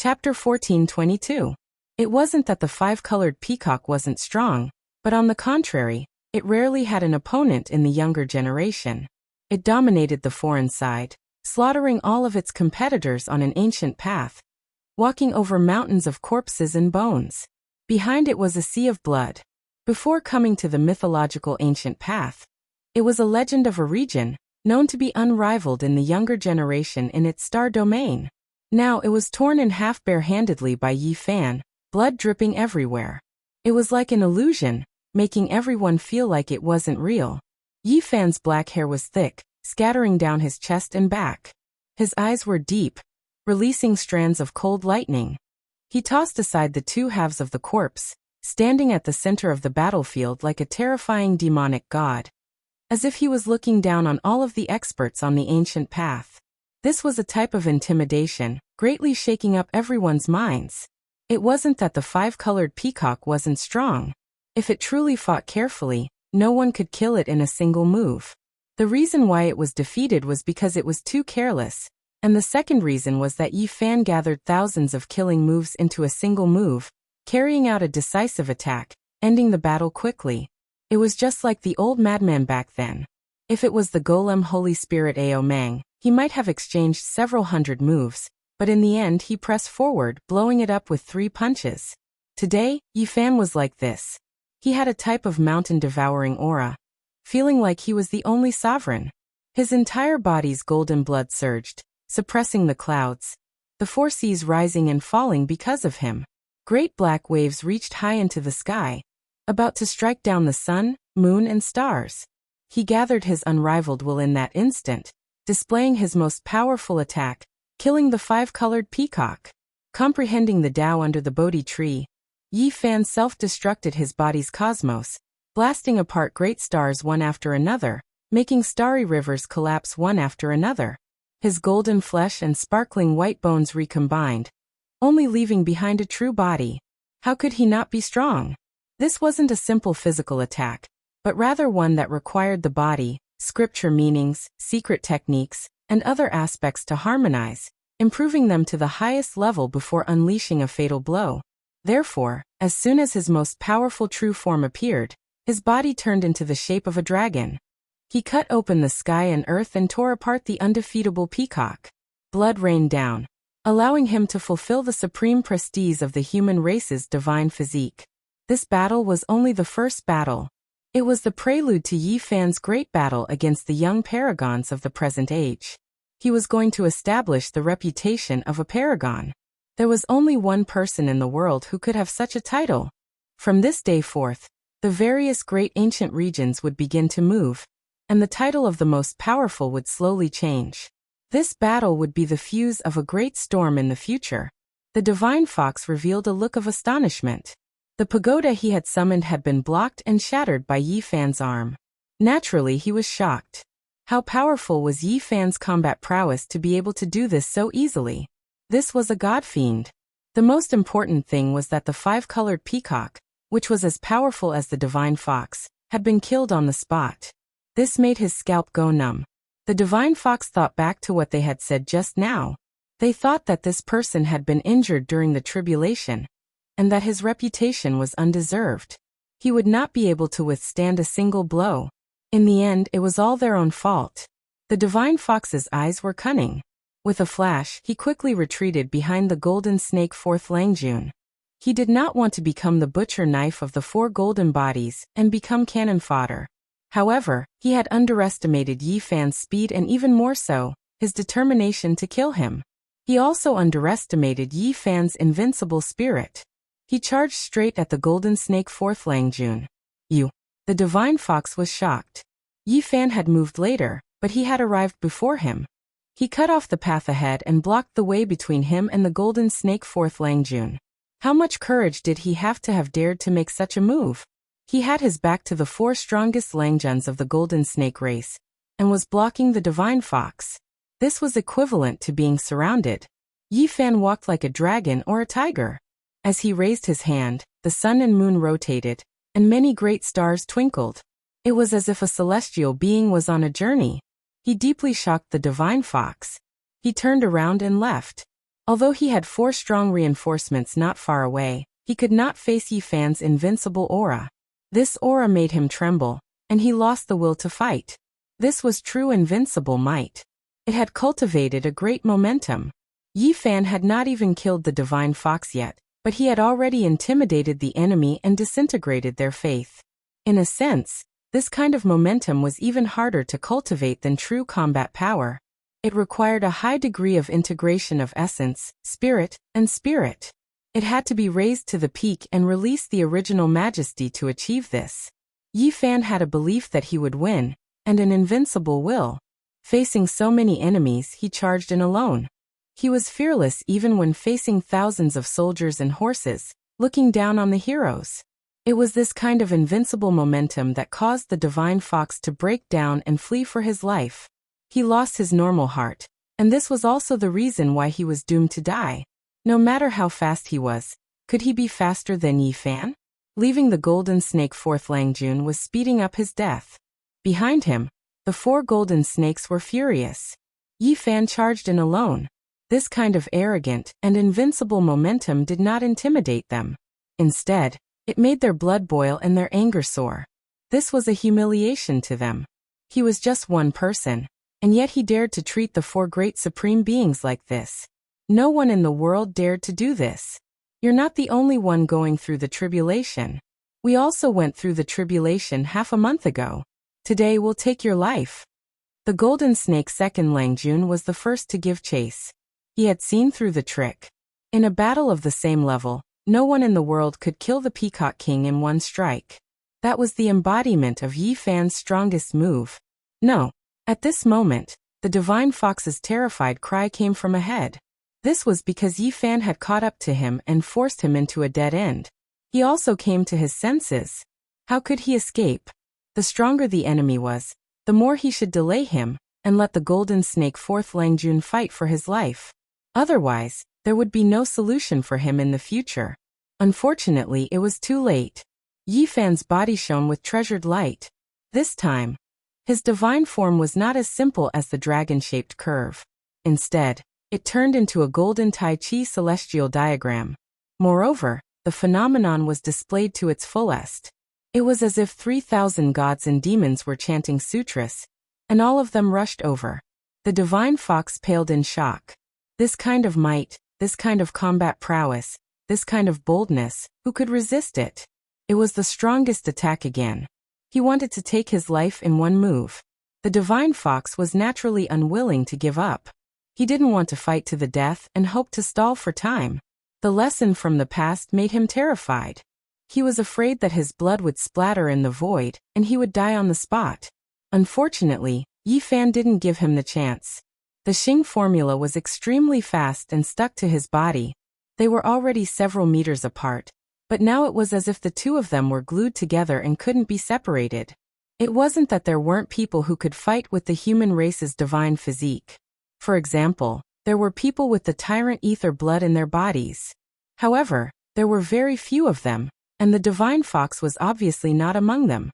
Chapter 1422. It wasn't that the five-colored peacock wasn't strong, but on the contrary, it rarely had an opponent in the younger generation. It dominated the foreign side, slaughtering all of its competitors on an ancient path, walking over mountains of corpses and bones. Behind it was a sea of blood. Before coming to the mythological ancient path, it was a legend of a region, known to be unrivaled in the younger generation in its star domain. Now it was torn in half barehandedly by Yi Fan, blood dripping everywhere. It was like an illusion, making everyone feel like it wasn't real. Yi Fan's black hair was thick, scattering down his chest and back. His eyes were deep, releasing strands of cold lightning. He tossed aside the two halves of the corpse, standing at the center of the battlefield like a terrifying demonic god, as if he was looking down on all of the experts on the ancient path. This was a type of intimidation, greatly shaking up everyone's minds. It wasn't that the five-colored peacock wasn't strong. If it truly fought carefully, no one could kill it in a single move. The reason why it was defeated was because it was too careless, and the second reason was that Yi Fan gathered thousands of killing moves into a single move, carrying out a decisive attack, ending the battle quickly. It was just like the old madman back then. If it was the golem Holy Spirit Ao Mang, he might have exchanged several hundred moves, but in the end he pressed forward, blowing it up with 3 punches. Today, Yi Fan was like this. He had a type of mountain-devouring aura, feeling like he was the only sovereign. His entire body's golden blood surged, suppressing the clouds, the 4 seas rising and falling because of him. Great black waves reached high into the sky, about to strike down the sun, moon, and stars. He gathered his unrivaled will in that instant, displaying his most powerful attack, killing the five-colored peacock. Comprehending the Tao under the Bodhi tree, Yi Fan self-destructed his body's cosmos, blasting apart great stars one after another, making starry rivers collapse one after another. His golden flesh and sparkling white bones recombined, only leaving behind a true body. How could he not be strong? This wasn't a simple physical attack, but rather one that required the body, scripture meanings, secret techniques, and other aspects to harmonize, improving them to the highest level before unleashing a fatal blow. Therefore, as soon as his most powerful true form appeared, his body turned into the shape of a dragon. He cut open the sky and earth and tore apart the undefeatable peacock. Blood rained down, allowing him to fulfill the supreme prestige of the human race's divine physique. This battle was only the first battle. It was the prelude to Yi Fan's great battle against the young paragons of the present age. He was going to establish the reputation of a paragon. There was only one person in the world who could have such a title. From this day forth, the various great ancient regions would begin to move, and the title of the most powerful would slowly change. This battle would be the fuse of a great storm in the future. The divine fox revealed a look of astonishment. The pagoda he had summoned had been blocked and shattered by Yi Fan's arm. Naturally, he was shocked. How powerful was Yi Fan's combat prowess to be able to do this so easily? This was a god fiend. The most important thing was that the five-colored peacock, which was as powerful as the divine fox, had been killed on the spot. This made his scalp go numb. The divine fox thought back to what they had said just now. They thought that this person had been injured during the tribulation, and that his reputation was undeserved. He would not be able to withstand a single blow. In the end, it was all their own fault. The divine fox's eyes were cunning. With a flash, he quickly retreated behind the golden snake fourth Langjun. He did not want to become the butcher knife of the 4 golden bodies and become cannon fodder. However, he had underestimated Yi Fan's speed and even more so, his determination to kill him. He also underestimated Yi Fan's invincible spirit. He charged straight at the golden snake fourth Langjun. You. The divine fox was shocked. Yi Fan had moved later, but he had arrived before him. He cut off the path ahead and blocked the way between him and the golden snake fourth Langjun. How much courage did he have dared to make such a move? He had his back to the 4 strongest Langjuns of the golden snake race, and was blocking the divine fox. This was equivalent to being surrounded. Yi Fan walked like a dragon or a tiger. As he raised his hand, the sun and moon rotated, and many great stars twinkled. It was as if a celestial being was on a journey. He deeply shocked the divine fox. He turned around and left. Although he had 4 strong reinforcements not far away, he could not face Yi Fan's invincible aura. This aura made him tremble, and he lost the will to fight. This was true invincible might. It had cultivated a great momentum. Yi Fan had not even killed the divine fox yet, but he had already intimidated the enemy and disintegrated their faith. In a sense, this kind of momentum was even harder to cultivate than true combat power. It required a high degree of integration of essence, spirit, and spirit. It had to be raised to the peak and release the original majesty to achieve this. Yi Fan had a belief that he would win, and an invincible will. Facing so many enemies, he charged in alone. He was fearless even when facing thousands of soldiers and horses, looking down on the heroes. It was this kind of invincible momentum that caused the divine fox to break down and flee for his life. He lost his normal heart, and this was also the reason why he was doomed to die. No matter how fast he was, could he be faster than Yi Fan? Leaving the golden snake, fourth Langjun was speeding up his death. Behind him, the 4 golden snakes were furious. Yi Fan charged in alone. This kind of arrogant and invincible momentum did not intimidate them. Instead, it made their blood boil and their anger soar. This was a humiliation to them. He was just one person, and yet he dared to treat the 4 great supreme beings like this. No one in the world dared to do this. You're not the only one going through the tribulation. We also went through the tribulation half a month ago. Today we'll take your life. The golden snake second Langjun was the first to give chase. He had seen through the trick. In a battle of the same level, no one in the world could kill the Peacock King in one strike. That was the embodiment of Yi Fan's strongest move. No. At this moment, the divine fox's terrified cry came from ahead. This was because Yi Fan had caught up to him and forced him into a dead end. He also came to his senses. How could he escape? The stronger the enemy was, the more he should delay him, and let the golden snake fourth Langjun fight for his life. Otherwise, there would be no solution for him in the future. Unfortunately, it was too late. Yi Fan's body shone with treasured light. This time, his divine form was not as simple as the dragon-shaped curve. Instead, it turned into a golden Tai Chi celestial diagram. Moreover, the phenomenon was displayed to its fullest. It was as if 3,000 gods and demons were chanting sutras, and all of them rushed over. The divine fox paled in shock. This kind of might, this kind of combat prowess, this kind of boldness, who could resist it? It was the strongest attack again. He wanted to take his life in one move. The divine fox was naturally unwilling to give up. He didn't want to fight to the death and hoped to stall for time. The lesson from the past made him terrified. He was afraid that his blood would splatter in the void, and he would die on the spot. Unfortunately, Yi Fan didn't give him the chance. The Xing formula was extremely fast and stuck to his body. They were already several meters apart, but now it was as if the 2 of them were glued together and couldn't be separated. It wasn't that there weren't people who could fight with the human race's divine physique. For example, there were people with the tyrant ether blood in their bodies. However, there were very few of them, and the divine fox was obviously not among them.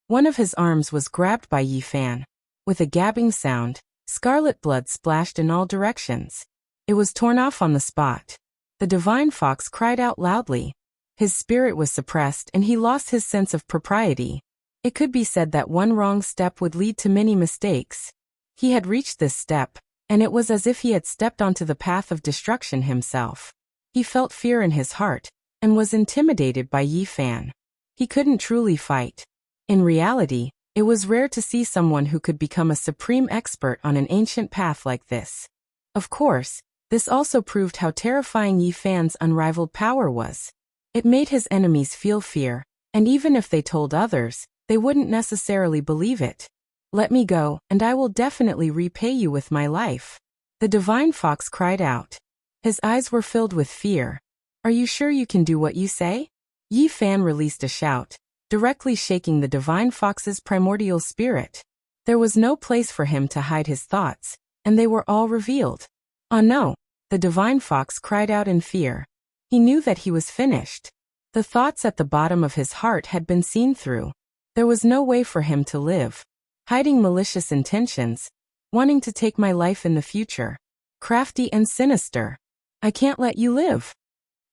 One of his arms was grabbed by Yi Fan. With a gabbing sound, scarlet blood splashed in all directions. It was torn off on the spot. The divine fox cried out loudly. His spirit was suppressed and he lost his sense of propriety. It could be said that one wrong step would lead to many mistakes. He had reached this step, and it was as if he had stepped onto the path of destruction himself. He felt fear in his heart, and was intimidated by Yi Fan. He couldn't truly fight. In reality, it was rare to see someone who could become a supreme expert on an ancient path like this. Of course, this also proved how terrifying Yi Fan's unrivaled power was. It made his enemies feel fear, and even if they told others, they wouldn't necessarily believe it. Let me go, and I will definitely repay you with my life. The divine fox cried out. His eyes were filled with fear. Are you sure you can do what you say? Yi Fan released a shout, directly shaking the divine fox's primordial spirit. There was no place for him to hide his thoughts, and they were all revealed. Oh no! The divine fox cried out in fear. He knew that he was finished. The thoughts at the bottom of his heart had been seen through. There was no way for him to live. Hiding malicious intentions, wanting to take my life in the future. crafty and sinister. I can't let you live.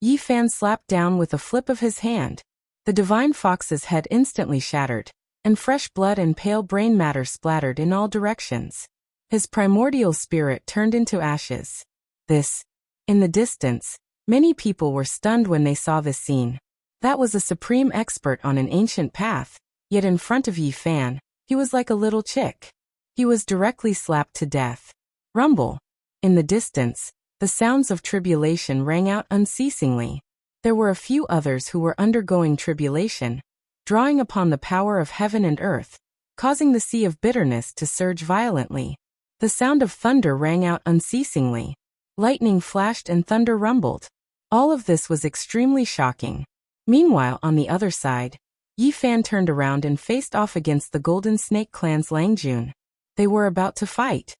Yi Fan slapped down with a flip of his hand. The divine fox's head instantly shattered, and fresh blood and pale brain matter splattered in all directions. His primordial spirit turned into ashes. In the distance, many people were stunned when they saw this scene. That was a supreme expert on an ancient path, yet in front of Yi Fan, he was like a little chick. He was directly slapped to death. Rumble. In the distance, the sounds of tribulation rang out unceasingly. There were a few others who were undergoing tribulation, drawing upon the power of heaven and earth, causing the sea of bitterness to surge violently. The sound of thunder rang out unceasingly. Lightning flashed and thunder rumbled. All of this was extremely shocking. Meanwhile, on the other side, Yi Fan turned around and faced off against the Golden Snake Clan's Langjun. They were about to fight.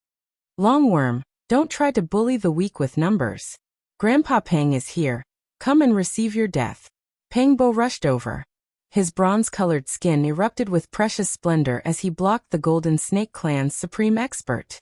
Longworm, don't try to bully the weak with numbers. Grandpa Pang is here. Come and receive your death. Pangbo rushed over. His bronze-colored skin erupted with precious splendor as he blocked the Golden Snake Clan's supreme expert.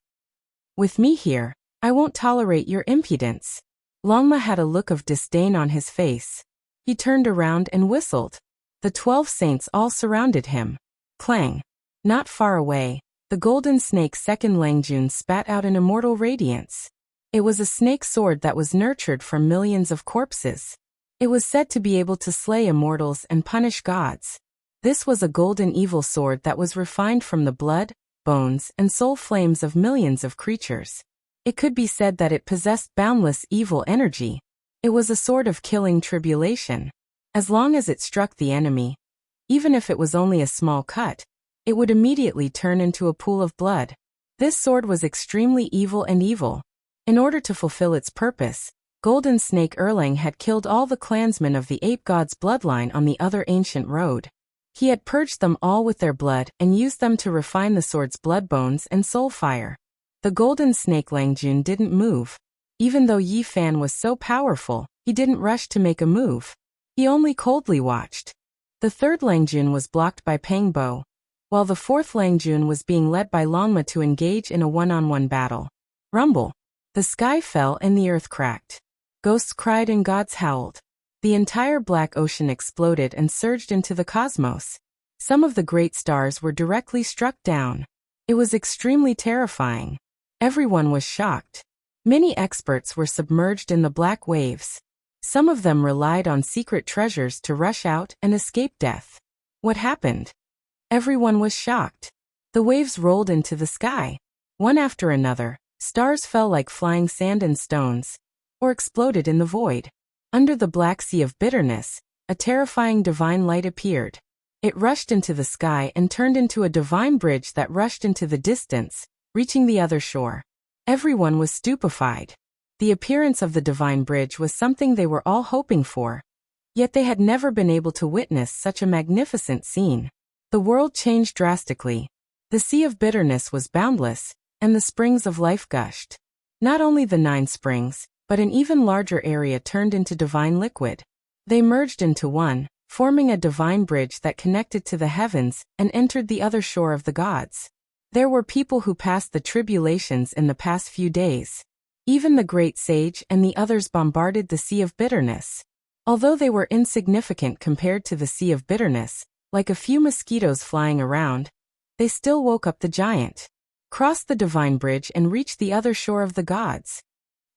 With me here, I won't tolerate your impudence. Longma had a look of disdain on his face. He turned around and whistled. The 12 saints all surrounded him. Clang. Not far away, the Golden Snake's second Langjun spat out an immortal radiance. It was a snake sword that was nurtured from millions of corpses. It was said to be able to slay immortals and punish gods. This was a golden evil sword that was refined from the blood, bones, and soul flames of millions of creatures. It could be said that it possessed boundless evil energy. It was a sword of killing tribulation. As long as it struck the enemy, even if it was only a small cut, it would immediately turn into a pool of blood. This sword was extremely evil and evil. In order to fulfill its purpose, Golden Snake Erlang had killed all the clansmen of the ape god's bloodline on the other ancient road. He had purged them all with their blood and used them to refine the sword's blood bones and soul fire. The Golden Snake Langjun didn't move. Even though Yi Fan was so powerful, he didn't rush to make a move. He only coldly watched. The third Langjun was blocked by Pangbo, while the fourth Langjun was being led by Longma to engage in a one-on-one battle. Rumble. The sky fell and the earth cracked. Ghosts cried and gods howled. The entire black ocean exploded and surged into the cosmos. Some of the great stars were directly struck down. It was extremely terrifying. Everyone was shocked. Many experts were submerged in the black waves. Some of them relied on secret treasures to rush out and escape death. What happened? Everyone was shocked. The waves rolled into the sky. One after another, stars fell like flying sand and stones, or exploded in the void. Under the black sea of bitterness, a terrifying divine light appeared. It rushed into the sky and turned into a divine bridge that rushed into the distance, reaching the other shore. Everyone was stupefied. The appearance of the divine bridge was something they were all hoping for. Yet they had never been able to witness such a magnificent scene. The world changed drastically. The sea of bitterness was boundless, and the springs of life gushed. Not only the 9 springs, but an even larger area turned into divine liquid. They merged into one, forming a divine bridge that connected to the heavens and entered the other shore of the gods. There were people who passed the tribulations in the past few days. Even the great sage and the others bombarded the sea of bitterness. Although they were insignificant compared to the sea of bitterness, like a few mosquitoes flying around, they still woke up the giant, crossed the divine bridge and reached the other shore of the gods.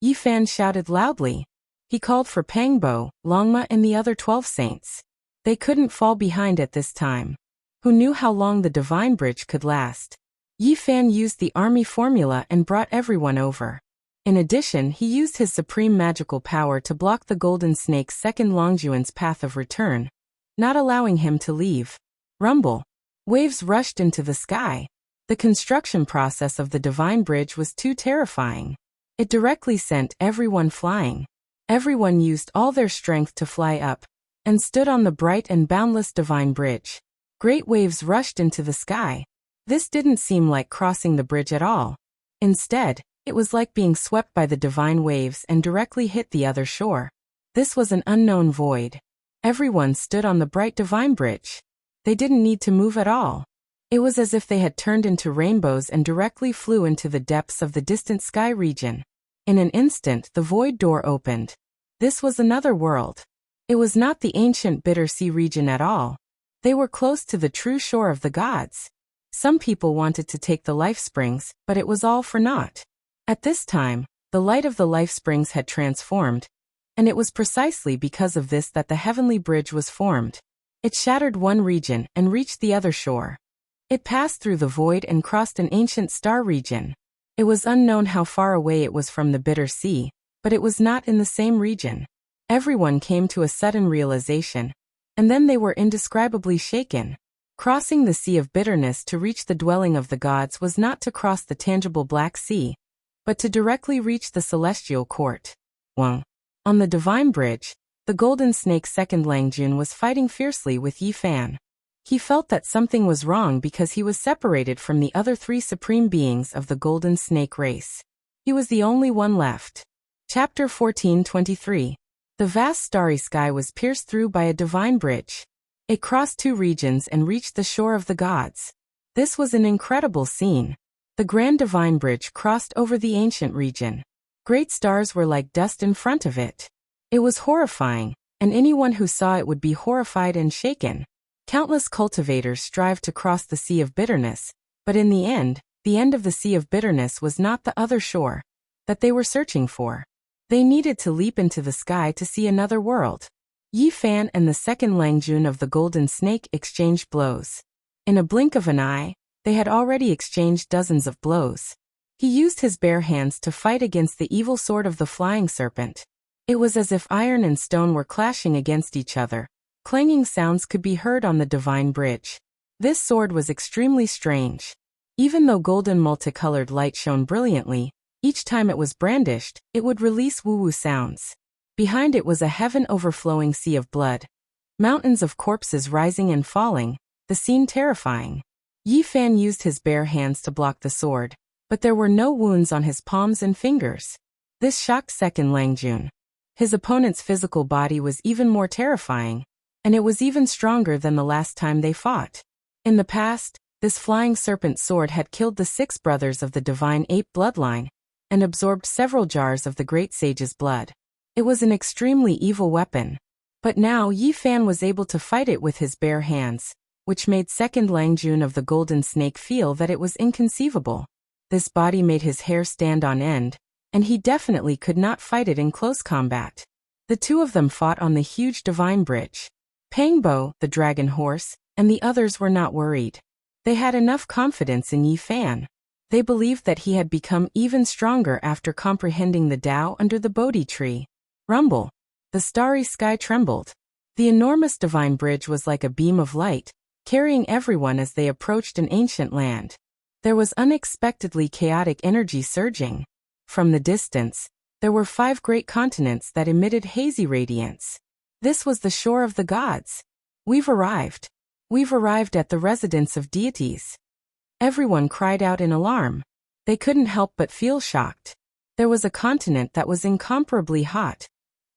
Yi Fan shouted loudly. He called for Pangbo, Longma and the other 12 saints. They couldn't fall behind at this time. Who knew how long the divine bridge could last? Yi Fan used the army formula and brought everyone over. In addition, he used his supreme magical power to block the Golden Snake's second Longjuan's path of return, not allowing him to leave. Rumble. Waves rushed into the sky. The construction process of the divine bridge was too terrifying. It directly sent everyone flying. Everyone used all their strength to fly up, and stood on the bright and boundless divine bridge. Great waves rushed into the sky. This didn't seem like crossing the bridge at all. Instead, it was like being swept by the divine waves and directly hit the other shore. This was an unknown void. Everyone stood on the bright divine bridge. They didn't need to move at all. It was as if they had turned into rainbows and directly flew into the depths of the distant sky region. In an instant the void door opened. This was another world. It was not the ancient Bitter Sea region at all. They were close to the true shore of the gods. Some people wanted to take the life springs, but it was all for naught. At this time, the light of the life springs had transformed, and it was precisely because of this that the heavenly bridge was formed. It shattered one region and reached the other shore. It passed through the void and crossed an ancient star region. It was unknown how far away it was from the Bitter Sea, but it was not in the same region. Everyone came to a sudden realization, and then they were indescribably shaken. Crossing the Sea of Bitterness to reach the dwelling of the gods was not to cross the tangible Black Sea, but to directly reach the celestial court. 1. On the divine bridge, the golden snake's second Langjun was fighting fiercely with Yi Fan. He felt that something was wrong because he was separated from the other three supreme beings of the golden snake race. He was the only one left. Chapter 14:23. The vast starry sky was pierced through by a divine bridge. It crossed two regions and reached the shore of the gods. This was an incredible scene. The grand divine bridge crossed over the ancient region. Great stars were like dust in front of it. It was horrifying, and anyone who saw it would be horrified and shaken. Countless cultivators strived to cross the Sea of Bitterness, but in the end of the Sea of Bitterness was not the other shore that they were searching for. They needed to leap into the sky to see another world. Yi Fan and the second Langjun of the Golden Snake exchanged blows. In a blink of an eye, they had already exchanged dozens of blows. He used his bare hands to fight against the evil sword of the flying serpent. It was as if iron and stone were clashing against each other. Clanging sounds could be heard on the divine bridge. This sword was extremely strange. Even though golden multicolored light shone brilliantly, each time it was brandished, it would release woo-woo sounds. Behind it was a heaven-overflowing sea of blood. Mountains of corpses rising and falling, the scene terrifying. Yi Fan used his bare hands to block the sword, but there were no wounds on his palms and fingers. This shocked second Langjun. His opponent's physical body was even more terrifying, and it was even stronger than the last time they fought. In the past, this flying serpent sword had killed the 6 brothers of the divine ape bloodline, and absorbed several jars of the great sage's blood. It was an extremely evil weapon. But now Yi Fan was able to fight it with his bare hands, which made second Langjun of the Golden Snake feel that it was inconceivable. This body made his hair stand on end, and he definitely could not fight it in close combat. The two of them fought on the huge divine bridge. Pangbo, the dragon horse, and the others were not worried. They had enough confidence in Yi Fan. They believed that he had become even stronger after comprehending the Tao under the Bodhi tree. Rumble. The starry sky trembled. The enormous divine bridge was like a beam of light, carrying everyone as they approached an ancient land. There was unexpectedly chaotic energy surging. From the distance, there were 5 great continents that emitted hazy radiance. This was the shore of the gods. We've arrived. We've arrived at the residence of deities. Everyone cried out in alarm. They couldn't help but feel shocked. There was a continent that was incomparably hot,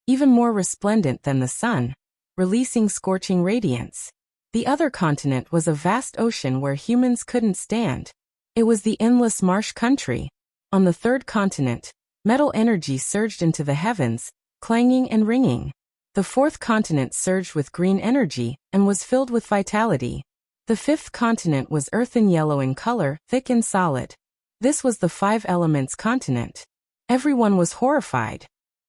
even more resplendent than the sun, releasing scorching radiance. The other continent was a vast ocean where humans couldn't stand. It was the endless marsh country. On the third continent, metal energy surged into the heavens, clanging and ringing. The fourth continent surged with green energy and was filled with vitality. The fifth continent was earthen yellow in color, thick and solid. This was the 5 elements continent. Everyone was horrified.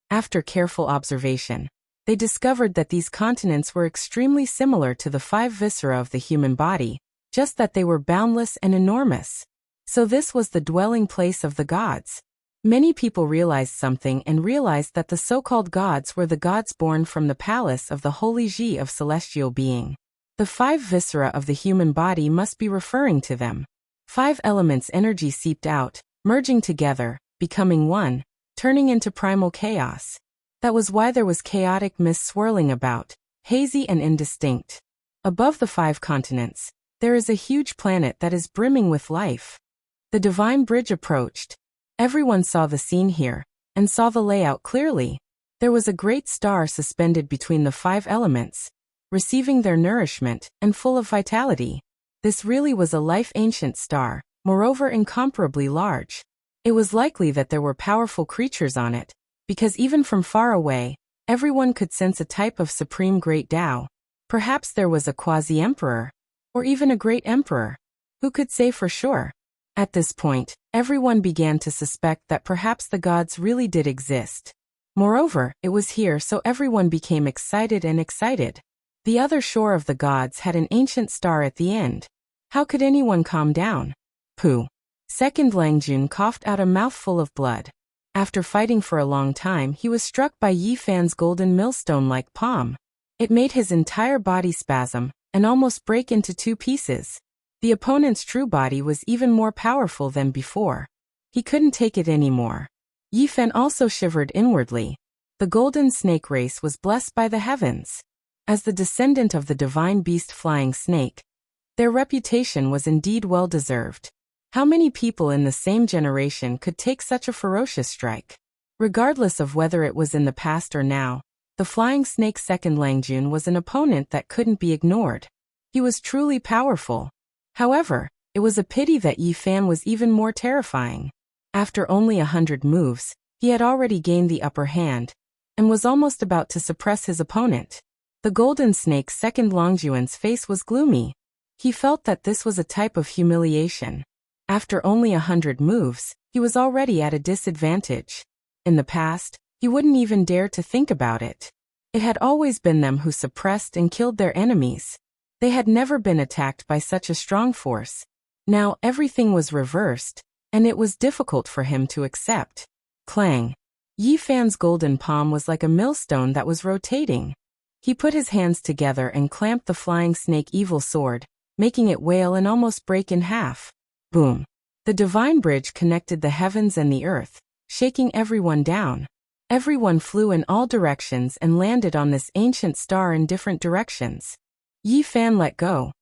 After careful observation, they discovered that these continents were extremely similar to the 5 viscera of the human body, just that they were boundless and enormous. So this was the dwelling place of the gods. Many people realized something and realized that the so-called gods were the gods born from the palace of the holy Ji of celestial being. The 5 viscera of the human body must be referring to them. 5 elements energy seeped out, merging together, becoming one, turning into primal chaos. That was why there was chaotic mist swirling about, hazy and indistinct. Above the 5 continents, there is a huge planet that is brimming with life. The divine bridge approached. Everyone saw the scene here, and saw the layout clearly. There was a great star suspended between the 5 elements, receiving their nourishment, and full of vitality. This really was a life-ancient star, moreover incomparably large. It was likely that there were powerful creatures on it, because even from far away, everyone could sense a type of supreme great Tao. Perhaps there was a quasi-emperor, or even a great emperor. Who could say for sure? At this point, everyone began to suspect that perhaps the gods really did exist. Moreover, it was here, so everyone became excited and excited. The other shore of the gods had an ancient star at the end. How could anyone calm down? Pooh. Second Langjun coughed out a mouthful of blood. After fighting for a long time, he was struck by Yi Fan's golden millstone-like palm. It made his entire body spasm and almost break into two pieces. The opponent's true body was even more powerful than before. He couldn't take it anymore. Yi Fan also shivered inwardly. The golden snake race was blessed by the heavens. As the descendant of the divine beast flying snake, their reputation was indeed well-deserved. How many people in the same generation could take such a ferocious strike? Regardless of whether it was in the past or now, the flying snake Second Langjun was an opponent that couldn't be ignored. He was truly powerful. However, it was a pity that Yi Fan was even more terrifying. After only 100 moves, he had already gained the upper hand, and was almost about to suppress his opponent. The golden snake Second Langjun's face was gloomy. He felt that this was a type of humiliation. After only 100 moves, he was already at a disadvantage. In the past, he wouldn't even dare to think about it. It had always been them who suppressed and killed their enemies. They had never been attacked by such a strong force. Now everything was reversed, and it was difficult for him to accept. Clang. Yi Fan's golden palm was like a millstone that was rotating. He put his hands together and clamped the flying snake evil sword, making it wail and almost break in half. Boom. The divine bridge connected the heavens and the earth, shaking everyone down. Everyone flew in all directions and landed on this ancient star in different directions. Yi Fan let go,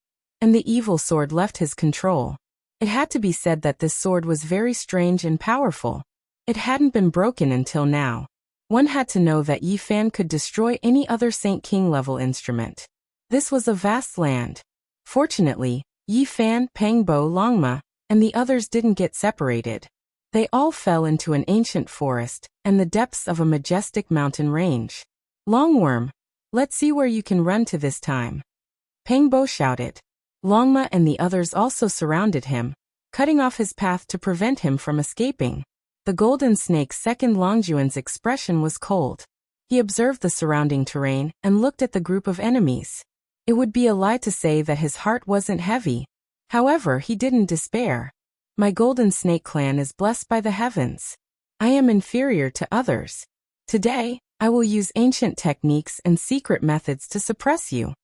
and the evil sword left his control. It had to be said that this sword was very strange and powerful. It hadn't been broken until now. One had to know that Yi Fan could destroy any other Saint King level instrument. This was a vast land. Fortunately, Yi Fan, Pangbo, Longma, and the others didn't get separated. They all fell into an ancient forest and the depths of a majestic mountain range. Longworm, let's see where you can run to this time. Pangbo shouted. Longma and the others also surrounded him, cutting off his path to prevent him from escaping. The golden snake's Second Langjun's expression was cold. He observed the surrounding terrain and looked at the group of enemies. It would be a lie to say that his heart wasn't heavy. However, he didn't despair. My golden snake clan is blessed by the heavens. I am inferior to others. Today, I will use ancient techniques and secret methods to suppress you.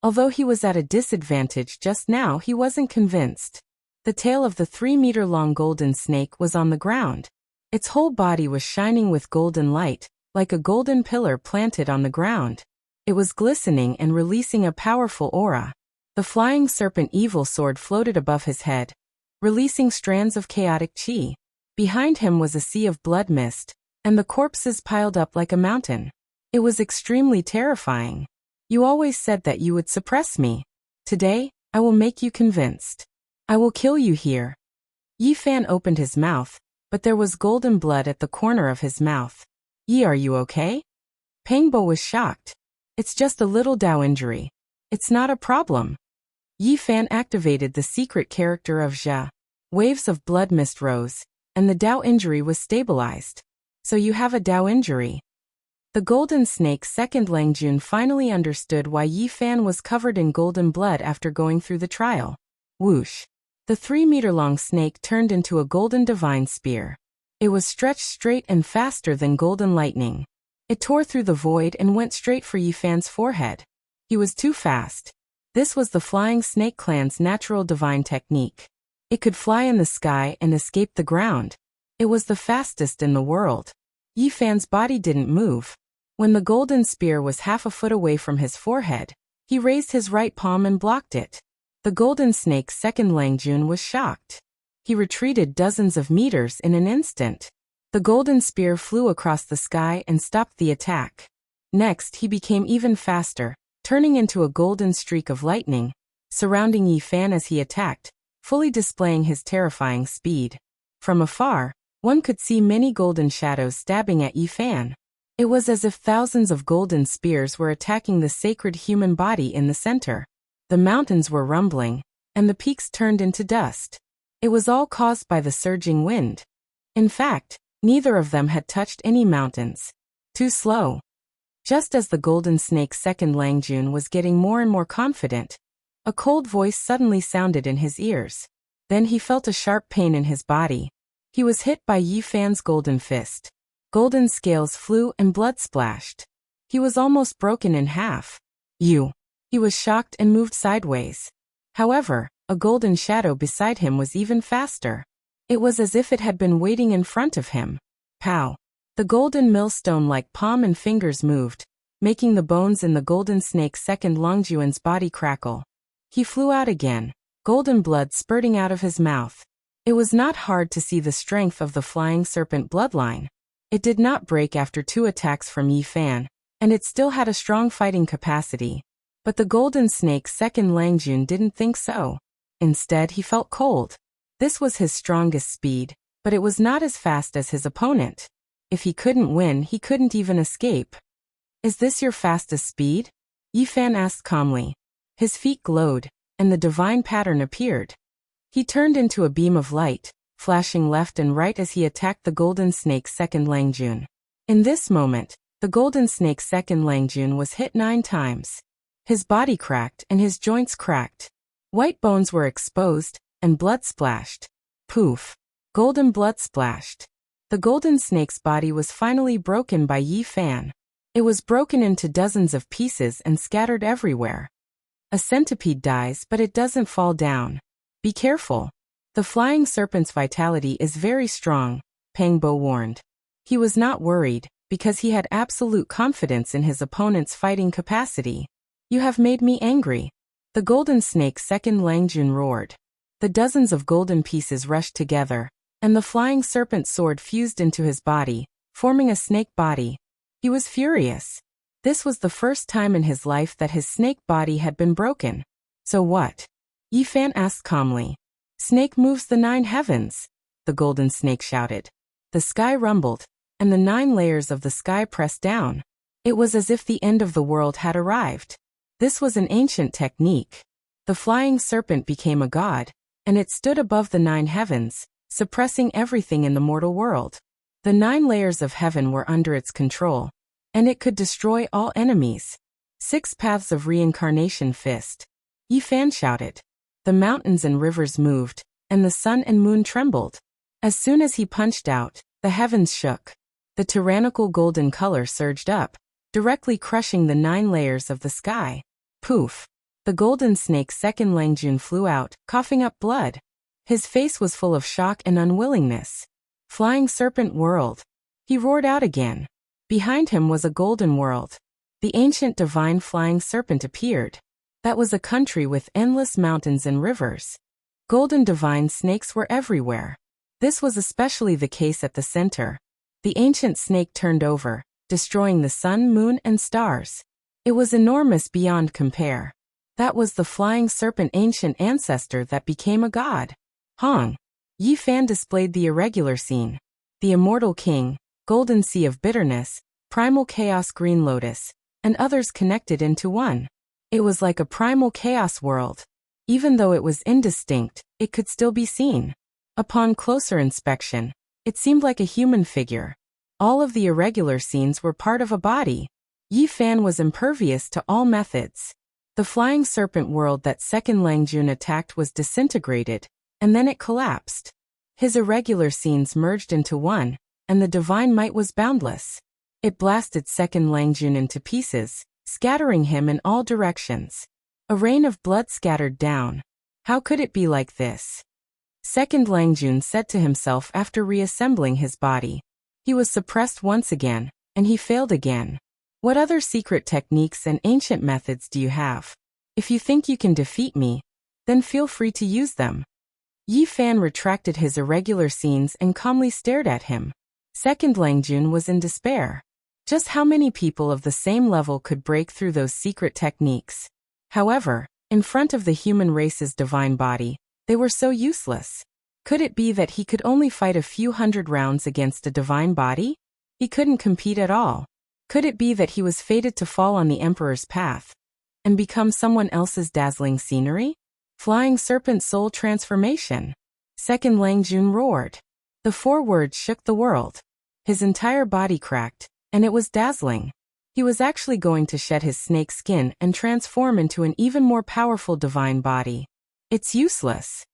Although he was at a disadvantage just now, he wasn't convinced. The tail of the 3-meter-long golden snake was on the ground. Its whole body was shining with golden light, like a golden pillar planted on the ground. It was glistening and releasing a powerful aura. The flying serpent evil sword floated above his head, releasing strands of chaotic chi. Behind him was a sea of blood mist, and the corpses piled up like a mountain. It was extremely terrifying. You always said that you would suppress me. Today, I will make you convinced. I will kill you here. Yi Fan opened his mouth, but there was golden blood at the corner of his mouth. Yi, are you okay? Pangbo was shocked. It's just a little Dao injury. It's not a problem. Yi Fan activated the secret character of Jia. Waves of blood mist rose, and the Dao injury was stabilized. So you have a Dao injury. The golden snake Second Langjun finally understood why Yi Fan was covered in golden blood after going through the trial. Whoosh. The 3-meter-long snake turned into a golden divine spear. It was stretched straight and faster than golden lightning. It tore through the void and went straight for Yi Fan's forehead. He was too fast. This was the flying snake clan's natural divine technique. It could fly in the sky and escape the ground. It was the fastest in the world. Yi Fan's body didn't move. When the golden spear was half a foot away from his forehead, he raised his right palm and blocked it. The golden snake's Second Langjun was shocked. He retreated dozens of meters in an instant. The golden spear flew across the sky and stopped the attack. Next, he became even faster, turning into a golden streak of lightning, surrounding Yi Fan as he attacked, fully displaying his terrifying speed. From afar, One could see many golden shadows stabbing at Yi Fan. It was as if thousands of golden spears were attacking the sacred human body in the center. The mountains were rumbling, and the peaks turned into dust. It was all caused by the surging wind. In fact, neither of them had touched any mountains. Too slow. Just as the golden snake's second Langjun was getting more and more confident, a cold voice suddenly sounded in his ears. Then he felt a sharp pain in his body. He was hit by Yi Fan's golden fist. Golden scales flew and blood splashed. He was almost broken in half. You. He was shocked and moved sideways. However, a golden shadow beside him was even faster. It was as if it had been waiting in front of him. Pow! The golden millstone-like palm and fingers moved, making the bones in the golden snake's second Longjuan's body crackle. He flew out again, golden blood spurting out of his mouth. It was not hard to see the strength of the flying serpent bloodline. It did not break after 2 attacks from Yi Fan, and it still had a strong fighting capacity. But the golden snake's second Langjun didn't think so. Instead, he felt cold. This was his strongest speed, but it was not as fast as his opponent. If he couldn't win, he couldn't even escape. Is this your fastest speed? Yi Fan asked calmly. His feet glowed, and the divine pattern appeared. He turned into a beam of light, flashing left and right as he attacked the golden snake's second Langjun. In this moment, the golden snake's second Langjun was hit 9 times. His body cracked and his joints cracked. White bones were exposed, and blood splashed. Poof! Golden blood splashed. The golden snake's body was finally broken by Yi Fan. It was broken into dozens of pieces and scattered everywhere. A centipede dies, but it doesn't fall down. Be careful. The flying serpent's vitality is very strong, Pang Bo warned. He was not worried, because he had absolute confidence in his opponent's fighting capacity. You have made me angry. The golden snake's second Langjun roared. The dozens of golden pieces rushed together, and the flying serpent sword fused into his body, forming a snake body. He was furious. This was the first time in his life that his snake body had been broken. So what? Yi Fan asked calmly. Snake moves the 9 heavens, the golden snake shouted. The sky rumbled, and the 9 layers of the sky pressed down. It was as if the end of the world had arrived. This was an ancient technique. The flying serpent became a god, and it stood above the 9 heavens, suppressing everything in the mortal world. The 9 layers of heaven were under its control, and it could destroy all enemies. 6 paths of reincarnation fist. Yi Fan shouted. The mountains and rivers moved, and the sun and moon trembled. As soon as he punched out, the heavens shook. The tyrannical golden color surged up, directly crushing the 9 layers of the sky. Poof! The golden snake's second Langjun flew out, coughing up blood. His face was full of shock and unwillingness. Flying serpent whirled. He roared out again. Behind him was a golden world. The ancient divine flying serpent appeared. That was a country with endless mountains and rivers. Golden divine snakes were everywhere. This was especially the case at the center. The ancient snake turned over, destroying the sun, moon, and stars. It was enormous beyond compare. That was the flying serpent ancient ancestor that became a god. Hong. Yi Fan displayed the irregular scene. The immortal king, golden sea of bitterness, primal chaos green lotus, and others connected into one. It was like a primal chaos world. Even though it was indistinct, it could still be seen. Upon closer inspection, it seemed like a human figure. All of the irregular scenes were part of a body. Yi Fan was impervious to all methods. The flying serpent world that second Langjun attacked was disintegrated, and then it collapsed. His irregular scenes merged into one, and the divine might was boundless. It blasted second Langjun into pieces, scattering him in all directions. A rain of blood scattered down. How could it be like this? Second Langjun said to himself after reassembling his body. He was suppressed once again, and he failed again. What other secret techniques and ancient methods do you have? If you think you can defeat me, then feel free to use them. Yi Fan retracted his irregular scenes and calmly stared at him. Second Langjun was in despair. Just how many people of the same level could break through those secret techniques? However, in front of the human race's divine body, they were so useless. Could it be that he could only fight a few hundred rounds against a divine body? He couldn't compete at all. Could it be that he was fated to fall on the Emperor's path and become someone else's dazzling scenery? Flying serpent soul transformation. Second Langjun roared. The 4 words shook the world. His entire body cracked, and it was dazzling. He was actually going to shed his snake skin and transform into an even more powerful divine body. It's useless.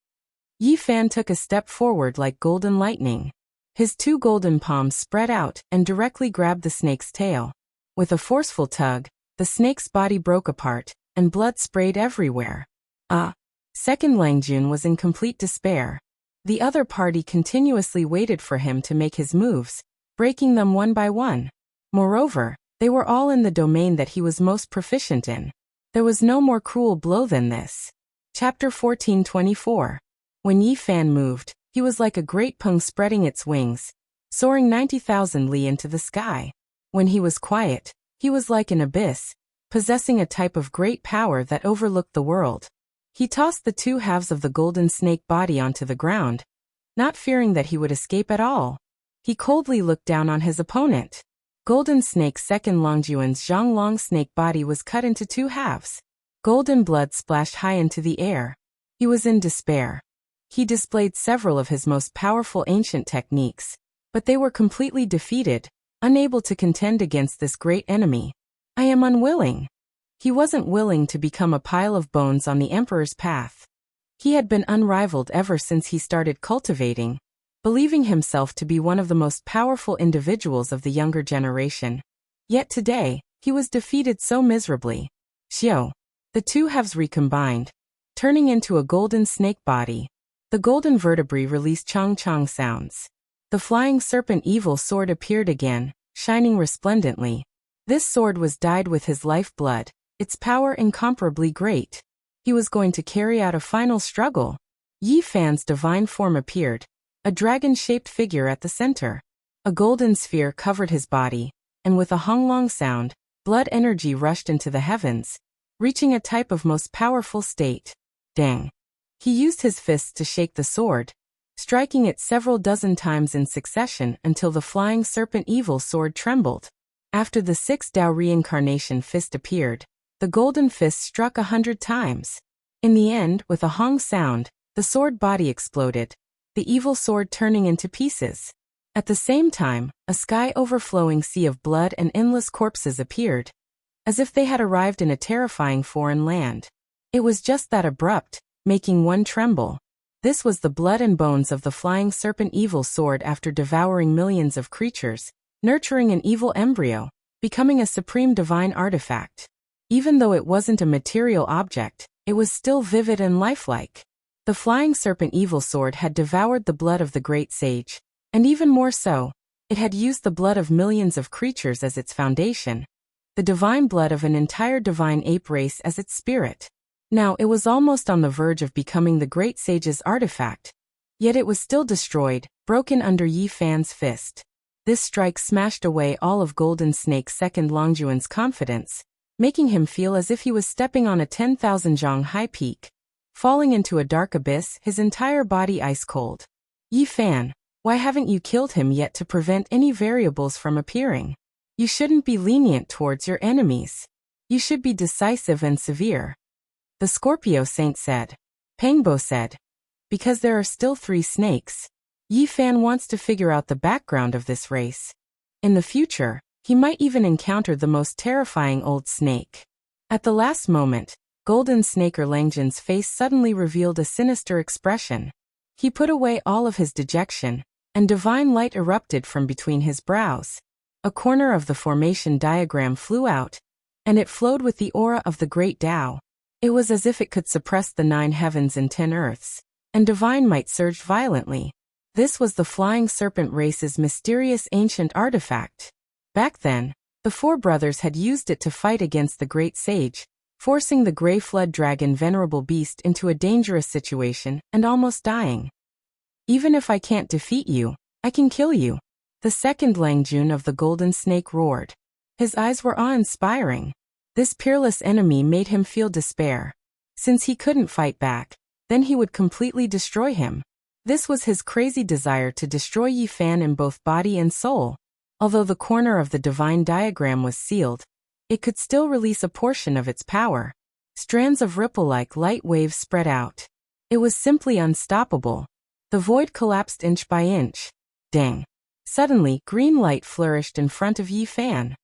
Yi Fan took a step forward like golden lightning. His 2 golden palms spread out and directly grabbed the snake's tail. With a forceful tug, the snake's body broke apart, and blood sprayed everywhere. Second Langjun was in complete despair. The other party continuously waited for him to make his moves, breaking them one by one. Moreover, they were all in the domain that he was most proficient in. There was no more cruel blow than this. Chapter 1424. When Yi Fan moved, he was like a great peng spreading its wings, soaring 90,000 li into the sky. When he was quiet, he was like an abyss, possessing a type of great power that overlooked the world. He tossed the 2 halves of the golden snake body onto the ground, not fearing that he would escape at all. He coldly looked down on his opponent. Golden Snake Second Longjuan's Zhonglong snake body was cut into 2 halves. Golden blood splashed high into the air. He was in despair. He displayed several of his most powerful ancient techniques, but they were completely defeated, unable to contend against this great enemy. I am unwilling. He wasn't willing to become a pile of bones on the Emperor's path. He had been unrivaled ever since he started cultivating, believing himself to be one of the most powerful individuals of the younger generation. Yet today, he was defeated so miserably. Xiao. The 2 halves recombined, turning into a golden snake body. The golden vertebrae released chong-chong sounds. The flying serpent evil sword appeared again, shining resplendently. This sword was dyed with his lifeblood, its power incomparably great. He was going to carry out a final struggle. Yi Fan's divine form appeared, a dragon-shaped figure at the center. A golden sphere covered his body, and with a honglong sound, blood energy rushed into the heavens, reaching a type of most powerful state. Dang. He used his fists to shake the sword, striking it several dozen times in succession until the flying serpent evil sword trembled. After the 6th Dao reincarnation fist appeared, the golden fist struck 100 times. In the end, with a hong sound, the sword body exploded, the evil sword turning into pieces. At the same time, a sky overflowing sea of blood and endless corpses appeared, as if they had arrived in a terrifying foreign land. It was just that abrupt, making one tremble. This was the blood and bones of the flying serpent evil sword after devouring millions of creatures, nurturing an evil embryo, becoming a supreme divine artifact. Even though it wasn't a material object, it was still vivid and lifelike. The flying serpent evil sword had devoured the blood of the great sage, and even more so, it had used the blood of millions of creatures as its foundation, the divine blood of an entire divine ape race as its spirit. Now it was almost on the verge of becoming the great sage's artifact, yet it was still destroyed, broken under Yi Fan's fist. This strike smashed away all of Golden Snake Second Longjuan's confidence, making him feel as if he was stepping on a 10,000 zhang high peak, falling into a dark abyss, his entire body ice cold. Yi Fan, why haven't you killed him yet to prevent any variables from appearing? You shouldn't be lenient towards your enemies. You should be decisive and severe. The Scorpio Saint said. Pengbo said. Because there are still 3 snakes. Yi Fan wants to figure out the background of this race. In the future, he might even encounter the most terrifying old snake. At the last moment, Golden Snaker Langjun's face suddenly revealed a sinister expression. He put away all of his dejection, and divine light erupted from between his brows. A corner of the formation diagram flew out, and it flowed with the aura of the great Tao. It was as if it could suppress the 9 heavens and 10 earths, and divine might surged violently. This was the flying serpent race's mysterious ancient artifact. Back then, the 4 brothers had used it to fight against the great sage, forcing the gray flood dragon venerable beast into a dangerous situation and almost dying. Even if I can't defeat you, I can kill you. The second Langjun of the Golden Snake roared. His eyes were awe-inspiring. This peerless enemy made him feel despair. Since he couldn't fight back, then he would completely destroy him. This was his crazy desire to destroy Yi Fan in both body and soul. Although the corner of the divine diagram was sealed, it could still release a portion of its power. Strands of ripple-like light waves spread out. It was simply unstoppable. The void collapsed inch by inch. Dang. Suddenly, green light flourished in front of Yi Fan.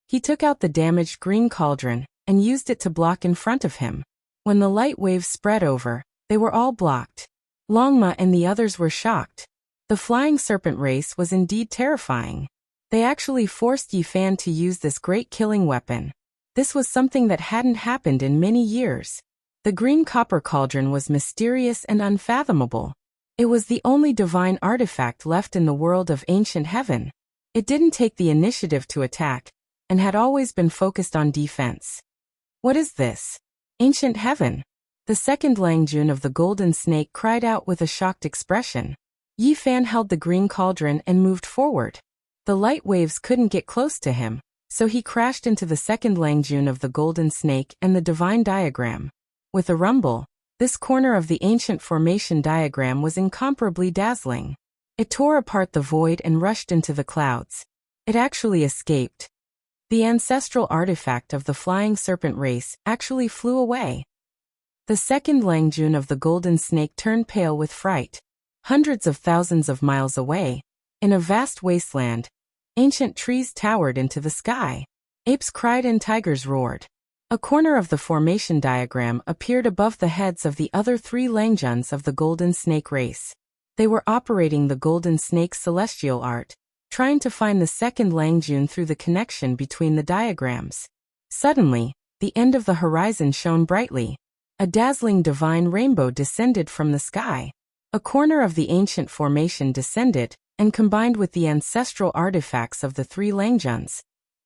He took out the damaged green cauldron and used it to block in front of him. When the light waves spread over, they were all blocked. Longma and the others were shocked. The flying serpent race was indeed terrifying. They actually forced Yi Fan to use this great killing weapon. This was something that hadn't happened in many years. The green copper cauldron was mysterious and unfathomable. It was the only divine artifact left in the world of ancient heaven. It didn't take the initiative to attack, and had always been focused on defense. What is this? Ancient heaven? The second Langjun of the golden snake cried out with a shocked expression. Yi Fan held the green cauldron and moved forward. The light waves couldn't get close to him, so he crashed into the second Langjun of the golden snake and the divine diagram. With a rumble, this corner of the ancient formation diagram was incomparably dazzling. It tore apart the void and rushed into the clouds. It actually escaped. The ancestral artifact of the flying serpent race actually flew away. The second Langjun of the golden snake turned pale with fright. Hundreds of thousands of miles away, in a vast wasteland, ancient trees towered into the sky. Apes cried and tigers roared. A corner of the formation diagram appeared above the heads of the other three Langjuns of the golden snake race. They were operating the golden snake's celestial art, trying to find the second Langjun through the connection between the diagrams. Suddenly, the end of the horizon shone brightly. A dazzling divine rainbow descended from the sky. A corner of the ancient formation descended and combined with the ancestral artifacts of the three Langjuns,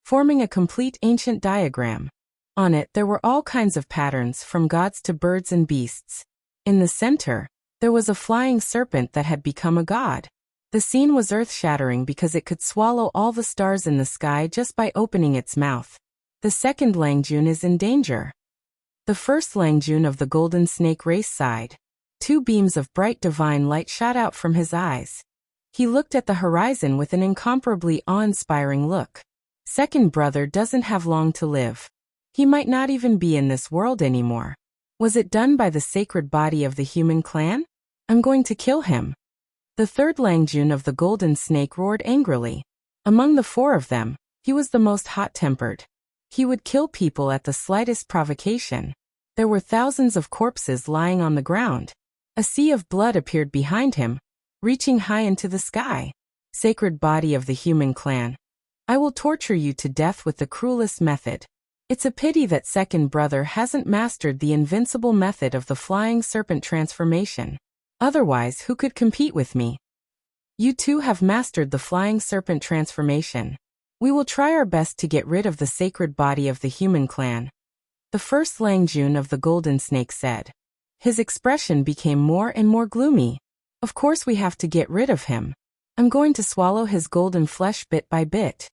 forming a complete ancient diagram. On it there were all kinds of patterns from gods to birds and beasts. In the center, there was a flying serpent that had become a god. The scene was earth-shattering because it could swallow all the stars in the sky just by opening its mouth. The second Langjun is in danger. The first Langjun of the golden snake race sighed. Two beams of bright divine light shot out from his eyes. He looked at the horizon with an incomparably awe-inspiring look. Second brother doesn't have long to live. He might not even be in this world anymore. Was it done by the sacred body of the human clan? I'm going to kill him. The third Langjun of the golden snake roared angrily. Among the four of them, he was the most hot-tempered. He would kill people at the slightest provocation. There were thousands of corpses lying on the ground. A sea of blood appeared behind him, reaching high into the sky. Sacred body of the human clan. I will torture you to death with the cruelest method. It's a pity that second brother hasn't mastered the invincible method of the flying serpent transformation. Otherwise, who could compete with me? You two have mastered the flying serpent transformation. We will try our best to get rid of the sacred body of the human clan. The first Langjun of the golden snake said. His expression became more and more gloomy. Of course we have to get rid of him. I'm going to swallow his golden flesh bit by bit.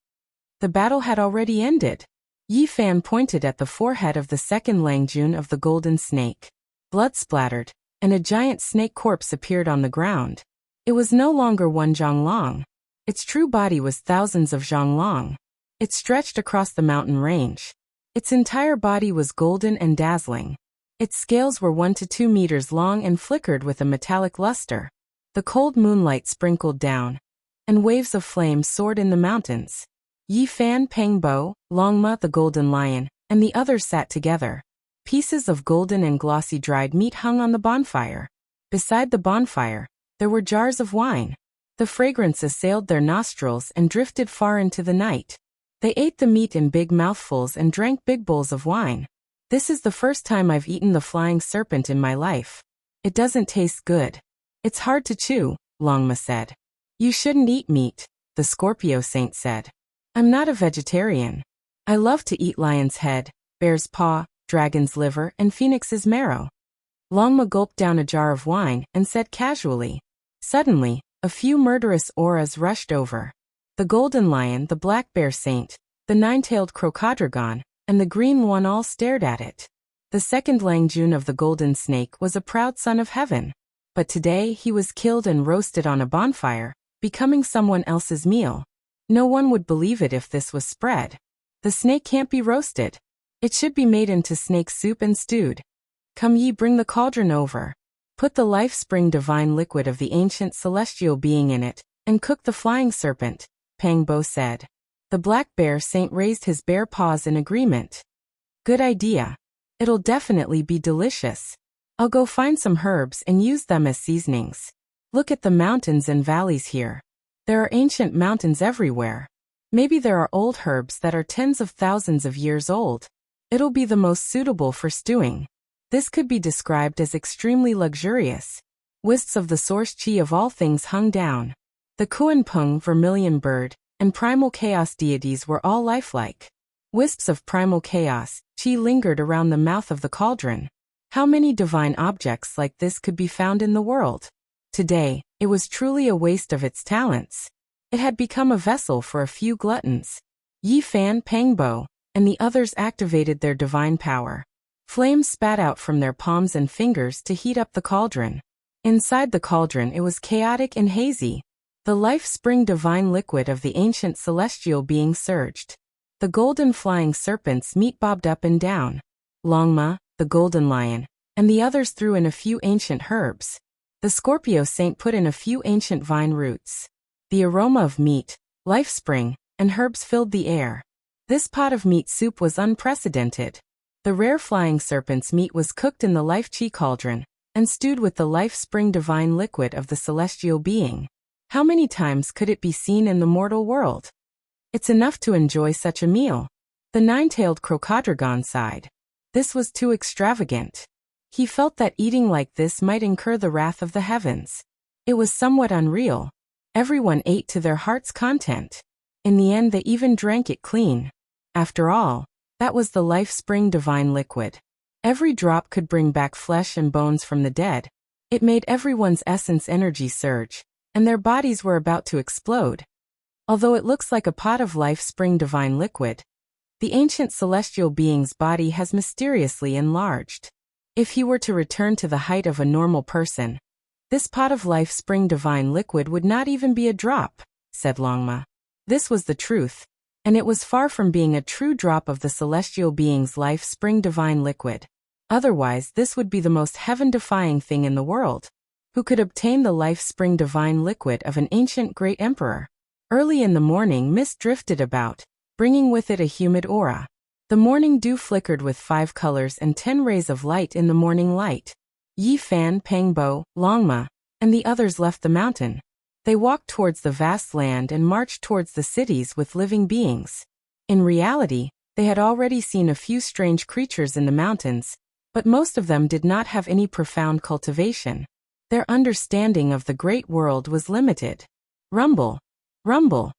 The battle had already ended. Yi Fan pointed at the forehead of the second Langjun of the golden snake. Blood splattered, and a giant snake corpse appeared on the ground. It was no longer one zhonglong. Its true body was thousands of zhonglong. It stretched across the mountain range. Its entire body was golden and dazzling. Its scales were 1 to 2 meters long and flickered with a metallic luster. The cold moonlight sprinkled down, and waves of flame soared in the mountains. Yi Fan, Pengbo, Longma the golden lion, and the others sat together. Pieces of golden and glossy dried meat hung on the bonfire. Beside the bonfire, there were jars of wine. The fragrance assailed their nostrils and drifted far into the night. They ate the meat in big mouthfuls and drank big bowls of wine. This is the first time I've eaten the flying serpent in my life. It doesn't taste good. It's hard to chew, Longma said. You shouldn't eat meat, the Scorpio saint said. I'm not a vegetarian. I love to eat lion's head, bear's paw, dragon's liver, and phoenix's marrow. Longma gulped down a jar of wine and said casually. Suddenly, a few murderous auras rushed over. The golden lion, the black bear saint, the nine-tailed crocodragon, and the green one all stared at it. The second Langjun of the golden snake was a proud son of heaven. But today he was killed and roasted on a bonfire, becoming someone else's meal. No one would believe it if this was spread. The snake can't be roasted. It should be made into snake soup and stewed. Come ye, bring the cauldron over. Put the life spring divine liquid of the ancient celestial being in it, and cook the flying serpent, Pangbo said. The black bear saint raised his bare paws in agreement. Good idea. It'll definitely be delicious. I'll go find some herbs and use them as seasonings. Look at the mountains and valleys here. There are ancient mountains everywhere. Maybe there are old herbs that are tens of thousands of years old. It'll be the most suitable for stewing. This could be described as extremely luxurious. Wisps of the source chi of all things hung down. The Kuan Pung vermilion bird and primal chaos deities were all lifelike. Wisps of primal chaos chi lingered around the mouth of the cauldron. How many divine objects like this could be found in the world? Today, it was truly a waste of its talents. It had become a vessel for a few gluttons. Yi Fan Pangbo and the others activated their divine power. Flames spat out from their palms and fingers to heat up the cauldron. Inside the cauldron it was chaotic and hazy. The life spring divine liquid of the ancient celestial being surged. The golden flying serpent's meat bobbed up and down. Longma, the golden lion, and the others threw in a few ancient herbs. The Scorpio saint put in a few ancient vine roots. The aroma of meat, life spring, and herbs filled the air. This pot of meat soup was unprecedented. The rare flying serpent's meat was cooked in the life chi cauldron, and stewed with the life spring divine liquid of the celestial being. How many times could it be seen in the mortal world? It's enough to enjoy such a meal. The nine-tailed crocodile sighed. This was too extravagant. He felt that eating like this might incur the wrath of the heavens. It was somewhat unreal. Everyone ate to their heart's content. In the end they even drank it clean. After all, that was the life spring divine liquid. Every drop could bring back flesh and bones from the dead. It made everyone's essence energy surge, and their bodies were about to explode. Although it looks like a pot of life spring divine liquid, the ancient celestial being's body has mysteriously enlarged. If he were to return to the height of a normal person, this pot of life spring divine liquid would not even be a drop, said Longma. This was the truth, and it was far from being a true drop of the celestial being's life spring divine liquid. Otherwise, this would be the most heaven-defying thing in the world. Who could obtain the life spring divine liquid of an ancient great emperor? Early in the morning, mist drifted about, bringing with it a humid aura. The morning dew flickered with 5 colors and 10 rays of light in the morning light. Yi Fan, Pangbo, Longma, and the others left the mountain. They walked towards the vast land and marched towards the cities with living beings. In reality, they had already seen a few strange creatures in the mountains, but most of them did not have any profound cultivation. Their understanding of the great world was limited. Rumble. Rumble.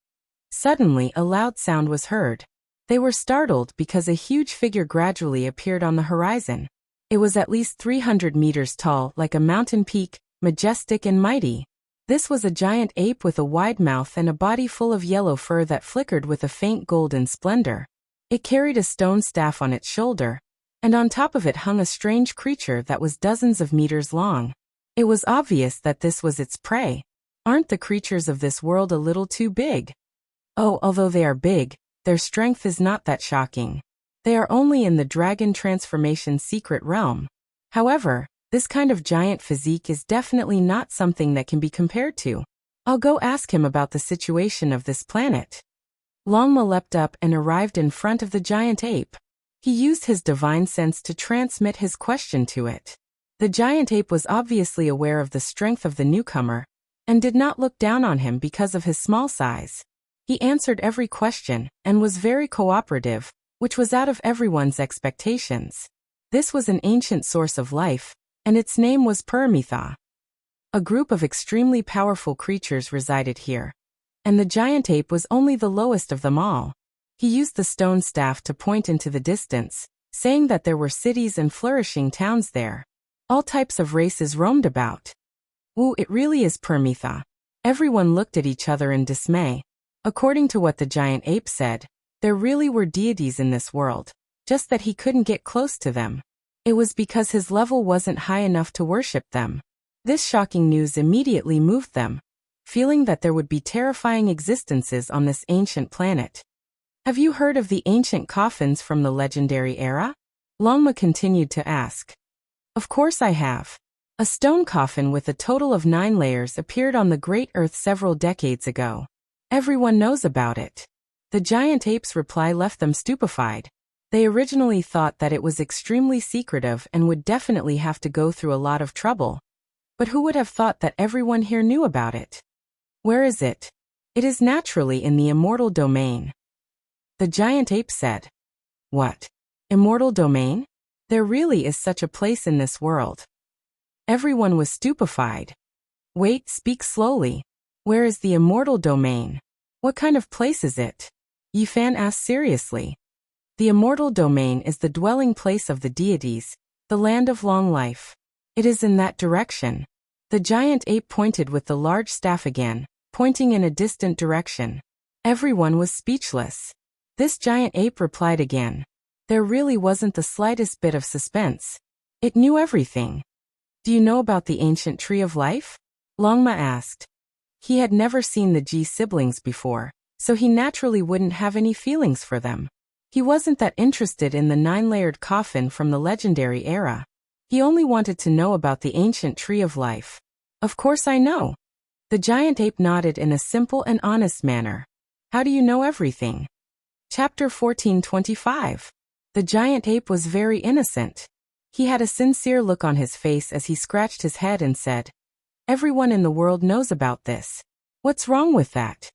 Suddenly a loud sound was heard. They were startled because a huge figure gradually appeared on the horizon. It was at least 300 meters tall, like a mountain peak, majestic and mighty. This was a giant ape with a wide mouth and a body full of yellow fur that flickered with a faint golden splendor. It carried a stone staff on its shoulder, and on top of it hung a strange creature that was dozens of meters long. It was obvious that this was its prey. Aren't the creatures of this world a little too big? Oh, although they are big, their strength is not that shocking. They are only in the dragon transformation secret realm. However, this kind of giant physique is definitely not something that can be compared to. I'll go ask him about the situation of this planet. Longma leapt up and arrived in front of the giant ape. He used his divine sense to transmit his question to it. The giant ape was obviously aware of the strength of the newcomer, and did not look down on him because of his small size. He answered every question, and was very cooperative, which was out of everyone's expectations. This was an ancient source of life, and its name was Paramitha. A group of extremely powerful creatures resided here, and the giant ape was only the lowest of them all. He used the stone staff to point into the distance, saying that there were cities and flourishing towns there. All types of races roamed about. Ooh, it really is Paramitha. Everyone looked at each other in dismay. According to what the giant ape said, there really were deities in this world, just that he couldn't get close to them. It was because his level wasn't high enough to worship them. This shocking news immediately moved them, feeling that there would be terrifying existences on this ancient planet. Have you heard of the ancient coffins from the legendary era? Longma continued to ask. Of course I have. A stone coffin with a total of 9 layers appeared on the Great Earth several decades ago. Everyone knows about it. The giant ape's reply left them stupefied. They originally thought that it was extremely secretive and would definitely have to go through a lot of trouble. But who would have thought that everyone here knew about it? Where is it? It is naturally in the immortal domain. The giant ape said. What? Immortal domain? There really is such a place in this world. Everyone was stupefied. Wait, speak slowly. Where is the immortal domain? What kind of place is it? Yifan asked seriously. The immortal domain is the dwelling place of the deities, the land of long life. It is in that direction. The giant ape pointed with the large staff again, pointing in a distant direction. Everyone was speechless. This giant ape replied again. There really wasn't the slightest bit of suspense. It knew everything. Do you know about the ancient tree of life? Longma asked. He had never seen the Ji siblings before, so he naturally wouldn't have any feelings for them. He wasn't that interested in the 9-layered coffin from the legendary era. He only wanted to know about the ancient tree of life. Of course I know. The giant ape nodded in a simple and honest manner. How do you know everything? Chapter 1425. The giant ape was very innocent. He had a sincere look on his face as he scratched his head and said, Everyone in the world knows about this. What's wrong with that?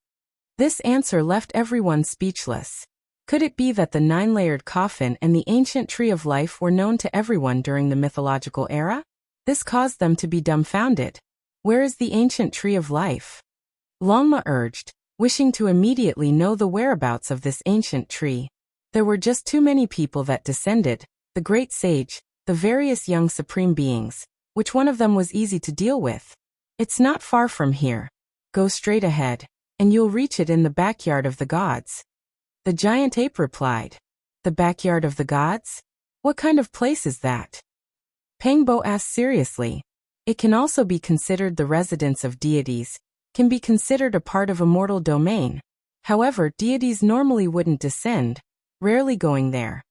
This answer left everyone speechless. Could it be that the 9-layered coffin and the ancient tree of life were known to everyone during the mythological era? This caused them to be dumbfounded. Where is the ancient tree of life? Longma urged, wishing to immediately know the whereabouts of this ancient tree. There were just too many people that descended, the great sage, the various young supreme beings. Which one of them was easy to deal with? It's not far from here. Go straight ahead, and you'll reach it in the backyard of the gods. The giant ape replied. The backyard of the gods? What kind of place is that? Pangbo asked seriously. It can also be considered the residence of deities, can be considered a part of immortal domain. However, deities normally wouldn't descend, rarely going there.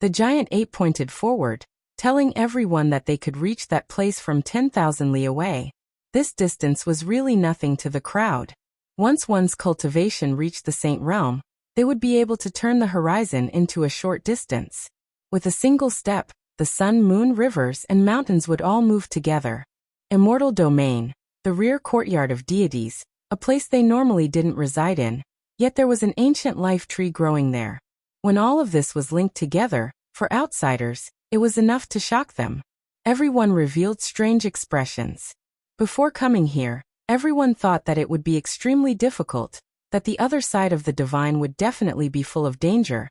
The giant ape pointed forward, telling everyone that they could reach that place from 10,000 li away. This distance was really nothing to the crowd. Once one's cultivation reached the Saint Realm, they would be able to turn the horizon into a short distance. With a single step, the sun, moon, rivers, and mountains would all move together. Immortal domain, the rear courtyard of deities, a place they normally didn't reside in, yet there was an ancient life tree growing there. When all of this was linked together, for outsiders, it was enough to shock them. Everyone revealed strange expressions. Before coming here, everyone thought that it would be extremely difficult, that the other side of the divine would definitely be full of danger,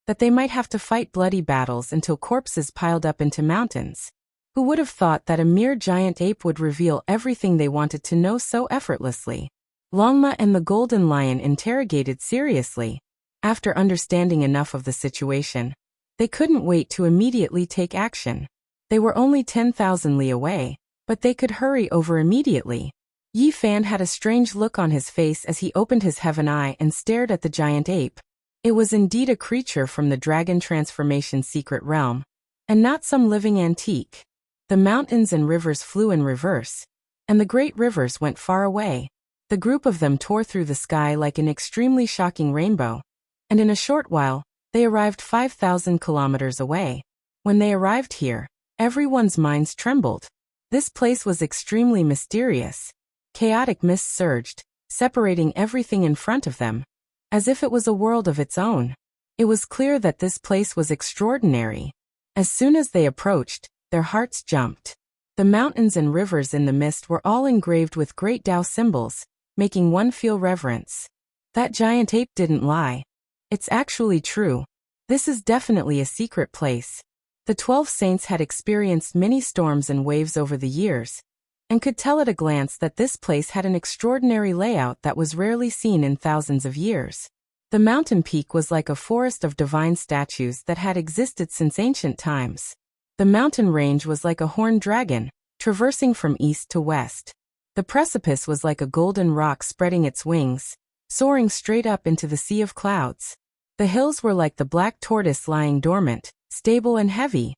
that they might have to fight bloody battles until corpses piled up into mountains. Who would have thought that a mere giant ape would reveal everything they wanted to know so effortlessly? Longma and the Golden Lion interrogated seriously. After understanding enough of the situation, they couldn't wait to immediately take action. They were only 10,000 li away, but they could hurry over immediately. Yifan had a strange look on his face as he opened his heaven eye and stared at the giant ape. It was indeed a creature from the dragon transformation secret realm, and not some living antique. The mountains and rivers flew in reverse, and the great rivers went far away. The group of them tore through the sky like an extremely shocking rainbow, and in a short while, they arrived 5,000 kilometers away. When they arrived here, everyone's minds trembled. This place was extremely mysterious. Chaotic mist surged, separating everything in front of them, as if it was a world of its own. It was clear that this place was extraordinary. As soon as they approached, their hearts jumped. The mountains and rivers in the mist were all engraved with great Tao symbols, making one feel reverence. That giant ape didn't lie. It's actually true. This is definitely a secret place. The 12 saints had experienced many storms and waves over the years, and could tell at a glance that this place had an extraordinary layout that was rarely seen in thousands of years. The mountain peak was like a forest of divine statues that had existed since ancient times. The mountain range was like a horned dragon, traversing from east to west. The precipice was like a golden rock spreading its wings, soaring straight up into the sea of clouds. The hills were like the black tortoise lying dormant, stable and heavy.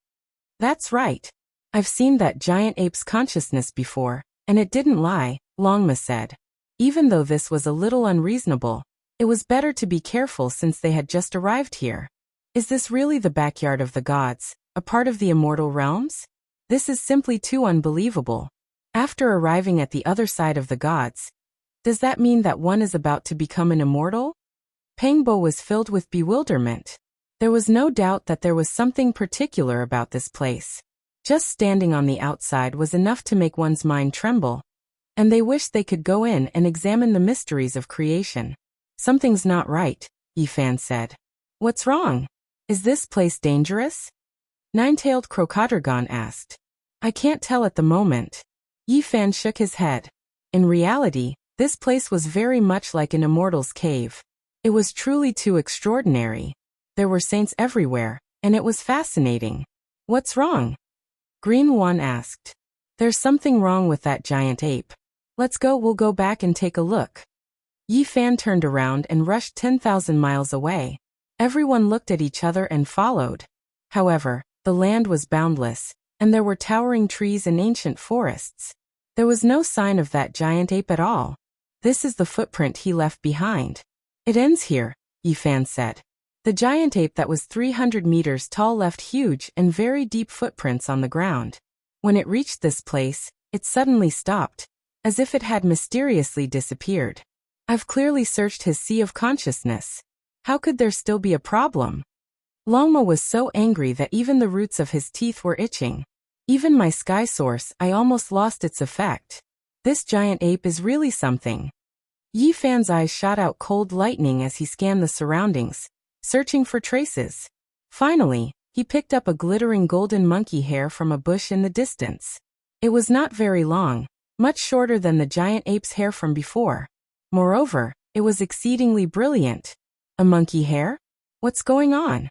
That's right. I've seen that giant ape's consciousness before, and it didn't lie, Longma said. Even though this was a little unreasonable, it was better to be careful since they had just arrived here. Is this really the backyard of the gods, a part of the immortal realms? This is simply too unbelievable. After arriving at the other side of the gods, does that mean that one is about to become an immortal? Pangbo was filled with bewilderment. There was no doubt that there was something particular about this place. Just standing on the outside was enough to make one's mind tremble, and they wished they could go in and examine the mysteries of creation. Something's not right, Yifan said. What's wrong? Is this place dangerous? Nine-tailed Crocodorgon asked. I can't tell at the moment. Yifan shook his head. In reality, this place was very much like an immortal's cave. It was truly too extraordinary. There were saints everywhere, and it was fascinating. What's wrong? Green One asked. There's something wrong with that giant ape. We'll go back and take a look. Yifan turned around and rushed 10,000 miles away. Everyone looked at each other and followed. However, the land was boundless, and there were towering trees and ancient forests. There was no sign of that giant ape at all. This is the footprint he left behind. It ends here, Yifan said. The giant ape that was 300 meters tall left huge and very deep footprints on the ground. When it reached this place, it suddenly stopped, as if it had mysteriously disappeared. I've clearly searched his sea of consciousness. How could there still be a problem? Longma was so angry that even the roots of his teeth were itching. Even my sky source, I almost lost its effect. This giant ape is really something. Yifan's eyes shot out cold lightning as he scanned the surroundings, searching for traces. Finally, he picked up a glittering golden monkey hair from a bush in the distance. It was not very long, much shorter than the giant ape's hair from before. Moreover, it was exceedingly brilliant. A monkey hair? What's going on?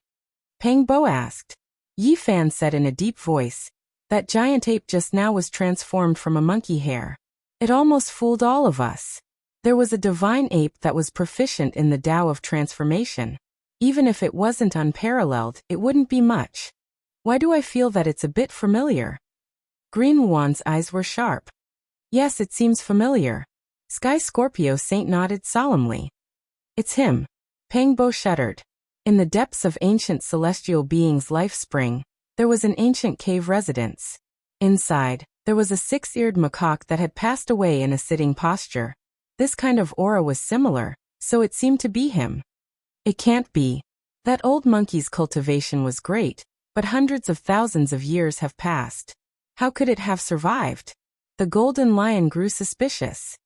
Pangbo asked. Yifan said in a deep voice, that giant ape just now was transformed from a monkey hair. It almost fooled all of us. There was a divine ape that was proficient in the Tao of transformation. Even if it wasn't unparalleled, it wouldn't be much. Why do I feel that it's a bit familiar? Green Wan's eyes were sharp. Yes, it seems familiar. Sky Scorpio Saint nodded solemnly. It's him. Pangbo shuddered. In the depths of ancient celestial beings' life spring, there was an ancient cave residence. Inside, there was a six-eared macaque that had passed away in a sitting posture. This kind of aura was similar, so it seemed to be him. It can't be. That old monkey's cultivation was great, but hundreds of thousands of years have passed. How could it have survived? The golden lion grew suspicious.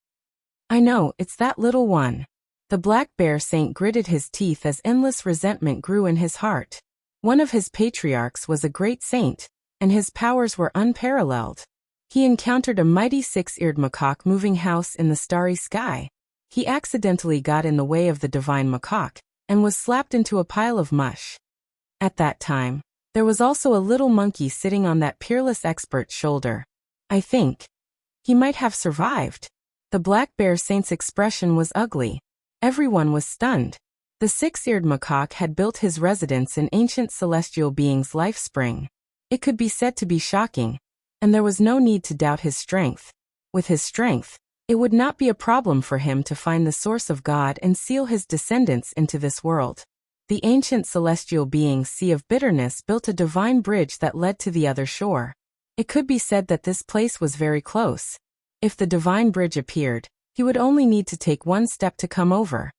I know, it's that little one. The black bear saint gritted his teeth as endless resentment grew in his heart. One of his patriarchs was a great saint, and his powers were unparalleled. He encountered a mighty six-eared macaque moving house in the starry sky. He accidentally got in the way of the divine macaque, and was slapped into a pile of mush. At that time, there was also a little monkey sitting on that peerless expert's shoulder. I think he might have survived. The black bear saint's expression was ugly. Everyone was stunned. The six-eared macaque had built his residence in ancient celestial beings' life spring. It could be said to be shocking, and there was no need to doubt his strength. With his strength, it would not be a problem for him to find the source of God and seal his descendants into this world. The ancient celestial being's sea of bitterness built a divine bridge that led to the other shore. It could be said that this place was very close. If the divine bridge appeared, he would only need to take one step to come over.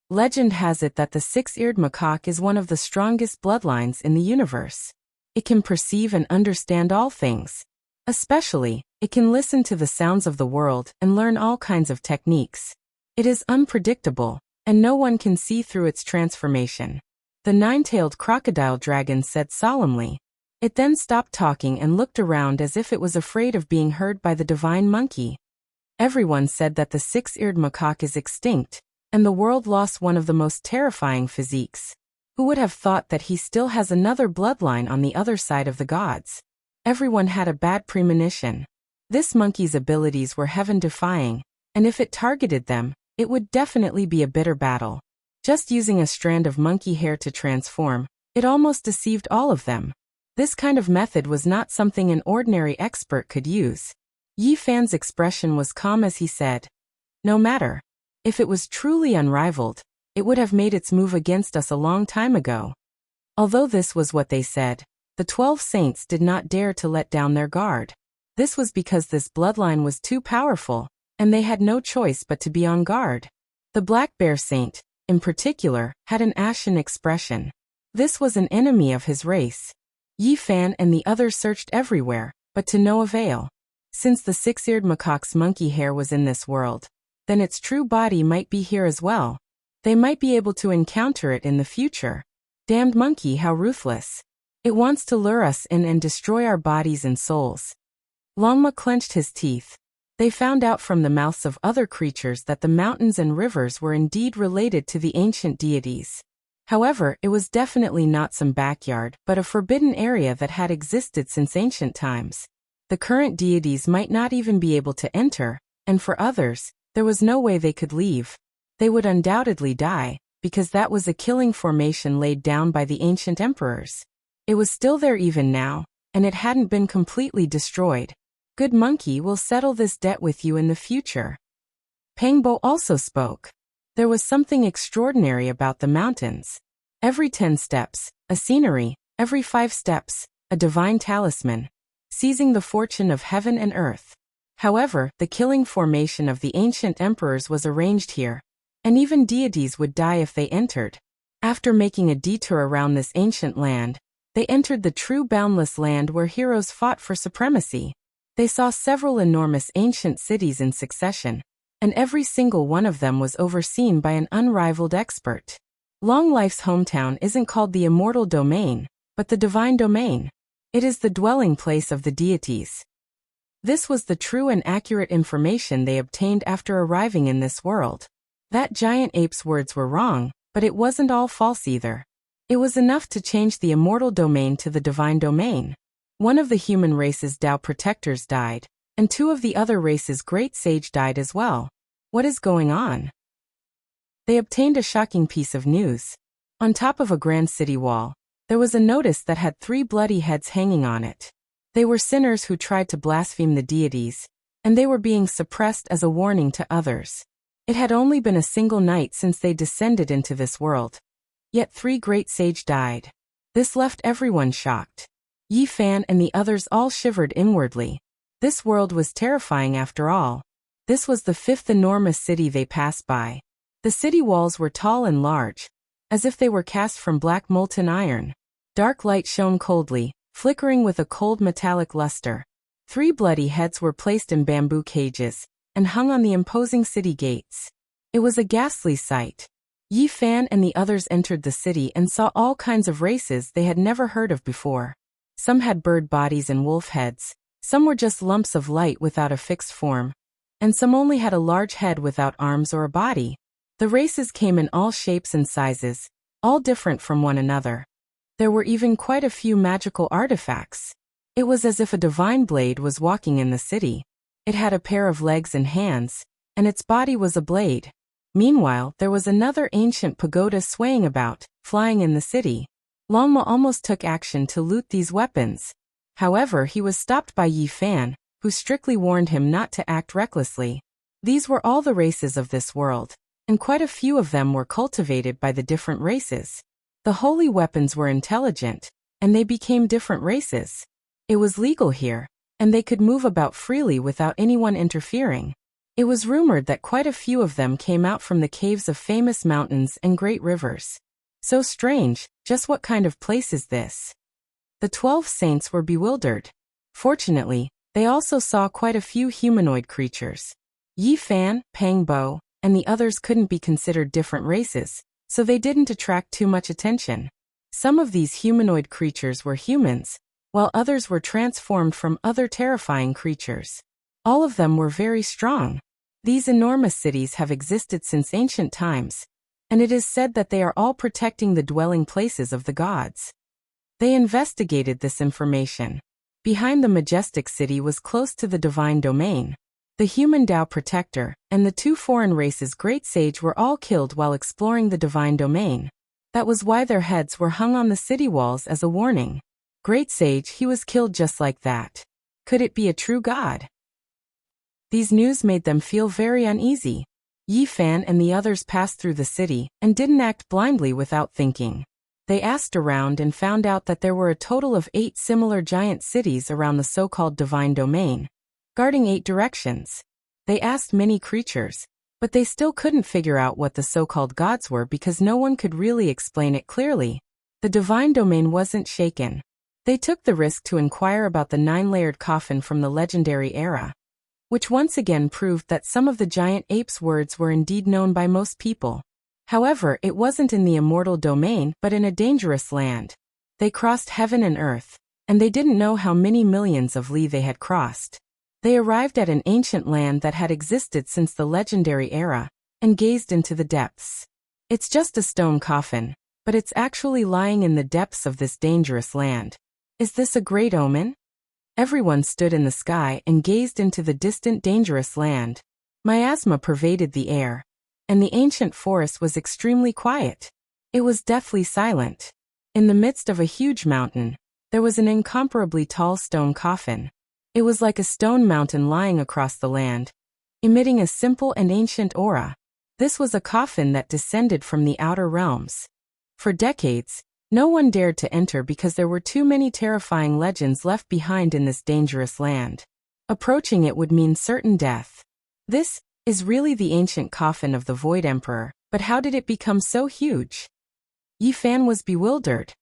Legend has it that the six-eared macaque is one of the strongest bloodlines in the universe. It can perceive and understand all things. Especially, it can listen to the sounds of the world and learn all kinds of techniques. It is unpredictable, and no one can see through its transformation. The nine-tailed crocodile dragon said solemnly. It then stopped talking and looked around as if it was afraid of being heard by the divine monkey. Everyone said that the six-eared macaque is extinct, and the world lost one of the most terrifying physiques. Who would have thought that he still has another bloodline on the other side of the gods? Everyone had a bad premonition. This monkey's abilities were heaven-defying, and if it targeted them, it would definitely be a bitter battle. Just using a strand of monkey hair to transform, it almost deceived all of them. This kind of method was not something an ordinary expert could use. Yi Fan's expression was calm as he said, "No matter. If it was truly unrivaled, it would have made its move against us a long time ago." Although this was what they said, the 12 saints did not dare to let down their guard. This was because this bloodline was too powerful, and they had no choice but to be on guard. The Black Bear Saint, in particular, had an ashen expression. This was an enemy of his race. Yi Fan and the others searched everywhere, but to no avail. Since the six-eared macaque's monkey hair was in this world, then its true body might be here as well. They might be able to encounter it in the future. Damned monkey, how ruthless. It wants to lure us in and destroy our bodies and souls. Longma clenched his teeth. They found out from the mouths of other creatures that the mountains and rivers were indeed related to the ancient deities. However, it was definitely not some backyard, but a forbidden area that had existed since ancient times. The current deities might not even be able to enter, and for others, there was no way they could leave. They would undoubtedly die, because that was a killing formation laid down by the ancient emperors. It was still there even now, and it hadn't been completely destroyed. Good monkey will settle this debt with you in the future. Pangbo also spoke. There was something extraordinary about the mountains. Every 10 steps, a scenery; every 5 steps, a divine talisman, seizing the fortune of heaven and earth. However, the killing formation of the ancient emperors was arranged here, and even deities would die if they entered. After making a detour around this ancient land, they entered the true boundless land where heroes fought for supremacy. They saw several enormous ancient cities in succession, and every single one of them was overseen by an unrivaled expert. Long Life's hometown isn't called the immortal domain, but the divine domain. It is the dwelling place of the deities. This was the true and accurate information they obtained after arriving in this world. That giant ape's words were wrong, but it wasn't all false either. It was enough to change the immortal domain to the divine domain. One of the human race's Tao protectors died, and 2 of the other race's great sage died as well. What is going on? They obtained a shocking piece of news. On top of a grand city wall, there was a notice that had 3 bloody heads hanging on it. They were sinners who tried to blaspheme the deities, and they were being suppressed as a warning to others. It had only been a single night since they descended into this world. Yet 3 great sage died. This left everyone shocked. Yi Fan and the others all shivered inwardly. This world was terrifying after all. This was the 5th enormous city they passed by. The city walls were tall and large, as if they were cast from black molten iron. Dark light shone coldly, flickering with a cold metallic luster. 3 bloody heads were placed in bamboo cages, and hung on the imposing city gates. It was a ghastly sight. Yi Fan and the others entered the city and saw all kinds of races they had never heard of before. Some had bird bodies and wolf heads, some were just lumps of light without a fixed form, and some only had a large head without arms or a body. The races came in all shapes and sizes, all different from one another. There were even quite a few magical artifacts. It was as if a divine blade was walking in the city. It had a pair of legs and hands, and its body was a blade. Meanwhile, there was another ancient pagoda swaying about, flying in the city. Longma almost took action to loot these weapons. However, he was stopped by Yi Fan, who strictly warned him not to act recklessly. These were all the races of this world, and quite a few of them were cultivated by the different races. The holy weapons were intelligent, and they became different races. It was legal here, and they could move about freely without anyone interfering. It was rumored that quite a few of them came out from the caves of famous mountains and great rivers. So strange, just what kind of place is this? The 12 saints were bewildered. Fortunately, they also saw quite a few humanoid creatures. Yi Fan, Pangbo, and the others couldn't be considered different races, so they didn't attract too much attention. Some of these humanoid creatures were humans, while others were transformed from other terrifying creatures. All of them were very strong. These enormous cities have existed since ancient times, and it is said that they are all protecting the dwelling places of the gods. They investigated this information. Behind the majestic city was close to the divine domain. The human Tao protector and the two foreign races' great sage were all killed while exploring the divine domain. That was why their heads were hung on the city walls as a warning. Great sage, he was killed just like that. Could it be a true god? These news made them feel very uneasy. Yi Fan and the others passed through the city and didn't act blindly without thinking. They asked around and found out that there were a total of 8 similar giant cities around the so-called divine domain, guarding 8 directions. They asked many creatures, but they still couldn't figure out what the so-called gods were because no one could really explain it clearly. The divine domain wasn't shaken. They took the risk to inquire about the 9-layered coffin from the legendary era, which once again proved that some of the giant ape's words were indeed known by most people. However, it wasn't in the immortal domain but in a dangerous land. They crossed heaven and earth, and they didn't know how many millions of li they had crossed. They arrived at an ancient land that had existed since the legendary era, and gazed into the depths. It's just a stone coffin, but it's actually lying in the depths of this dangerous land. Is this a great omen? Everyone stood in the sky and gazed into the distant dangerous land. Miasma pervaded the air, and the ancient forest was extremely quiet. It was deathly silent. In the midst of a huge mountain, there was an incomparably tall stone coffin. It was like a stone mountain lying across the land, emitting a simple and ancient aura. This was a coffin that descended from the outer realms. For decades, no one dared to enter because there were too many terrifying legends left behind in this dangerous land. Approaching it would mean certain death. This is really the ancient coffin of the Void Emperor, but how did it become so huge? Yi Fan was bewildered.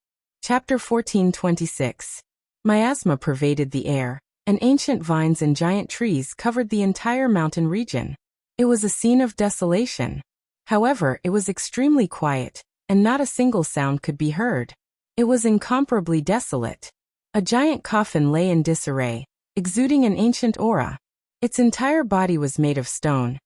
Chapter 14:26. Miasma pervaded the air, and ancient vines and giant trees covered the entire mountain region. It was a scene of desolation. However, it was extremely quiet, and not a single sound could be heard. It was incomparably desolate. A giant coffin lay in disarray, exuding an ancient aura. Its entire body was made of stone,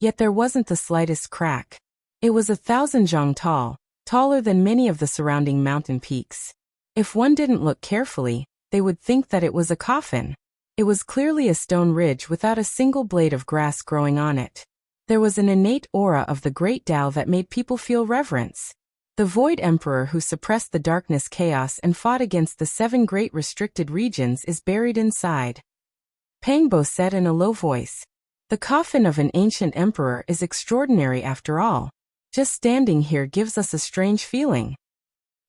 yet there wasn't the slightest crack. It was 1,000 zhang tall, taller than many of the surrounding mountain peaks. If one didn't look carefully, they would think that it was a coffin. It was clearly a stone ridge without a single blade of grass growing on it. There was an innate aura of the great Tao that made people feel reverence. The Void Emperor who suppressed the darkness chaos and fought against the 7 great restricted regions is buried inside. Pangbo said in a low voice. The coffin of an ancient emperor is extraordinary after all. Just standing here gives us a strange feeling.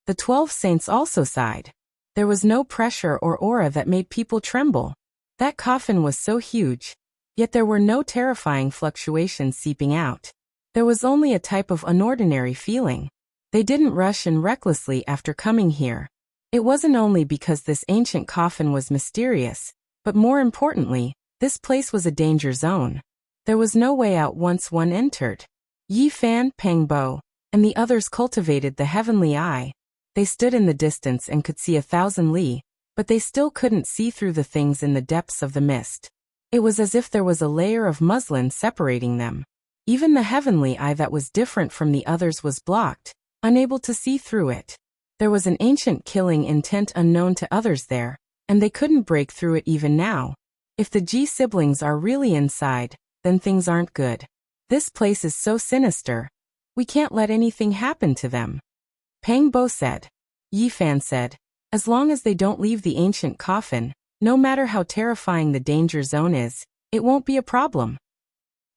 The 12 saints also sighed. There was no pressure or aura that made people tremble. That coffin was so huge, yet there were no terrifying fluctuations seeping out. There was only a type of unordinary feeling. They didn't rush in recklessly after coming here. It wasn't only because this ancient coffin was mysterious, but more importantly, this place was a danger zone. There was no way out once one entered. Yi Fan, Pangbo, and the others cultivated the heavenly eye. They stood in the distance and could see 1,000 li, but they still couldn't see through the things in the depths of the mist. It was as if there was a layer of muslin separating them. Even the heavenly eye that was different from the others was blocked, unable to see through it. There was an ancient killing intent unknown to others there, and they couldn't break through it even now. If the Ji siblings are really inside, then things aren't good. This place is so sinister. We can't let anything happen to them. Pangbo said. Yi Fan said, as long as they don't leave the ancient coffin, no matter how terrifying the danger zone is, it won't be a problem.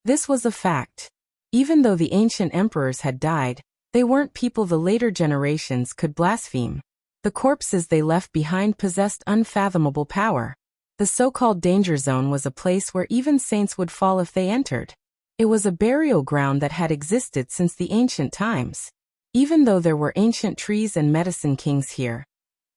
This was a fact. Even though the ancient emperors had died, they weren't people the later generations could blaspheme. The corpses they left behind possessed unfathomable power. The so-called danger zone was a place where even saints would fall if they entered. It was a burial ground that had existed since the ancient times. Even though there were ancient trees and medicine kings here,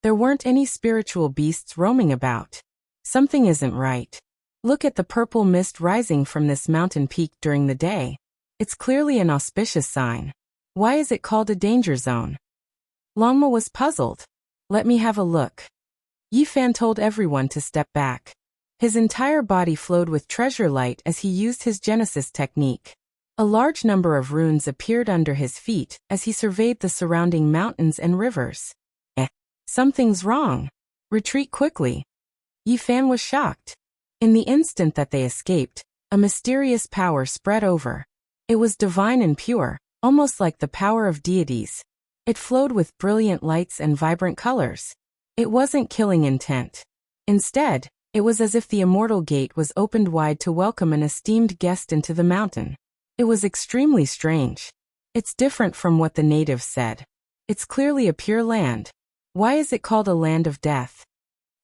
there weren't any spiritual beasts roaming about. Something isn't right. Look at the purple mist rising from this mountain peak during the day. It's clearly an auspicious sign. Why is it called a danger zone? Longma was puzzled. Let me have a look. Yi Fan told everyone to step back. His entire body flowed with treasure light as he used his Genesis technique. A large number of runes appeared under his feet as he surveyed the surrounding mountains and rivers. Something's wrong. Retreat quickly. Yifan was shocked. In the instant that they escaped, a mysterious power spread over. It was divine and pure, almost like the power of deities. It flowed with brilliant lights and vibrant colors. It wasn't killing intent. Instead, it was as if the immortal gate was opened wide to welcome an esteemed guest into the mountain. It was extremely strange. It's different from what the natives said. It's clearly a pure land. Why is it called a land of death?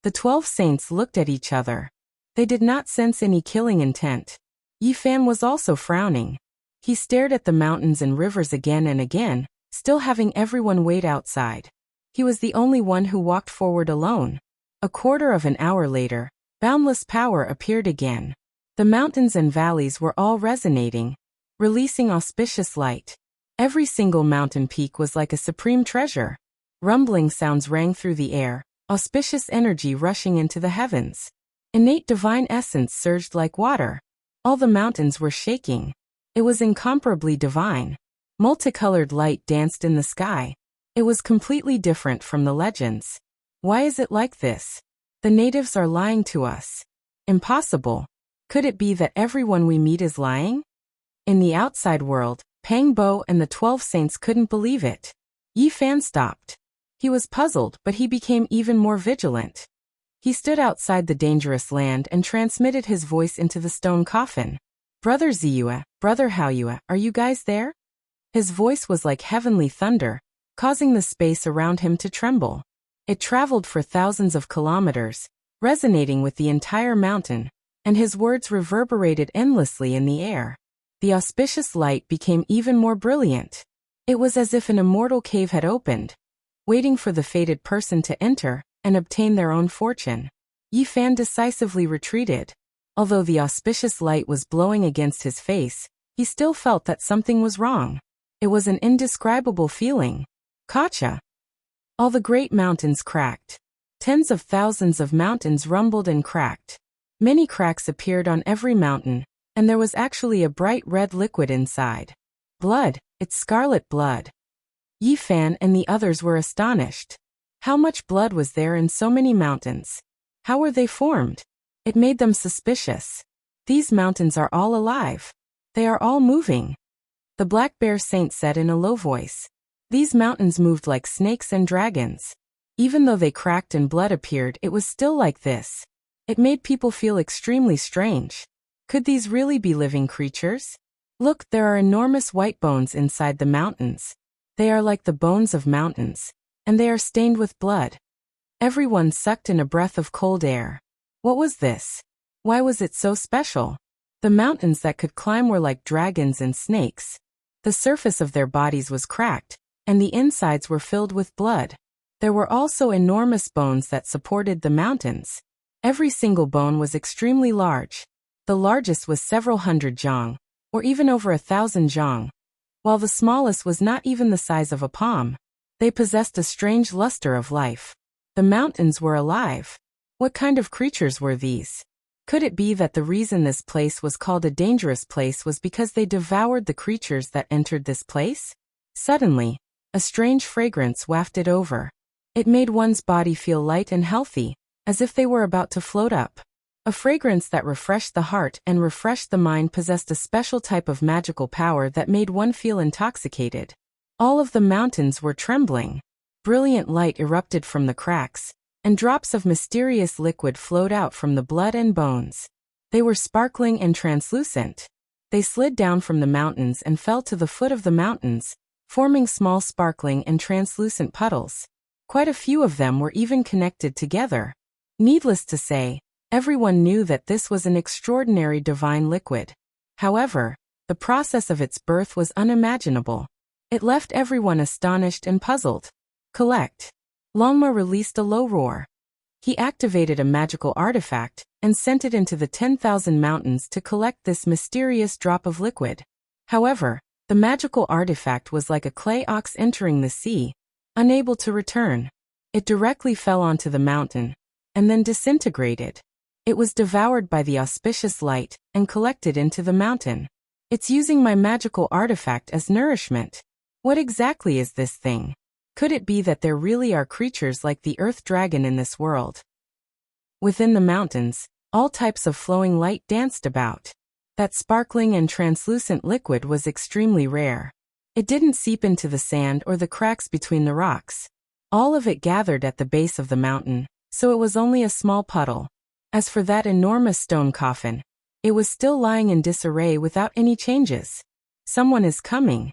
The 12 saints looked at each other. They did not sense any killing intent. Yifan was also frowning. He stared at the mountains and rivers again and again, still having everyone wait outside. He was the only one who walked forward alone. A quarter of an hour later, boundless power appeared again. The mountains and valleys were all resonating, releasing auspicious light. Every single mountain peak was like a supreme treasure. Rumbling sounds rang through the air, auspicious energy rushing into the heavens. Innate divine essence surged like water. All the mountains were shaking. It was incomparably divine. Multicolored light danced in the sky. It was completely different from the legends. Why is it like this? The natives are lying to us. Impossible. Could it be that everyone we meet is lying? In the outside world, Pang Bo and the 12 saints couldn't believe it. Yifan stopped. He was puzzled, but he became even more vigilant. He stood outside the dangerous land and transmitted his voice into the stone coffin. Brother Ziyue, Brother Haoyue, are you guys there? His voice was like heavenly thunder, causing the space around him to tremble. It traveled for thousands of kilometers, resonating with the entire mountain, and his words reverberated endlessly in the air. The auspicious light became even more brilliant. It was as if an immortal cave had opened, waiting for the fated person to enter and obtain their own fortune. Yifan decisively retreated. Although the auspicious light was blowing against his face, he still felt that something was wrong. It was an indescribable feeling. Kacha. All the great mountains cracked. Tens of thousands of mountains rumbled and cracked. Many cracks appeared on every mountain, and there was actually a bright red liquid inside. Blood, it's scarlet blood. Yifan and the others were astonished. How much blood was there in so many mountains? How were they formed? It made them suspicious. These mountains are all alive. They are all moving. The Black Bear Saint said in a low voice. These mountains moved like snakes and dragons. Even though they cracked and blood appeared, it was still like this. It made people feel extremely strange. Could these really be living creatures? Look, there are enormous white bones inside the mountains. They are like the bones of mountains, and they are stained with blood. Everyone sucked in a breath of cold air. What was this? Why was it so special? The mountains that could climb were like dragons and snakes. The surface of their bodies was cracked, and the insides were filled with blood. There were also enormous bones that supported the mountains. Every single bone was extremely large. The largest was several hundred zhang, or even over 1,000 zhang, while the smallest was not even the size of a palm. They possessed a strange luster of life. The mountains were alive. What kind of creatures were these? Could it be that the reason this place was called a dangerous place was because they devoured the creatures that entered this place? Suddenly, a strange fragrance wafted over. It made one's body feel light and healthy, as if they were about to float up. A fragrance that refreshed the heart and refreshed the mind possessed a special type of magical power that made one feel intoxicated. All of the mountains were trembling. Brilliant light erupted from the cracks, and drops of mysterious liquid flowed out from the blood and bones. They were sparkling and translucent. They slid down from the mountains and fell to the foot of the mountains, forming small sparkling and translucent puddles. Quite a few of them were even connected together. Needless to say, everyone knew that this was an extraordinary divine liquid. However, the process of its birth was unimaginable. It left everyone astonished and puzzled. Collect. Longma released a low roar. He activated a magical artifact and sent it into the 10,000 mountains to collect this mysterious drop of liquid. However, the magical artifact was like a clay ox entering the sea, unable to return. It directly fell onto the mountain, and then disintegrated. It was devoured by the auspicious light and collected into the mountain. It's using my magical artifact as nourishment. What exactly is this thing? Could it be that there really are creatures like the earth dragon in this world? Within the mountains, all types of flowing light danced about. That sparkling and translucent liquid was extremely rare. It didn't seep into the sand or the cracks between the rocks. All of it gathered at the base of the mountain, so it was only a small puddle. As for that enormous stone coffin, it was still lying in disarray without any changes. Someone is coming,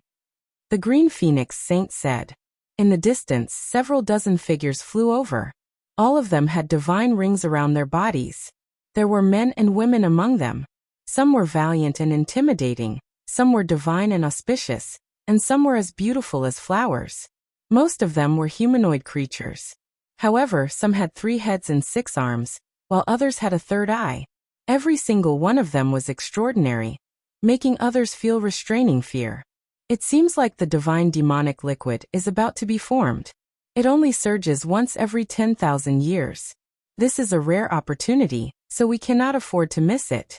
the Green Phoenix Saint said. In the distance, several dozen figures flew over. All of them had divine rings around their bodies. There were men and women among them. Some were valiant and intimidating, some were divine and auspicious, and some were as beautiful as flowers. Most of them were humanoid creatures. However, some had 3 heads and 6 arms, while others had a third eye. Every single one of them was extraordinary, making others feel restraining fear. It seems like the divine demonic liquid is about to be formed. It only surges once every 10,000 years. This is a rare opportunity, so we cannot afford to miss it.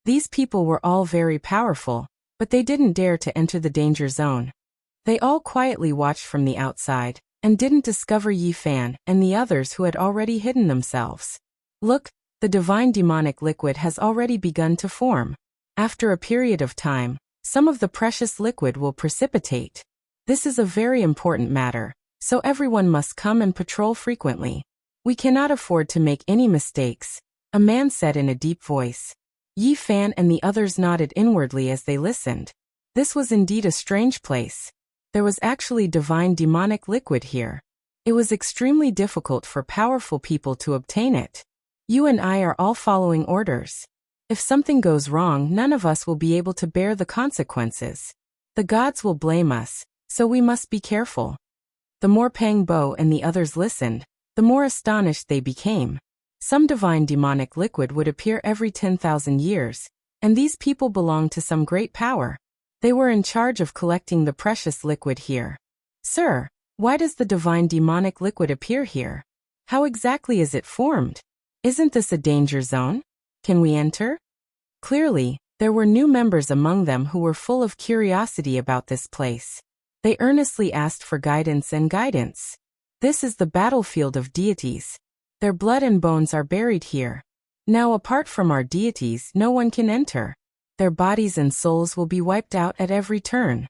These people were all very powerful, but they didn't dare to enter the danger zone. They all quietly watched from the outside, and didn't discover Yi Fan and the others who had already hidden themselves. Look, the divine demonic liquid has already begun to form. After a period of time, some of the precious liquid will precipitate. This is a very important matter, so everyone must come and patrol frequently. We cannot afford to make any mistakes, a man said in a deep voice. Yi Fan and the others nodded inwardly as they listened. This was indeed a strange place. There was actually divine demonic liquid here. It was extremely difficult for powerful people to obtain it. You and I are all following orders. If something goes wrong, none of us will be able to bear the consequences. The gods will blame us, so we must be careful. The more Pang Bo and the others listened, the more astonished they became. Some divine demonic liquid would appear every 10,000 years, and these people belonged to some great power. They were in charge of collecting the precious liquid here. Sir, why does the divine demonic liquid appear here? How exactly is it formed? Isn't this a danger zone? Can we enter? Clearly, there were new members among them who were full of curiosity about this place. They earnestly asked for guidance and guidance. This is the battlefield of deities. Their blood and bones are buried here. Now, apart from our deities, no one can enter. Their bodies and souls will be wiped out at every turn.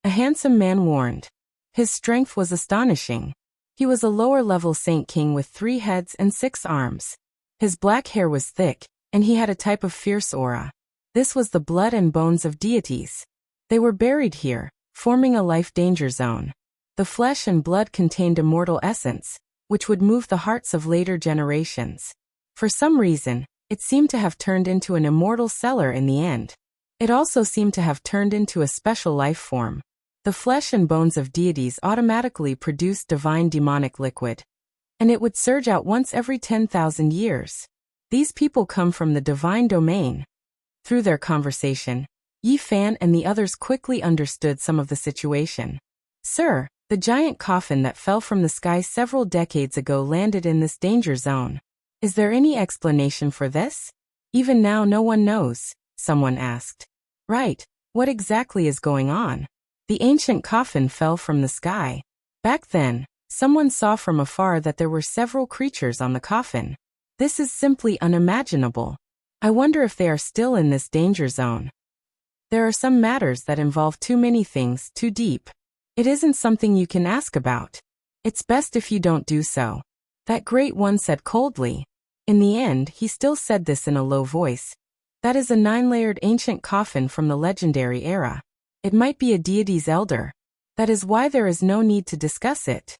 A handsome man warned. His strength was astonishing. He was a lower-level saint king with 3 heads and 6 arms. His black hair was thick, and he had a type of fierce aura. This was the blood and bones of deities. They were buried here, forming a life danger zone. The flesh and blood contained immortal essence, which would move the hearts of later generations. For some reason, it seemed to have turned into an immortal cellar in the end. It also seemed to have turned into a special life form. The flesh and bones of deities automatically produced divine demonic liquid, and it would surge out once every 10,000 years. These people come from the divine domain. Through their conversation, Yi Fan and the others quickly understood some of the situation. Sir, the giant coffin that fell from the sky several decades ago landed in this danger zone. Is there any explanation for this? Even now no one knows, someone asked. Right, what exactly is going on? The ancient coffin fell from the sky. Back then, someone saw from afar that there were several creatures on the coffin. This is simply unimaginable. I wonder if they are still in this danger zone. There are some matters that involve too many things, too deep. It isn't something you can ask about. It's best if you don't do so. That great one said coldly. In the end, he still said this in a low voice. That is a 9-layered ancient coffin from the legendary era. It might be a deity's elder. That is why there is no need to discuss it.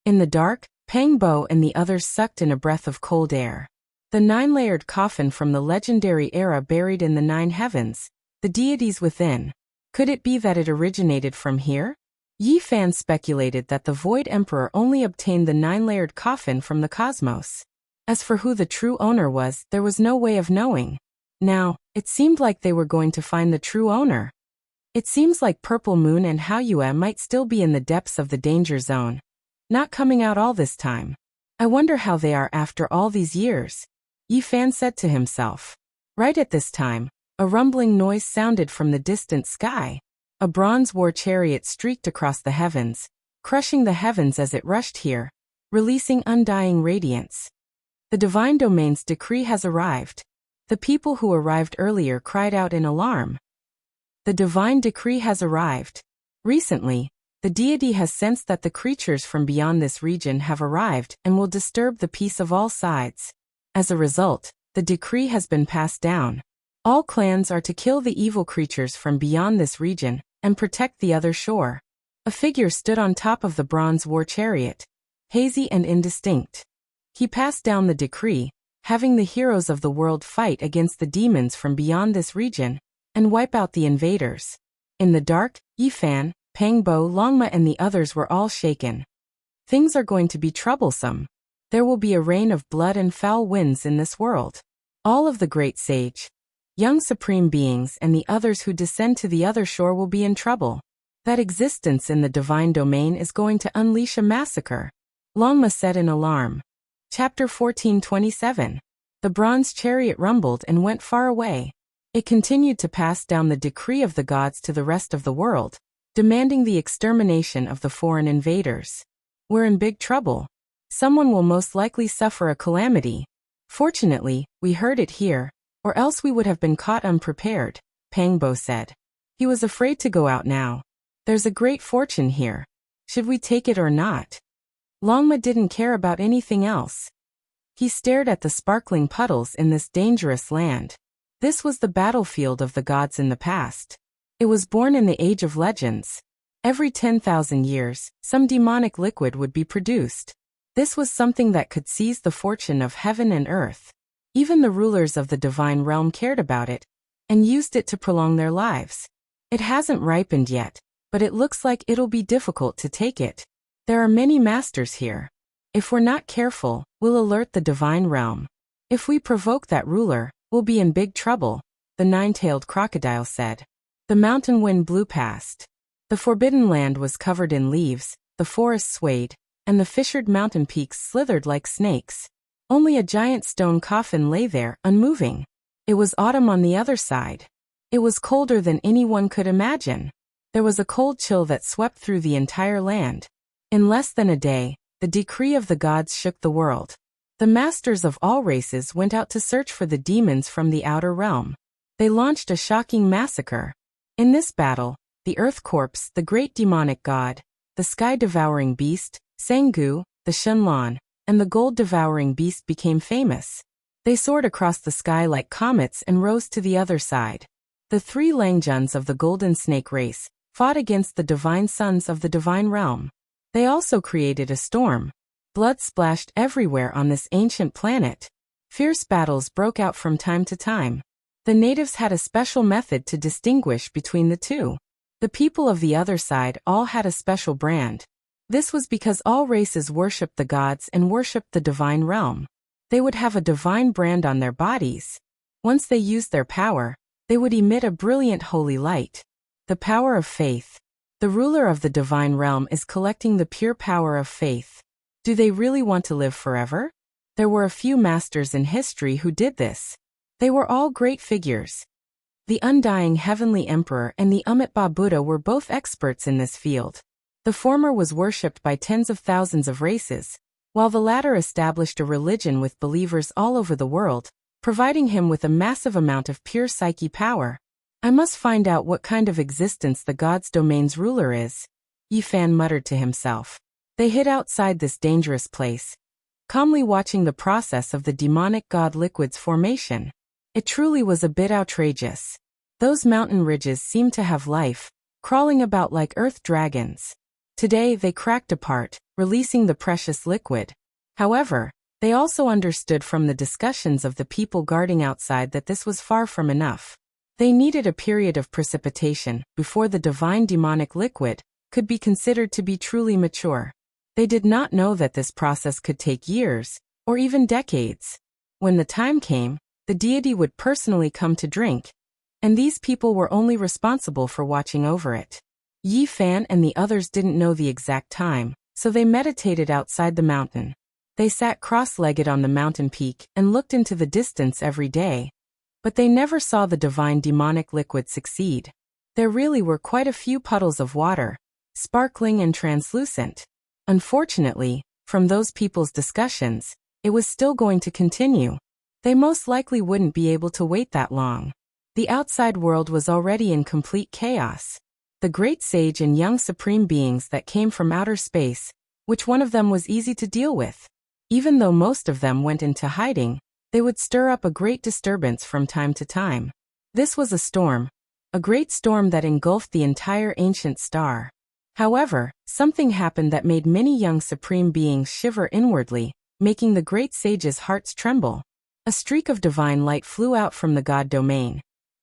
In the dark, Pang Bo and the others sucked in a breath of cold air. The 9-layered coffin from the legendary era buried in the 9 heavens, the deities within. Could it be that it originated from here? Yi Fan speculated that the Void Emperor only obtained the 9-layered coffin from the cosmos. As for who the true owner was, there was no way of knowing. Now, it seemed like they were going to find the true owner. It seems like Purple Moon and Hao Yue might still be in the depths of the danger zone, not coming out all this time. I wonder how they are after all these years, Yi Fan said to himself. Right at this time, a rumbling noise sounded from the distant sky. A bronze war chariot streaked across the heavens, crushing the heavens as it rushed here, releasing undying radiance. The divine domain's decree has arrived. The people who arrived earlier cried out in alarm. The divine decree has arrived. Recently, the deity has sensed that the creatures from beyond this region have arrived and will disturb the peace of all sides. As a result, the decree has been passed down. All clans are to kill the evil creatures from beyond this region and protect the other shore. A figure stood on top of the bronze war chariot, hazy and indistinct. He passed down the decree, having the heroes of the world fight against the demons from beyond this region and wipe out the invaders. In the dark, Yifan, Pangbo, Longma and the others were all shaken. Things are going to be troublesome. There will be a rain of blood and foul winds in this world. All of the great sage, young supreme beings and the others who descend to the other shore will be in trouble. That existence in the divine domain is going to unleash a massacre, Longma said in alarm. Chapter 14:27. The bronze chariot rumbled and went far away. It continued to pass down the decree of the gods to the rest of the world, demanding the extermination of the foreign invaders. We're in big trouble. Someone will most likely suffer a calamity. Fortunately, we heard it here, or else we would have been caught unprepared, Pangbo said. He was afraid to go out now. There's a great fortune here. Should we take it or not? Longma didn't care about anything else. He stared at the sparkling puddles in this dangerous land. This was the battlefield of the gods in the past. It was born in the Age of Legends. Every 10,000 years, some demonic liquid would be produced. This was something that could seize the fortune of heaven and earth. Even the rulers of the divine realm cared about it, and used it to prolong their lives. It hasn't ripened yet, but it looks like it'll be difficult to take it. There are many masters here. If we're not careful, we'll alert the divine realm. If we provoke that ruler, we'll be in big trouble, the nine-tailed crocodile said. The mountain wind blew past. The forbidden land was covered in leaves, the forest swayed, and the fissured mountain peaks slithered like snakes. Only a giant stone coffin lay there, unmoving. It was autumn on the other side. It was colder than anyone could imagine. There was a cold chill that swept through the entire land. In less than a day, the decree of the gods shook the world. The masters of all races went out to search for the demons from the outer realm. They launched a shocking massacre. In this battle, the Earth Corpse, the great demonic god, the sky-devouring beast, Sengu, the Shenlong, and the gold-devouring beast became famous. They soared across the sky like comets and rose to the other side. The three Langjuns of the Golden Snake race fought against the divine sons of the divine realm. They also created a storm. Blood splashed everywhere on this ancient planet. Fierce battles broke out from time to time. The natives had a special method to distinguish between the two. The people of the other side all had a special brand. This was because all races worshipped the gods and worshipped the divine realm. They would have a divine brand on their bodies. Once they used their power, they would emit a brilliant holy light. The power of faith. The ruler of the divine realm is collecting the pure power of faith. Do they really want to live forever? There were a few masters in history who did this. They were all great figures. The undying heavenly emperor and the Amitabha Buddha were both experts in this field. The former was worshipped by tens of thousands of races, while the latter established a religion with believers all over the world, providing him with a massive amount of pure psyche power. I must find out what kind of existence the god's domain's ruler is, Yifan muttered to himself. They hid outside this dangerous place, calmly watching the process of the demonic god liquid's formation. It truly was a bit outrageous. Those mountain ridges seemed to have life, crawling about like earth dragons. Today they cracked apart, releasing the precious liquid. However, they also understood from the discussions of the people guarding outside that this was far from enough. They needed a period of precipitation before the divine demonic liquid could be considered to be truly mature. They did not know that this process could take years, or even decades. When the time came, the deity would personally come to drink, and these people were only responsible for watching over it. Yi Fan and the others didn't know the exact time, so they meditated outside the mountain. They sat cross-legged on the mountain peak and looked into the distance every day. But they never saw the divine demonic liquid succeed. There really were quite a few puddles of water, sparkling and translucent. Unfortunately, from those people's discussions, It was still going to continue. They most likely wouldn't be able to wait that long. The outside world was already in complete chaos. The great sage and young supreme beings that came from outer space, which one of them was easy to deal with? Even though most of them went into hiding, they would stir up a great disturbance from time to time. This was a storm. A great storm that engulfed the entire ancient star. However, something happened that made many young supreme beings shiver inwardly, making the great sage's hearts tremble. A streak of divine light flew out from the god domain,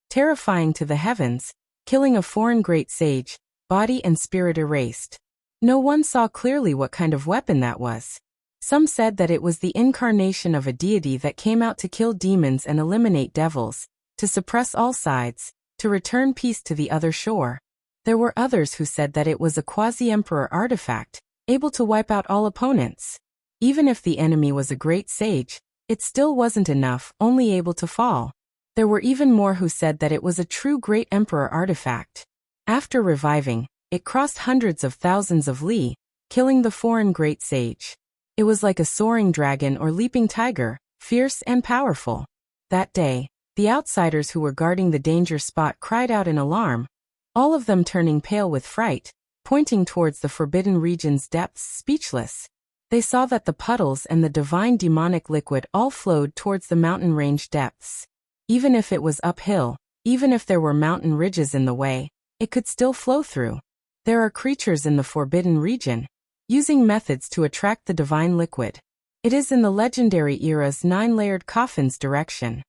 terrifying to the heavens, killing a foreign great sage, body and spirit erased. No one saw clearly what kind of weapon that was. Some said that it was the incarnation of a deity that came out to kill demons and eliminate devils, to suppress all sides, to return peace to the other shore. There were others who said that it was a quasi-emperor artifact, able to wipe out all opponents. Even if the enemy was a great sage, it still wasn't enough, only able to fall. There were even more who said that it was a true great emperor artifact. After reviving, it crossed hundreds of thousands of li, killing the foreign great sage. It was like a soaring dragon or leaping tiger, fierce and powerful. That day, the outsiders who were guarding the danger spot cried out in alarm, all of them turning pale with fright, pointing towards the forbidden region's depths speechless. They saw that the puddles and the divine demonic liquid all flowed towards the mountain range depths. Even if it was uphill, even if there were mountain ridges in the way, it could still flow through. There are creatures in the forbidden region, using methods to attract the divine liquid. It is in the legendary era's 9-layered coffin's direction.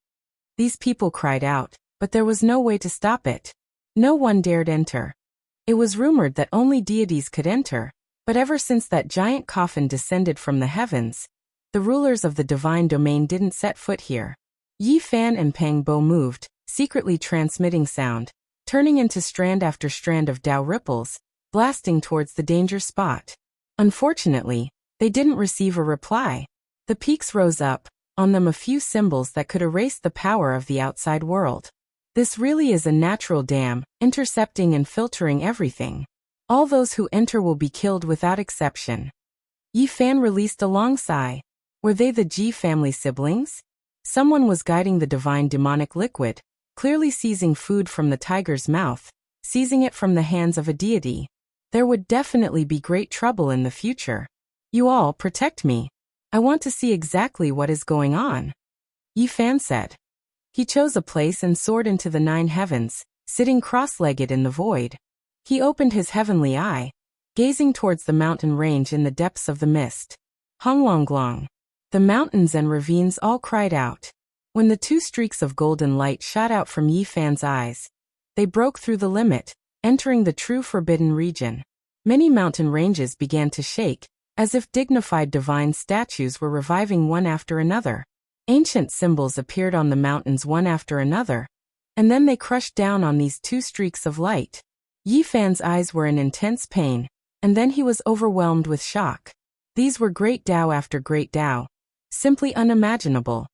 These people cried out, but there was no way to stop it. No one dared enter. It was rumored that only deities could enter, but ever since that giant coffin descended from the heavens, the rulers of the divine domain didn't set foot here. Yi Fan and Pang Bo moved, secretly transmitting sound, turning into strand after strand of Tao ripples, blasting towards the danger spot. Unfortunately, they didn't receive a reply. The peaks rose up, on them a few symbols that could erase the power of the outside world. This really is a natural dam, intercepting and filtering everything. All those who enter will be killed without exception. Yi Fan released a long sigh. Were they the Ji family siblings? Someone was guiding the divine demonic liquid, clearly seizing food from the tiger's mouth, seizing it from the hands of a deity. There would definitely be great trouble in the future. You all protect me. I want to see exactly what is going on. Yi Fan said. He chose a place and soared into the 9 heavens, sitting cross-legged in the void. He opened his heavenly eye, gazing towards the mountain range in the depths of the mist. Honglonglong. The mountains and ravines all cried out. When the 2 streaks of golden light shot out from Yi Fan's eyes, they broke through the limit, entering the true forbidden region. Many mountain ranges began to shake, as if dignified divine statues were reviving one after another. Ancient symbols appeared on the mountains one after another, and then they crushed down on these 2 streaks of light. Yi Fan's eyes were in intense pain, and then he was overwhelmed with shock. These were great Tao after great Tao, simply unimaginable,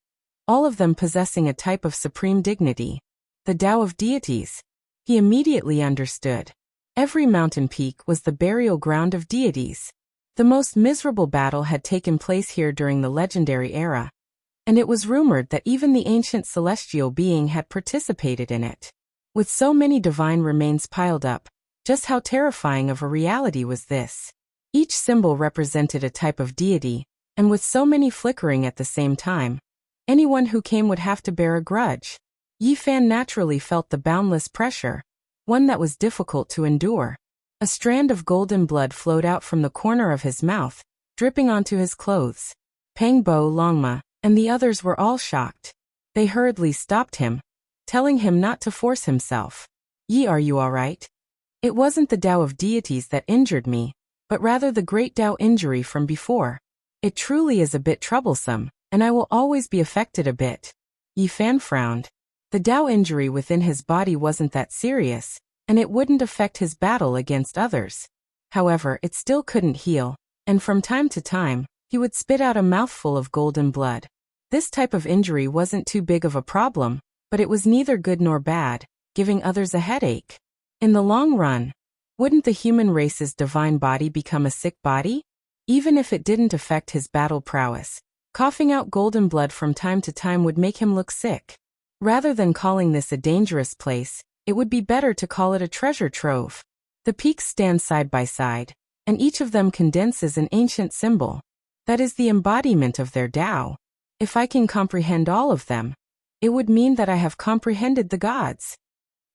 all of them possessing a type of supreme dignity, the Tao of deities. He immediately understood. Every mountain peak was the burial ground of deities. The most miserable battle had taken place here during the legendary era, and it was rumored that even the ancient celestial being had participated in it. With so many divine remains piled up, just how terrifying of a reality was this? Each symbol represented a type of deity, and with so many flickering at the same time, anyone who came would have to bear a grudge. Yi Fan naturally felt the boundless pressure, one that was difficult to endure. A strand of golden blood flowed out from the corner of his mouth, dripping onto his clothes. Pang Bo, Longma, and the others were all shocked. They hurriedly stopped him, telling him not to force himself. Yi, are you all right? It wasn't the Tao of deities that injured me, but rather the great Tao injury from before. It truly is a bit troublesome, and I will always be affected a bit. Yi Fan frowned. The Tao injury within his body wasn't that serious, and it wouldn't affect his battle against others. However, it still couldn't heal, and from time to time, he would spit out a mouthful of golden blood. This type of injury wasn't too big of a problem, but it was neither good nor bad, giving others a headache. In the long run, wouldn't the human race's divine body become a sick body? Even if it didn't affect his battle prowess, Coughing out golden blood from time to time would make him look sick. Rather than calling this a dangerous place, it would be better to call it a treasure trove. The peaks stand side by side, and each of them condenses an ancient symbol. That is the embodiment of their Tao. If I can comprehend all of them, it would mean that I have comprehended the gods.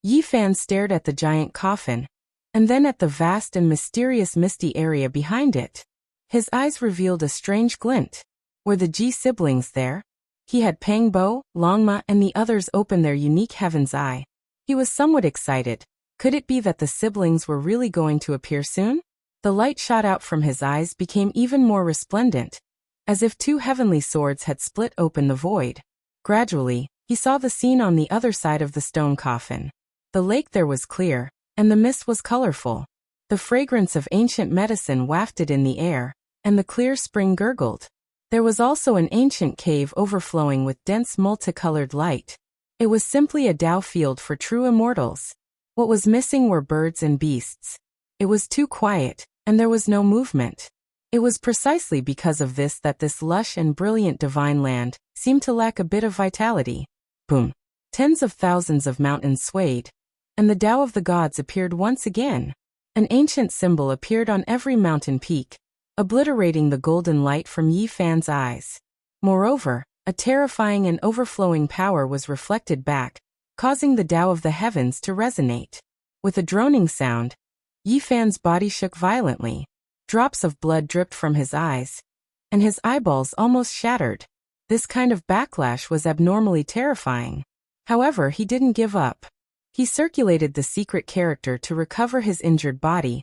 Yi Fan stared at the giant coffin, and then at the vast and mysterious misty area behind it. His eyes revealed a strange glint. Were the Ji siblings there? He had Pangbo, Longma, and the others open their unique heaven's eye. He was somewhat excited. Could it be that the siblings were really going to appear soon? The light shot out from his eyes became even more resplendent, as if two heavenly swords had split open the void. Gradually, he saw the scene on the other side of the stone coffin. The lake there was clear, and the mist was colorful. The fragrance of ancient medicine wafted in the air, and the clear spring gurgled. There was also an ancient cave overflowing with dense multicolored light. It was simply a Tao field for true immortals. What was missing were birds and beasts. It was too quiet, and there was no movement. It was precisely because of this that this lush and brilliant divine land seemed to lack a bit of vitality. Boom! Tens of thousands of mountains swayed, and the Tao of the gods appeared once again. An ancient symbol appeared on every mountain peak, obliterating the golden light from Yi Fan's eyes. Moreover, a terrifying and overflowing power was reflected back, causing the Tao of the heavens to resonate. With a droning sound, Yi Fan's body shook violently. Drops of blood dripped from his eyes, and his eyeballs almost shattered. This kind of backlash was abnormally terrifying. However, he didn't give up. He circulated the secret character to recover his injured body,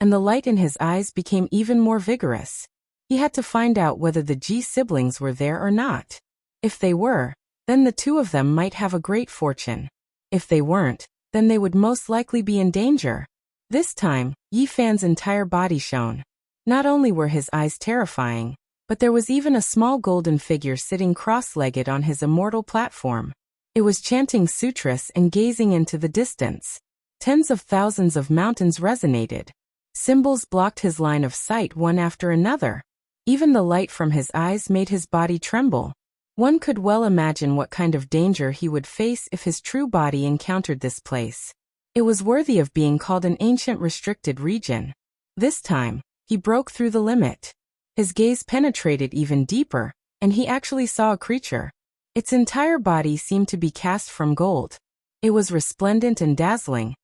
and the light in his eyes became even more vigorous. He had to find out whether the Ji siblings were there or not. If they were, then the two of them might have a great fortune. If they weren't, then they would most likely be in danger. This time, Yi Fan's entire body shone. Not only were his eyes terrifying, but there was even a small golden figure sitting cross-legged on his immortal platform. It was chanting sutras and gazing into the distance. Tens of thousands of mountains resonated. Symbols blocked his line of sight one after another. Even the light from his eyes made his body tremble. One could well imagine what kind of danger he would face if his true body encountered this place. It was worthy of being called an ancient restricted region. This time, he broke through the limit. His gaze penetrated even deeper, and he actually saw a creature. Its entire body seemed to be cast from gold. It was resplendent and dazzling,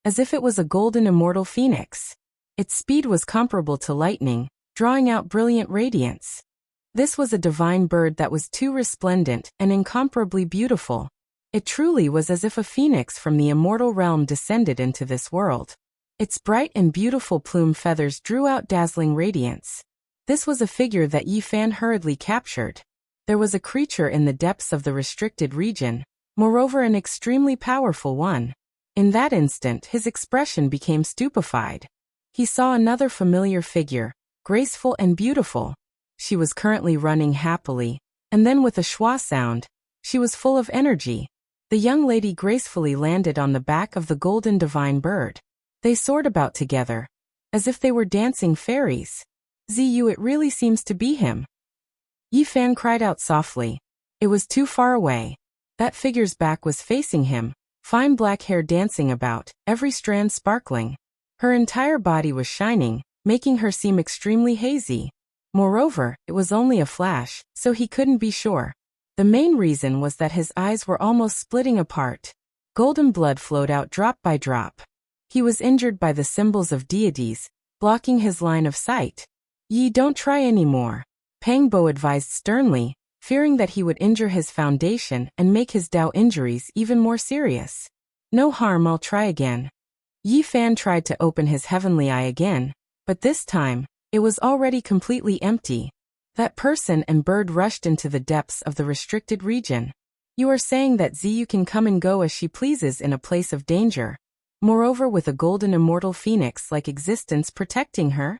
as if it was a golden immortal phoenix. Its speed was comparable to lightning, drawing out brilliant radiance. This was a divine bird that was too resplendent and incomparably beautiful. It truly was as if a phoenix from the immortal realm descended into this world. Its bright and beautiful plume feathers drew out dazzling radiance. This was a figure that Yi Fan hurriedly captured. There was a creature in the depths of the restricted region, moreover an extremely powerful one. In that instant his expression became stupefied. He saw another familiar figure, graceful and beautiful. She was currently running happily, and then with a schwa sound, she was full of energy. The young lady gracefully landed on the back of the golden divine bird. They soared about together, as if they were dancing fairies. Ziyu, it really seems to be him. Yi Fan cried out softly. It was too far away. That figure's back was facing him, fine black hair dancing about, every strand sparkling. Her entire body was shining, making her seem extremely hazy. Moreover, it was only a flash, so he couldn't be sure. The main reason was that his eyes were almost splitting apart. Golden blood flowed out drop by drop. He was injured by the symbols of deities, blocking his line of sight. Yi, don't try anymore. Pangbo advised sternly, fearing that he would injure his foundation and make his Tao injuries even more serious. No harm, I'll try again. Yi Fan tried to open his heavenly eye again, but this time, it was already completely empty. That person and bird rushed into the depths of the restricted region. You are saying that Ziyu can come and go as she pleases in a place of danger, moreover with a golden immortal phoenix-like existence protecting her?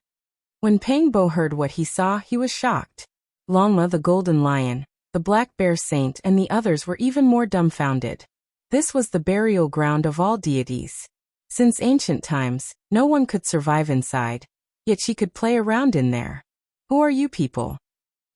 When Pangbo heard what he saw, he was shocked. Longma the golden lion, the black bear saint and the others were even more dumbfounded. This was the burial ground of all deities. Since ancient times, no one could survive inside, yet she could play around in there. Who are you people?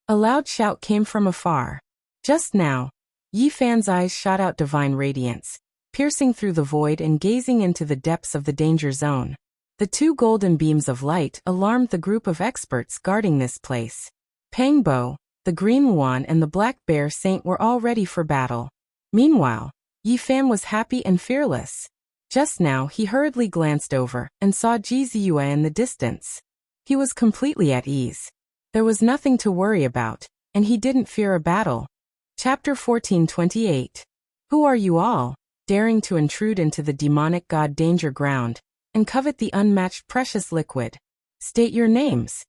A loud shout came from afar. Just now, Yi Fan's eyes shot out divine radiance, piercing through the void and gazing into the depths of the danger zone. The two golden beams of light alarmed the group of experts guarding this place. Pangbo, the Green Yuan and the Black Bear Saint were all ready for battle. Meanwhile, Yi Fan was happy and fearless. Just now he hurriedly glanced over and saw Ji Ziyue in the distance. He was completely at ease. There was nothing to worry about, and he didn't fear a battle. Chapter 1428. Who are you all, daring to intrude into the demonic god danger ground, and covet the unmatched precious liquid? State your names.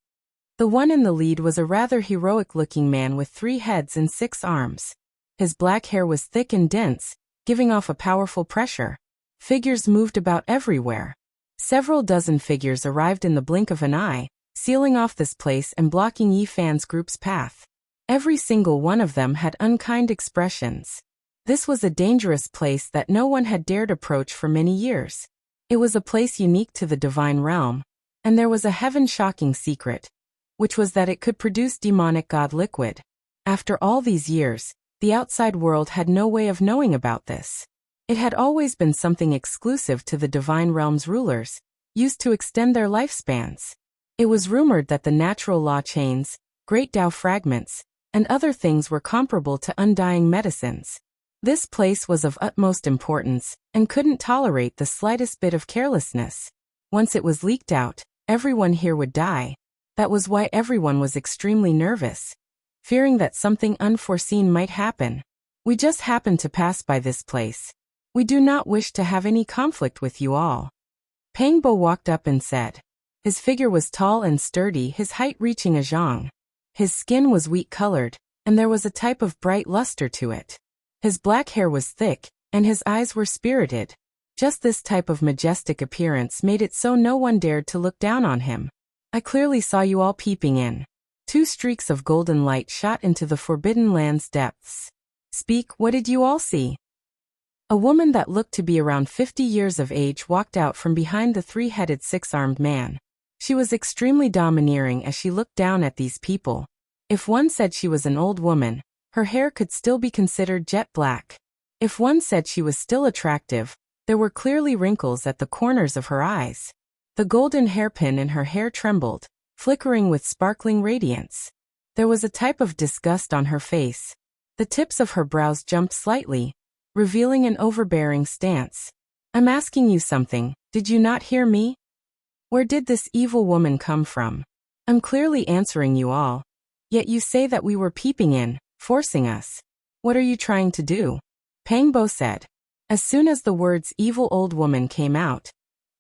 The one in the lead was a rather heroic-looking man with 3 heads and 6 arms. His black hair was thick and dense, giving off a powerful pressure. Figures moved about everywhere. Several dozen figures arrived in the blink of an eye, sealing off this place and blocking Yi Fan's group's path. Every single one of them had unkind expressions. This was a dangerous place that no one had dared approach for many years. It was a place unique to the divine realm, and there was a heaven-shocking secret, which was that it could produce demonic god liquid. After all these years, the outside world had no way of knowing about this. It had always been something exclusive to the divine realm's rulers, used to extend their lifespans. It was rumored that the natural law chains, great Tao fragments, and other things were comparable to undying medicines. This place was of utmost importance, and couldn't tolerate the slightest bit of carelessness. Once it was leaked out, everyone here would die. That was why everyone was extremely nervous, fearing that something unforeseen might happen. We just happened to pass by this place. We do not wish to have any conflict with you all. Pangbo walked up and said. His figure was tall and sturdy, his height reaching a zhang. His skin was wheat-colored, and there was a type of bright luster to it. His black hair was thick, and his eyes were spirited. Just this type of majestic appearance made it so no one dared to look down on him. I clearly saw you all peeping in. 2 streaks of golden light shot into the Forbidden Land's depths. Speak, what did you all see? A woman that looked to be around 50 years of age walked out from behind the 3-headed 6-armed man. She was extremely domineering as she looked down at these people. If one said she was an old woman, her hair could still be considered jet black. If one said she was still attractive, there were clearly wrinkles at the corners of her eyes. The golden hairpin in her hair trembled, flickering with sparkling radiance. There was a type of disgust on her face. The tips of her brows jumped slightly, revealing an overbearing stance. I'm asking you something, did you not hear me? Where did this evil woman come from? I'm clearly answering you all. Yet you say that we were peeping in, forcing us. What are you trying to do? Pangbo said. As soon as the words evil old woman came out,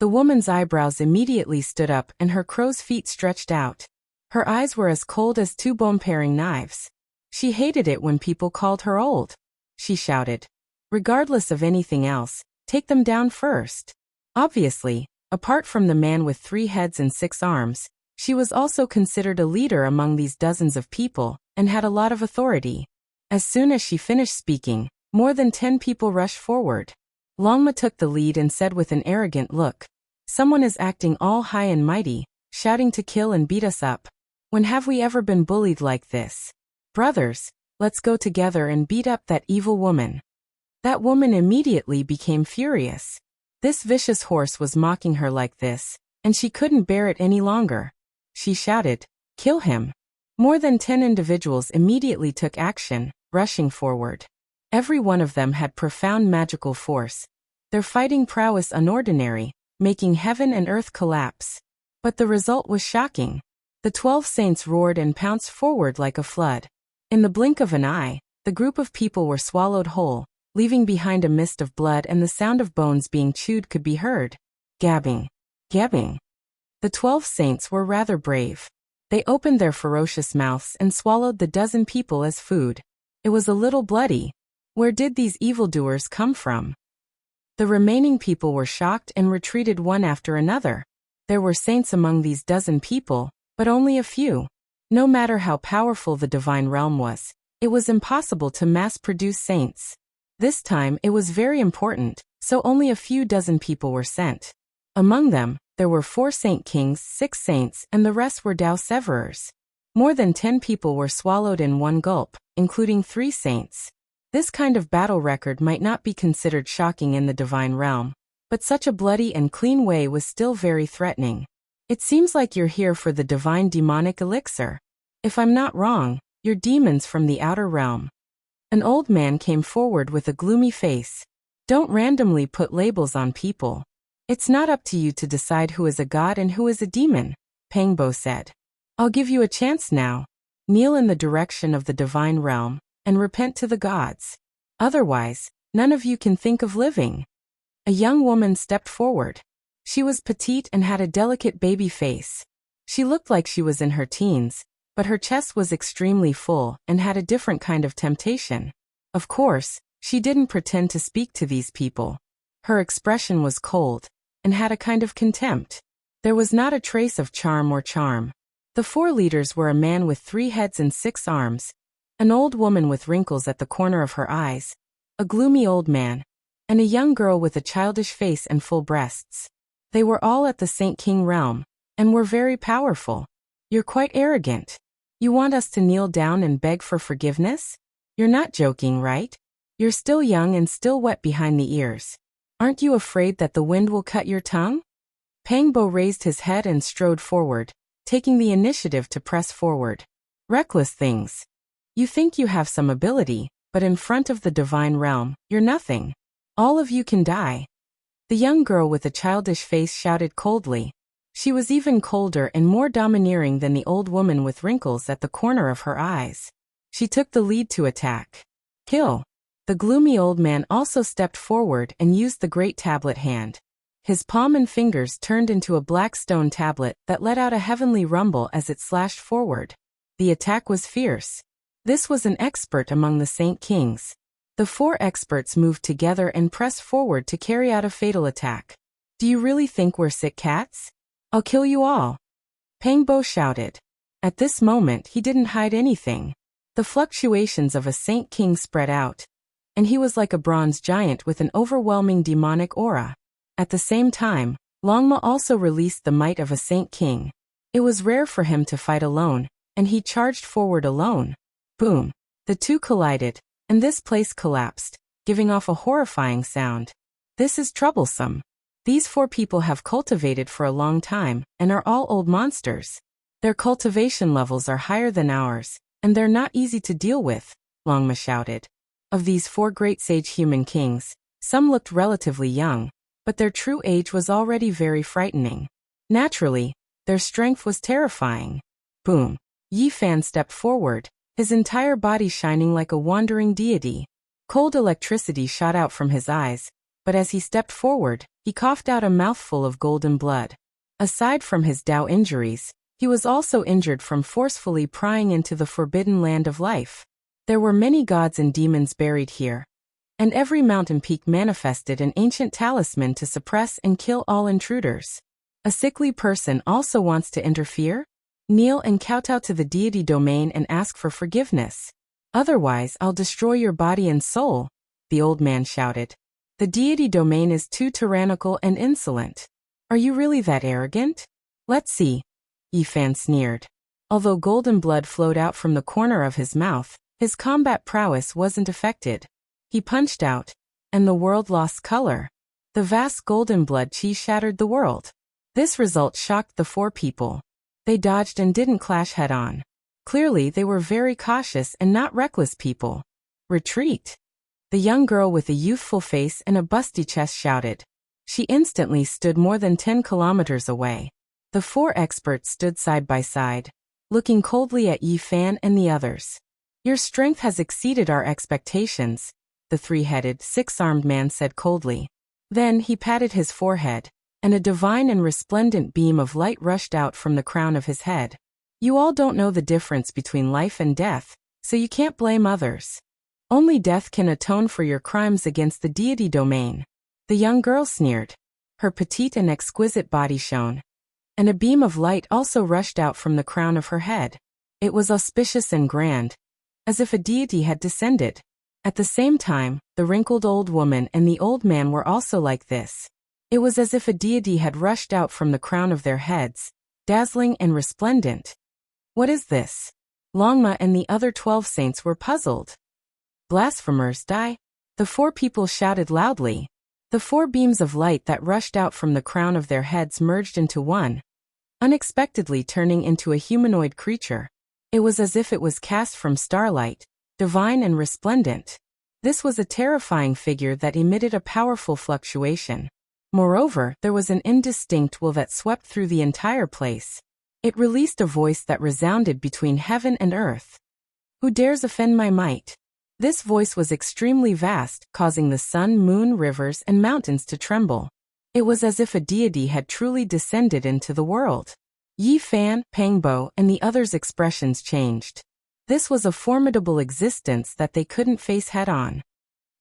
the woman's eyebrows immediately stood up and her crow's feet stretched out. Her eyes were as cold as 2 bone-paring knives. She hated it when people called her old. She shouted. Regardless of anything else, take them down first. Obviously, apart from the man with 3 heads and 6 arms, she was also considered a leader among these dozens of people, and had a lot of authority. As soon as she finished speaking, more than 10 people rushed forward. Longma took the lead and said with an arrogant look, someone is acting all high and mighty, shouting to kill and beat us up. When have we ever been bullied like this? Brothers, let's go together and beat up that evil woman. That woman immediately became furious. This vicious horse was mocking her like this, and she couldn't bear it any longer. She shouted, kill him. More than 10 individuals immediately took action, rushing forward. Every one of them had profound magical force. Their fighting prowess unordinary, making heaven and earth collapse. But the result was shocking. The 12 saints roared and pounced forward like a flood. In the blink of an eye, the group of people were swallowed whole, leaving behind a mist of blood, and the sound of bones being chewed could be heard. Gabbing. Gabbing. The 12 saints were rather brave. They opened their ferocious mouths and swallowed the dozen people as food. It was a little bloody. Where did these evildoers come from? The remaining people were shocked and retreated one after another. There were saints among these dozen people, but only a few. No matter how powerful the divine realm was, it was impossible to mass-produce saints. This time it was very important, so only a few dozen people were sent. Among them, there were 4 saint kings, 6 saints, and the rest were Tao severers. More than 10 people were swallowed in one gulp, including 3 saints. This kind of battle record might not be considered shocking in the divine realm, but such a bloody and clean way was still very threatening. It seems like you're here for the divine demonic elixir. If I'm not wrong, you're demons from the outer realm. An old man came forward with a gloomy face. Don't randomly put labels on people. It's not up to you to decide who is a god and who is a demon, Pangbo said. I'll give you a chance now. Kneel in the direction of the divine realm and repent to the gods. Otherwise, none of you can think of living. A young woman stepped forward. She was petite and had a delicate baby face. She looked like she was in her teens, but her chest was extremely full and had a different kind of temptation. Of course, she didn't pretend to speak to these people. Her expression was cold and had a kind of contempt. There was not a trace of charm or charm. The 4 leaders were a man with 3 heads and 6 arms, an old woman with wrinkles at the corner of her eyes, a gloomy old man, and a young girl with a childish face and full breasts. They were all at the Saint King realm, and were very powerful. You're quite arrogant. You want us to kneel down and beg for forgiveness? You're not joking, right? You're still young and still wet behind the ears. Aren't you afraid that the wind will cut your tongue? Pangbo raised his head and strode forward, taking the initiative to press forward. Reckless things. You think you have some ability, but in front of the divine realm, you're nothing. All of you can die. The young girl with a childish face shouted coldly. She was even colder and more domineering than the old woman with wrinkles at the corner of her eyes. She took the lead to attack. Kill. The gloomy old man also stepped forward and used the great tablet hand. His palm and fingers turned into a black stone tablet that let out a heavenly rumble as it slashed forward. The attack was fierce. This was an expert among the Saint Kings. The 4 experts moved together and pressed forward to carry out a fatal attack. Do you really think we're sick cats? I'll kill you all. Pangbo shouted. At this moment he didn't hide anything. The fluctuations of a Saint King spread out, and he was like a bronze giant with an overwhelming demonic aura. At the same time, Longma also released the might of a Saint King. It was rare for him to fight alone, and he charged forward alone. Boom! The 2 collided, and this place collapsed, giving off a horrifying sound. This is troublesome. These 4 people have cultivated for a long time, and are all old monsters. Their cultivation levels are higher than ours, and they're not easy to deal with, Longma shouted. Of these 4 great sage human kings, some looked relatively young, but their true age was already very frightening. Naturally, their strength was terrifying. Boom! Yi Fan stepped forward, his entire body shining like a wandering deity. Cold electricity shot out from his eyes, but as he stepped forward, he coughed out a mouthful of golden blood. Aside from his Dao injuries, he was also injured from forcefully prying into the forbidden land of life. There were many gods and demons buried here, and every mountain peak manifested an ancient talisman to suppress and kill all intruders. A sickly person also wants to interfere? Kneel and kowtow to the deity domain and ask for forgiveness. Otherwise, I'll destroy your body and soul, the old man shouted. The deity domain is too tyrannical and insolent. Are you really that arrogant? Let's see. Yi Fan sneered. Although golden blood flowed out from the corner of his mouth, his combat prowess wasn't affected. He punched out, and the world lost color. The vast golden blood chi shattered the world. This result shocked the 4 people. They dodged and didn't clash head-on. Clearly they were very cautious and not reckless people. Retreat! The young girl with a youthful face and a busty chest shouted. She instantly stood more than 10 kilometers away. The 4 experts stood side by side, looking coldly at Yi Fan and the others. Your strength has exceeded our expectations, the 3-headed, 6-armed man said coldly. Then he patted his forehead, and a divine and resplendent beam of light rushed out from the crown of his head. You all don't know the difference between life and death, so you can't blame others. Only death can atone for your crimes against the deity domain. The young girl sneered. Her petite and exquisite body shone, and a beam of light also rushed out from the crown of her head. It was auspicious and grand, as if a deity had descended. At the same time, the wrinkled old woman and the old man were also like this. It was as if a deity had rushed out from the crown of their heads, dazzling and resplendent. What is this? Longma and the other 12 saints were puzzled. Blasphemers, die! The 4 people shouted loudly. The 4 beams of light that rushed out from the crown of their heads merged into one, unexpectedly turning into a humanoid creature. It was as if it was cast from starlight, divine and resplendent. This was a terrifying figure that emitted a powerful fluctuation. Moreover, there was an indistinct will that swept through the entire place. It released a voice that resounded between heaven and earth. Who dares offend my might? This voice was extremely vast, causing the sun, moon, rivers, and mountains to tremble. It was as if a deity had truly descended into the world. Yi Fan, Pangbo, and the others' expressions changed. This was a formidable existence that they couldn't face head-on.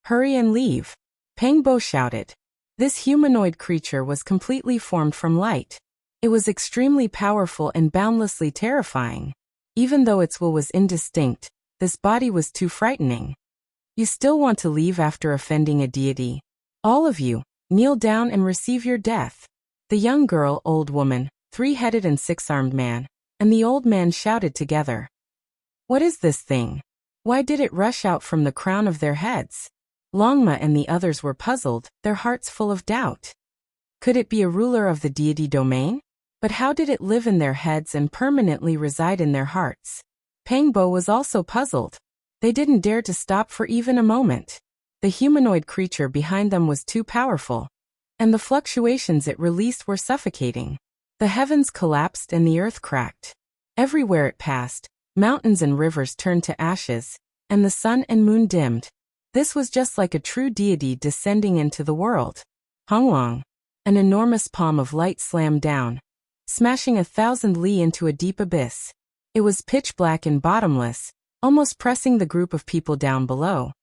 Hurry and leave! Pangbo shouted. This humanoid creature was completely formed from light. It was extremely powerful and boundlessly terrifying. Even though its will was indistinct, this body was too frightening. You still want to leave after offending a deity? All of you, kneel down and receive your death. The young girl, old woman, 3-headed and 6-armed man, and the old man shouted together. What is this thing? Why did it rush out from the crown of their heads? Longma and the others were puzzled, their hearts full of doubt. Could it be a ruler of the deity domain? But how did it live in their heads and permanently reside in their hearts? Pangbo was also puzzled. They didn't dare to stop for even a moment. The humanoid creature behind them was too powerful, and the fluctuations it released were suffocating. The heavens collapsed and the earth cracked. Everywhere it passed, mountains and rivers turned to ashes, and the sun and moon dimmed. This was just like a true deity descending into the world. Hongwang. An enormous palm of light slammed down, smashing 1,000 li into a deep abyss. It was pitch black and bottomless, almost pressing the group of people down below.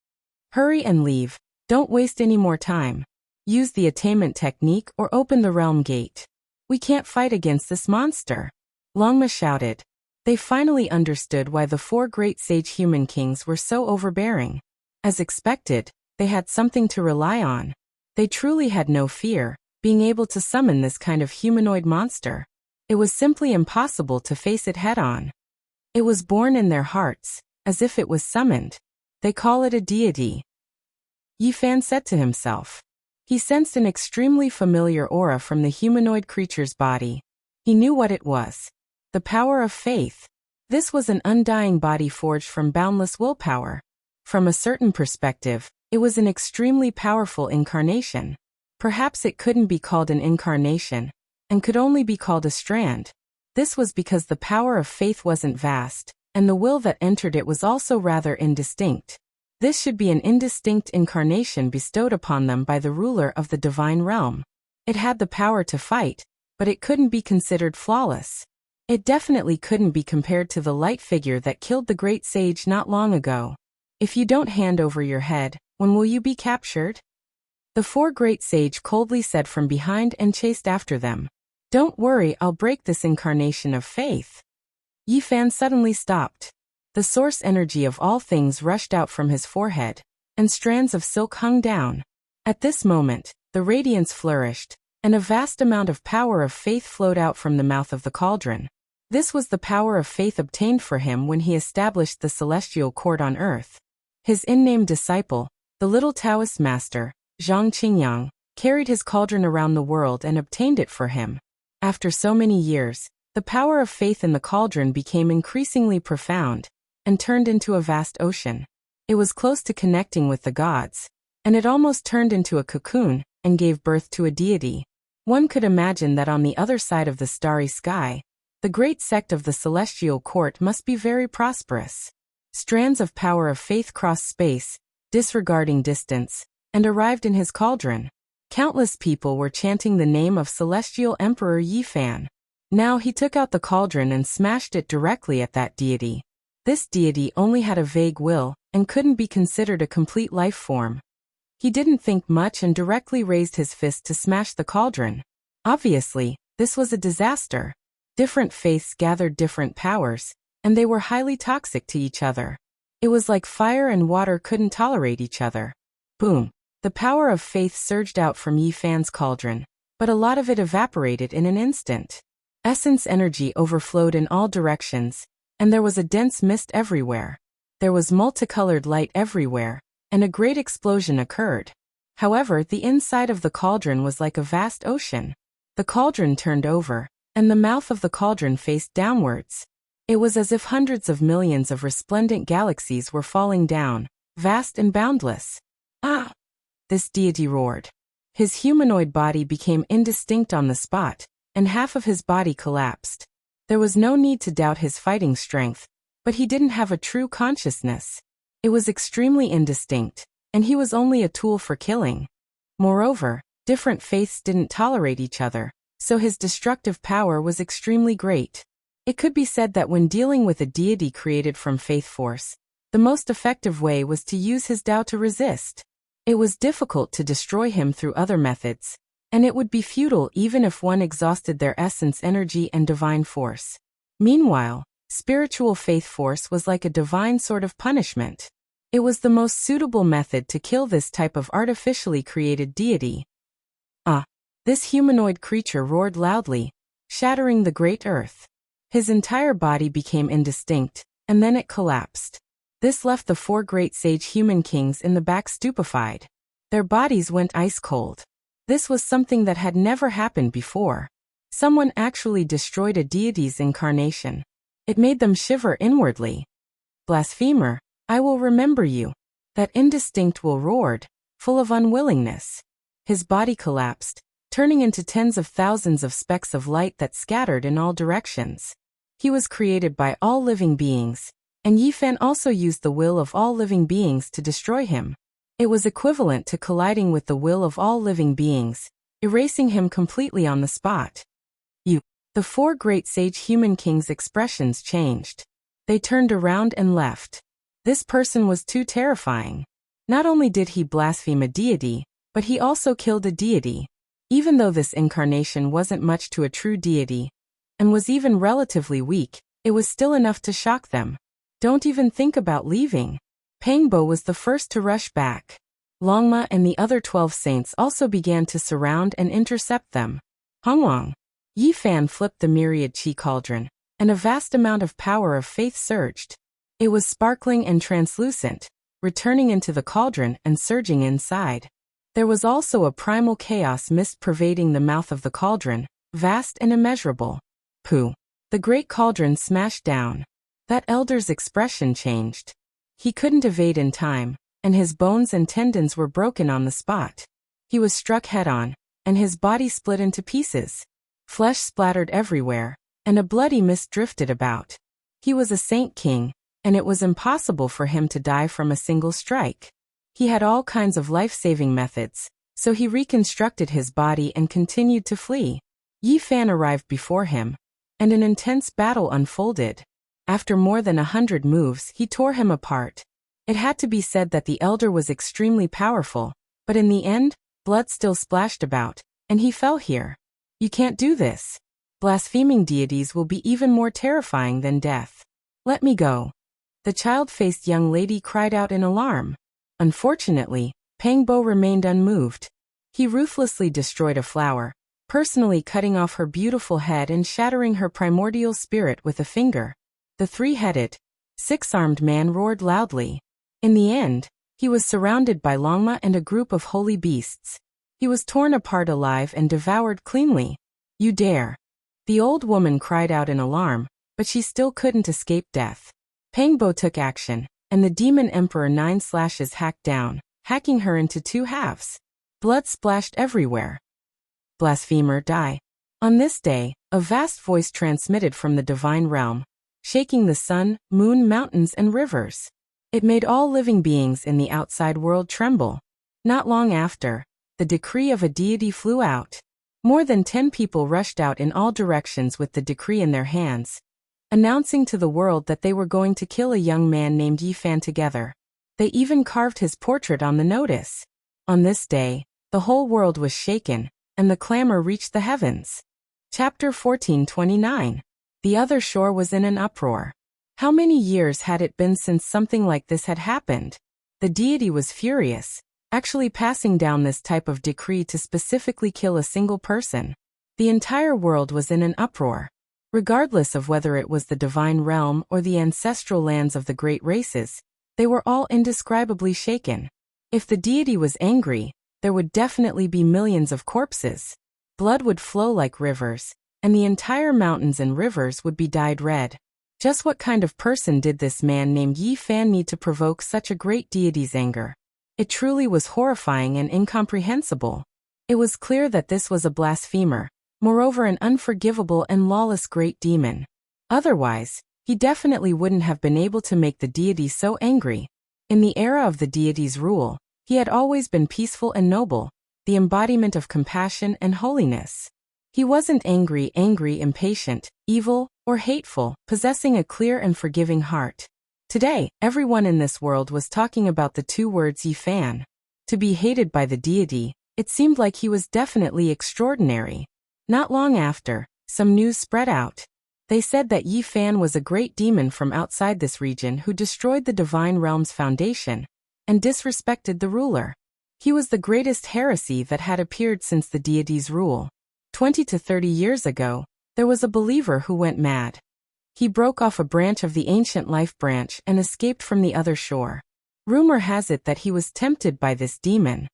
Hurry and leave, don't waste any more time. Use the attainment technique or open the realm gate. We can't fight against this monster. Longma shouted. They finally understood why the 4 great sage human kings were so overbearing. As expected, they had something to rely on. They truly had no fear, being able to summon this kind of humanoid monster. It was simply impossible to face it head-on. It was born in their hearts, as if it was summoned. They call it a deity. Yi Fan said to himself. He sensed an extremely familiar aura from the humanoid creature's body. He knew what it was. The power of faith. This was an undying body forged from boundless willpower. From a certain perspective, it was an extremely powerful incarnation. Perhaps it couldn't be called an incarnation, and could only be called a strand. This was because the power of faith wasn't vast, and the will that entered it was also rather indistinct. This should be an indistinct incarnation bestowed upon them by the ruler of the divine realm. It had the power to fight, but it couldn't be considered flawless. It definitely couldn't be compared to the light figure that killed the great sage not long ago. If you don't hand over your head, when will you be captured? The 4 great sage coldly said from behind and chased after them. Don't worry, I'll break this incarnation of faith. Yi Fan suddenly stopped. The source energy of all things rushed out from his forehead, and strands of silk hung down. At this moment, the radiance flourished, and a vast amount of power of faith flowed out from the mouth of the cauldron. This was the power of faith obtained for him when he established the celestial court on earth. His unnamed disciple, the little Taoist master, Zhang Qingyang, carried his cauldron around the world and obtained it for him. After so many years, the power of faith in the cauldron became increasingly profound, and turned into a vast ocean. It was close to connecting with the gods, and it almost turned into a cocoon, and gave birth to a deity. One could imagine that on the other side of the starry sky, the great sect of the celestial court must be very prosperous. Strands of power of faith crossed space, disregarding distance, and arrived in his cauldron. Countless people were chanting the name of Celestial Emperor Yi Fan. Now he took out the cauldron and smashed it directly at that deity. This deity only had a vague will, and couldn't be considered a complete life form. He didn't think much and directly raised his fist to smash the cauldron. Obviously, this was a disaster. Different faiths gathered different powers, and they were highly toxic to each other. It was like fire and water couldn't tolerate each other. Boom! The power of faith surged out from Yi Fan's cauldron, but a lot of it evaporated in an instant. Essence energy overflowed in all directions, and there was a dense mist everywhere. There was multicolored light everywhere, and a great explosion occurred. However, the inside of the cauldron was like a vast ocean. The cauldron turned over, and the mouth of the cauldron faced downwards. It was as if hundreds of millions of resplendent galaxies were falling down, vast and boundless. Ah! This deity roared. His humanoid body became indistinct on the spot, and half of his body collapsed. There was no need to doubt his fighting strength, but he didn't have a true consciousness. It was extremely indistinct, and he was only a tool for killing. Moreover, different faiths didn't tolerate each other, so his destructive power was extremely great. It could be said that when dealing with a deity created from faith force, the most effective way was to use his Tao to resist. It was difficult to destroy him through other methods, and it would be futile even if one exhausted their essence, energy, and divine force. Meanwhile, spiritual faith force was like a divine sort of punishment. It was the most suitable method to kill this type of artificially created deity. Ah! This humanoid creature roared loudly, shattering the great earth. His entire body became indistinct, and then it collapsed. This left the 4 great sage human kings in the back stupefied. Their bodies went ice cold. This was something that had never happened before. Someone actually destroyed a deity's incarnation. It made them shiver inwardly. Blasphemer, I will remember you. That indistinct will roared, full of unwillingness. His body collapsed, turning into tens of thousands of specks of light that scattered in all directions. He was created by all living beings, and Yifan also used the will of all living beings to destroy him. It was equivalent to colliding with the will of all living beings, erasing him completely on the spot. The 4 great sage human kings' expressions changed. They turned around and left. This person was too terrifying. Not only did he blaspheme a deity, but he also killed a deity. Even though this incarnation wasn't much to a true deity, and was even relatively weak, it was still enough to shock them. Don't even think about leaving. Pangbo was the first to rush back. Longma and the other 12 saints also began to surround and intercept them. Hongwang. Yifan flipped the myriad chi cauldron, and a vast amount of power of faith surged. It was sparkling and translucent, returning into the cauldron and surging inside. There was also a primal chaos mist pervading the mouth of the cauldron, vast and immeasurable. Pooh! The great cauldron smashed down. That elder's expression changed. He couldn't evade in time, and his bones and tendons were broken on the spot. He was struck head-on, and his body split into pieces. Flesh splattered everywhere, and a bloody mist drifted about. He was a saint king, and it was impossible for him to die from a single strike. He had all kinds of life-saving methods, so he reconstructed his body and continued to flee. Yifan arrived before him, and an intense battle unfolded. After more than 100 moves, he tore him apart. It had to be said that the elder was extremely powerful, but in the end, blood still splashed about, and he fell here. You can't do this. Blaspheming deities will be even more terrifying than death. Let me go. The child-faced young lady cried out in alarm. Unfortunately, Pangbo remained unmoved. He ruthlessly destroyed a flower, personally cutting off her beautiful head and shattering her primordial spirit with a finger. The 3-headed, 6-armed man roared loudly. In the end, he was surrounded by Longma and a group of holy beasts. He was torn apart alive and devoured cleanly. You dare! The old woman cried out in alarm, but she still couldn't escape death. Pangbo took action, and the demon emperor 9 slashes hacked down, hacking her into 2 halves. Blood splashed everywhere. Blasphemer, die. On this day, a vast voice transmitted from the divine realm, shaking the sun, moon, mountains, and rivers. It made all living beings in the outside world tremble. Not long after, the decree of a deity flew out. More than 10 people rushed out in all directions with the decree in their hands, announcing to the world that they were going to kill a young man named Yifan together. They even carved his portrait on the notice. On this day, the whole world was shaken, and the clamor reached the heavens. Chapter 1429. The other shore was in an uproar. How many years had it been since something like this had happened? The deity was furious, actually passing down this type of decree to specifically kill a single person. The entire world was in an uproar. Regardless of whether it was the divine realm or the ancestral lands of the great races, they were all indescribably shaken. If the deity was angry, there would definitely be millions of corpses. Blood would flow like rivers, and the entire mountains and rivers would be dyed red. Just what kind of person did this man named Yi Fan need to provoke such a great deity's anger? It truly was horrifying and incomprehensible. It was clear that this was a blasphemer, moreover an unforgivable and lawless great demon. Otherwise, he definitely wouldn't have been able to make the deity so angry. In the era of the deity's rule, he had always been peaceful and noble, the embodiment of compassion and holiness. He wasn't angry, impatient, evil, or hateful, possessing a clear and forgiving heart. Today, everyone in this world was talking about the two words Yi Fan. To be hated by the deity, it seemed like he was definitely extraordinary. Not long after, some news spread out. They said that Yi Fan was a great demon from outside this region who destroyed the divine realm's foundation and disrespected the ruler. He was the greatest heresy that had appeared since the deity's rule. 20 to 30 years ago, there was a believer who went mad. He broke off a branch of the ancient life branch and escaped from the other shore. Rumor has it that he was tempted by this demon.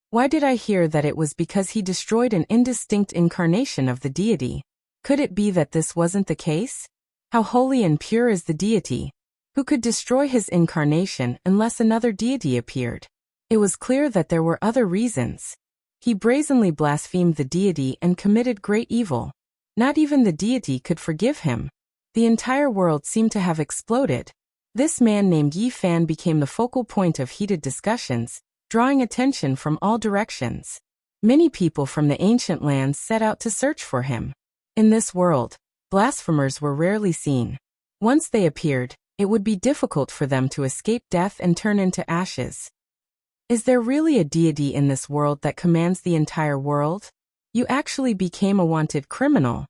Why did I hear that it was because he destroyed an indistinct incarnation of the deity? Could it be that this wasn't the case? How holy and pure is the deity? Who could destroy his incarnation unless another deity appeared? It was clear that there were other reasons. He brazenly blasphemed the deity and committed great evil. Not even the deity could forgive him. The entire world seemed to have exploded. This man named Yi Fan became the focal point of heated discussions, drawing attention from all directions. Many people from the ancient lands set out to search for him. In this world, blasphemers were rarely seen. Once they appeared, it would be difficult for them to escape death and turn into ashes. Is there really a deity in this world that commands the entire world? You actually became a wanted criminal.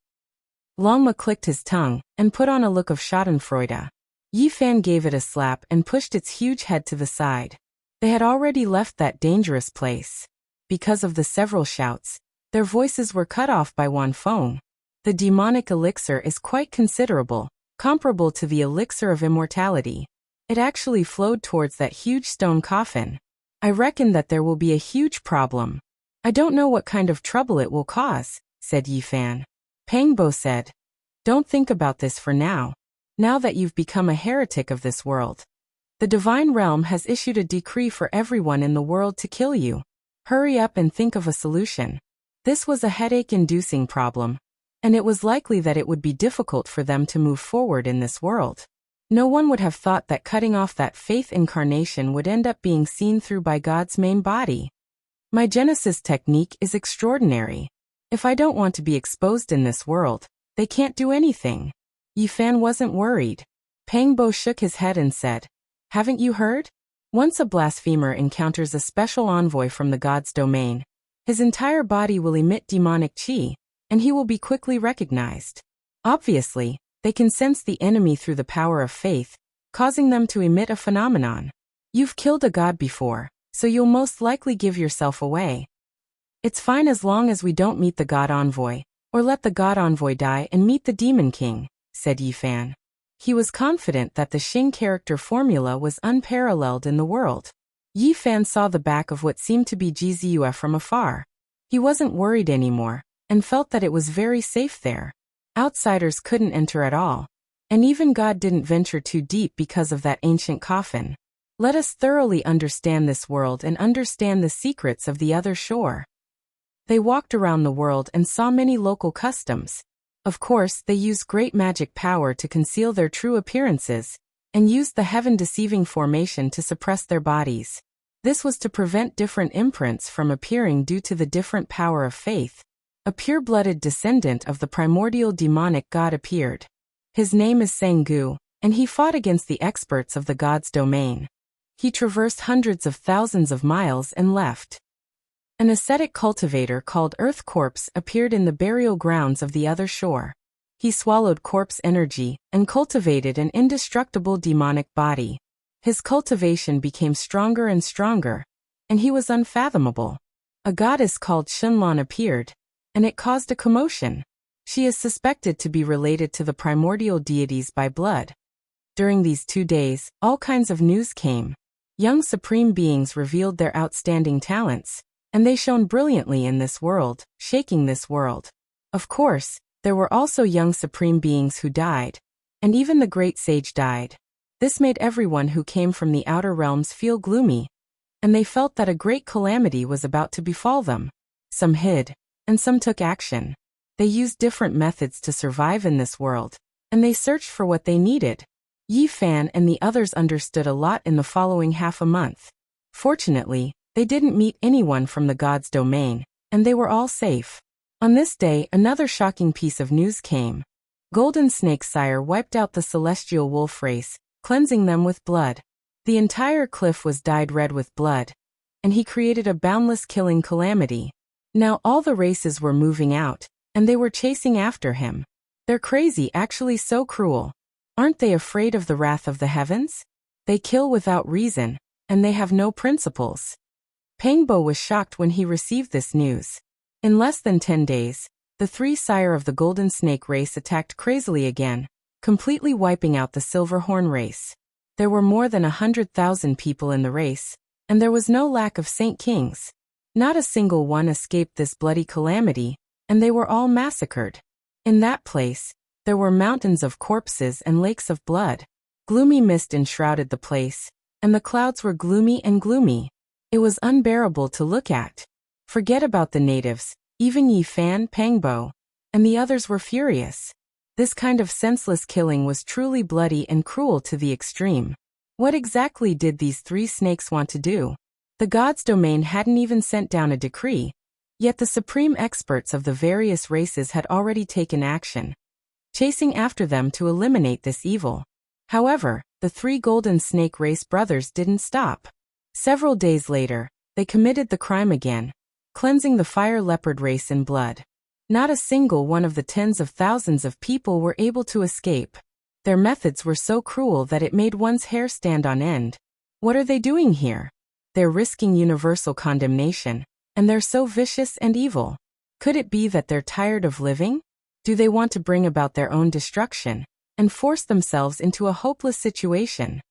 Longma clicked his tongue and put on a look of schadenfreude. Yi Fan gave it a slap and pushed its huge head to the side. They had already left that dangerous place. Because of the several shouts, their voices were cut off by Wan Feng. The demonic elixir is quite considerable, comparable to the elixir of immortality. It actually flowed towards that huge stone coffin. I reckon that there will be a huge problem. I don't know what kind of trouble it will cause, said Yi Fan. Pangbo said, don't think about this for now. Now that you've become a heretic of this world, the divine realm has issued a decree for everyone in the world to kill you. Hurry up and think of a solution. This was a headache-inducing problem, and it was likely that it would be difficult for them to move forward in this world. No one would have thought that cutting off that faith incarnation would end up being seen through by God's main body. My Genesis technique is extraordinary. If I don't want to be exposed in this world, they can't do anything. Yi Fan wasn't worried. Pangbo shook his head and said, haven't you heard? Once a blasphemer encounters a special envoy from the god's domain, his entire body will emit demonic qi, and he will be quickly recognized. Obviously, they can sense the enemy through the power of faith, causing them to emit a phenomenon. You've killed a god before, so you'll most likely give yourself away. It's fine as long as we don't meet the god envoy, or let the god envoy die and meet the demon king, said Yi Fan. He was confident that the Xing character formula was unparalleled in the world. Yi Fan saw the back of what seemed to be Jizue from afar. He wasn't worried anymore, and felt that it was very safe there. Outsiders couldn't enter at all, and even God didn't venture too deep because of that ancient coffin. Let us thoroughly understand this world and understand the secrets of the other shore. They walked around the world and saw many local customs. Of course, they used great magic power to conceal their true appearances, and used the heaven-deceiving formation to suppress their bodies. This was to prevent different imprints from appearing due to the different power of faith. A pure-blooded descendant of the primordial demonic god appeared. His name is Sengu, and he fought against the experts of the god's domain. He traversed hundreds of thousands of miles and left. An ascetic cultivator called Earth Corpse appeared in the burial grounds of the other shore. He swallowed corpse energy and cultivated an indestructible demonic body. His cultivation became stronger and stronger, and he was unfathomable. A goddess called Shenlong appeared, and it caused a commotion. She is suspected to be related to the primordial deities by blood. During these 2 days, all kinds of news came. Young supreme beings revealed their outstanding talents, and they shone brilliantly in this world, shaking this world. Of course, there were also young supreme beings who died, and even the great sage died. This made everyone who came from the outer realms feel gloomy, and they felt that a great calamity was about to befall them. Some hid, and some took action. They used different methods to survive in this world, and they searched for what they needed. Yi Fan and the others understood a lot in the following half a month. Fortunately, they didn't meet anyone from the god's domain, and they were all safe. On this day, another shocking piece of news came. Golden Snake's sire wiped out the celestial wolf race, cleansing them with blood. The entire cliff was dyed red with blood, and he created a boundless killing calamity. Now all the races were moving out, and they were chasing after him. They're crazy, actually so cruel. Aren't they afraid of the wrath of the heavens? They kill without reason, and they have no principles. Pangbo was shocked when he received this news. In less than 10 days, the 3 sire of the Golden Snake race attacked crazily again, completely wiping out the Silverhorn race. There were more than 100,000 people in the race, and there was no lack of Saint Kings. Not a single one escaped this bloody calamity, and they were all massacred. In that place, there were mountains of corpses and lakes of blood. Gloomy mist enshrouded the place, and the clouds were gloomy and gloomy. It was unbearable to look at. Forget about the natives, even Yi Fan, Pangbo, and the others were furious. This kind of senseless killing was truly bloody and cruel to the extreme. What exactly did these 3 snakes want to do? The god's domain hadn't even sent down a decree, yet the supreme experts of the various races had already taken action, chasing after them to eliminate this evil. However, the 3 Golden Snake race brothers didn't stop. Several days later, they committed the crime again, cleansing the fire leopard race in blood. Not a single one of the tens of thousands of people were able to escape. Their methods were so cruel that it made one's hair stand on end. What are they doing here? They're risking universal condemnation, and they're so vicious and evil. Could it be that they're tired of living? Do they want to bring about their own destruction, and force themselves into a hopeless situation?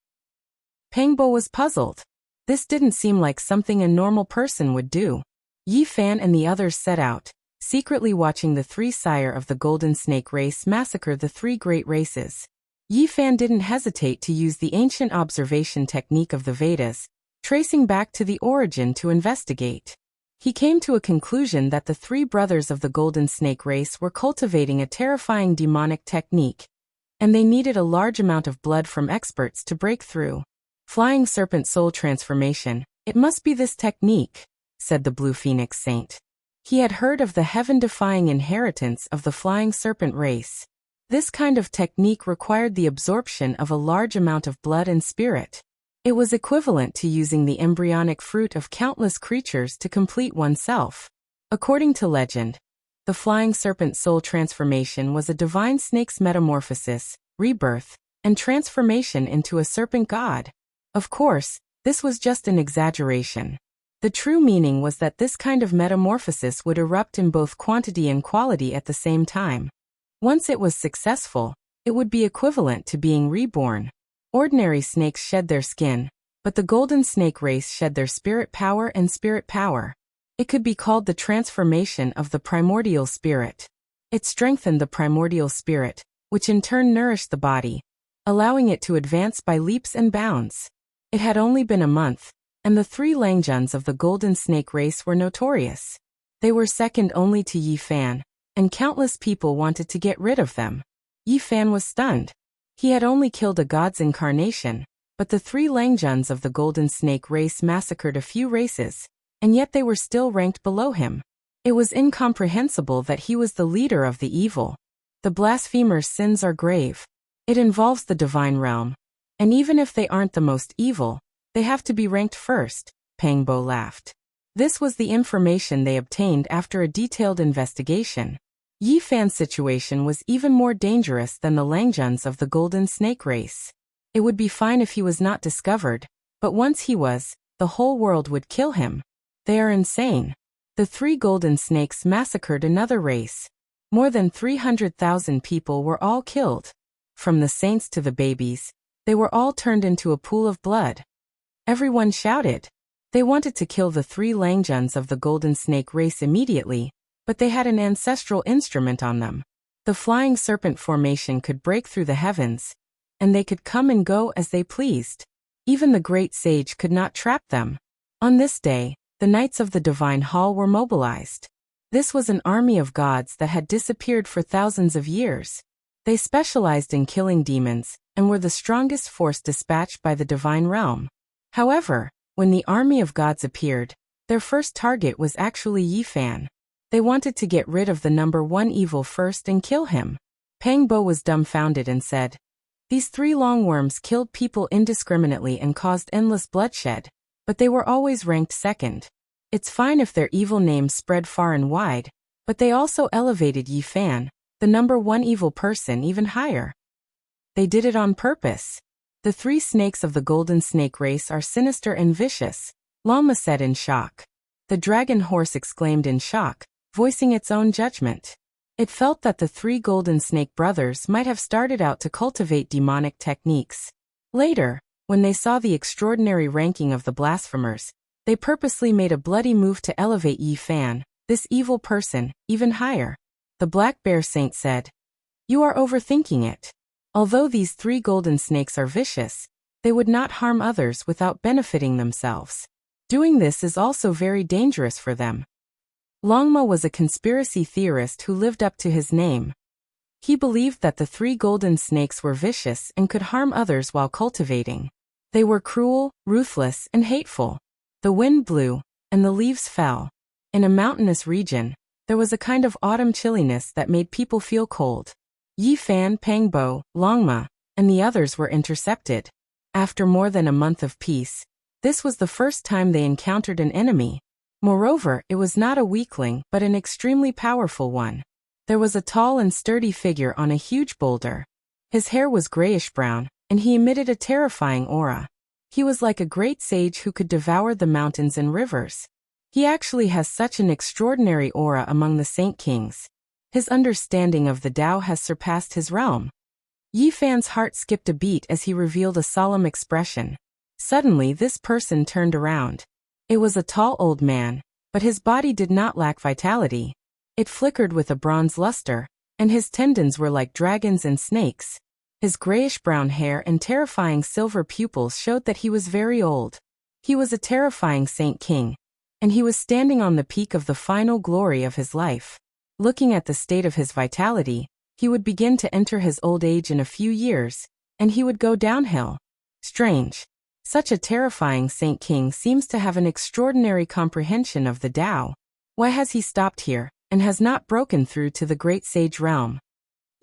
Pangbo was puzzled. This didn't seem like something a normal person would do. Yi Fan and the others set out, secretly watching the 3 sire of the Golden Snake race massacre the 3 great races. Yi Fan didn't hesitate to use the ancient observation technique of the Vedas, tracing back to the origin to investigate. He came to a conclusion that the 3 brothers of the Golden Snake race were cultivating a terrifying demonic technique, and they needed a large amount of blood from experts to break through. Flying Serpent Soul Transformation, it must be this technique, said the Blue Phoenix Saint. He had heard of the heaven-defying inheritance of the Flying Serpent race. This kind of technique required the absorption of a large amount of blood and spirit. It was equivalent to using the embryonic fruit of countless creatures to complete oneself. According to legend, the Flying Serpent Soul Transformation was a divine snake's metamorphosis, rebirth, and transformation into a serpent god. Of course, this was just an exaggeration. The true meaning was that this kind of metamorphosis would erupt in both quantity and quality at the same time. Once it was successful, it would be equivalent to being reborn. Ordinary snakes shed their skin, but the Golden Snake race shed their spirit power and spirit power. It could be called the transformation of the primordial spirit. It strengthened the primordial spirit, which in turn nourished the body, allowing it to advance by leaps and bounds. It had only been a month, and the 3 Langjuns of the Golden Snake race were notorious. They were second only to Yi Fan, and countless people wanted to get rid of them. Yi Fan was stunned. He had only killed a god's incarnation, but the 3 Langjuns of the Golden Snake race massacred a few races, and yet they were still ranked below him. It was incomprehensible that he was the leader of the evil. The blasphemer's sins are grave. It involves the divine realm, and even if they aren't the most evil, they have to be ranked first, Pangbo laughed. This was the information they obtained after a detailed investigation. Yi Fan's situation was even more dangerous than the Langjuns of the Golden Snake race. It would be fine if he was not discovered, but once he was, the whole world would kill him. They are insane. The 3 Golden Snakes massacred another race. More than 300,000 people were all killed. From the saints to the babies, they were all turned into a pool of blood. Everyone shouted. They wanted to kill the 3 Langjuns of the golden snake race immediately, but they had an ancestral instrument on them. The flying serpent formation could break through the heavens, and they could come and go as they pleased. Even the great sage could not trap them. On this day, the knights of the divine hall were mobilized. This was an army of gods that had disappeared for thousands of years. They specialized in killing demons, and were the strongest force dispatched by the divine realm. However, when the army of gods appeared, their first target was actually Yifan. They wanted to get rid of the number 1 evil first and kill him. Pang Bo was dumbfounded and said, "These 3 longworms killed people indiscriminately and caused endless bloodshed, but they were always ranked second. It's fine if their evil names spread far and wide, but they also elevated Yifan, the number 1 evil person, even higher. They did it on purpose. The 3 snakes of the golden snake race are sinister and vicious," Lama said in shock. The dragon horse exclaimed in shock, voicing its own judgment. It felt that the 3 golden snake brothers might have started out to cultivate demonic techniques. Later, when they saw the extraordinary ranking of the blasphemers, they purposely made a bloody move to elevate Yifan, this evil person, even higher. The black bear saint said, "You are overthinking it. Although these 3 golden snakes are vicious, they would not harm others without benefiting themselves. Doing this is also very dangerous for them." Longma was a conspiracy theorist who lived up to his name. He believed that the 3 golden snakes were vicious and could harm others while cultivating. They were cruel, ruthless, and hateful. The wind blew, and the leaves fell. In a mountainous region, there was a kind of autumn chilliness that made people feel cold. Yifan, Pang Bo, Longma, and the others were intercepted. After more than a month of peace, this was the first time they encountered an enemy. Moreover, it was not a weakling but an extremely powerful one. There was a tall and sturdy figure on a huge boulder. His hair was grayish-brown, and he emitted a terrifying aura. He was like a great sage who could devour the mountains and rivers. He actually has such an extraordinary aura among the Saint Kings. His understanding of the Tao has surpassed his realm. Yifan's heart skipped a beat as he revealed a solemn expression. Suddenly this person turned around. It was a tall old man, but his body did not lack vitality. It flickered with a bronze luster, and his tendons were like dragons and snakes. His grayish-brown hair and terrifying silver pupils showed that he was very old. He was a terrifying Saint King, and he was standing on the peak of the final glory of his life. Looking at the state of his vitality, he would begin to enter his old age in a few years, and he would go downhill. Strange. Such a terrifying Saint King seems to have an extraordinary comprehension of the Tao. Why has he stopped here, and has not broken through to the great sage realm?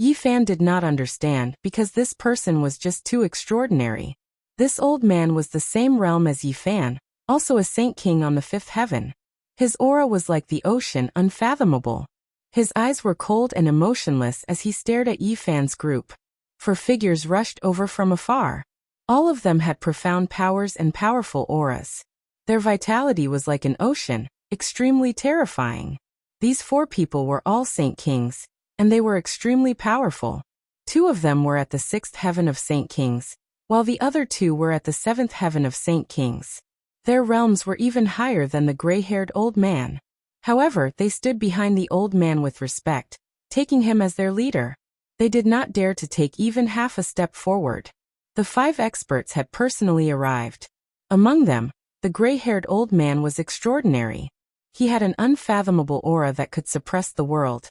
Yifan did not understand because this person was just too extraordinary. This old man was the same realm as Yifan, also a Saint King on the 5th heaven. His aura was like the ocean, unfathomable. His eyes were cold and emotionless as he stared at Yifan's group. 4 figures rushed over from afar. All of them had profound powers and powerful auras. Their vitality was like an ocean, extremely terrifying. These 4 people were all Saint Kings, and they were extremely powerful. 2 of them were at the 6th heaven of Saint Kings, while the other 2 were at the 7th heaven of Saint Kings. Their realms were even higher than the gray-haired old man. However, they stood behind the old man with respect, taking him as their leader. They did not dare to take even half a step forward. The 5 experts had personally arrived. Among them, the gray-haired old man was extraordinary. He had an unfathomable aura that could suppress the world,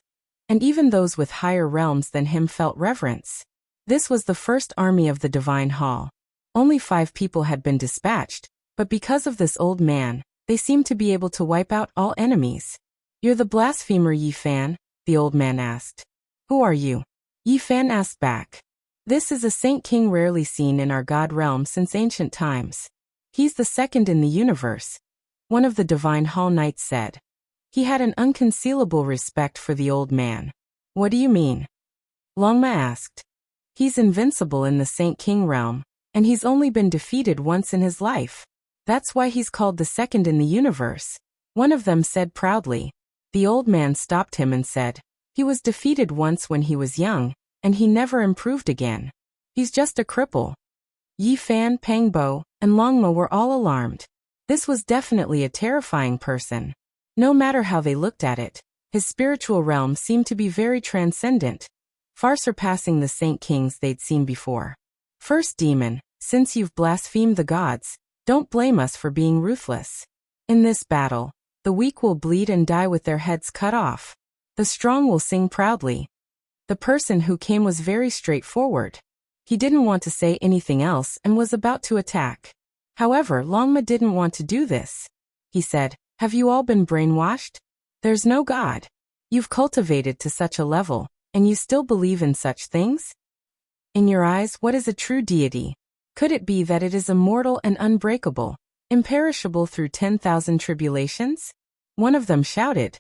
and even those with higher realms than him felt reverence. This was the first army of the Divine Hall. Only 5 people had been dispatched, but because of this old man, they seemed to be able to wipe out all enemies. "You're the blasphemer, Yifan?" the old man asked. "Who are you?" Yifan asked back. "This is a Saint King rarely seen in our God realm since ancient times. He's the 2nd in the universe," one of the Divine Hall Knights said. He had an unconcealable respect for the old man. "What do you mean?" Longma asked. "He's invincible in the Saint King realm, and he's only been defeated once in his life. That's why he's called the 2nd in the universe," one of them said proudly. The old man stopped him and said, He was defeated once when he was young, and he never improved again. He's just a cripple. Yi Fan, Pang Bo, and Longma were all alarmed. This was definitely a terrifying person. No matter how they looked at it, his spiritual realm seemed to be very transcendent, far surpassing the Saint Kings they'd seen before. First demon, since you've blasphemed the gods, don't blame us for being ruthless. In this battle, the weak will bleed and die with their heads cut off. The strong will sing proudly. The person who came was very straightforward. He didn't want to say anything else and was about to attack. However, Longma didn't want to do this. He said, "Have you all been brainwashed? There's no God. You've cultivated to such a level, and you still believe in such things? In your eyes, what is a true deity? Could it be that it is immortal and unbreakable, imperishable through 10,000 tribulations?" One of them shouted.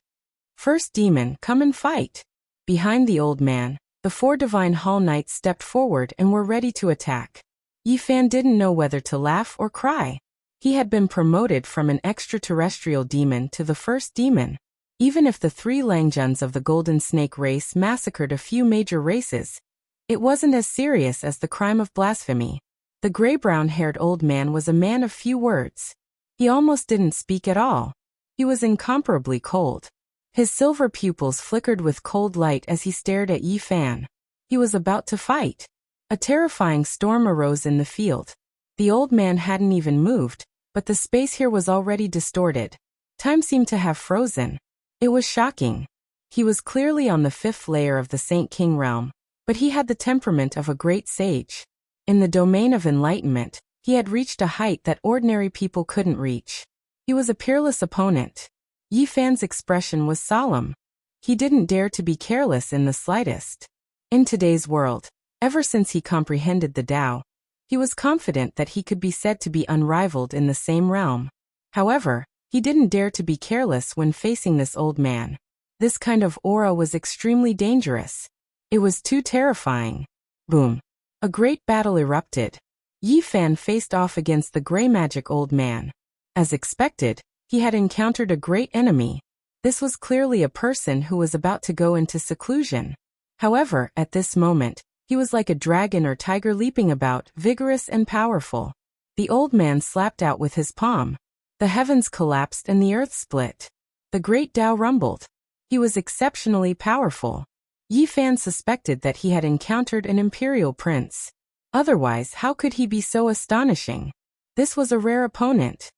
"First demon, come and fight." Behind the old man, the 4 divine hall knights stepped forward and were ready to attack. Yi Fan didn't know whether to laugh or cry. He had been promoted from an extraterrestrial demon to the first demon. Even if the 3 Langjuns of the Golden Snake race massacred a few major races, it wasn't as serious as the crime of blasphemy. The gray-brown-haired old man was a man of few words. He almost didn't speak at all. He was incomparably cold. His silver pupils flickered with cold light as he stared at Yi Fan. He was about to fight. A terrifying storm arose in the field. The old man hadn't even moved, but the space here was already distorted. Time seemed to have frozen. It was shocking. He was clearly on the 5th layer of the Saint King realm, but he had the temperament of a great sage. In the domain of enlightenment, he had reached a height that ordinary people couldn't reach. He was a peerless opponent. Yi Fan's expression was solemn. He didn't dare to be careless in the slightest. In today's world, ever since he comprehended the Tao, he was confident that he could be said to be unrivaled in the same realm. However, he didn't dare to be careless when facing this old man. This kind of aura was extremely dangerous. It was too terrifying. Boom. A great battle erupted. Yi Fan faced off against the gray magic old man. As expected, he had encountered a great enemy. This was clearly a person who was about to go into seclusion. However, at this moment, he was like a dragon or tiger leaping about, vigorous and powerful. The old man slapped out with his palm. The heavens collapsed and the earth split. The great Tao rumbled. He was exceptionally powerful. Yi Fan suspected that he had encountered an imperial prince. Otherwise, how could he be so astonishing? This was a rare opponent.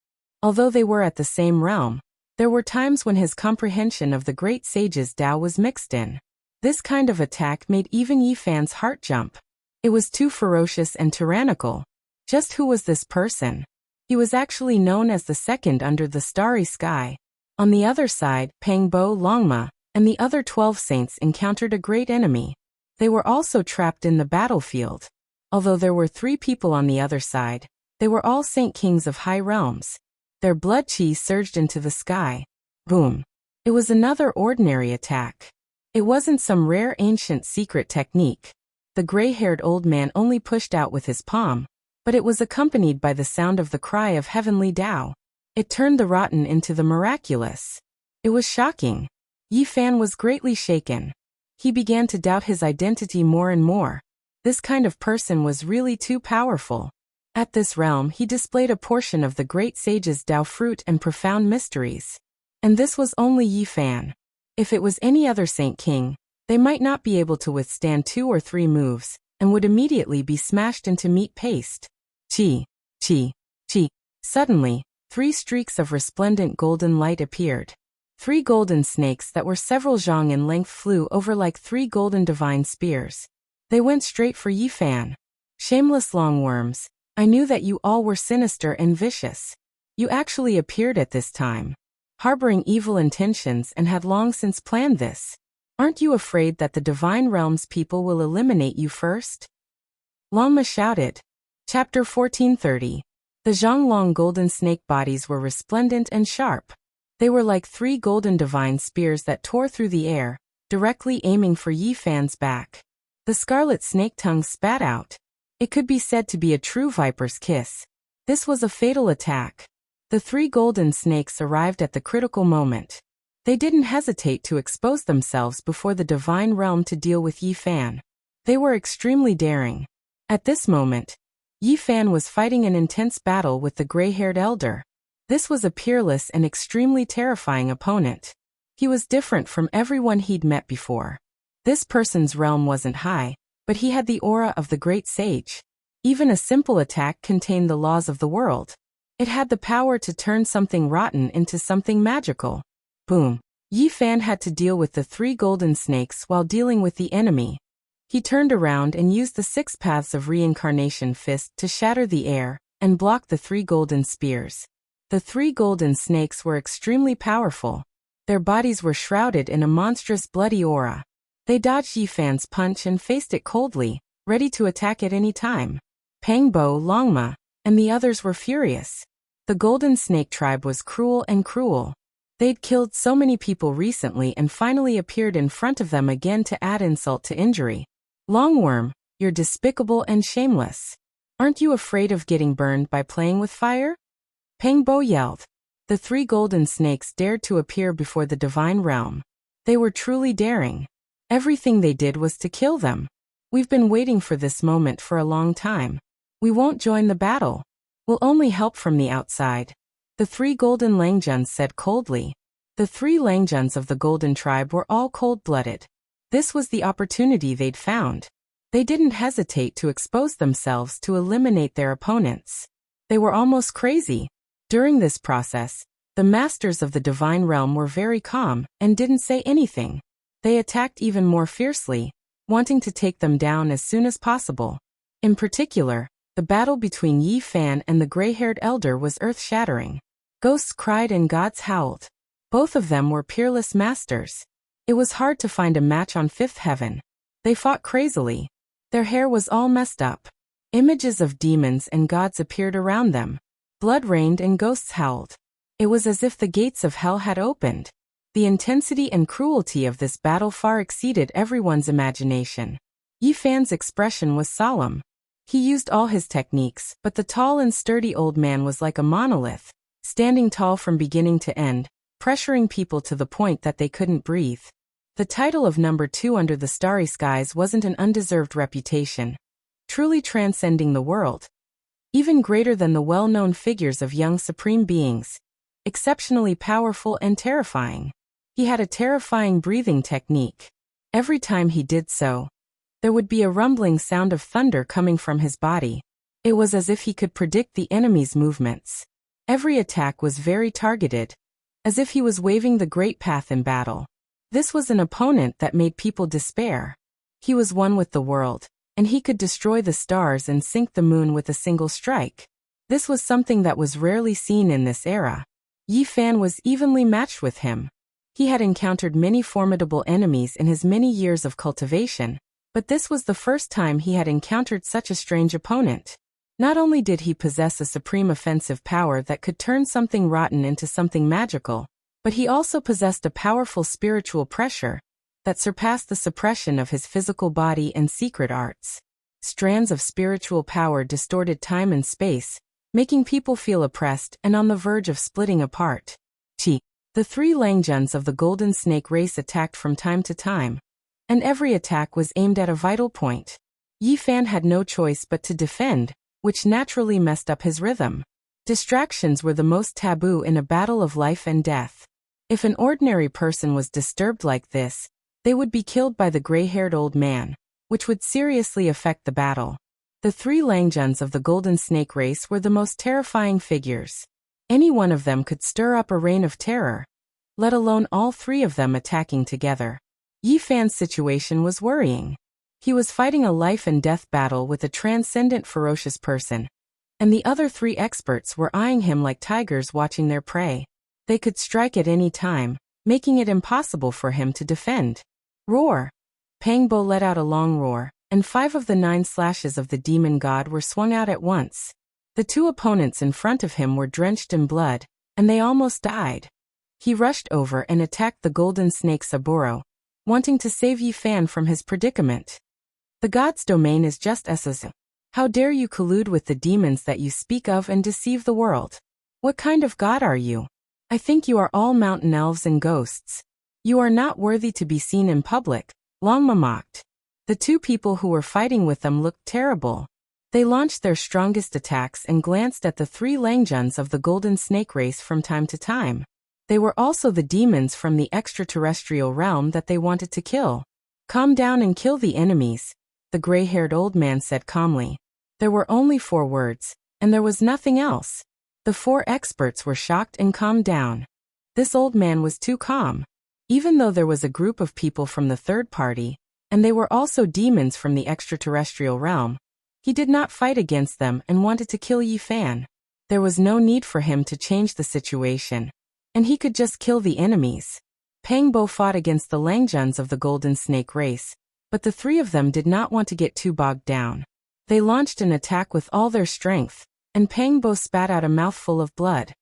Although they were at the same realm, there were times when his comprehension of the great sage's Tao was mixed in. This kind of attack made even Yi Fan's heart jump. It was too ferocious and tyrannical. Just who was this person? He was actually known as the second under the starry sky. On the other side, Pang Bo, Longma, and the other 12 saints encountered a great enemy. They were also trapped in the battlefield. Although there were 3 people on the other side, they were all Saint Kings of high realms. Their blood chi surged into the sky. Boom. It was another ordinary attack. It wasn't some rare ancient secret technique. The gray-haired old man only pushed out with his palm, but it was accompanied by the sound of the cry of heavenly Tao. It turned the rotten into the miraculous. It was shocking. Yi Fan was greatly shaken. He began to doubt his identity more and more. This kind of person was really too powerful. At this realm he displayed a portion of the great sage's Tao fruit and profound mysteries. And this was only Yi Fan. If it was any other Saint King, they might not be able to withstand 2 or 3 moves, and would immediately be smashed into meat paste. Chi, chi, chi. Suddenly, 3 streaks of resplendent golden light appeared. 3 golden snakes that were several zhang in length flew over like 3 golden divine spears. They went straight for Yi Fan. Shameless long worms. I knew that you all were sinister and vicious. You actually appeared at this time, harboring evil intentions, and had long since planned this. Aren't you afraid that the Divine Realms people will eliminate you first? Longma shouted. Chapter 1430. The Zhonglong golden snake bodies were resplendent and sharp. They were like 3 golden divine spears that tore through the air, directly aiming for Yi Fan's back. The scarlet snake tongue spat out. It could be said to be a true viper's kiss. This was a fatal attack. The 3 golden snakes arrived at the critical moment. They didn't hesitate to expose themselves before the divine realm to deal with Yi Fan. They were extremely daring. At this moment, Yi Fan was fighting an intense battle with the gray-haired elder. This was a peerless and extremely terrifying opponent. He was different from everyone he'd met before. This person's realm wasn't high, but he had the aura of the great sage. Even a simple attack contained the laws of the world. It had the power to turn something rotten into something magical. Boom. Yi Fan had to deal with the 3 golden snakes while dealing with the enemy. He turned around and used the 6 paths of reincarnation fist to shatter the air and block the 3 golden spears. The 3 golden snakes were extremely powerful. Their bodies were shrouded in a monstrous bloody aura. They dodged Yi Fan's punch and faced it coldly, ready to attack at any time. Pangbo, Longma, and the others were furious. The Golden Snake tribe was cruel and cruel. They'd killed so many people recently and finally appeared in front of them again to add insult to injury. Longworm, you're despicable and shameless. Aren't you afraid of getting burned by playing with fire? Pangbo yelled. The 3 golden snakes dared to appear before the divine realm. They were truly daring. Everything they did was to kill them. We've been waiting for this moment for a long time. We won't join the battle. We'll only help from the outside. The 3 golden Langjuns said coldly. The 3 Langjuns of the Golden Tribe were all cold-blooded. This was the opportunity they'd found. They didn't hesitate to expose themselves to eliminate their opponents. They were almost crazy. During this process, the masters of the divine realm were very calm and didn't say anything. They attacked even more fiercely, wanting to take them down as soon as possible. In particular, the battle between Yi Fan and the gray-haired elder was earth-shattering. Ghosts cried and gods howled. Both of them were peerless masters. It was hard to find a match on 5th heaven. They fought crazily. Their hair was all messed up. Images of demons and gods appeared around them. Blood rained and ghosts howled. It was as if the gates of hell had opened. The intensity and cruelty of this battle far exceeded everyone's imagination. Yi Fan's expression was solemn. He used all his techniques, but the tall and sturdy old man was like a monolith, standing tall from beginning to end, pressuring people to the point that they couldn't breathe. The title of number 2 under the starry skies wasn't an undeserved reputation, truly transcending the world. Even greater than the well-known figures of young supreme beings, exceptionally powerful and terrifying. He had a terrifying breathing technique. Every time he did so, there would be a rumbling sound of thunder coming from his body. It was as if he could predict the enemy's movements. Every attack was very targeted, as if he was waving the great path in battle. This was an opponent that made people despair. He was one with the world, and he could destroy the stars and sink the moon with a single strike. This was something that was rarely seen in this era. Yi Fan was evenly matched with him. He had encountered many formidable enemies in his many years of cultivation, but this was the first time he had encountered such a strange opponent. Not only did he possess a supreme offensive power that could turn something rotten into something magical, but he also possessed a powerful spiritual pressure that surpassed the suppression of his physical body and secret arts. Strands of spiritual power distorted time and space, making people feel oppressed and on the verge of splitting apart. The 3 Langjuns of the Golden Snake race attacked from time to time, and every attack was aimed at a vital point. Yi Fan had no choice but to defend, which naturally messed up his rhythm. Distractions were the most taboo in a battle of life and death. If an ordinary person was disturbed like this, they would be killed by the gray-haired old man, which would seriously affect the battle. The 3 Langjuns of the Golden Snake race were the most terrifying figures. Any one of them could stir up a reign of terror, let alone all 3 of them attacking together. Yi Fan's situation was worrying. He was fighting a life-and-death battle with a transcendent ferocious person, and the other 3 experts were eyeing him like tigers watching their prey. They could strike at any time, making it impossible for him to defend. Roar! Pangbo let out a long roar, and 5 of the 9 slashes of the demon god were swung out at once. The 2 opponents in front of him were drenched in blood, and they almost died. He rushed over and attacked the golden snake Saburo, wanting to save Yi Fan from his predicament. The god's domain is just as. How dare you collude with the demons that you speak of and deceive the world? What kind of god are you? I think you are all mountain elves and ghosts. You are not worthy to be seen in public, Longma mocked. The two people who were fighting with them looked terrible. They launched their strongest attacks and glanced at the three Langjuns of the Golden Snake race from time to time. They were also the demons from the extraterrestrial realm that they wanted to kill. Calm down and kill the enemies, the gray-haired old man said calmly. There were only 4 words, and there was nothing else. The 4 experts were shocked and calmed down. This old man was too calm. Even though there was a group of people from the third party, and they were also demons from the extraterrestrial realm, he did not fight against them and wanted to kill Yi Fan. There was no need for him to change the situation, and he could just kill the enemies. Pang Bo fought against the Langjuns of the Golden Snake race, but the 3 of them did not want to get too bogged down. They launched an attack with all their strength, and Pang Bo spat out a mouthful of blood.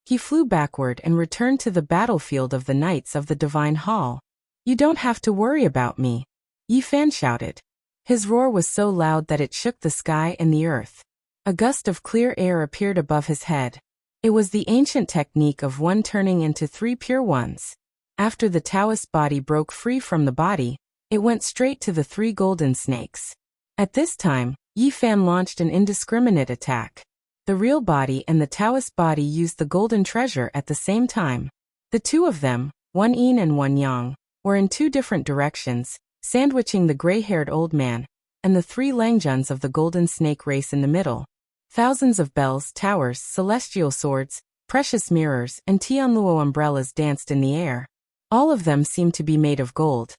He flew backward and returned to the battlefield of the Knights of the Divine Hall. You don't have to worry about me, Yi Fan shouted. His roar was so loud that it shook the sky and the earth. A gust of clear air appeared above his head. It was the ancient technique of one turning into 3 pure ones. After the Taoist body broke free from the body, it went straight to the 3 golden snakes. At this time, Yi Fan launched an indiscriminate attack. The real body and the Taoist body used the golden treasure at the same time. The 2 of them, one yin and one yang, were in 2 different directions, sandwiching the gray-haired old man, and the 3 Langjuns of the Golden Snake race in the middle. Thousands of bells, towers, celestial swords, precious mirrors, and Tianluo umbrellas danced in the air. All of them seemed to be made of gold,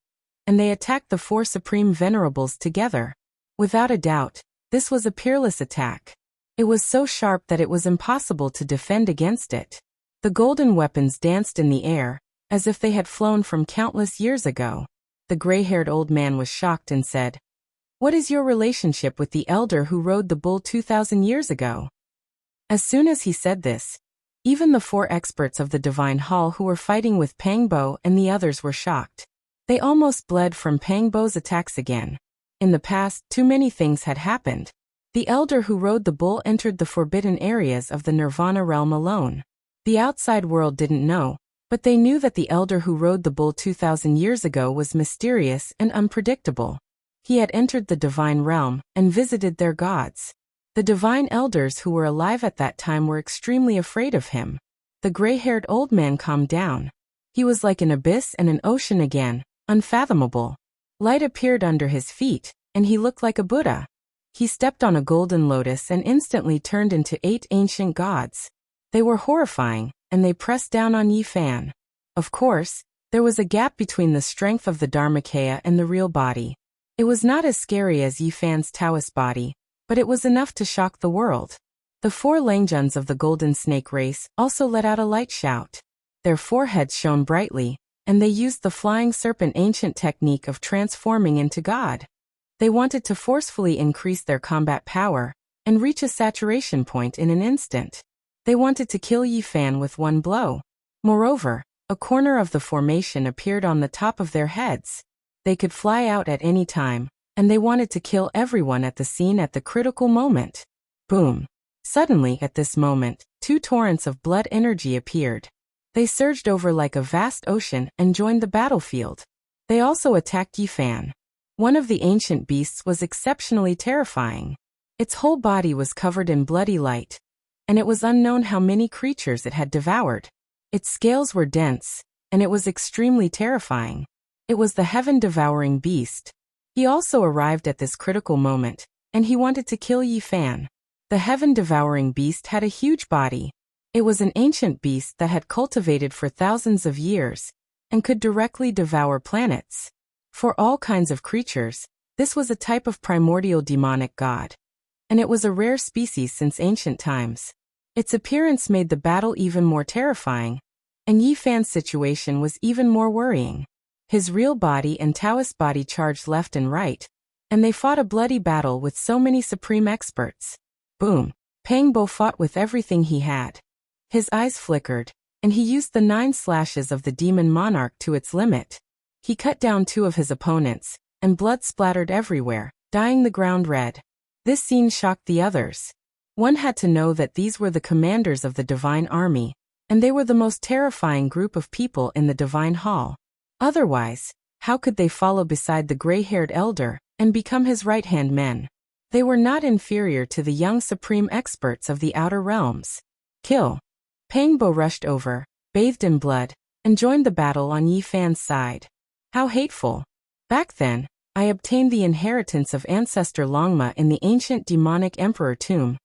and they attacked the 4 supreme venerables together. Without a doubt, this was a peerless attack. It was so sharp that it was impossible to defend against it. The golden weapons danced in the air, as if they had flown from countless years ago. The gray-haired old man was shocked and said, "What is your relationship with the elder who rode the bull 2,000 years ago?" As soon as he said this, even the 4 experts of the Divine Hall who were fighting with Pang Bo and the others were shocked. They almost bled from Pang Bo's attacks again. In the past, too many things had happened. The elder who rode the bull entered the forbidden areas of the Nirvana realm alone. The outside world didn't know, but they knew that the elder who rode the bull 2,000 years ago was mysterious and unpredictable. He had entered the divine realm and visited their gods. The divine elders who were alive at that time were extremely afraid of him. The gray-haired old man calmed down. He was like an abyss and an ocean again, unfathomable. Light appeared under his feet, and he looked like a Buddha. He stepped on a golden lotus and instantly turned into 8 ancient gods. They were horrifying, and they pressed down on Yi Fan. Of course, there was a gap between the strength of the Dharmakaya and the real body. It was not as scary as Yi Fan's Taoist body, but it was enough to shock the world. The 4 Langjuns of the Golden Snake race also let out a light shout. Their foreheads shone brightly, and they used the flying serpent ancient technique of transforming into God. They wanted to forcefully increase their combat power and reach a saturation point in an instant. They wanted to kill Yi Fan with one blow. Moreover, a corner of the formation appeared on the top of their heads. They could fly out at any time, and they wanted to kill everyone at the scene at the critical moment. Boom! Suddenly, at this moment, 2 torrents of blood energy appeared. They surged over like a vast ocean and joined the battlefield. They also attacked Yi Fan. One of the ancient beasts was exceptionally terrifying. Its whole body was covered in bloody light, and it was unknown how many creatures it had devoured. Its scales were dense, and it was extremely terrifying. It was the heaven-devouring beast. He also arrived at this critical moment, and he wanted to kill Yi Fan. The heaven-devouring beast had a huge body. It was an ancient beast that had cultivated for thousands of years, and could directly devour planets. For all kinds of creatures, this was a type of primordial demonic god. And it was a rare species since ancient times. Its appearance made the battle even more terrifying, and Yi Fan's situation was even more worrying. His real body and Taoist body charged left and right, and they fought a bloody battle with so many supreme experts. Boom! Pang Bo fought with everything he had. His eyes flickered, and he used the 9 slashes of the demon monarch to its limit. He cut down 2 of his opponents, and blood splattered everywhere, dyeing the ground red. This scene shocked the others. One had to know that these were the commanders of the divine army, and they were the most terrifying group of people in the divine hall. Otherwise, how could they follow beside the gray-haired elder and become his right-hand men? They were not inferior to the young supreme experts of the outer realms. Kill. Pang Bo rushed over, bathed in blood, and joined the battle on Yi Fan's side. How hateful. Back then, I obtained the inheritance of ancestor Longma in the ancient demonic emperor tomb,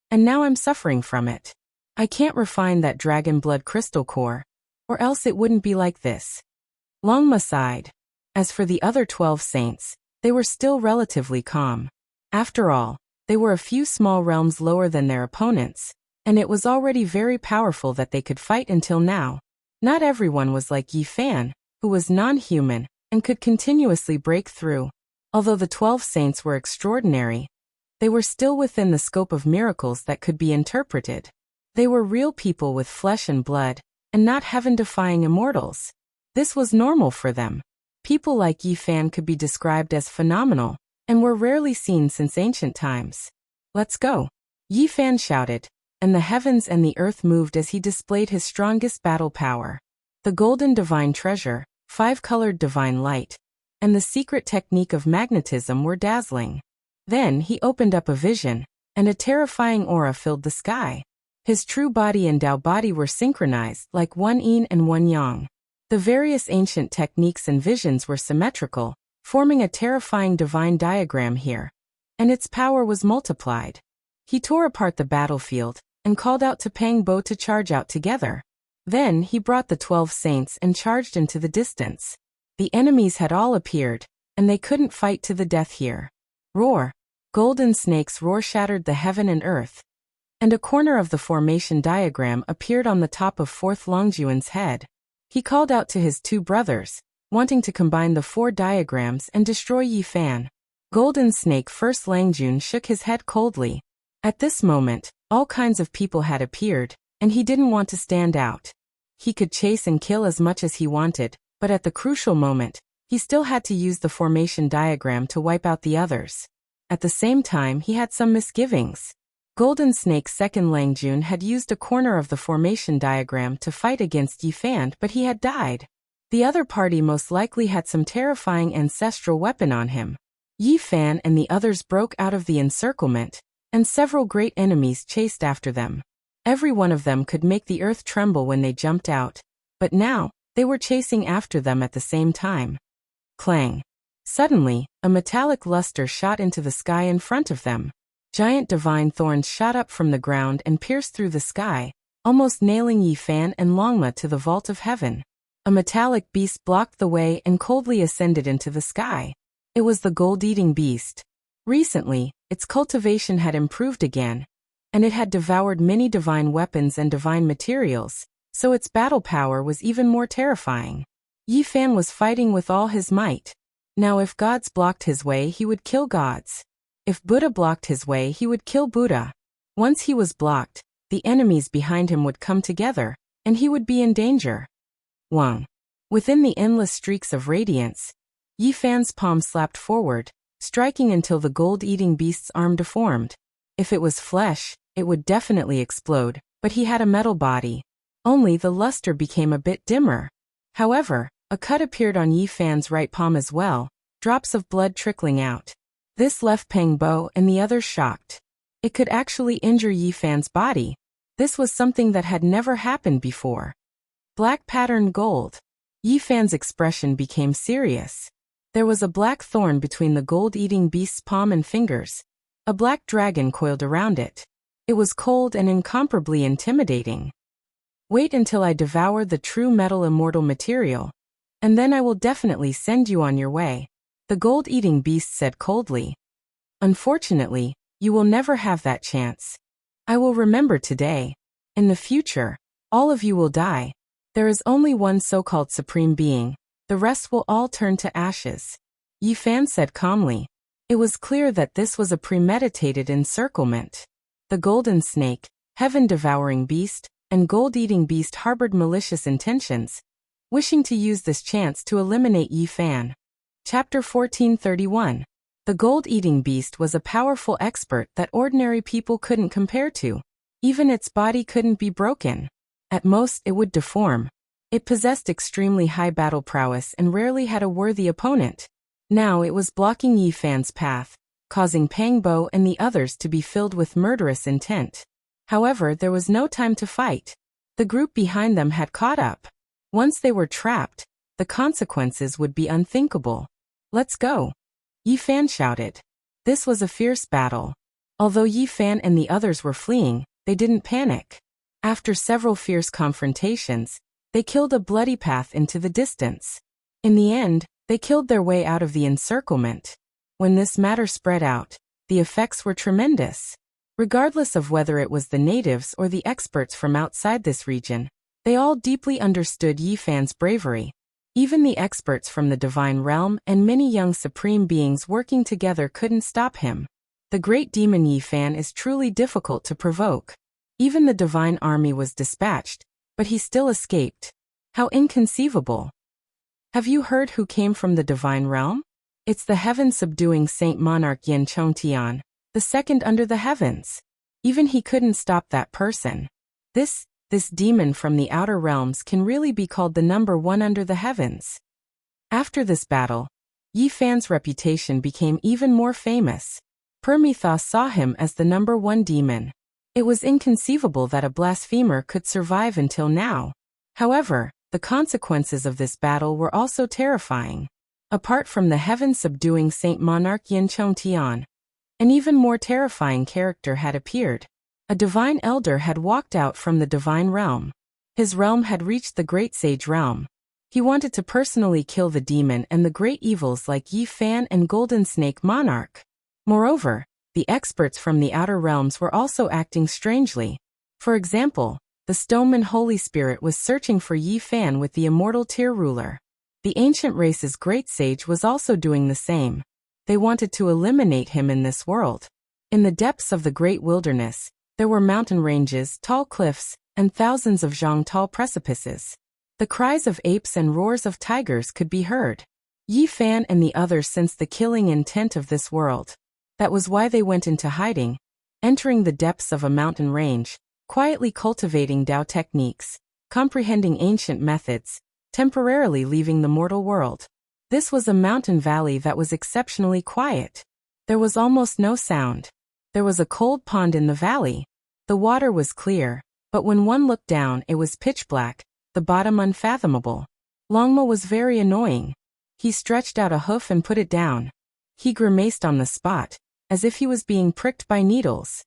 and now I'm suffering from it. I can't refine that dragon blood crystal core, or else it wouldn't be like this. Longma sighed. As for the other 12 saints, they were still relatively calm. After all, they were a few small realms lower than their opponents, and it was already very powerful that they could fight until now. Not everyone was like Yi Fan, who was non-human and could continuously break through. Although the 12 saints were extraordinary, they were still within the scope of miracles that could be interpreted. They were real people with flesh and blood, and not heaven-defying immortals. This was normal for them. People like Yi Fan could be described as phenomenal, and were rarely seen since ancient times. Let's go. Yi Fan shouted, and the heavens and the earth moved as he displayed his strongest battle power. The golden divine treasure, 5-colored divine light, and the secret technique of magnetism were dazzling. Then he opened up a vision, and a terrifying aura filled the sky. His true body and Tao body were synchronized like one yin and one yang. The various ancient techniques and visions were symmetrical, forming a terrifying divine diagram here, and its power was multiplied. He tore apart the battlefield and called out to Pang Bo to charge out together. Then he brought the 12 saints and charged into the distance. The enemies had all appeared, and they couldn't fight to the death here. Roar! Golden snake's roar shattered the heaven and earth, and a corner of the formation diagram appeared on the top of 4th Longjuan's head. He called out to his 2 brothers, wanting to combine the 4 diagrams and destroy Yi Fan. Golden Snake First Langjun shook his head coldly. At this moment, all kinds of people had appeared, and he didn't want to stand out. He could chase and kill as much as he wanted, but at the crucial moment, he still had to use the formation diagram to wipe out the others. At the same time, he had some misgivings. Golden Snake's second Langjun had used a corner of the formation diagram to fight against Yi Fan, but he had died. The other party most likely had some terrifying ancestral weapon on him. Yi Fan and the others broke out of the encirclement, and several great enemies chased after them. Every one of them could make the earth tremble when they jumped out, but now, they were chasing after them at the same time. Clang! Suddenly, a metallic luster shot into the sky in front of them. Giant divine thorns shot up from the ground and pierced through the sky, almost nailing Yi Fan and Longma to the vault of heaven. A metallic beast blocked the way and coldly ascended into the sky. It was the gold-eating beast. Recently, its cultivation had improved again, and it had devoured many divine weapons and divine materials, so its battle power was even more terrifying. Yi Fan was fighting with all his might. Now if gods blocked his way, he would kill gods. If Buddha blocked his way, he would kill Buddha. Once he was blocked, the enemies behind him would come together, and he would be in danger. Wang. Within the endless streaks of radiance, Yi Fan's palm slapped forward, striking until the gold-eating beast's arm deformed. If it was flesh, it would definitely explode, but he had a metal body. Only the luster became a bit dimmer. However, a cut appeared on Yi Fan's right palm as well, drops of blood trickling out. This left Pang Bo and the others shocked. It could actually injure Yi Fan's body. This was something that had never happened before. Black patterned gold. Yi Fan's expression became serious. There was a black thorn between the gold-eating beast's palm and fingers. A black dragon coiled around it. It was cold and incomparably intimidating. Wait until I devour the true metal immortal material, and then I will definitely send you on your way, the gold-eating beast said coldly. Unfortunately, you will never have that chance. I will remember today. In the future, all of you will die. There is only one so-called supreme being. The rest will all turn to ashes. Yi Fan said calmly. It was clear that this was a premeditated encirclement. The golden snake, heaven-devouring beast, and gold-eating beast harbored malicious intentions, wishing to use this chance to eliminate Yi Fan. Chapter 1431. The gold-eating beast was a powerful expert that ordinary people couldn't compare to. Even its body couldn't be broken. At most, it would deform. It possessed extremely high battle prowess and rarely had a worthy opponent. Now it was blocking Yi Fan's path, causing Pang Bo and the others to be filled with murderous intent. However, there was no time to fight. The group behind them had caught up. Once they were trapped, the consequences would be unthinkable. "Let's go," Yi Fan shouted. This was a fierce battle. Although Yi Fan and the others were fleeing, they didn't panic. After several fierce confrontations, they killed a bloody path into the distance. In the end, they killed their way out of the encirclement. When this matter spread out, the effects were tremendous. Regardless of whether it was the natives or the experts from outside this region, they all deeply understood Yi Fan's bravery. Even the experts from the divine realm and many young supreme beings working together couldn't stop him. The great demon Yi Fan is truly difficult to provoke. Even the divine army was dispatched, but he still escaped. How inconceivable! Have you heard who came from the divine realm? It's the heaven-subduing Saint Monarch Yin Chongtian, the second under the heavens. Even he couldn't stop that person. This demon from the outer realms can really be called the number one under the heavens. After this battle, Yi Fan's reputation became even more famous. Permethos saw him as the number one demon. It was inconceivable that a blasphemer could survive until now. However, the consequences of this battle were also terrifying. Apart from the heaven-subduing Saint Monarch Yin Chongtian, an even more terrifying character had appeared. A divine elder had walked out from the divine realm. His realm had reached the great sage realm. He wanted to personally kill the demon and the great evils like Yi Fan and Golden Snake Monarch. Moreover, the experts from the outer realms were also acting strangely. For example, the Stoneman Holy Spirit was searching for Yi Fan with the immortal Tier Ruler. The ancient race's great sage was also doing the same. They wanted to eliminate him in this world. In the depths of the great wilderness, there were mountain ranges, tall cliffs, and thousands of tall precipices. The cries of apes and roars of tigers could be heard. Yi Fan and the others sensed the killing intent of this world. That was why they went into hiding, entering the depths of a mountain range, quietly cultivating Dao techniques, comprehending ancient methods, temporarily leaving the mortal world. This was a mountain valley that was exceptionally quiet. There was almost no sound. There was a cold pond in the valley. The water was clear, but when one looked down it was pitch black, the bottom unfathomable. Longmo was very annoying. He stretched out a hoof and put it down. He grimaced on the spot, as if he was being pricked by needles.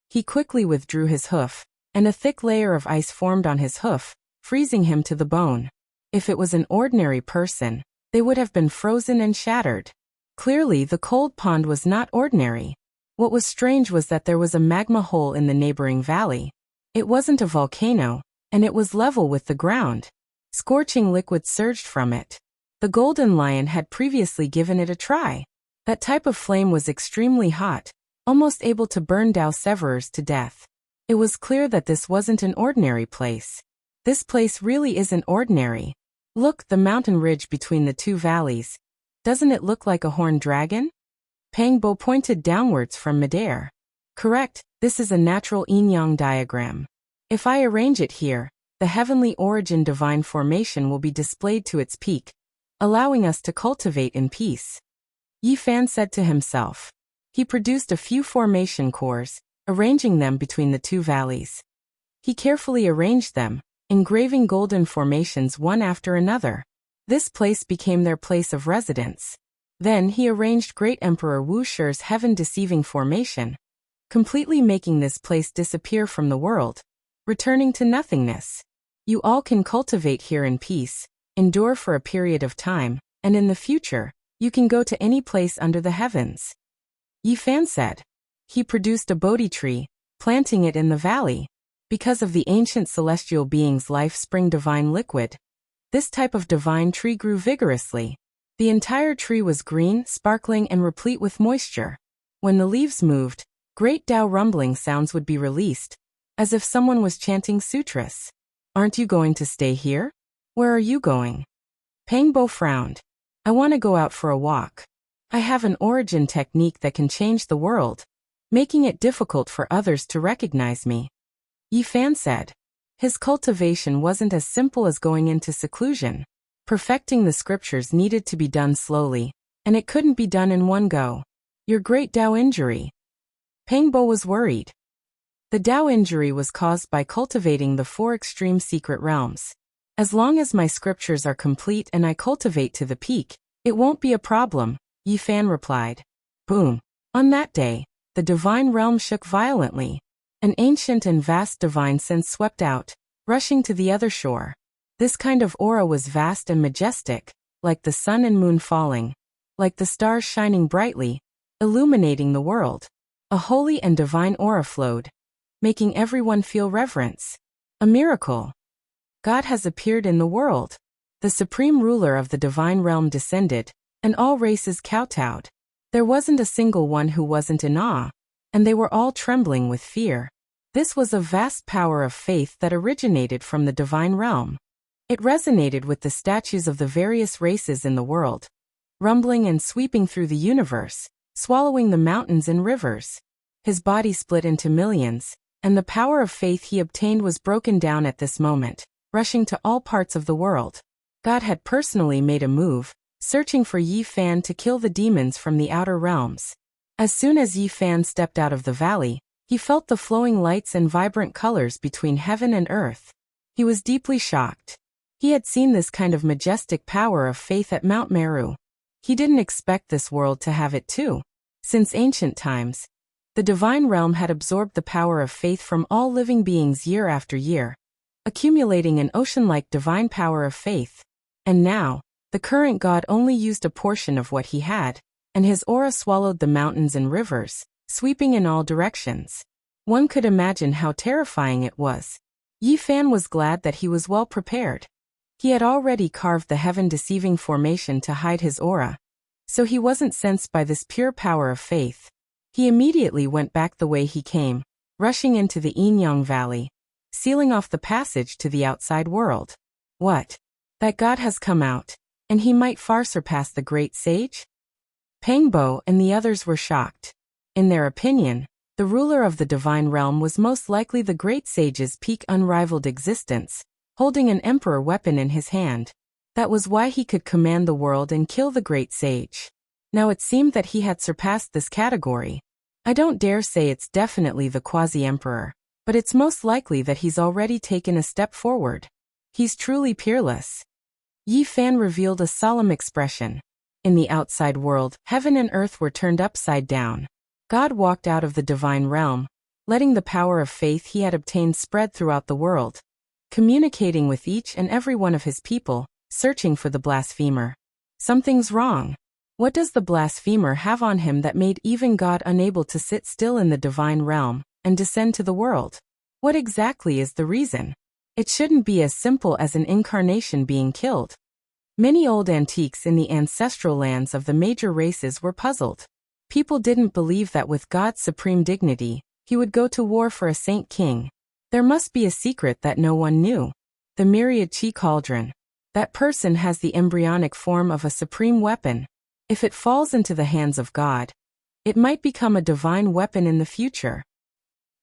He quickly withdrew his hoof, and a thick layer of ice formed on his hoof, freezing him to the bone. If it was an ordinary person, they would have been frozen and shattered. Clearly, the cold pond was not ordinary. What was strange was that there was a magma hole in the neighboring valley. It wasn't a volcano, and it was level with the ground. Scorching liquid surged from it. The golden lion had previously given it a try. That type of flame was extremely hot, almost able to burn Dao Severers to death. It was clear that this wasn't an ordinary place. This place really isn't ordinary. Look, the mountain ridge between the two valleys. Doesn't it look like a horned dragon? Pang Bo pointed downwards from midair. Correct, this is a natural yin-yang diagram. If I arrange it here, the heavenly origin divine formation will be displayed to its peak, allowing us to cultivate in peace. Yi Fan said to himself. He produced a few formation cores, arranging them between the two valleys. He carefully arranged them, engraving golden formations one after another. This place became their place of residence. Then he arranged Great Emperor Wu Shi's heaven-deceiving formation, completely making this place disappear from the world, returning to nothingness. You all can cultivate here in peace, endure for a period of time, and in the future, you can go to any place under the heavens. Yi Fan said. He produced a Bodhi tree, planting it in the valley. Because of the ancient celestial being's life-spring divine liquid, this type of divine tree grew vigorously. The entire tree was green, sparkling, and replete with moisture. When the leaves moved, great Tao rumbling sounds would be released, as if someone was chanting sutras. Aren't you going to stay here? Where are you going? Pang Bo frowned. I want to go out for a walk. I have an origin technique that can change the world, making it difficult for others to recognize me. Yi Fan said. His cultivation wasn't as simple as going into seclusion. Perfecting the scriptures needed to be done slowly, and it couldn't be done in one go. Your great Tao injury. Pangbo was worried. The Tao injury was caused by cultivating the 4 extreme secret realms. As long as my scriptures are complete and I cultivate to the peak, it won't be a problem, Yi Fan replied. Boom. On that day, the divine realm shook violently. An ancient and vast divine sense swept out, rushing to the other shore. This kind of aura was vast and majestic, like the sun and moon falling, like the stars shining brightly, illuminating the world. A holy and divine aura flowed, making everyone feel reverence. A miracle. God has appeared in the world. The supreme ruler of the divine realm descended, and all races kowtowed. There wasn't a single one who wasn't in awe, and they were all trembling with fear. This was a vast power of faith that originated from the divine realm. It resonated with the statues of the various races in the world, rumbling and sweeping through the universe, swallowing the mountains and rivers. His body split into millions, and the power of faith he obtained was broken down at this moment, rushing to all parts of the world. God had personally made a move, searching for Yi Fan to kill the demons from the outer realms. As soon as Yi Fan stepped out of the valley, he felt the flowing lights and vibrant colors between heaven and earth. He was deeply shocked. He had seen this kind of majestic power of faith at Mount Meru. He didn't expect this world to have it too. Since ancient times, the divine realm had absorbed the power of faith from all living beings year after year, accumulating an ocean-like divine power of faith. And now, the current god only used a portion of what he had, and his aura swallowed the mountains and rivers, sweeping in all directions. One could imagine how terrifying it was. Yi Fan was glad that he was well prepared. He had already carved the heaven-deceiving formation to hide his aura, so he wasn't sensed by this pure power of faith. He immediately went back the way he came, rushing into the Yinyang Valley, sealing off the passage to the outside world. What? That god has come out, and he might far surpass the great sage? Pangbo and the others were shocked. In their opinion, the ruler of the divine realm was most likely the great sage's peak unrivaled existence, holding an emperor weapon in his hand. That was why he could command the world and kill the great sage. Now it seemed that he had surpassed this category. I don't dare say it's definitely the quasi-emperor, but it's most likely that he's already taken a step forward. He's truly peerless. Yi Fan revealed a solemn expression. In the outside world, heaven and earth were turned upside down. God walked out of the divine realm, letting the power of faith he had obtained spread throughout the world, communicating with each and every one of his people, searching for the blasphemer. Something's wrong. What does the blasphemer have on him that made even God unable to sit still in the divine realm and descend to the world? What exactly is the reason? It shouldn't be as simple as an incarnation being killed. Many old antiques in the ancestral lands of the major races were puzzled. People didn't believe that with God's supreme dignity, he would go to war for a saint king. There must be a secret that no one knew. The myriad chi cauldron. That person has the embryonic form of a supreme weapon. If it falls into the hands of God, it might become a divine weapon in the future.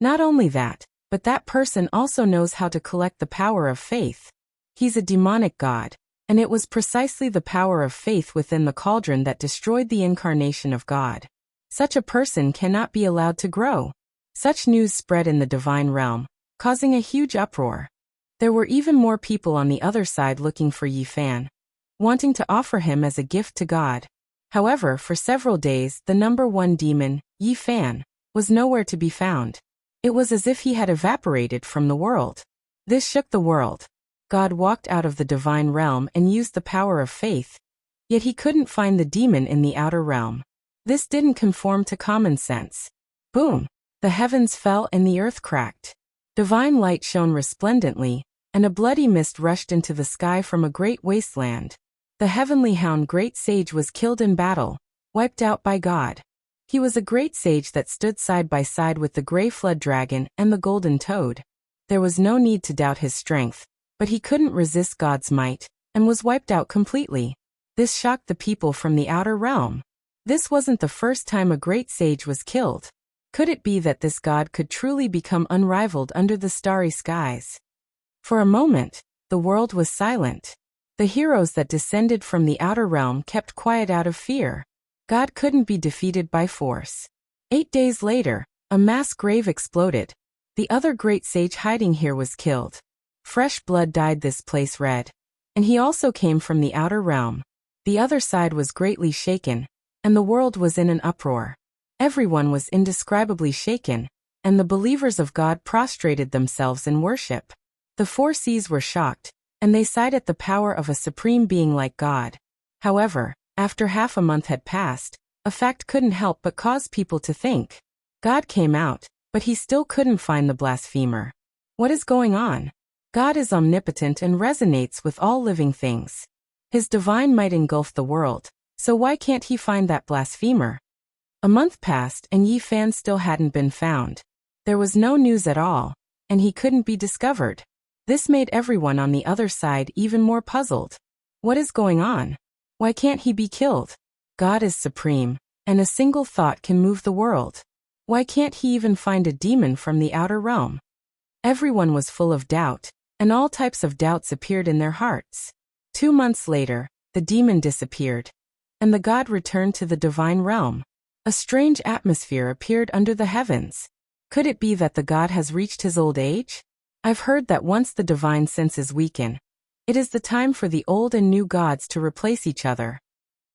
Not only that, but that person also knows how to collect the power of faith. He's a demonic god, and it was precisely the power of faith within the cauldron that destroyed the incarnation of God. Such a person cannot be allowed to grow. Such news spread in the divine realm, causing a huge uproar. There were even more people on the other side looking for Yi Fan, wanting to offer him as a gift to God. However, for several days, the number one demon, Yi Fan, was nowhere to be found. It was as if he had evaporated from the world. This shook the world. God walked out of the divine realm and used the power of faith, yet he couldn't find the demon in the outer realm. This didn't conform to common sense. Boom! The heavens fell and the earth cracked. Divine light shone resplendently, and a bloody mist rushed into the sky from a great wasteland. The heavenly hound great sage was killed in battle, wiped out by God. He was a great sage that stood side by side with the gray flood dragon and the golden toad. There was no need to doubt his strength, but he couldn't resist God's might, and was wiped out completely. This shocked the people from the outer realm. This wasn't the first time a great sage was killed. Could it be that this god could truly become unrivaled under the starry skies? For a moment, the world was silent. The heroes that descended from the outer realm kept quiet out of fear. God couldn't be defeated by force. 8 days later, a mass grave exploded. The other great sage hiding here was killed. Fresh blood dyed this place red. And he also came from the outer realm. The other side was greatly shaken, and the world was in an uproar. Everyone was indescribably shaken, and the believers of God prostrated themselves in worship. The 4 seas were shocked, and they sighed at the power of a supreme being like God. However, after half a month had passed, a fact couldn't help but cause people to think. God came out, but he still couldn't find the blasphemer. What is going on? God is omnipotent and resonates with all living things. His divine might engulfed the world, so why can't he find that blasphemer? A month passed and Yi Fan still hadn't been found. There was no news at all, and he couldn't be discovered. This made everyone on the other side even more puzzled. What is going on? Why can't he be killed? God is supreme, and a single thought can move the world. Why can't he even find a demon from the outer realm? Everyone was full of doubt, and all types of doubts appeared in their hearts. 2 months later, the demon disappeared, and the god returned to the divine realm. A strange atmosphere appeared under the heavens. Could it be that the god has reached his old age? I've heard that once the divine senses weaken, it is the time for the old and new gods to replace each other.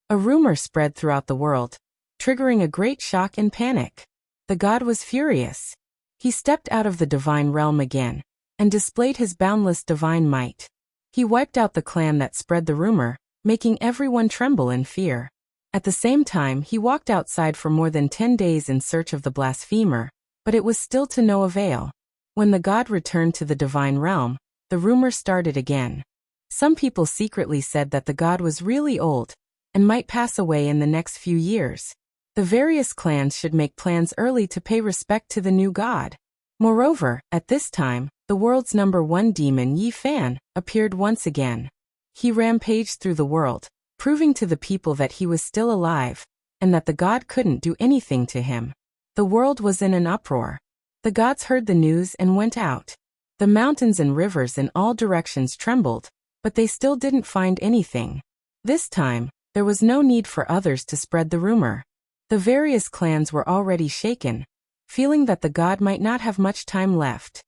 A rumor spread throughout the world, triggering a great shock and panic. The god was furious. He stepped out of the divine realm again, and displayed his boundless divine might. He wiped out the clan that spread the rumor, making everyone tremble in fear. At the same time, he walked outside for more than 10 days in search of the blasphemer, but it was still to no avail. When the god returned to the divine realm, the rumor started again. Some people secretly said that the god was really old, and might pass away in the next few years. The various clans should make plans early to pay respect to the new god. Moreover, at this time, the world's #1 demon Yi Fan appeared once again. He rampaged through the world, proving to the people that he was still alive, and that the god couldn't do anything to him. The world was in an uproar. The gods heard the news and went out. The mountains and rivers in all directions trembled, but they still didn't find anything. This time, there was no need for others to spread the rumor. The various clans were already shaken, feeling that the god might not have much time left.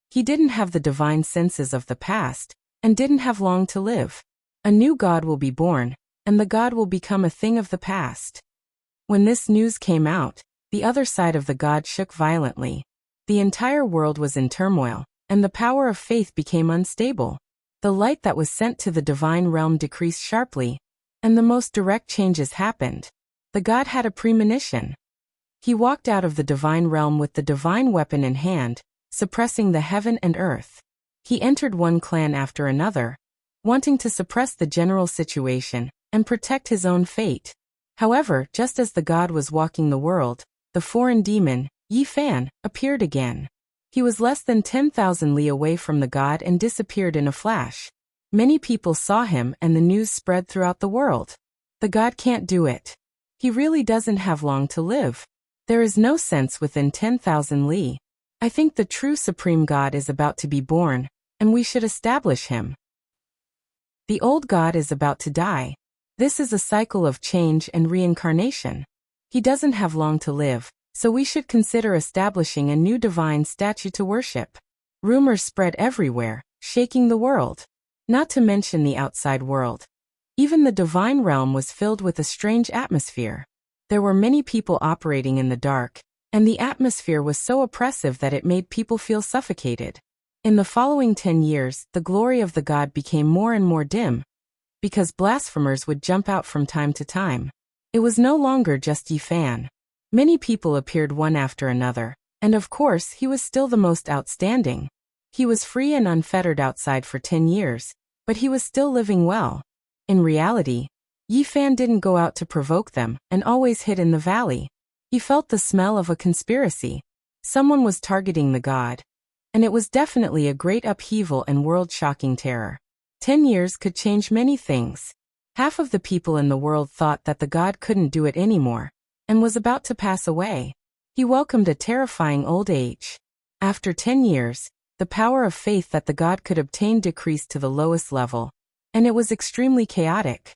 He didn't have the divine senses of the past, and didn't have long to live. A new god will be born, and the god will become a thing of the past. When this news came out, the other side of the god shook violently. The entire world was in turmoil, and the power of faith became unstable. The light that was sent to the divine realm decreased sharply, and the most direct changes happened. The god had a premonition. He walked out of the divine realm with the divine weapon in hand, suppressing the heaven and earth. He entered one clan after another, wanting to suppress the general situation and protect his own fate. However, just as the god was walking the world, the foreign demon, Yi Fan, appeared again. He was less than 10,000 li away from the god and disappeared in a flash. Many people saw him and the news spread throughout the world. The god can't do it. He really doesn't have long to live. There is no sense within 10,000 li. I think the true supreme god is about to be born, and we should establish him. The old god is about to die. This is a cycle of change and reincarnation. He doesn't have long to live, so we should consider establishing a new divine statue to worship. Rumors spread everywhere, shaking the world. Not to mention the outside world. Even the divine realm was filled with a strange atmosphere. There were many people operating in the dark, and the atmosphere was so oppressive that it made people feel suffocated. In the following 10 years, the glory of the god became more and more dim, because blasphemers would jump out from time to time. It was no longer just Yi Fan. Many people appeared one after another, and of course he was still the most outstanding. He was free and unfettered outside for 10 years, but he was still living well. In reality, Yi Fan didn't go out to provoke them and always hid in the valley. He felt the smell of a conspiracy. Someone was targeting the god. And it was definitely a great upheaval and world-shocking terror. 10 years could change many things. Half of the people in the world thought that the god couldn't do it anymore, and was about to pass away. He welcomed a terrifying old age. After 10 years, The power of faith that the god could obtain decreased to the lowest level, and it was extremely chaotic.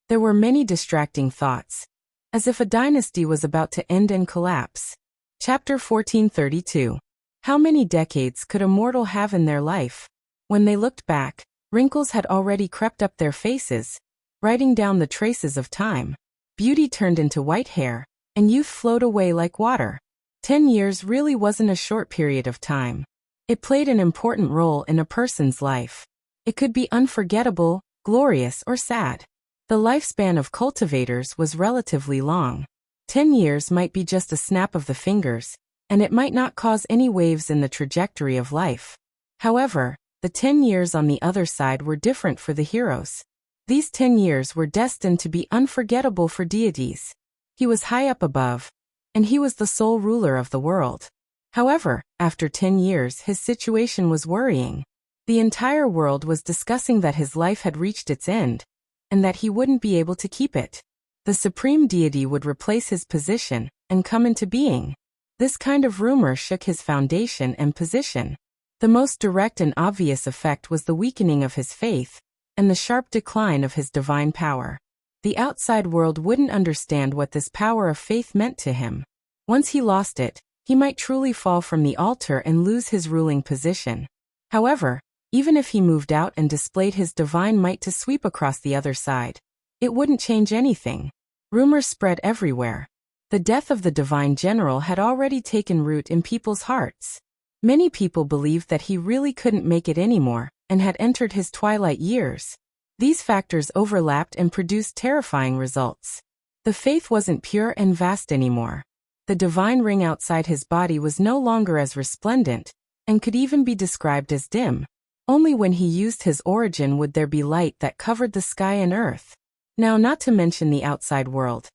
There were many distracting thoughts, as if a dynasty was about to end and collapse. Chapter 1432. How many decades could a mortal have in their life? When they looked back, wrinkles had already crept up their faces, writing down the traces of time. Beauty turned into white hair, and youth flowed away like water. 10 years really wasn't a short period of time. It played an important role in a person's life. It could be unforgettable, glorious, or sad. The lifespan of cultivators was relatively long. 10 years might be just a snap of the fingers, and it might not cause any waves in the trajectory of life. However, the 10 years on the other side were different for the heroes. These 10 years were destined to be unforgettable for deities. He was high up above, and he was the sole ruler of the world. However, after 10 years his situation was worrying. The entire world was discussing that his life had reached its end, and that he wouldn't be able to keep it. The supreme deity would replace his position and come into being. This kind of rumor shook his foundation and position. The most direct and obvious effect was the weakening of his faith, and the sharp decline of his divine power. The outside world wouldn't understand what this power of faith meant to him. Once he lost it, he might truly fall from the altar and lose his ruling position. However, even if he moved out and displayed his divine might to sweep across the other side, it wouldn't change anything. Rumors spread everywhere. The death of the divine general had already taken root in people's hearts. Many people believed that he really couldn't make it anymore, and had entered his twilight years. These factors overlapped and produced terrifying results. The faith wasn't pure and vast anymore. The divine ring outside his body was no longer as resplendent, and could even be described as dim. Only when he used his origin would there be light that covered the sky and earth. Now, not to mention the outside world.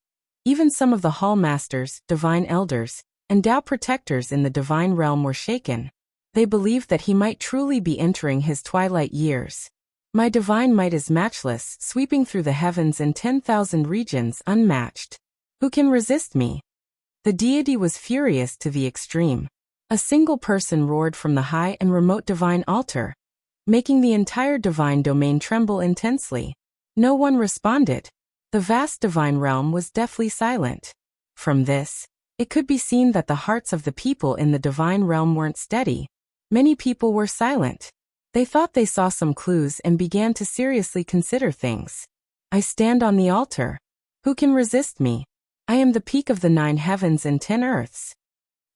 Even some of the hall masters, divine elders, and Tao protectors in the divine realm were shaken. They believed that he might truly be entering his twilight years. My divine might is matchless, sweeping through the heavens in 10,000 regions unmatched. Who can resist me? The deity was furious to the extreme. A single person roared from the high and remote divine altar, making the entire divine domain tremble intensely. No one responded. The vast divine realm was deathly silent. From this, it could be seen that the hearts of the people in the divine realm weren't steady. Many people were silent. They thought they saw some clues and began to seriously consider things. I stand on the altar. Who can resist me? I am the peak of the 9 heavens and 10 earths.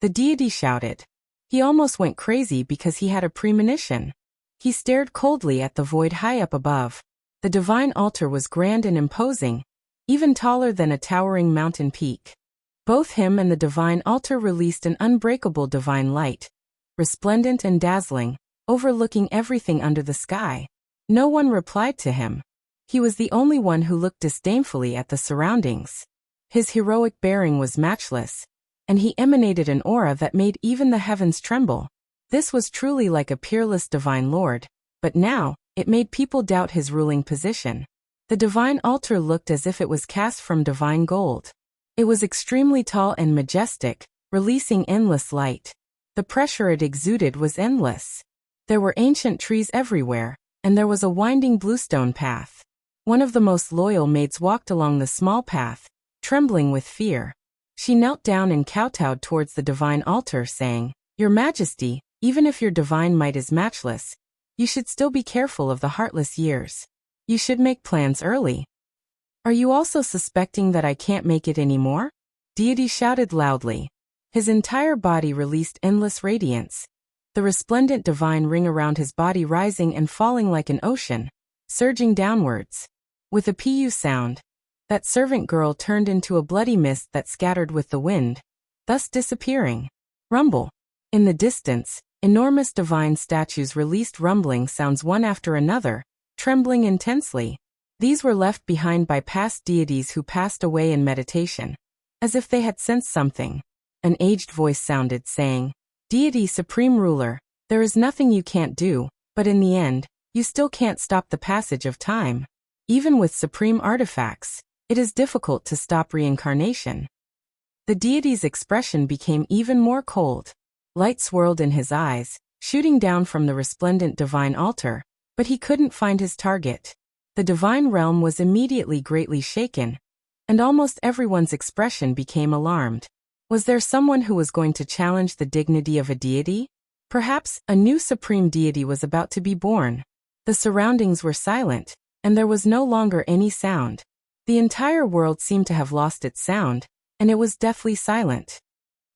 The deity shouted. He almost went crazy because he had a premonition. He stared coldly at the void high up above. The divine altar was grand and imposing, even taller than a towering mountain peak. Both him and the divine altar released an unbreakable divine light, resplendent and dazzling, overlooking everything under the sky. No one replied to him. He was the only one who looked disdainfully at the surroundings. His heroic bearing was matchless, and he emanated an aura that made even the heavens tremble. This was truly like a peerless divine lord, but now, it made people doubt his ruling position. The divine altar looked as if it was cast from divine gold. It was extremely tall and majestic, releasing endless light. The pressure it exuded was endless. There were ancient trees everywhere, and there was a winding bluestone path. One of the most loyal maids walked along the small path, trembling with fear. She knelt down and kowtowed towards the divine altar, saying, "Your Majesty, even if your divine might is matchless, you should still be careful of the heartless years. You should make plans early." "Are you also suspecting that I can't make it anymore?" Deity shouted loudly. His entire body released endless radiance, the resplendent divine ring around his body rising and falling like an ocean, surging downwards. With a pu sound, that servant girl turned into a bloody mist that scattered with the wind, thus disappearing. Rumble. In the distance, enormous divine statues released rumbling sounds one after another, trembling intensely. These were left behind by past deities who passed away in meditation, as if they had sensed something. An aged voice sounded, saying, "Deity Supreme Ruler, there is nothing you can't do, but in the end, you still can't stop the passage of time. Even with supreme artifacts, it is difficult to stop reincarnation." The deity's expression became even more cold. Light swirled in his eyes, shooting down from the resplendent divine altar, but he couldn't find his target. The divine realm was immediately greatly shaken, and almost everyone's expression became alarmed. Was there someone who was going to challenge the dignity of a deity? Perhaps a new supreme deity was about to be born. The surroundings were silent, and there was no longer any sound. The entire world seemed to have lost its sound, and it was deathly silent.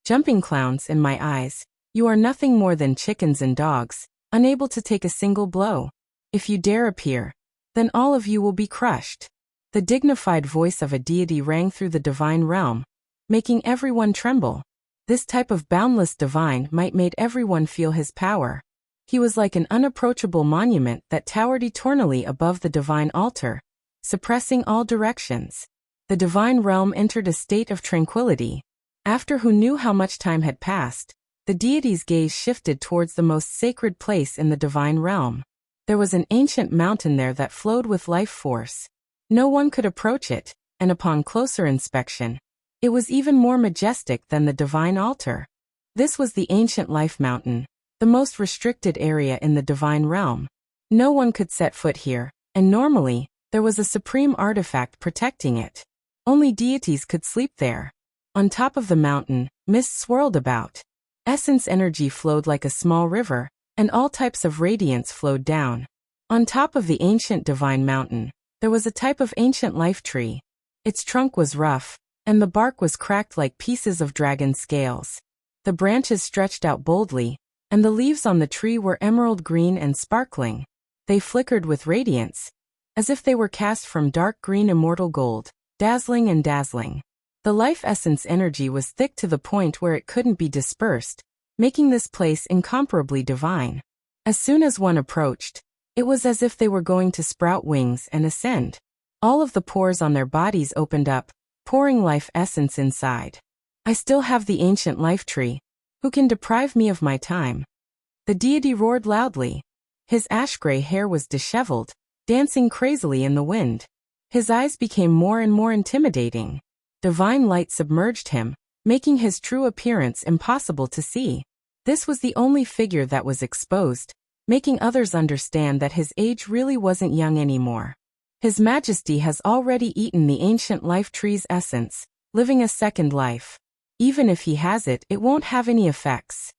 Jumping clowns, in my eyes, you are nothing more than chickens and dogs, unable to take a single blow. If you dare appear, then all of you will be crushed. The dignified voice of a deity rang through the divine realm, making everyone tremble. This type of boundless divine might made everyone feel his power. He was like an unapproachable monument that towered eternally above the divine altar, suppressing all directions. The divine realm entered a state of tranquility. After who knew how much time had passed, the deity's gaze shifted towards the most sacred place in the divine realm. There was an ancient mountain there that flowed with life force. No one could approach it, and upon closer inspection, it was even more majestic than the divine altar. This was the ancient life mountain, the most restricted area in the divine realm. No one could set foot here, and normally, there was a supreme artifact protecting it. Only deities could sleep there. On top of the mountain, mist swirled about. Essence energy flowed like a small river, and all types of radiance flowed down. On top of the ancient divine mountain, there was a type of ancient life tree. Its trunk was rough, and the bark was cracked like pieces of dragon scales. The branches stretched out boldly, and the leaves on the tree were emerald green and sparkling. They flickered with radiance, as if they were cast from dark green immortal gold, dazzling and dazzling. The life essence energy was thick to the point where it couldn't be dispersed, making this place incomparably divine. As soon as one approached, it was as if they were going to sprout wings and ascend. All of the pores on their bodies opened up, pouring life essence inside. I still have the ancient life tree. Who can deprive me of my time? The deity roared loudly. His ash-gray hair was disheveled, dancing crazily in the wind. His eyes became more and more intimidating. Divine light submerged him, making his true appearance impossible to see. This was the only figure that was exposed, making others understand that his age really wasn't young anymore. His Majesty has already eaten the ancient life tree's essence, living a second life. Even if he has it, it won't have any effects.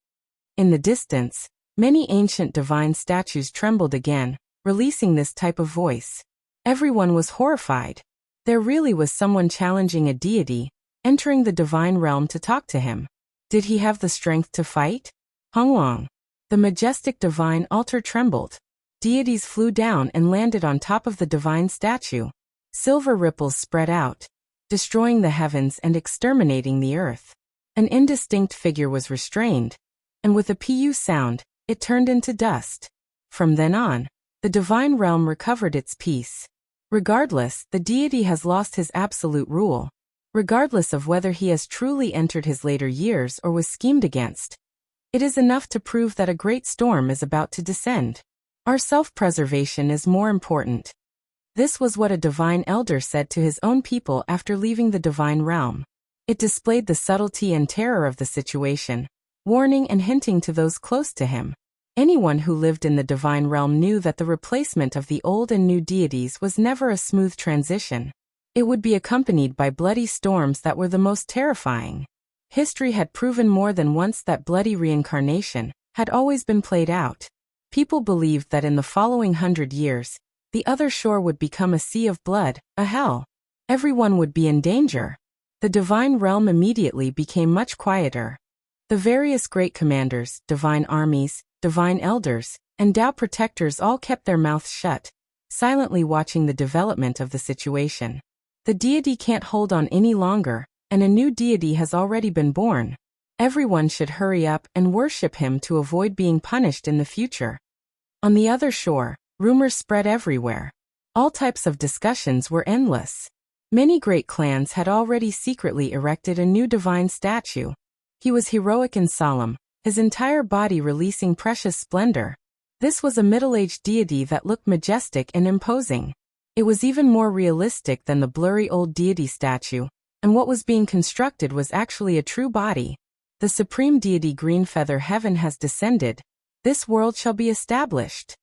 In the distance, many ancient divine statues trembled again, releasing this type of voice. Everyone was horrified. There really was someone challenging a deity, entering the divine realm to talk to him. Did he have the strength to fight? Hongwang. The majestic divine altar trembled. Deities flew down and landed on top of the divine statue. Silver ripples spread out, destroying the heavens and exterminating the earth. An indistinct figure was restrained, and with a pu sound, it turned into dust. From then on, the divine realm recovered its peace. Regardless, the deity has lost his absolute rule. Regardless of whether he has truly entered his later years or was schemed against, it is enough to prove that a great storm is about to descend. Our self-preservation is more important. This was what a divine elder said to his own people after leaving the divine realm. It displayed the subtlety and terror of the situation, warning and hinting to those close to him. Anyone who lived in the divine realm knew that the replacement of the old and new deities was never a smooth transition. It would be accompanied by bloody storms that were the most terrifying. History had proven more than once that bloody reincarnation had always been played out. People believed that in the following 100 years, the other shore would become a sea of blood, a hell. Everyone would be in danger. The divine realm immediately became much quieter. The various great commanders, divine armies, divine elders, and Tao protectors all kept their mouths shut, silently watching the development of the situation. The deity can't hold on any longer, and a new deity has already been born. Everyone should hurry up and worship him to avoid being punished in the future. On the other shore, rumors spread everywhere. All types of discussions were endless. Many great clans had already secretly erected a new divine statue. He was heroic and solemn, his entire body releasing precious splendor. This was a middle-aged deity that looked majestic and imposing. It was even more realistic than the blurry old deity statue, and what was being constructed was actually a true body. The supreme deity Greenfeather Heaven has descended. This world shall be established.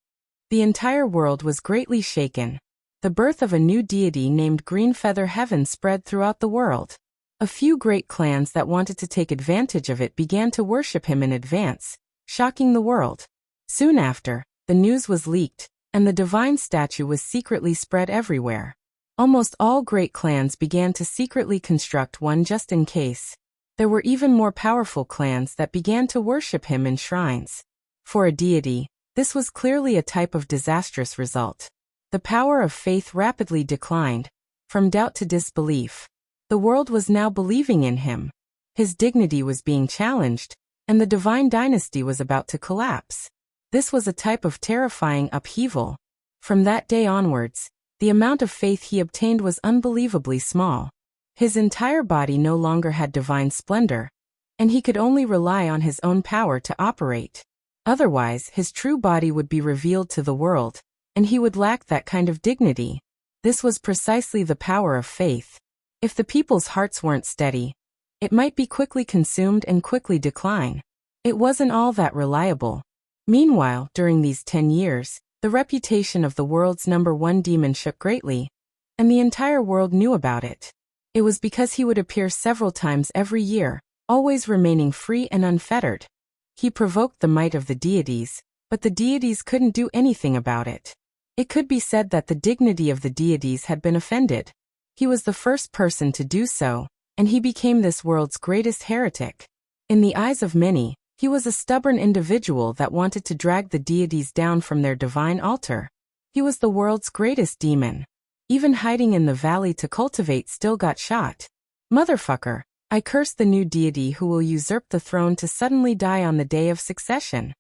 The entire world was greatly shaken. The birth of a new deity named Green Feather Heaven spread throughout the world. A few great clans that wanted to take advantage of it began to worship him in advance, shocking the world. Soon after, the news was leaked, and the divine statue was secretly spread everywhere. Almost all great clans began to secretly construct one just in case. There were even more powerful clans that began to worship him in shrines. For a deity, this was clearly a type of disastrous result. The power of faith rapidly declined, from doubt to disbelief. The world was now believing in him. His dignity was being challenged, and the divine dynasty was about to collapse. This was a type of terrifying upheaval. From that day onwards, the amount of faith he obtained was unbelievably small. His entire body no longer had divine splendor, and he could only rely on his own power to operate. Otherwise, his true body would be revealed to the world, and he would lack that kind of dignity. This was precisely the power of faith. If the people's hearts weren't steady, it might be quickly consumed and quickly decline. It wasn't all that reliable. Meanwhile, during these 10 years, the reputation of the world's #1 demon shook greatly, and the entire world knew about it. It was because he would appear several times every year, always remaining free and unfettered. He provoked the might of the deities, but the deities couldn't do anything about it. It could be said that the dignity of the deities had been offended. He was the first person to do so, and he became this world's greatest heretic. In the eyes of many, he was a stubborn individual that wanted to drag the deities down from their divine altar. He was the world's greatest demon. Even hiding in the valley to cultivate still got shot. Motherfucker, I curse the new deity who will usurp the throne to suddenly die on the day of succession.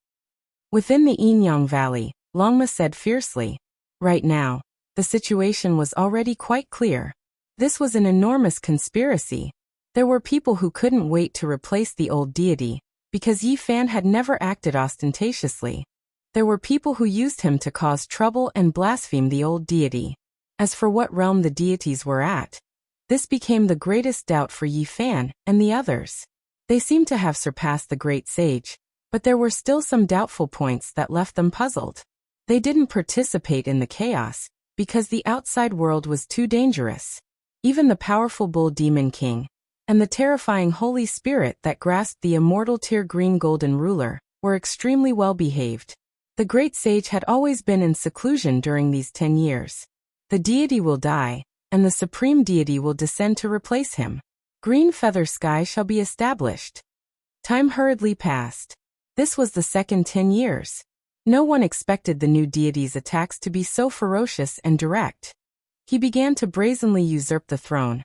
Within the Inyang Valley, Longma said fiercely. Right now, the situation was already quite clear. This was an enormous conspiracy. There were people who couldn't wait to replace the old deity, because Yi Fan had never acted ostentatiously. There were people who used him to cause trouble and blaspheme the old deity. As for what realm the deities were at, this became the greatest doubt for Yi Fan and the others. They seemed to have surpassed the great sage, but there were still some doubtful points that left them puzzled. They didn't participate in the chaos, because the outside world was too dangerous. Even the powerful Bull Demon King, and the terrifying Holy Spirit that grasped the immortal Tear Green Golden Ruler, were extremely well behaved. The great sage had always been in seclusion during these 10 years. The deity will die, and the supreme deity will descend to replace him. Green Feather Sky shall be established. Time hurriedly passed. This was the second 10 years. No one expected the new deity's attacks to be so ferocious and direct. He began to brazenly usurp the throne,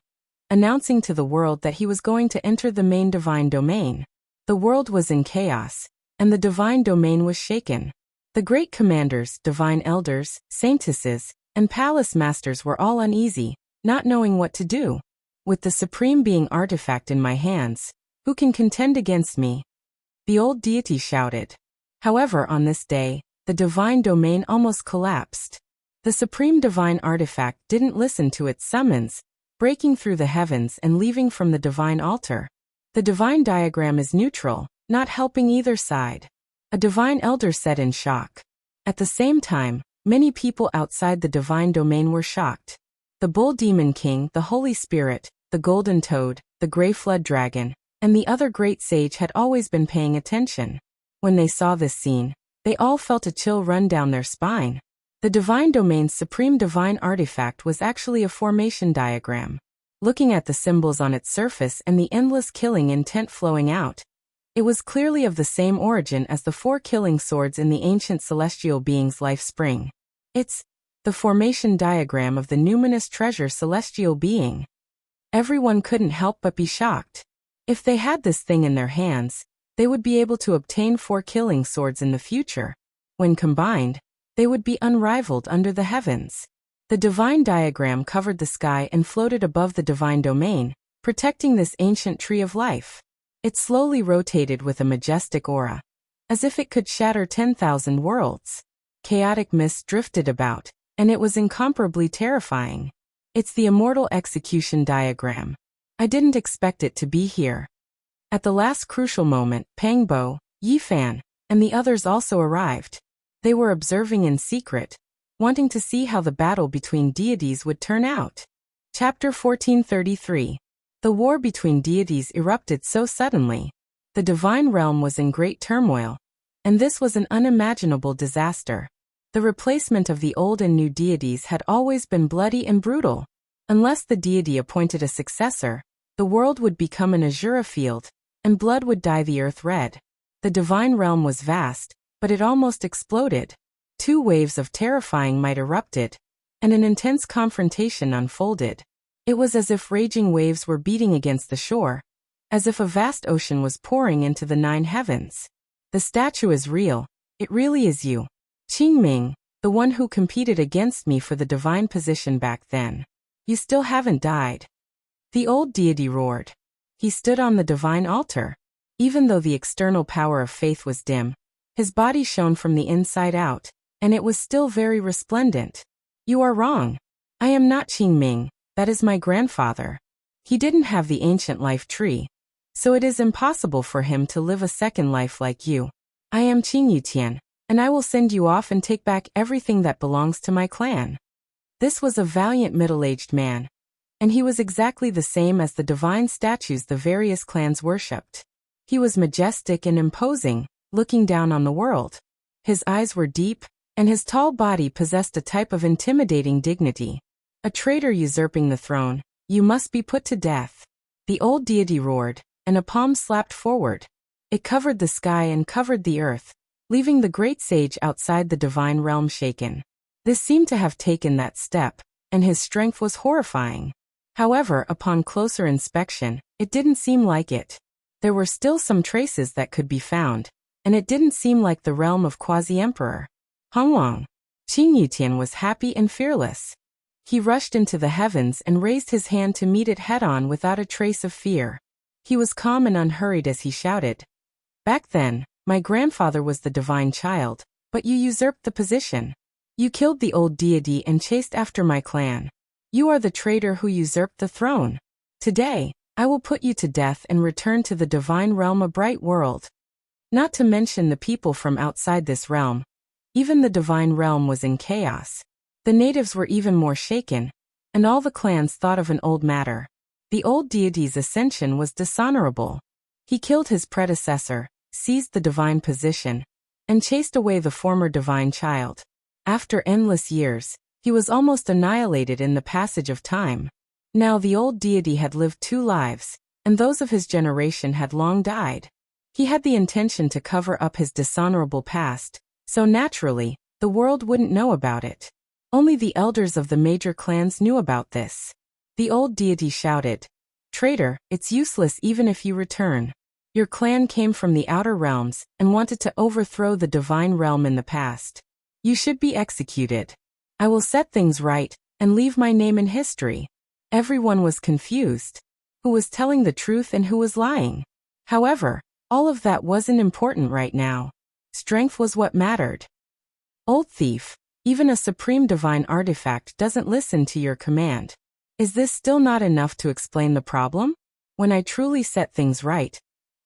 announcing to the world that he was going to enter the main divine domain. The world was in chaos, and the divine domain was shaken. The great commanders, divine elders, saintesses, and palace masters were all uneasy, not knowing what to do. With the supreme being artifact in my hands, who can contend against me? The old deity shouted. However, on this day, the divine domain almost collapsed. The supreme divine artifact didn't listen to its summons, breaking through the heavens and leaving from the divine altar. The divine diagram is neutral, not helping either side. A divine elder said in shock. At the same time, many people outside the divine domain were shocked. The Bull Demon King, the Holy Spirit, the Golden Toad, the Grey Flood Dragon, and the other great sage had always been paying attention. When they saw this scene, they all felt a chill run down their spine. The divine domain's supreme divine artifact was actually a formation diagram. Looking at the symbols on its surface and the endless killing intent flowing out, it was clearly of the same origin as the 4 killing swords in the ancient celestial being's life spring. It's the formation diagram of the numinous treasure celestial being. Everyone couldn't help but be shocked. If they had this thing in their hands, they would be able to obtain 4 killing swords in the future. When combined, they would be unrivaled under the heavens. The divine diagram covered the sky and floated above the divine domain, protecting this ancient tree of life. It slowly rotated with a majestic aura, as if it could shatter 10,000 worlds. Chaotic mist drifted about, and it was incomparably terrifying. It's the immortal execution diagram. I didn't expect it to be here. At the last crucial moment, Pangbo, Yi Fan, and the others also arrived. They were observing in secret, wanting to see how the battle between deities would turn out. Chapter 1433. The war between deities erupted so suddenly. The divine realm was in great turmoil, and this was an unimaginable disaster. The replacement of the old and new deities had always been bloody and brutal. Unless the deity appointed a successor, the world would become an azure field, and blood would dye the earth red. The divine realm was vast, but it almost exploded. 2 waves of terrifying might erupted, and an intense confrontation unfolded. It was as if raging waves were beating against the shore, as if a vast ocean was pouring into the 9 heavens. The statue is real, it really is you. Qingming, the one who competed against me for the divine position back then. You still haven't died. The old deity roared. He stood on the divine altar. Even though the external power of faith was dim, his body shone from the inside out, and it was still very resplendent. You are wrong. I am not Qingming, that is my grandfather. He didn't have the ancient life tree, so it is impossible for him to live a second life like you. I am Qingyutian, and I will send you off and take back everything that belongs to my clan. This was a valiant middle-aged man, and he was exactly the same as the divine statues the various clans worshipped. He was majestic and imposing, looking down on the world. His eyes were deep, and his tall body possessed a type of intimidating dignity. A traitor usurping the throne, you must be put to death. The old deity roared, and a palm slapped forward. It covered the sky and covered the earth, leaving the great sage outside the divine realm shaken. This seemed to have taken that step, and his strength was horrifying. However, upon closer inspection, it didn't seem like it. There were still some traces that could be found, and it didn't seem like the realm of Quasi-Emperor Hongwang. Qingyutian was happy and fearless. He rushed into the heavens and raised his hand to meet it head-on without a trace of fear. He was calm and unhurried as he shouted. Back then, my grandfather was the divine child, but you usurped the position. You killed the old deity and chased after my clan. You are the traitor who usurped the throne. Today, I will put you to death and return to the divine realm, a bright world. Not to mention the people from outside this realm. Even the divine realm was in chaos. The natives were even more shaken, and all the clans thought of an old matter. The old deity's ascension was dishonorable. He killed his predecessor, seized the divine position, and chased away the former divine child. After endless years, he was almost annihilated in the passage of time. Now the old deity had lived 2 lives, and those of his generation had long died. He had the intention to cover up his dishonorable past, so naturally, the world wouldn't know about it. Only the elders of the major clans knew about this. The old deity shouted, "Traitor, it's useless even if you return. Your clan came from the outer realms and wanted to overthrow the divine realm in the past. You should be executed. I will set things right and leave my name in history." Everyone was confused. Who was telling the truth and who was lying? However, all of that wasn't important right now. Strength was what mattered. Old thief, even a supreme divine artifact doesn't listen to your command. Is this still not enough to explain the problem? When I truly set things right,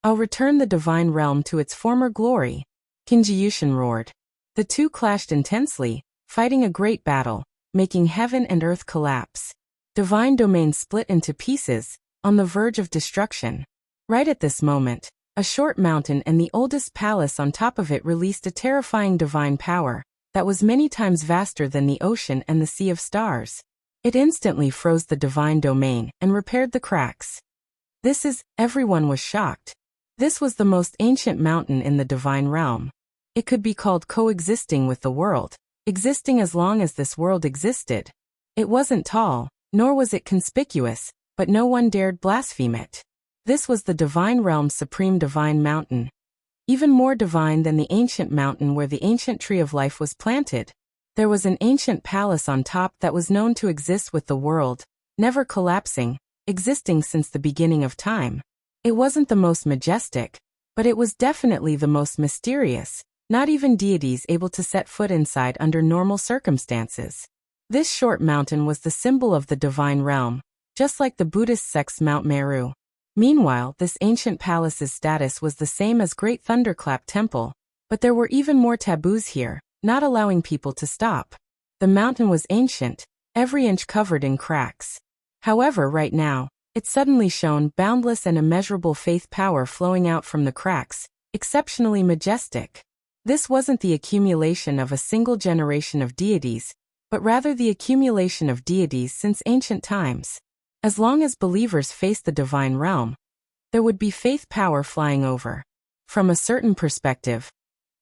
I'll return the divine realm to its former glory. Qingyutian roared. The 2 clashed intensely, fighting a great battle, making heaven and earth collapse. Divine domain split into pieces, on the verge of destruction. Right at this moment, a short mountain and the oldest palace on top of it released a terrifying divine power that was many times vaster than the ocean and the sea of stars. It instantly froze the divine domain and repaired the cracks. Everyone was shocked. This was the most ancient mountain in the divine realm. It could be called coexisting with the world, existing as long as this world existed. It wasn't tall, nor was it conspicuous, but no one dared blaspheme it. This was the divine realm's supreme divine mountain. Even more divine than the ancient mountain where the ancient tree of life was planted. There was an ancient palace on top that was known to exist with the world, never collapsing, existing since the beginning of time. It wasn't the most majestic, but it was definitely the most mysterious, not even deities able to set foot inside under normal circumstances. This short mountain was the symbol of the divine realm, just like the Buddhist sect's Mount Meru. Meanwhile, this ancient palace's status was the same as Great Thunderclap Temple, But there were even more taboos here, not allowing people to stop. The mountain was ancient, every inch covered in cracks. However, right now, it suddenly shone, boundless and immeasurable faith power flowing out from the cracks, exceptionally majestic. This wasn't the accumulation of a single generation of deities, but rather the accumulation of deities since ancient times. As long as believers faced the divine realm, there would be faith power flying over. From a certain perspective,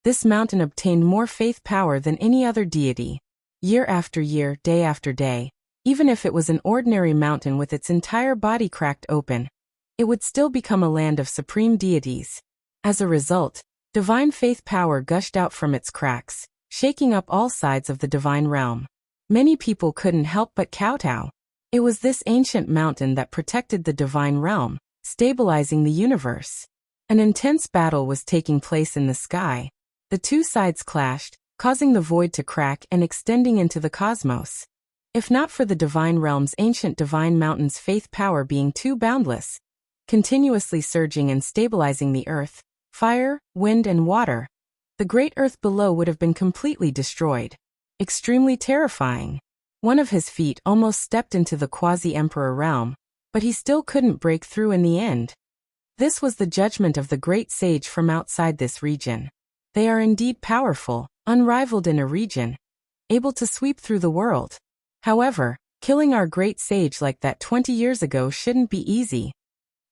this mountain obtained more faith power than any other deity. Year after year, day after day, even if it was an ordinary mountain with its entire body cracked open, it would still become a land of supreme deities. As a result, divine faith power gushed out from its cracks, shaking up all sides of the divine realm. Many people couldn't help but kowtow. It was this ancient mountain that protected the divine realm, stabilizing the universe. An intense battle was taking place in the sky. The two sides clashed, causing the void to crack and extending into the cosmos. If not for the divine realm's ancient divine mountain's faith power being too boundless, continuously surging and stabilizing the earth, fire, wind and water, the great earth below would have been completely destroyed. Extremely terrifying. One of his feet almost stepped into the quasi-emperor realm, but he still couldn't break through in the end. This was the judgment of the great sage from outside this region. They are indeed powerful, unrivaled in a region, able to sweep through the world. However, killing our great sage like that 20 years ago shouldn't be easy.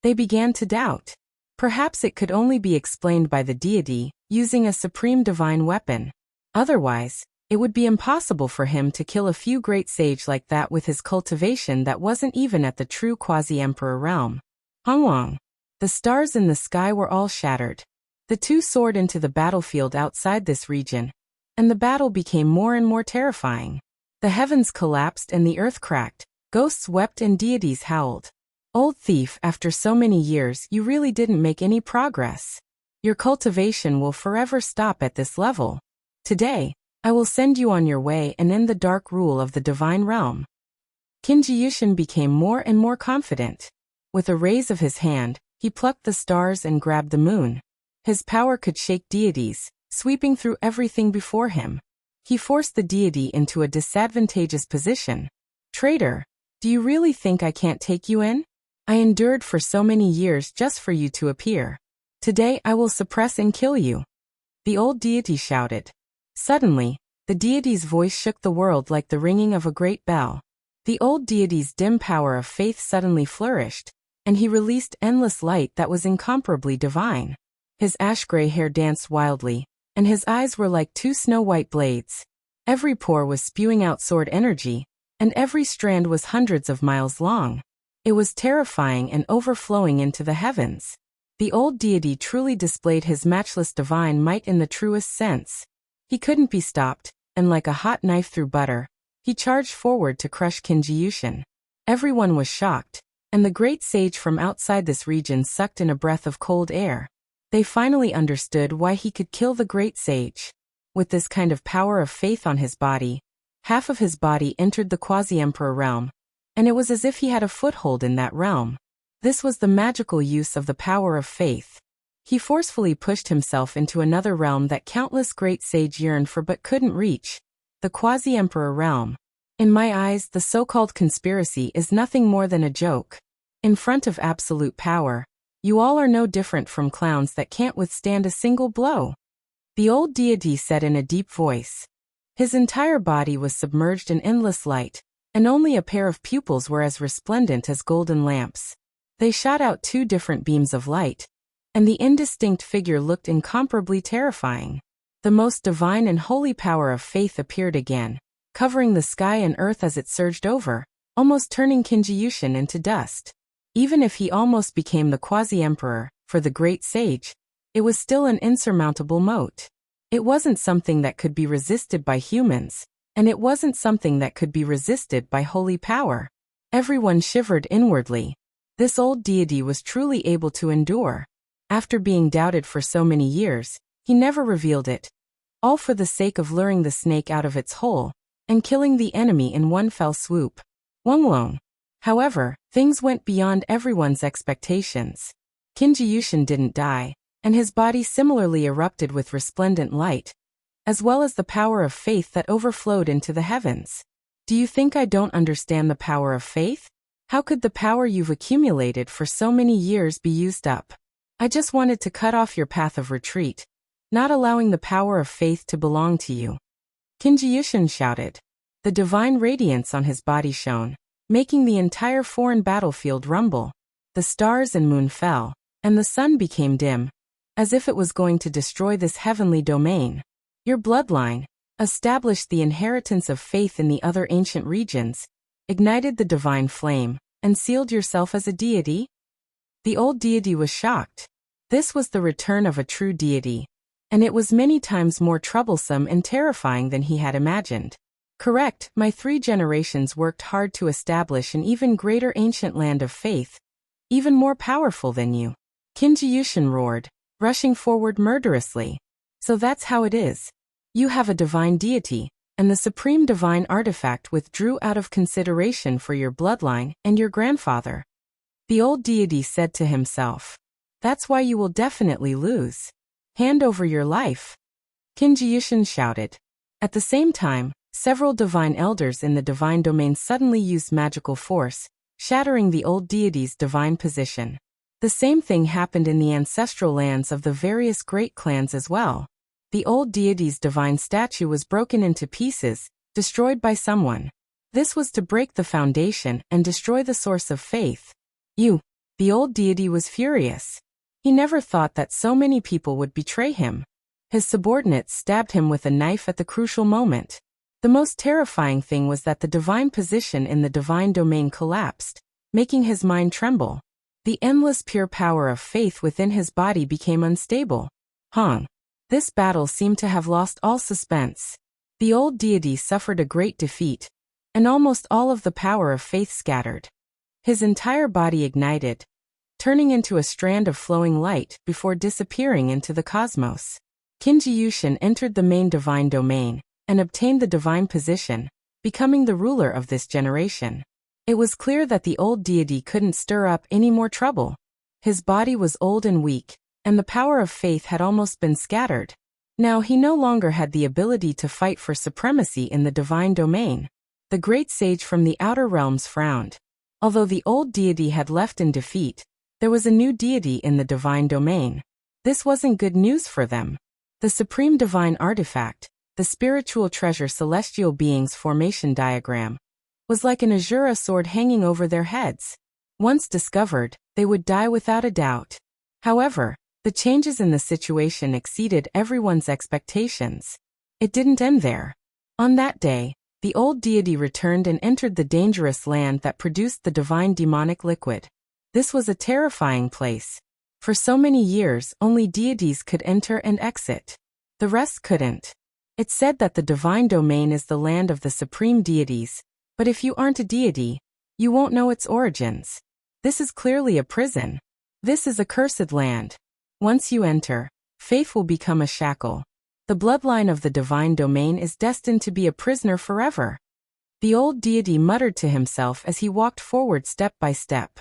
They began to doubt. Perhaps it could only be explained by the deity, using a supreme divine weapon. Otherwise, it would be impossible for him to kill a few great sage like that with his cultivation that wasn't even at the true quasi-emperor realm. Hongwang. The stars in the sky were all shattered. The two soared into the battlefield outside this region, and the battle became more and more terrifying. The heavens collapsed and the earth cracked, ghosts wept and deities howled. Old thief, after so many years you really didn't make any progress. Your cultivation will forever stop at this level. Today, I will send you on your way and end the dark rule of the divine realm. Qinji became more and more confident. With a raise of his hand, he plucked the stars and grabbed the moon. His power could shake deities, sweeping through everything before him. He forced the deity into a disadvantageous position. Traitor, do you really think I can't take you in? I endured for so many years just for you to appear. Today I will suppress and kill you. The old deity shouted. Suddenly, the deity's voice shook the world like the ringing of a great bell. The old deity's dim power of faith suddenly flourished, and he released endless light that was incomparably divine. His ash-gray hair danced wildly, and his eyes were like two snow-white blades. Every pore was spewing out sword energy, and every strand was hundreds of miles long. It was terrifying and overflowing into the heavens. The old deity truly displayed his matchless divine might in the truest sense. He couldn't be stopped, and like a hot knife through butter, he charged forward to crush Qinji. Everyone was shocked, and the great sage from outside this region sucked in a breath of cold air. They finally understood why he could kill the great sage. With this kind of power of faith on his body, half of his body entered the quasi-emperor realm, and it was as if he had a foothold in that realm. This was the magical use of the power of faith. He forcefully pushed himself into another realm that countless great sage yearned for but couldn't reach, the quasi-emperor realm. In my eyes, the so-called conspiracy is nothing more than a joke. In front of absolute power, you all are no different from clowns that can't withstand a single blow. The old deity said in a deep voice. His entire body was submerged in endless light, and only a pair of pupils were as resplendent as golden lamps. They shot out two different beams of light, and the indistinct figure looked incomparably terrifying. The most divine and holy power of faith appeared again, covering the sky and earth as it surged over, almost turning Qinji into dust. Even if he almost became the quasi-emperor, for the great sage, it was still an insurmountable moat. It wasn't something that could be resisted by humans, and it wasn't something that could be resisted by holy power. Everyone shivered inwardly. This old deity was truly able to endure. After being doubted for so many years, he never revealed it, all for the sake of luring the snake out of its hole, and killing the enemy in one fell swoop. Wonglong. However, things went beyond everyone's expectations. Qinji didn't die, and his body similarly erupted with resplendent light, as well as the power of faith that overflowed into the heavens. Do you think I don't understand the power of faith? How could the power you've accumulated for so many years be used up? I just wanted to cut off your path of retreat, not allowing the power of faith to belong to you. Kinji shouted. The divine radiance on his body shone, making the entire foreign battlefield rumble. The stars and moon fell, and the sun became dim, as if it was going to destroy this heavenly domain. Your bloodline established the inheritance of faith in the other ancient regions, ignited the divine flame, and sealed yourself as a deity? The old deity was shocked. This was the return of a true deity, and it was many times more troublesome and terrifying than he had imagined. Correct, my 3 generations worked hard to establish an even greater ancient land of faith, even more powerful than you. Kinji roared, rushing forward murderously. So that's how it is. You have a divine deity, and the supreme divine artifact withdrew out of consideration for your bloodline and your grandfather. The old deity said to himself. That's why you will definitely lose. Hand over your life. Kinji shouted. At the same time, several divine elders in the divine domain suddenly used magical force, shattering the old deity's divine position. The same thing happened in the ancestral lands of the various great clans as well. The old deity's divine statue was broken into pieces, destroyed by someone. This was to break the foundation and destroy the source of faith. The old deity was furious. He never thought that so many people would betray him. His subordinates stabbed him with a knife at the crucial moment. The most terrifying thing was that the divine position in the divine domain collapsed, making his mind tremble. The endless pure power of faith within his body became unstable. This battle seemed to have lost all suspense. The old deity suffered a great defeat, and almost all of the power of faith scattered. His entire body ignited, turning into a strand of flowing light before disappearing into the cosmos. Kinji entered the main divine domain and obtained the divine position, becoming the ruler of this generation. It was clear that the old deity couldn't stir up any more trouble. His body was old and weak, and the power of faith had almost been scattered. Now he no longer had the ability to fight for supremacy in the divine domain. The great sage from the outer realms frowned. Although the old deity had left in defeat, there was a new deity in the divine domain. This wasn't good news for them. The supreme divine artifact, the spiritual treasure celestial beings formation diagram, was like an azure sword hanging over their heads. Once discovered, they would die without a doubt. However, the changes in the situation exceeded everyone's expectations. It didn't end there. On that day, the old deity returned and entered the dangerous land that produced the divine demonic liquid. This was a terrifying place. For so many years, only deities could enter and exit. The rest couldn't. It's said that the divine domain is the land of the supreme deities, but if you aren't a deity, you won't know its origins. This is clearly a prison. This is a cursed land. Once you enter, faith will become a shackle. The bloodline of the divine domain is destined to be a prisoner forever. The old deity muttered to himself as he walked forward step by step.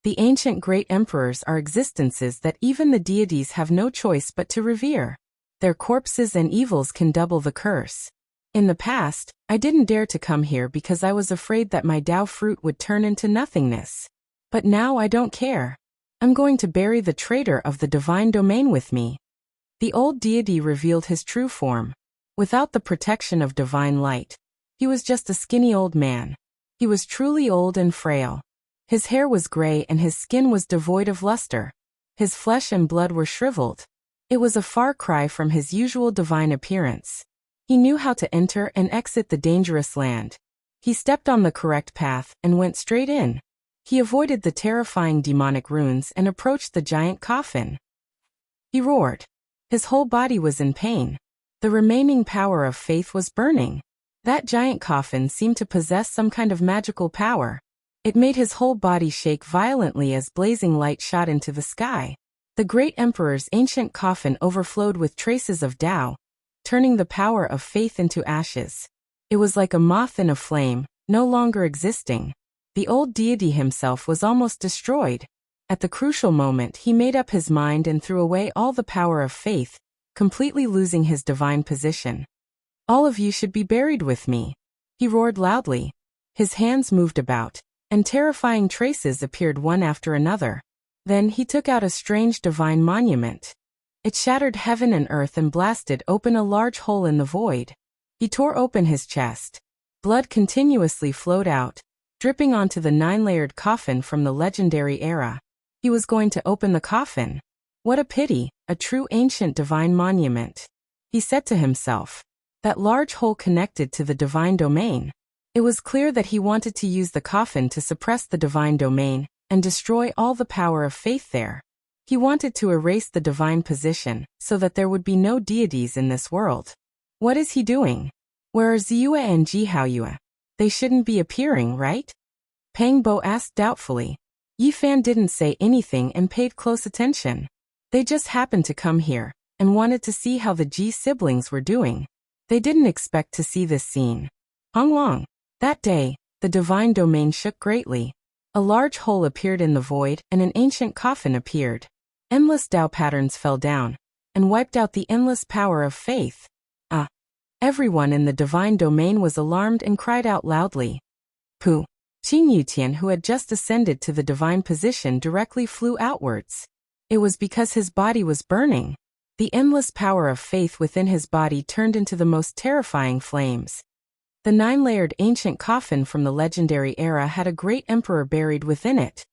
The ancient great emperors are existences that even the deities have no choice but to revere. Their corpses and evils can double the curse. In the past, I didn't dare to come here because I was afraid that my Tao fruit would turn into nothingness. But now I don't care. I'm going to bury the traitor of the divine domain with me. The old deity revealed his true form. Without the protection of divine light, he was just a skinny old man. He was truly old and frail. His hair was gray and his skin was devoid of luster. His flesh and blood were shriveled. It was a far cry from his usual divine appearance. He knew how to enter and exit the dangerous land. He stepped on the correct path and went straight in. He avoided the terrifying demonic runes and approached the giant coffin. He roared. His whole body was in pain. The remaining power of faith was burning. That giant coffin seemed to possess some kind of magical power. It made his whole body shake violently as blazing light shot into the sky. The great emperor's ancient coffin overflowed with traces of Tao, turning the power of faith into ashes. It was like a moth in a flame, no longer existing. The old deity himself was almost destroyed. At the crucial moment, he made up his mind and threw away all the power of faith, completely losing his divine position. "All of you should be buried with me," he roared loudly. His hands moved about, and terrifying traces appeared one after another. Then he took out a strange divine monument. It shattered heaven and earth and blasted open a large hole in the void. He tore open his chest. Blood continuously flowed out, dripping onto the 9-layered coffin from the legendary era. He was going to open the coffin. What a pity, a true ancient divine monument. He said to himself. That large hole connected to the divine domain. It was clear that he wanted to use the coffin to suppress the divine domain and destroy all the power of faith there. He wanted to erase the divine position so that there would be no deities in this world. What is he doing? Where are Ziyue and Jihaoyue? They shouldn't be appearing, right? Pang Bo asked doubtfully. Yi Fan didn't say anything and paid close attention. They just happened to come here and wanted to see how the Ji siblings were doing. They didn't expect to see this scene. Honglong. That day, the divine domain shook greatly. A large hole appeared in the void and an ancient coffin appeared. Endless Tao patterns fell down and wiped out the endless power of faith. Everyone in the divine domain was alarmed and cried out loudly. Pooh! Qin Yutian, who had just ascended to the divine position, directly flew outwards. It was because his body was burning. The endless power of faith within his body turned into the most terrifying flames. The 9-layered ancient coffin from the legendary era had a great emperor buried within it.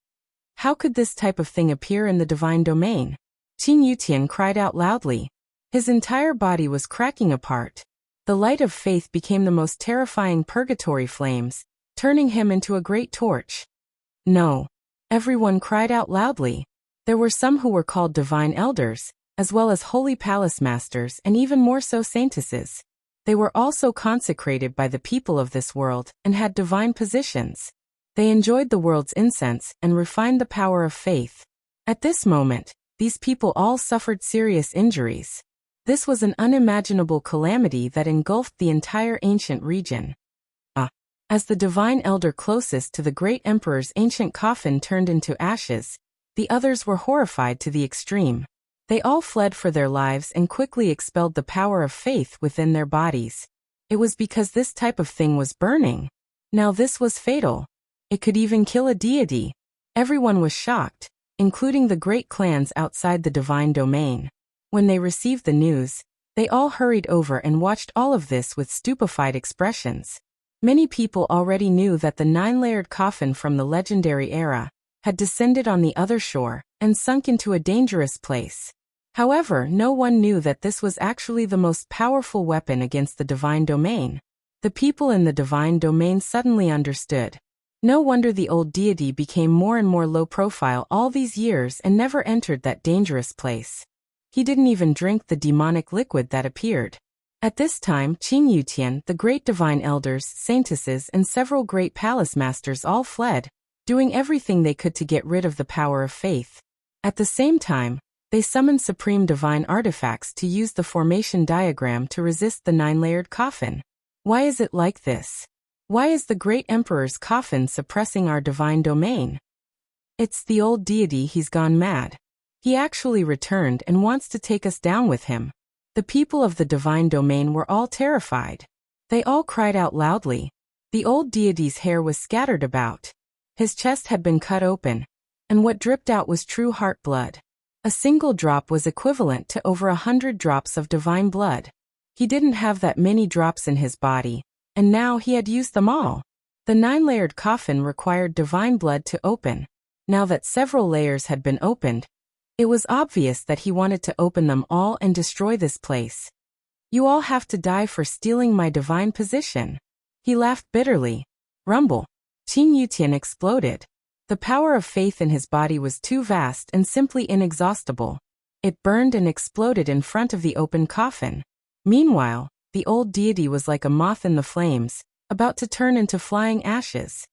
How could this type of thing appear in the divine domain? Qin Yutian cried out loudly. His entire body was cracking apart. The light of faith became the most terrifying purgatory flames, turning him into a great torch. No. Everyone cried out loudly. There were some who were called divine elders, as well as holy palace masters and even more so saintesses. They were also consecrated by the people of this world and had divine positions. They enjoyed the world's incense and refined the power of faith. At this moment, these people all suffered serious injuries. This was an unimaginable calamity that engulfed the entire ancient region. As the divine elder closest to the great emperor's ancient coffin turned into ashes, the others were horrified to the extreme. They all fled for their lives and quickly expelled the power of faith within their bodies. It was because this type of thing was burning. Now this was fatal. It could even kill a deity. Everyone was shocked, including the great clans outside the divine domain. When they received the news, they all hurried over and watched all of this with stupefied expressions. Many people already knew that the 9-layered coffin from the legendary era had descended on the other shore and sunk into a dangerous place. However, no one knew that this was actually the most powerful weapon against the divine domain. The people in the divine domain suddenly understood. No wonder the old deity became more and more low profile all these years and never entered that dangerous place. He didn't even drink the demonic liquid that appeared. At this time, Qin Yutian, the great divine elders, saintesses, and several great palace masters all fled, doing everything they could to get rid of the power of faith. At the same time, they summoned supreme divine artifacts to use the formation diagram to resist the 9-layered coffin. Why is it like this? Why is the great emperor's coffin suppressing our divine domain? It's the old deity, he's gone mad. He actually returned and wants to take us down with him. The people of the divine domain were all terrified. They all cried out loudly. The old deity's hair was scattered about. His chest had been cut open, and what dripped out was true heart blood. A single drop was equivalent to over 100 drops of divine blood. He didn't have that many drops in his body, and now he had used them all. The 9-layered coffin required divine blood to open. Now that several layers had been opened, it was obvious that he wanted to open them all and destroy this place. You all have to die for stealing my divine position. He laughed bitterly. Rumble. Qin Yutian exploded. The power of faith in his body was too vast and simply inexhaustible. It burned and exploded in front of the open coffin. Meanwhile, the old deity was like a moth in the flames, about to turn into flying ashes.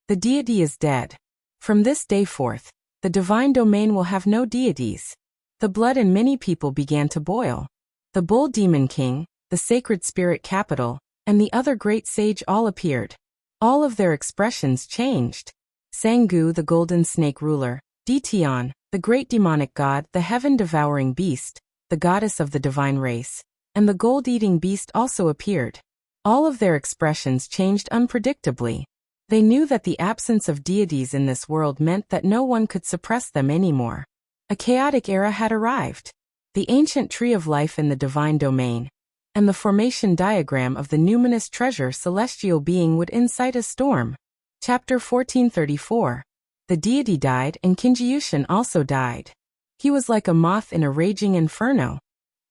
The deity is dead. From this day forth, the divine domain will have no deities. The blood in many people began to boil. The bull demon king, the sacred spirit capital, and the other great sage all appeared. All of their expressions changed. Sangu, the golden snake ruler, Dtion, the great demonic god, the heaven-devouring beast, the goddess of the divine race, and the gold-eating beast also appeared. All of their expressions changed unpredictably. They knew that the absence of deities in this world meant that no one could suppress them anymore. A chaotic era had arrived. The ancient tree of life in the divine domain, and the formation diagram of the numinous treasure celestial being would incite a storm. Chapter 1434. The deity died and Kinji also died. He was like a moth in a raging inferno.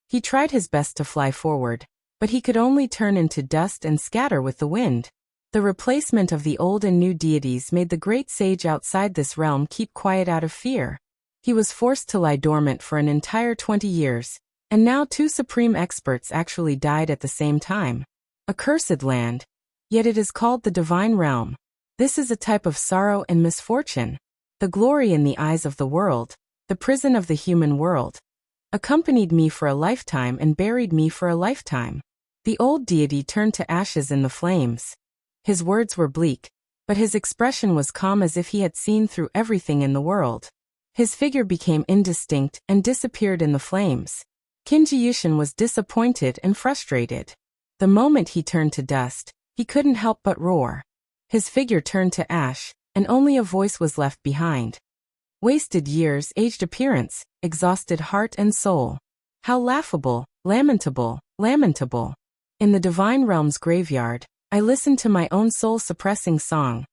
He tried his best to fly forward, but he could only turn into dust and scatter with the wind. The replacement of the old and new deities made the great sage outside this realm keep quiet out of fear. He was forced to lie dormant for an entire 20 years, and now 2 supreme experts actually died at the same time. A cursed land, yet it is called the divine realm. This is a type of sorrow and misfortune. The glory in the eyes of the world, the prison of the human world, accompanied me for a lifetime and buried me for a lifetime. The old deity turned to ashes in the flames. His words were bleak, but his expression was calm as if he had seen through everything in the world. His figure became indistinct and disappeared in the flames. Kinji was disappointed and frustrated. The moment he turned to dust, he couldn't help but roar. His figure turned to ash, and only a voice was left behind. Wasted years, aged appearance, exhausted heart and soul. How laughable, lamentable, lamentable. In the divine realm's graveyard, I listened to my own soul-suppressing song.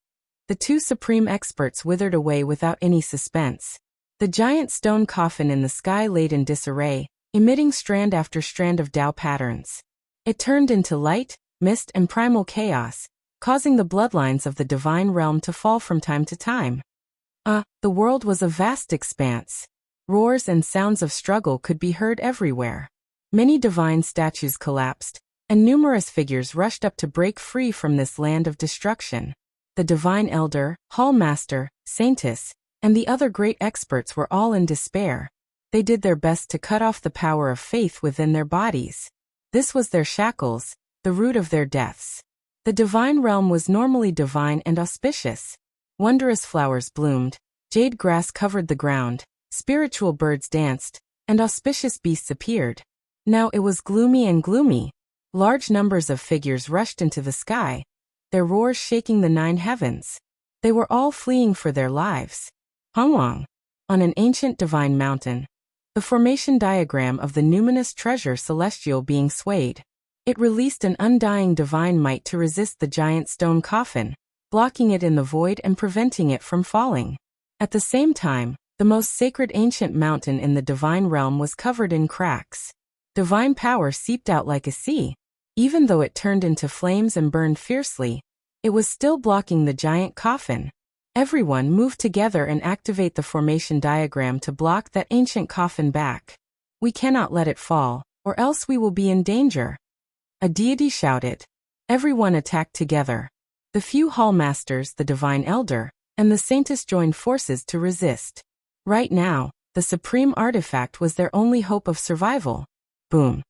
The 2 supreme experts withered away without any suspense. The giant stone coffin in the sky laid in disarray, emitting strand after strand of Tao patterns. It turned into light, mist and primal chaos, causing the bloodlines of the divine realm to fall from time to time. The world was a vast expanse. Roars and sounds of struggle could be heard everywhere. Many divine statues collapsed, and numerous figures rushed up to break free from this land of destruction. The divine elder, hall master, saintess, and the other great experts were all in despair. They did their best to cut off the power of faith within their bodies. This was their shackles, the root of their deaths. The divine realm was normally divine and auspicious. Wondrous flowers bloomed, jade grass covered the ground, spiritual birds danced, and auspicious beasts appeared. Now it was gloomy and gloomy. Large numbers of figures rushed into the sky, their roars shaking the 9 heavens. They were all fleeing for their lives. Hongwang. On an ancient divine mountain, the formation diagram of the numinous treasure celestial being swayed. It released an undying divine might to resist the giant stone coffin, blocking it in the void and preventing it from falling. At the same time, the most sacred ancient mountain in the divine realm was covered in cracks. Divine power seeped out like a sea. Even though it turned into flames and burned fiercely, it was still blocking the giant coffin. Everyone moved together and activate the formation diagram to block that ancient coffin back. We cannot let it fall, or else we will be in danger. A deity shouted. Everyone attacked together. The few hall masters, the divine elder, and the saintess joined forces to resist. Right now, the supreme artifact was their only hope of survival. Boom.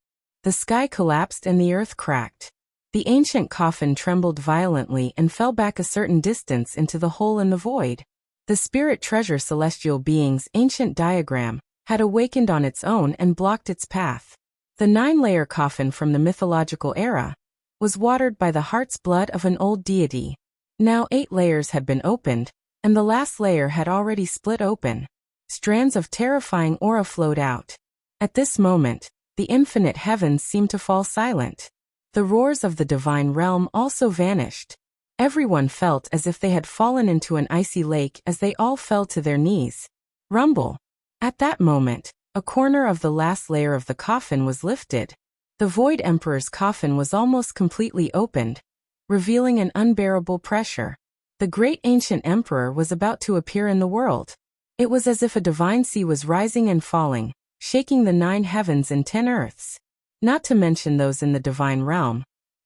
The sky collapsed and the earth cracked. The ancient coffin trembled violently and fell back a certain distance into the hole in the void. The spirit treasure celestial being's ancient diagram had awakened on its own and blocked its path. The 9-layer coffin from the mythological era was watered by the heart's blood of an old deity. Now 8 layers had been opened, and the last layer had already split open. Strands of terrifying aura flowed out. At this moment, the infinite heavens seemed to fall silent. The roars of the divine realm also vanished. Everyone felt as if they had fallen into an icy lake as they all fell to their knees. Rumble. At that moment, a corner of the last layer of the coffin was lifted. The Void Emperor's coffin was almost completely opened, revealing an unbearable pressure. The great ancient emperor was about to appear in the world. It was as if a divine sea was rising and falling, shaking the 9 heavens and 10 earths. Not to mention those in the divine realm.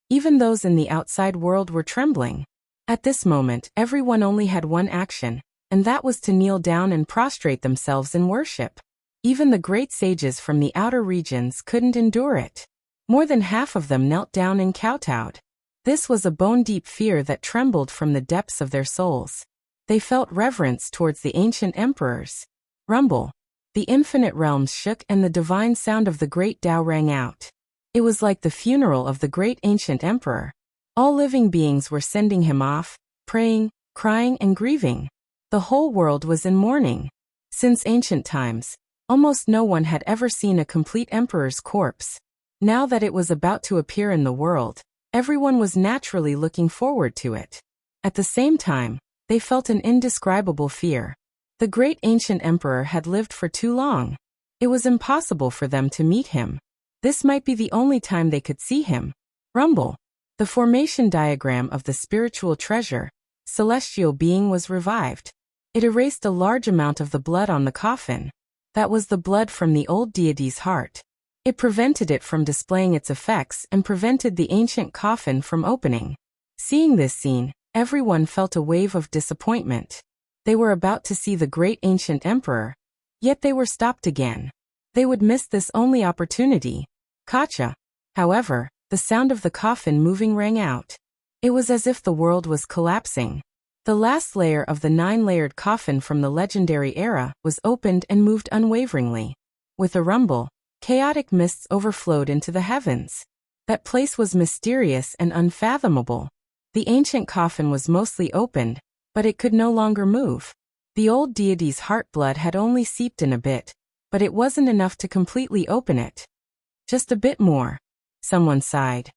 Even those in the outside world were trembling. At this moment, everyone only had one action, and that was to kneel down and prostrate themselves in worship. Even the great sages from the outer regions couldn't endure it. More than half of them knelt down and kowtowed. This was a bone-deep fear that trembled from the depths of their souls. They felt reverence towards the ancient emperors. Rumble. The infinite realms shook and the divine sound of the great Tao rang out. It was like the funeral of the great ancient emperor. All living beings were sending him off, praying, crying and grieving. The whole world was in mourning. Since ancient times, almost no one had ever seen a complete emperor's corpse. Now that it was about to appear in the world, everyone was naturally looking forward to it. At the same time, they felt an indescribable fear. The great ancient emperor had lived for too long. It was impossible for them to meet him. This might be the only time they could see him. Rumble. The formation diagram of the spiritual treasure, celestial being was revived. It erased a large amount of the blood on the coffin. That was the blood from the old deity's heart. It prevented it from displaying its effects and prevented the ancient coffin from opening. Seeing this scene, everyone felt a wave of disappointment. They were about to see the great ancient emperor, yet they were stopped again. They would miss this only opportunity. Kacha. However, the sound of the coffin moving rang out. It was as if the world was collapsing. The last layer of the 9-layered coffin from the legendary era was opened and moved unwaveringly. With a rumble, chaotic mists overflowed into the heavens. That place was mysterious and unfathomable. The ancient coffin was mostly opened, but it could no longer move. The old deity's heart blood had only seeped in a bit, but it wasn't enough to completely open it. Just a bit more. Someone sighed.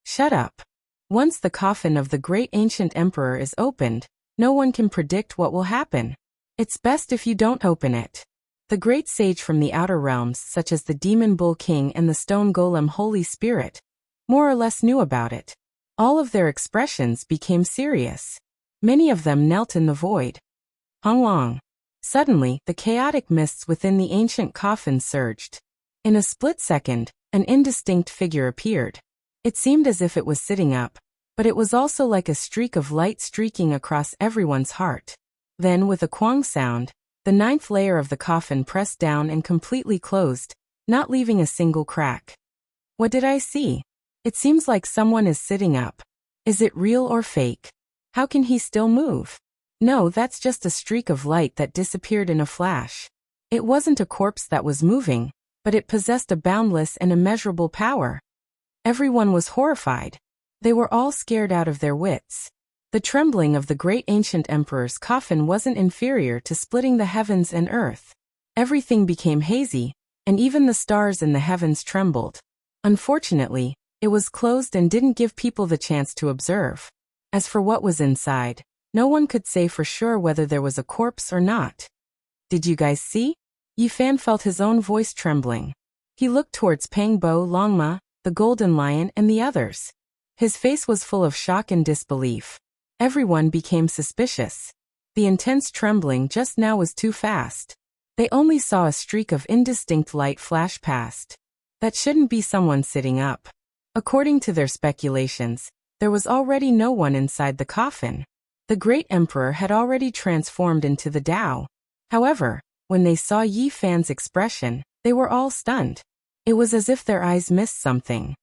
Shut up. Once the coffin of the great ancient emperor is opened, no one can predict what will happen. It's best if you don't open it. The great sage from the outer realms, such as the demon bull king and the stone golem holy spirit, more or less knew about it. All of their expressions became serious. Many of them knelt in the void. Hong Long. Suddenly, the chaotic mists within the ancient coffin surged. In a split second, an indistinct figure appeared. It seemed as if it was sitting up, but it was also like a streak of light streaking across everyone's heart. Then, with a quang sound, the 9th layer of the coffin pressed down and completely closed, not leaving a single crack. What did I see? It seems like someone is sitting up. Is it real or fake? How can he still move? No, that's just a streak of light that disappeared in a flash. It wasn't a corpse that was moving, but it possessed a boundless and immeasurable power. Everyone was horrified. They were all scared out of their wits. The trembling of the great ancient emperor's coffin wasn't inferior to splitting the heavens and earth. Everything became hazy, and even the stars in the heavens trembled. Unfortunately, it was closed and didn't give people the chance to observe. As for what was inside, no one could say for sure whether there was a corpse or not. Did you guys see? Yifan felt his own voice trembling. He looked towards Pang Bo, Longma, the Golden Lion and the others. His face was full of shock and disbelief. Everyone became suspicious. The intense trembling just now was too fast. They only saw a streak of indistinct light flash past. That shouldn't be someone sitting up. According to their speculations, there was already no one inside the coffin. The great emperor had already transformed into the Tao. However, when they saw Yi Fan's expression, they were all stunned. It was as if their eyes missed something.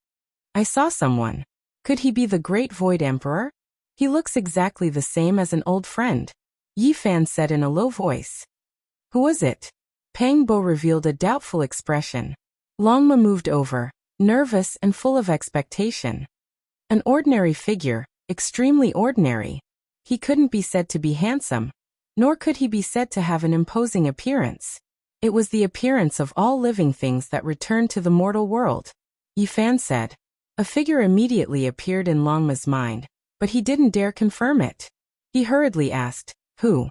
I saw someone. Could he be the great Void Emperor? He looks exactly the same as an old friend. Yi Fan said in a low voice. Who was it? Pang Bo revealed a doubtful expression. Longma moved over, nervous and full of expectation. An ordinary figure, extremely ordinary. He couldn't be said to be handsome, nor could he be said to have an imposing appearance. It was the appearance of all living things that returned to the mortal world. Yifan said. A figure immediately appeared in Longma's mind, but he didn't dare confirm it. He hurriedly asked, who?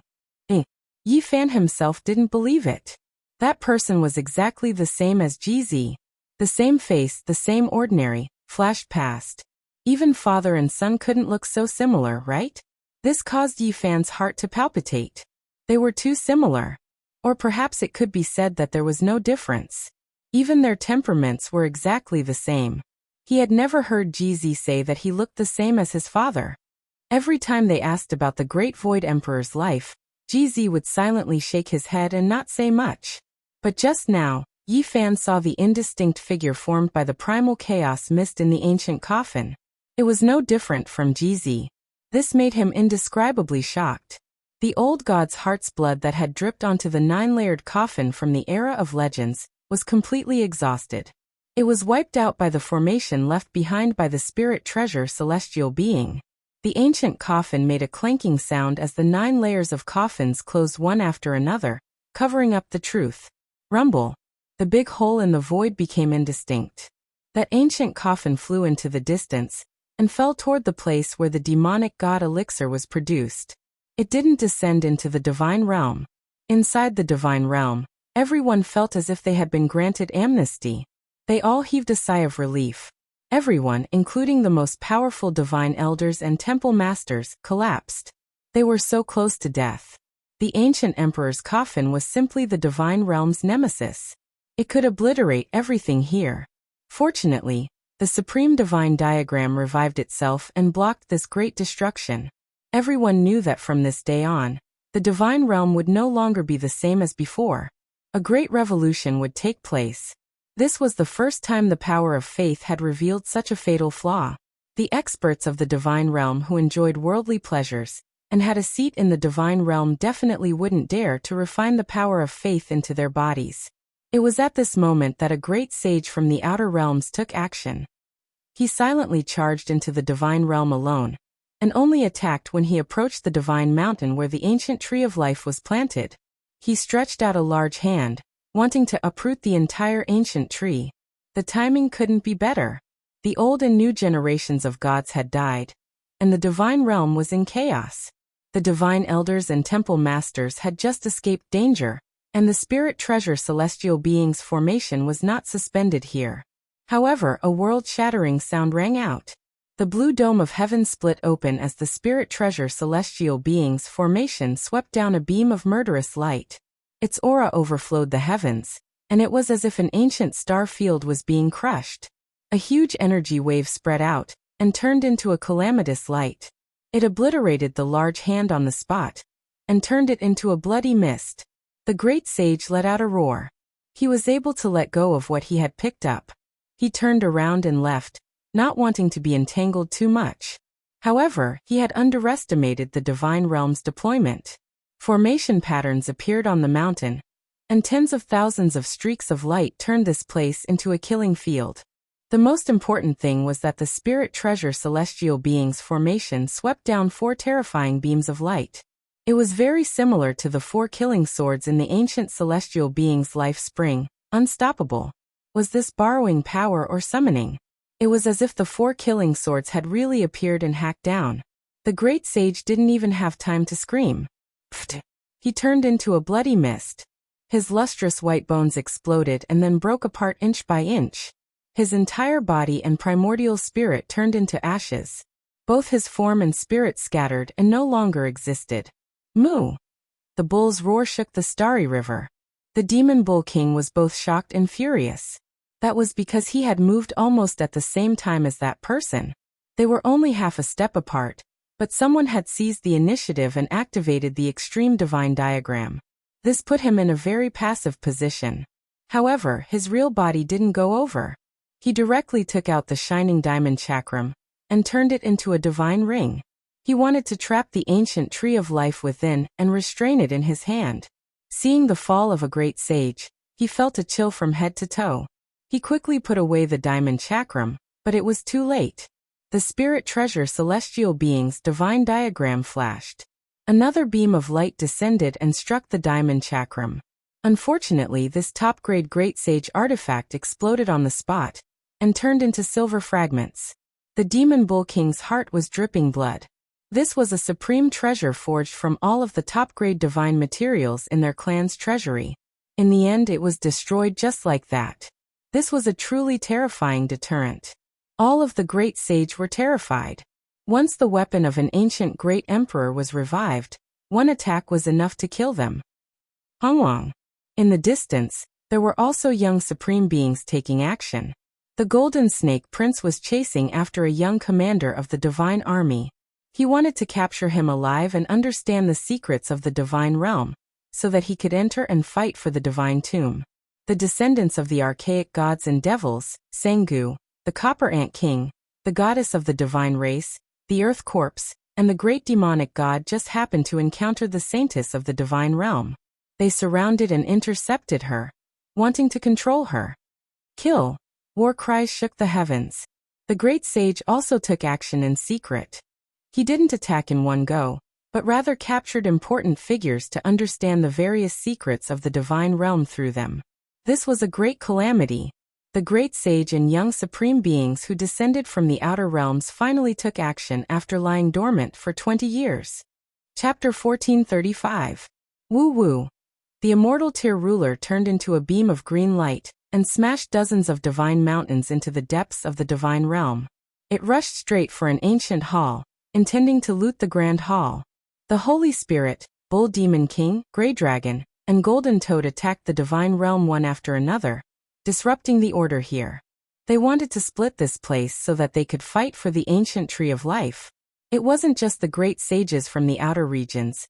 Yifan himself didn't believe it. That person was exactly the same as GZ. The same face, the same ordinary, flashed past. Even father and son couldn't look so similar, right? This caused Yifan's heart to palpitate. They were too similar. Or perhaps it could be said that there was no difference. Even their temperaments were exactly the same. He had never heard GZ say that he looked the same as his father. Every time they asked about the Great Void Emperor's life, GZ would silently shake his head and not say much. But just now, Yifan saw the indistinct figure formed by the primal chaos mist in the ancient coffin. It was no different from GZ. This made him indescribably shocked. The old god's heart's blood that had dripped onto the 9-layered coffin from the era of legends was completely exhausted. It was wiped out by the formation left behind by the spirit treasure celestial being. The ancient coffin made a clanking sound as the 9 layers of coffins closed one after another, covering up the truth. Rumble. The big hole in the void became indistinct. That ancient coffin flew into the distance and fell toward the place where the demonic god elixir was produced. It didn't descend into the divine realm. Inside the divine realm, everyone felt as if they had been granted amnesty. They all heaved a sigh of relief. Everyone, including the most powerful divine elders and temple masters, collapsed. They were so close to death. The ancient emperor's coffin was simply the divine realm's nemesis. It could obliterate everything here. Fortunately, the supreme divine diagram revived itself and blocked this great destruction. Everyone knew that from this day on, the divine realm would no longer be the same as before. A great revolution would take place. This was the first time the power of faith had revealed such a fatal flaw. The experts of the divine realm who enjoyed worldly pleasures and had a seat in the divine realm definitely wouldn't dare to refine the power of faith into their bodies. It was at this moment that a great sage from the outer realms took action. He silently charged into the divine realm alone, and only attacked when he approached the divine mountain where the ancient tree of life was planted. He stretched out a large hand, wanting to uproot the entire ancient tree. The timing couldn't be better. The old and new generations of gods had died, and the divine realm was in chaos. The divine elders and temple masters had just escaped danger, and the spirit treasure celestial being's formation was not suspended here. However, a world-shattering sound rang out. The blue dome of heaven split open as the spirit treasure celestial being's formation swept down a beam of murderous light. Its aura overflowed the heavens, and it was as if an ancient star field was being crushed. A huge energy wave spread out and turned into a calamitous light. It obliterated the large hand on the spot and turned it into a bloody mist. The great sage let out a roar. He was able to let go of what he had picked up. He turned around and left, not wanting to be entangled too much. However, he had underestimated the divine realm's deployment. Formation patterns appeared on the mountain, and tens of thousands of streaks of light turned this place into a killing field. The most important thing was that the spirit treasure celestial being's formation swept down 4 terrifying beams of light. It was very similar to the 4 killing swords in the ancient celestial being's life spring, unstoppable. Was this borrowing power or summoning? It was as if the 4 killing swords had really appeared and hacked down. The great sage didn't even have time to scream. Pfft! He turned into a bloody mist. His lustrous white bones exploded and then broke apart inch by inch. His entire body and primordial spirit turned into ashes. Both his form and spirit scattered and no longer existed. Moo! The bull's roar shook the starry river. The demon bull king was both shocked and furious. That was because he had moved almost at the same time as that person. They were only half a step apart, but someone had seized the initiative and activated the extreme divine diagram. This put him in a very passive position. However, his real body didn't go over. He directly took out the shining diamond chakram and turned it into a divine ring. He wanted to trap the ancient tree of life within and restrain it in his hand. Seeing the fall of a great sage, he felt a chill from head to toe. He quickly put away the diamond chakram, but it was too late. The spirit treasure celestial being's divine diagram flashed. Another beam of light descended and struck the diamond chakram. Unfortunately, this top-grade great sage artifact exploded on the spot and turned into silver fragments. The demon bull king's heart was dripping blood. This was a supreme treasure forged from all of the top-grade divine materials in their clan's treasury. In the end, it was destroyed just like that. This was a truly terrifying deterrent. All of the great sage were terrified. Once the weapon of an ancient great emperor was revived, one attack was enough to kill them. Hongwang. In the distance, there were also young supreme beings taking action. The Golden Snake Prince was chasing after a young commander of the divine army. He wanted to capture him alive and understand the secrets of the divine realm, so that he could enter and fight for the divine tomb. The descendants of the archaic gods and devils, Sengu, the Copper Ant King, the goddess of the divine race, the Earth Corpse, and the great demonic god just happened to encounter the saintess of the divine realm. They surrounded and intercepted her, wanting to control her. Kill! War cries shook the heavens. The great sage also took action in secret. He didn't attack in one go, but rather captured important figures to understand the various secrets of the divine realm through them. This was a great calamity. The great sage and young supreme beings who descended from the outer realms finally took action after lying dormant for 20 years. Chapter 1435. Woo Woo. The immortal Tyr ruler turned into a beam of green light and smashed dozens of divine mountains into the depths of the divine realm. It rushed straight for an ancient hall, intending to loot the grand hall. The Holy Spirit, Bull Demon King, Grey Dragon, and Golden Toad attacked the divine realm one after another, disrupting the order here. They wanted to split this place so that they could fight for the ancient tree of life. It wasn't just the great sages from the outer regions.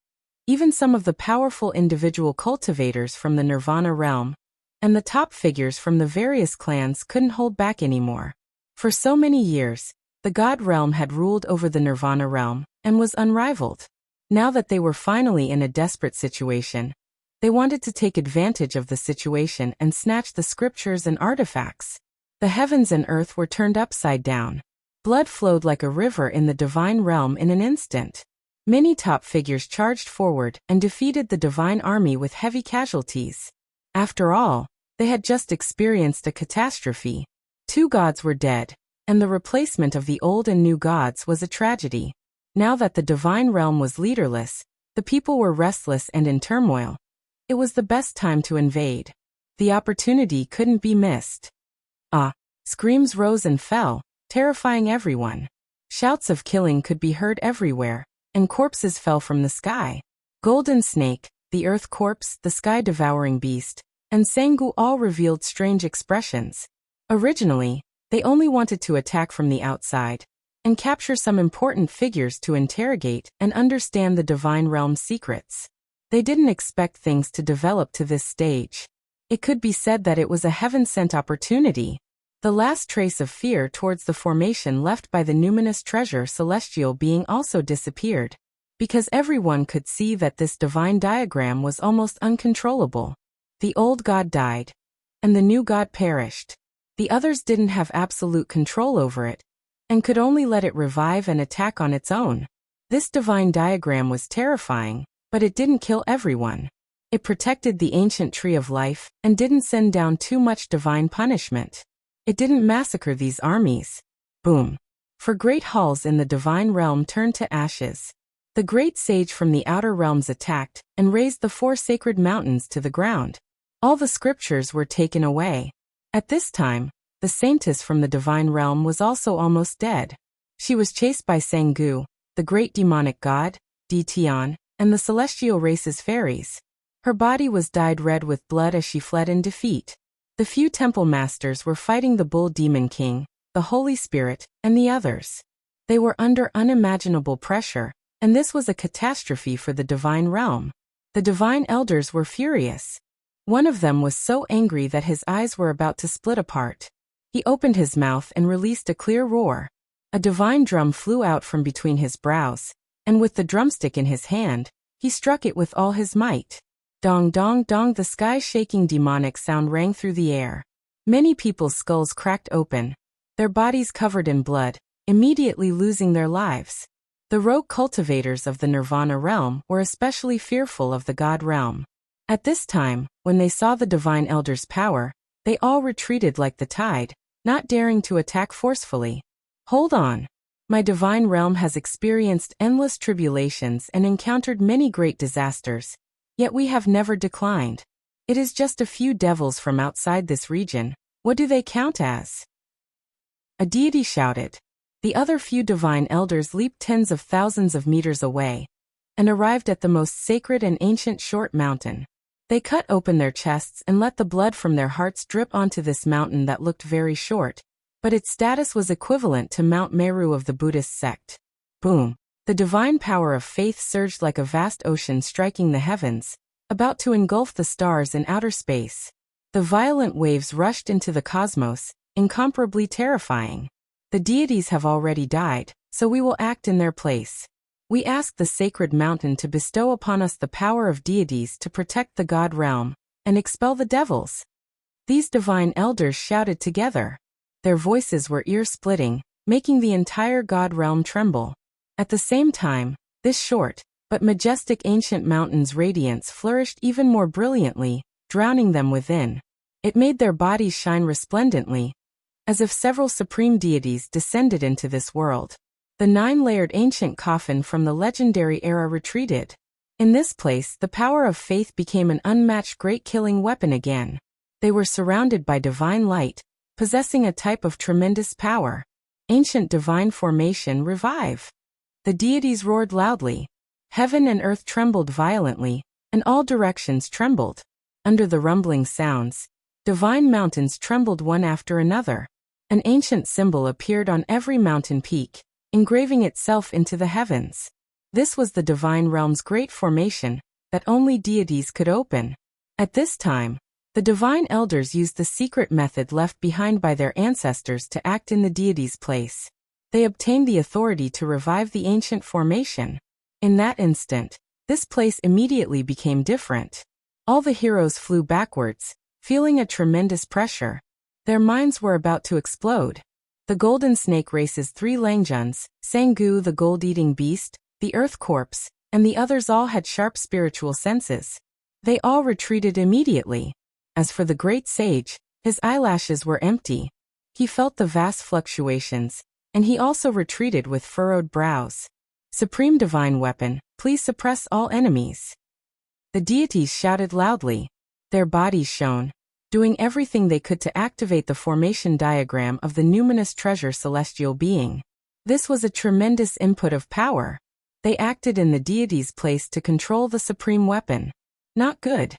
Even some of the powerful individual cultivators from the Nirvana realm and the top figures from the various clans couldn't hold back anymore. For so many years, the God realm had ruled over the Nirvana realm and was unrivaled. Now that they were finally in a desperate situation, they wanted to take advantage of the situation and snatch the scriptures and artifacts. The heavens and earth were turned upside down. Blood flowed like a river in the divine realm in an instant. Many top figures charged forward and defeated the divine army with heavy casualties. After all, they had just experienced a catastrophe. 2 gods were dead, and the replacement of the old and new gods was a tragedy. Now that the divine realm was leaderless, the people were restless and in turmoil. It was the best time to invade. The opportunity couldn't be missed. Screams rose and fell, terrifying everyone. Shouts of killing could be heard everywhere, and corpses fell from the sky. Golden Snake, the Earth Corpse, the Sky-devouring Beast, and Sangu all revealed strange expressions. Originally, they only wanted to attack from the outside and capture some important figures to interrogate and understand the divine realm's secrets. They didn't expect things to develop to this stage. It could be said that it was a heaven-sent opportunity. The last trace of fear towards the formation left by the numinous treasure celestial being also disappeared, because everyone could see that this divine diagram was almost uncontrollable. The old god died, and the new god perished. The others didn't have absolute control over it, and could only let it revive and attack on its own. This divine diagram was terrifying, but it didn't kill everyone. It protected the ancient tree of life and didn't send down too much divine punishment. It didn't massacre these armies. Boom. For great halls in the divine realm turned to ashes. The great sage from the outer realms attacked and razed the 4 sacred mountains to the ground. All the scriptures were taken away. At this time, the saintess from the divine realm was also almost dead. She was chased by Sangu, the great demonic god, Dtion, and the celestial race's fairies. Her body was dyed red with blood as she fled in defeat. The few temple masters were fighting the Bull Demon King, the Holy Spirit, and the others. They were under unimaginable pressure, and this was a catastrophe for the divine realm. The divine elders were furious. One of them was so angry that his eyes were about to split apart. He opened his mouth and released a clear roar. A divine drum flew out from between his brows, and with the drumstick in his hand, he struck it with all his might. Dong dong dong, the sky-shaking demonic sound rang through the air. Many people's skulls cracked open, their bodies covered in blood, immediately losing their lives. The rogue cultivators of the Nirvana realm were especially fearful of the God realm. At this time, when they saw the divine elder's power, they all retreated like the tide, not daring to attack forcefully. Hold on. My divine realm has experienced endless tribulations and encountered many great disasters. Yet we have never declined. It is just a few devils from outside this region. What do they count as? A deity shouted. The other few divine elders leaped tens of thousands of meters away and arrived at the most sacred and ancient short mountain. They cut open their chests and let the blood from their hearts drip onto this mountain that looked very short, but its status was equivalent to Mount Meru of the Buddhist sect. Boom. The divine power of faith surged like a vast ocean striking the heavens, about to engulf the stars in outer space. The violent waves rushed into the cosmos, incomparably terrifying. The deities have already died, so we will act in their place. We ask the sacred mountain to bestow upon us the power of deities to protect the god realm and expel the devils." These divine elders shouted together. Their voices were ear-splitting, making the entire god realm tremble. At the same time, this short but majestic ancient mountain's radiance flourished even more brilliantly, drowning them within. It made their bodies shine resplendently, as if several supreme deities descended into this world. The 9-layered ancient coffin from the legendary era retreated. In this place, the power of faith became an unmatched great killing weapon again. They were surrounded by divine light, possessing a type of tremendous power. Ancient divine formation revive. The deities roared loudly. Heaven and earth trembled violently, and all directions trembled. Under the rumbling sounds, divine mountains trembled one after another. An ancient symbol appeared on every mountain peak, engraving itself into the heavens. This was the divine realm's great formation that only deities could open. At this time, the divine elders used the secret method left behind by their ancestors to act in the deity's place. They obtained the authority to revive the ancient formation. In that instant, this place immediately became different. All the heroes flew backwards, feeling a tremendous pressure. Their minds were about to explode. The golden snake race's 3 Langjuns, Sangu the gold-eating beast, the earth corpse, and the others all had sharp spiritual senses. They all retreated immediately. As for the great sage, his eyelashes were empty. He felt the vast fluctuations, and he also retreated with furrowed brows. "Supreme divine weapon, please suppress all enemies." The deities shouted loudly. Their bodies shone, doing everything they could to activate the formation diagram of the numinous treasure celestial being. This was a tremendous input of power. They acted in the deity's place to control the supreme weapon. Not good.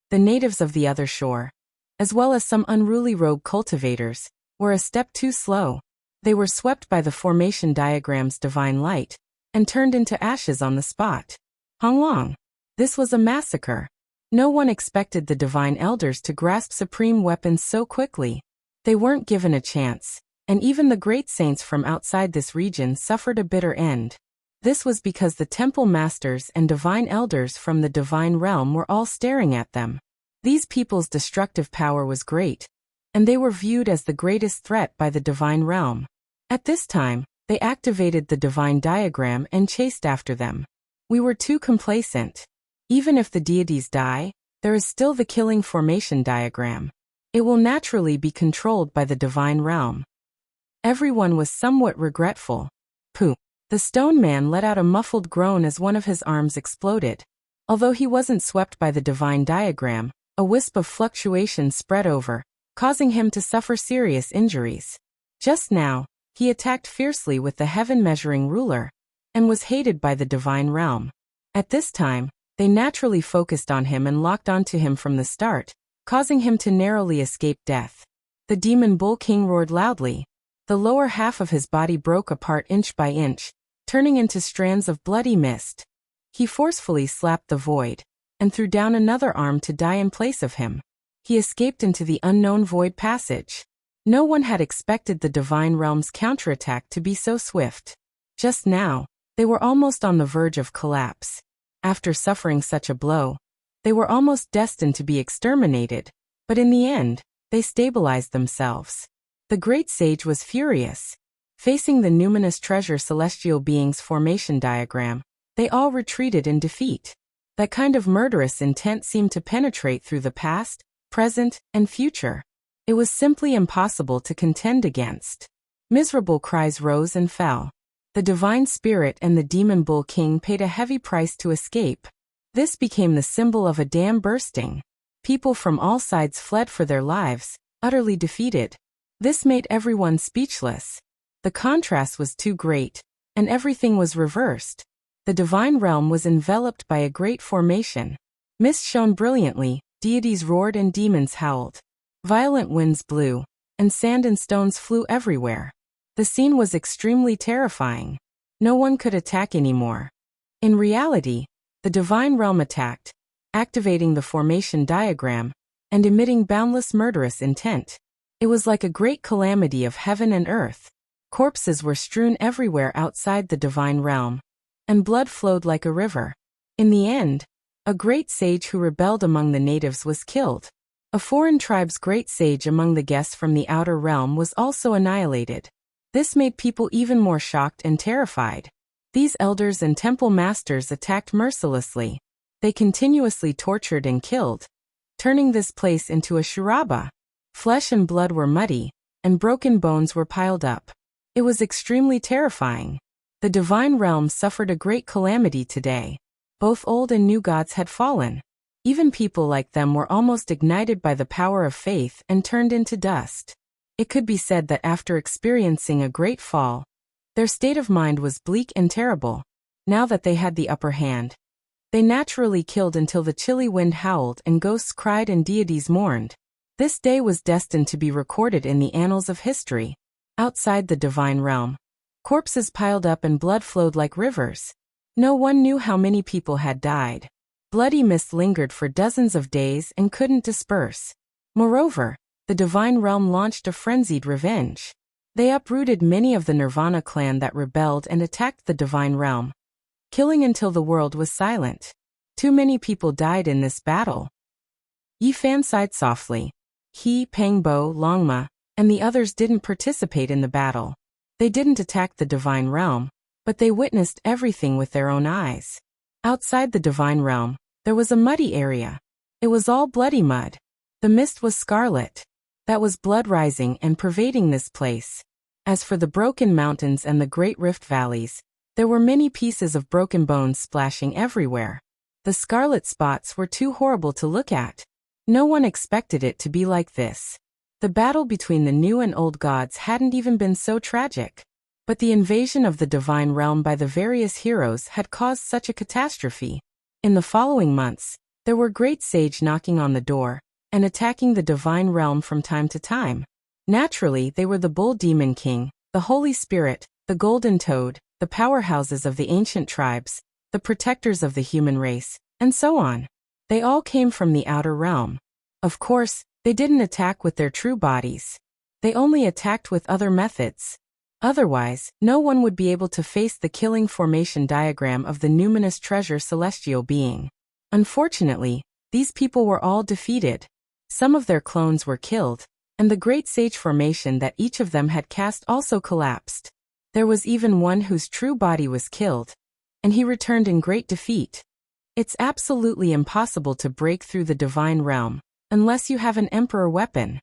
The natives of the other shore, as well as some unruly rogue cultivators, were a step too slow. They were swept by the formation diagram's divine light, and turned into ashes on the spot. Honglong. This was a massacre. No one expected the divine elders to grasp supreme weapons so quickly. They weren't given a chance, and even the great saints from outside this region suffered a bitter end. This was because the temple masters and divine elders from the divine realm were all staring at them. These people's destructive power was great, and they were viewed as the greatest threat by the divine realm. At this time, they activated the divine diagram and chased after them. We were too complacent. Even if the deities die, there is still the killing formation diagram. It will naturally be controlled by the divine realm. Everyone was somewhat regretful. Pooh. The stone man let out a muffled groan as one of his arms exploded. Although he wasn't swept by the divine diagram, a wisp of fluctuation spread over, causing him to suffer serious injuries. Just now, he attacked fiercely with the heaven-measuring ruler, and was hated by the divine realm. At this time, they naturally focused on him and locked onto him from the start, causing him to narrowly escape death. The demon bull king roared loudly. The lower half of his body broke apart inch by inch, turning into strands of bloody mist. He forcefully slapped the void, and threw down another arm to die in place of him. He escaped into the unknown void passage. No one had expected the divine realm's counterattack to be so swift. Just now, they were almost on the verge of collapse. After suffering such a blow, they were almost destined to be exterminated, but in the end, they stabilized themselves. The great sage was furious. Facing the numinous treasure celestial being's formation diagram, they all retreated in defeat. That kind of murderous intent seemed to penetrate through the past, present, and future. It was simply impossible to contend against. Miserable cries rose and fell. The divine spirit and the demon bull king paid a heavy price to escape. This became the symbol of a dam bursting. People from all sides fled for their lives, utterly defeated. This made everyone speechless. The contrast was too great, and everything was reversed. The divine realm was enveloped by a great formation. Mist shone brilliantly, deities roared and demons howled. Violent winds blew, and sand and stones flew everywhere. The scene was extremely terrifying. No one could attack anymore. In reality, the divine realm attacked, activating the formation diagram, and emitting boundless murderous intent. It was like a great calamity of heaven and earth. Corpses were strewn everywhere outside the divine realm. and blood flowed like a river. In the end, a great sage who rebelled among the natives was killed. A foreign tribe's great sage among the guests from the outer realm was also annihilated. This made people even more shocked and terrified. These elders and temple masters attacked mercilessly. They continuously tortured and killed, turning this place into a shuraba. Flesh and blood were muddy, and broken bones were piled up. It was extremely terrifying. The divine realm suffered a great calamity today. Both old and new gods had fallen. Even people like them were almost ignited by the power of faith and turned into dust. It could be said that after experiencing a great fall, their state of mind was bleak and terrible. Now that they had the upper hand, they naturally killed until the chilly wind howled and ghosts cried and deities mourned. This day was destined to be recorded in the annals of history. Outside the divine realm, corpses piled up and blood flowed like rivers. No one knew how many people had died. Bloody mist lingered for dozens of days and couldn't disperse. Moreover, the divine realm launched a frenzied revenge. They uprooted many of the Nirvana clan that rebelled and attacked the divine realm, killing until the world was silent. Too many people died in this battle. Yi Fan sighed softly. He, Pangbo, Longma, and the others didn't participate in the battle. They didn't attack the divine realm, but they witnessed everything with their own eyes. Outside the divine realm, there was a muddy area. It was all bloody mud. The mist was scarlet. That was blood rising and pervading this place. As for the broken mountains and the great rift valleys, there were many pieces of broken bones splashing everywhere. The scarlet spots were too horrible to look at. No one expected it to be like this. The battle between the new and old gods hadn't even been so tragic. But the invasion of the divine realm by the various heroes had caused such a catastrophe. In the following months, there were great sage knocking on the door and attacking the divine realm from time to time. Naturally, they were the Bull Demon King, the Holy Spirit, the Golden Toad, the powerhouses of the ancient tribes, the protectors of the human race, and so on. They all came from the outer realm. Of course, they didn't attack with their true bodies. They only attacked with other methods. Otherwise, no one would be able to face the killing formation diagram of the numinous treasure celestial being. Unfortunately, these people were all defeated. Some of their clones were killed, and the great sage formation that each of them had cast also collapsed. There was even one whose true body was killed, and he returned in great defeat. It's absolutely impossible to break through the divine realm, unless you have an emperor weapon.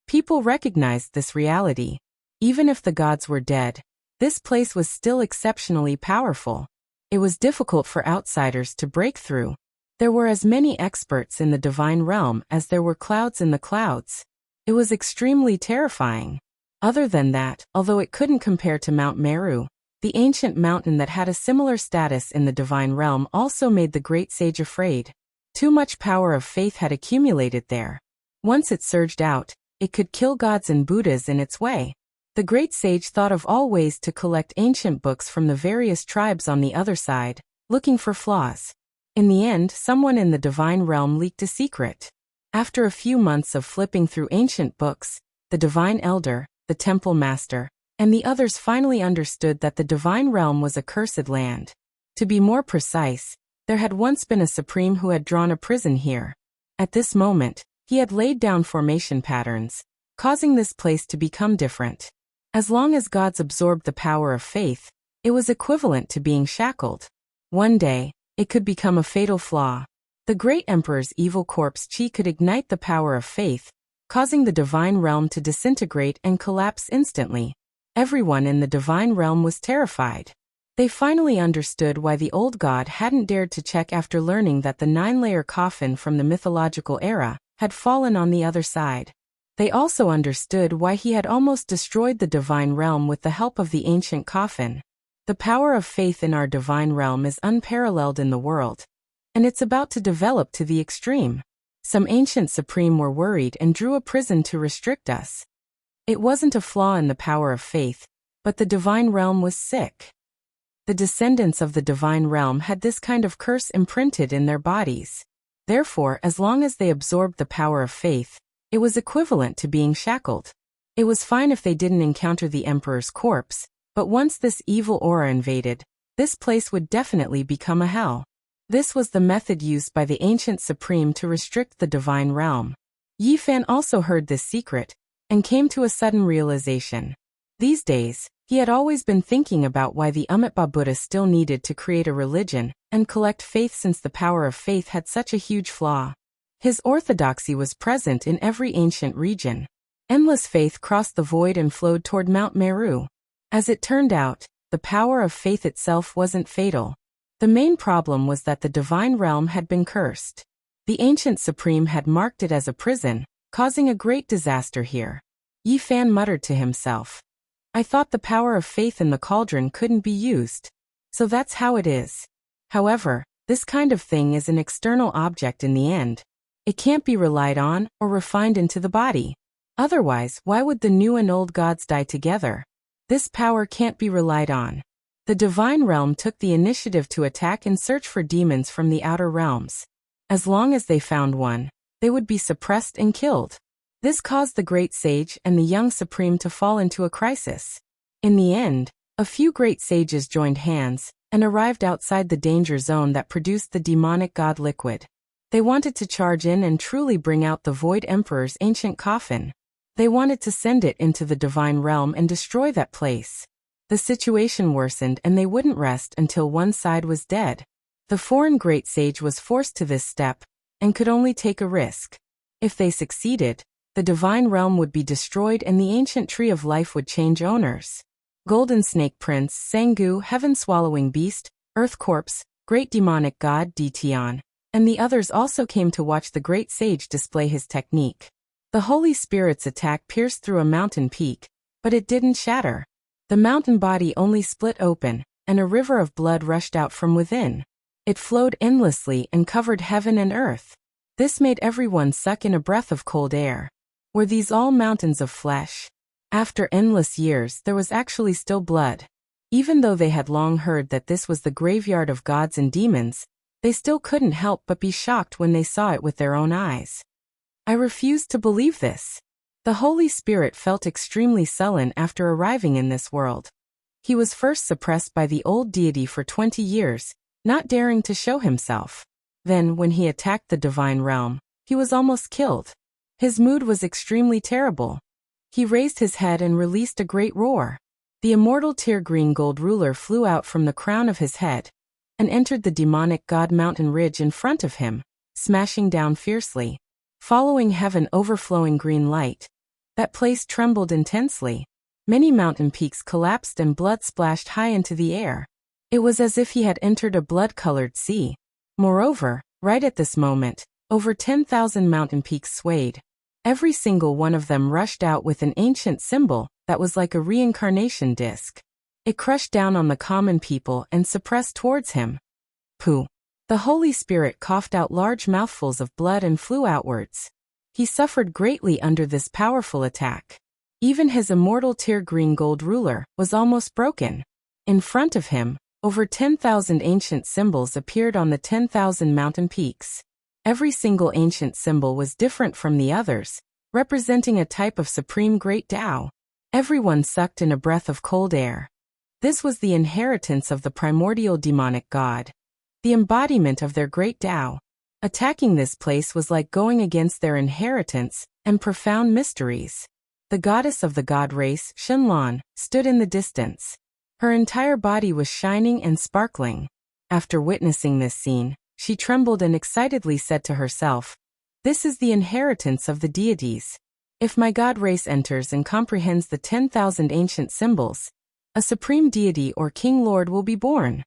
People recognized this reality. Even if the gods were dead, this place was still exceptionally powerful. It was difficult for outsiders to break through. There were as many experts in the divine realm as there were clouds in the clouds. It was extremely terrifying. Other than that, although it couldn't compare to Mount Meru, the ancient mountain that had a similar status in the divine realm also made the great sage afraid. Too much power of faith had accumulated there. Once it surged out, it could kill gods and Buddhas in its way. The great sage thought of all ways to collect ancient books from the various tribes on the other side, looking for flaws. In the end, someone in the divine realm leaked a secret. After a few months of flipping through ancient books, the divine elder, the temple master, and the others finally understood that the divine realm was a cursed land. To be more precise, there had once been a supreme who had drawn a prison here. At this moment, he had laid down formation patterns, causing this place to become different. As long as gods absorbed the power of faith, it was equivalent to being shackled. One day, it could become a fatal flaw. The great emperor's evil corpse chi could ignite the power of faith, causing the divine realm to disintegrate and collapse instantly. Everyone in the divine realm was terrified. They finally understood why the old god hadn't dared to check after learning that the 9-layer coffin from the mythological era had fallen on the other side. They also understood why he had almost destroyed the divine realm with the help of the ancient coffin. The power of faith in our divine realm is unparalleled in the world, and it's about to develop to the extreme. Some ancient supreme were worried and drew a prison to restrict us. It wasn't a flaw in the power of faith, but the divine realm was sick. The descendants of the divine realm had this kind of curse imprinted in their bodies. Therefore, as long as they absorbed the power of faith, it was equivalent to being shackled. It was fine if they didn't encounter the emperor's corpse, but once this evil aura invaded, this place would definitely become a hell. This was the method used by the ancient supreme to restrict the divine realm. Yi Fan also heard this secret, and came to a sudden realization. These days, he had always been thinking about why the Amitabha Buddha still needed to create a religion and collect faith, since the power of faith had such a huge flaw. His orthodoxy was present in every ancient region. Endless faith crossed the void and flowed toward Mount Meru. As it turned out, the power of faith itself wasn't fatal. The main problem was that the divine realm had been cursed. The ancient supreme had marked it as a prison, causing a great disaster here. Yi Fan muttered to himself. I thought the power of faith in the cauldron couldn't be used. So that's how it is. However, this kind of thing is an external object in the end. It can't be relied on or refined into the body. Otherwise, why would the new and old gods die together? This power can't be relied on. The divine realm took the initiative to attack and search for demons from the outer realms. As long as they found one, they would be suppressed and killed. This caused the great sage and the young supreme to fall into a crisis. In the end, a few great sages joined hands and arrived outside the danger zone that produced the demonic god liquid. They wanted to charge in and truly bring out the Void Emperor's ancient coffin. They wanted to send it into the divine realm and destroy that place. The situation worsened, and they wouldn't rest until one side was dead. The foreign great sage was forced to this step and could only take a risk. If they succeeded, the divine realm would be destroyed and the ancient tree of life would change owners. Golden Snake Prince, Sangu, Heaven-Swallowing Beast, Earth Corpse, Great Demonic God Ditian, and the others also came to watch the great sage display his technique. The Holy Spirit's attack pierced through a mountain peak, but it didn't shatter. The mountain body only split open, and a river of blood rushed out from within. It flowed endlessly and covered heaven and earth. This made everyone suck in a breath of cold air. Were these all mountains of flesh? After endless years, there was actually still blood. Even though they had long heard that this was the graveyard of gods and demons, they still couldn't help but be shocked when they saw it with their own eyes. I refused to believe this. The Holy Spirit felt extremely sullen after arriving in this world. He was first suppressed by the old deity for 20 years, not daring to show himself. Then, when he attacked the divine realm, he was almost killed. His mood was extremely terrible. He raised his head and released a great roar. The immortal tear green gold ruler flew out from the crown of his head and entered the demonic god mountain ridge in front of him, smashing down fiercely. Following heaven overflowing green light, that place trembled intensely. Many mountain peaks collapsed and blood splashed high into the air. It was as if he had entered a blood-colored sea. Moreover, right at this moment, over 10,000 mountain peaks swayed. Every single one of them rushed out with an ancient symbol that was like a reincarnation disc. It crushed down on the common people and suppressed towards him. Pooh. The Holy Spirit coughed out large mouthfuls of blood and flew outwards. He suffered greatly under this powerful attack. Even his immortal tear green gold ruler was almost broken. In front of him, over 10,000 ancient symbols appeared on the 10,000 mountain peaks. Every single ancient symbol was different from the others, representing a type of supreme great Tao. Everyone sucked in a breath of cold air. This was the inheritance of the primordial demonic god, the embodiment of their great Tao. Attacking this place was like going against their inheritance and profound mysteries. The goddess of the god race, Shenlong, stood in the distance. Her entire body was shining and sparkling. After witnessing this scene, she trembled and excitedly said to herself, "This is the inheritance of the deities. If my god race enters and comprehends the 10,000 ancient symbols, a supreme deity or king lord will be born.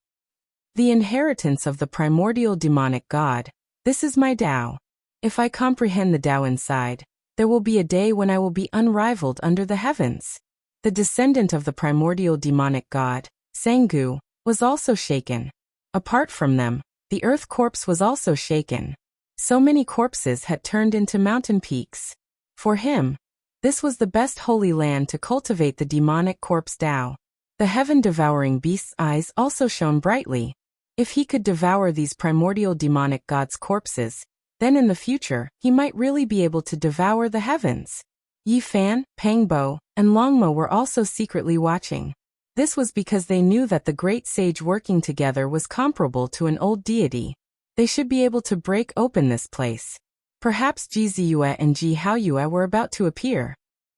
The inheritance of the primordial demonic god. This is my Tao. If I comprehend the Tao inside, there will be a day when I will be unrivaled under the heavens." The descendant of the primordial demonic god, Sangu, was also shaken. Apart from them, the earth corpse was also shaken. So many corpses had turned into mountain peaks. For him, this was the best holy land to cultivate the demonic corpse Tao. The heaven-devouring beast's eyes also shone brightly. If he could devour these primordial demonic gods' corpses, then in the future, he might really be able to devour the heavens. Yi Fan, Pang Bo, and Longmo were also secretly watching. This was because they knew that the great sage working together was comparable to an old deity. They should be able to break open this place. Perhaps Jiziyue and Ji Haoyue were about to appear.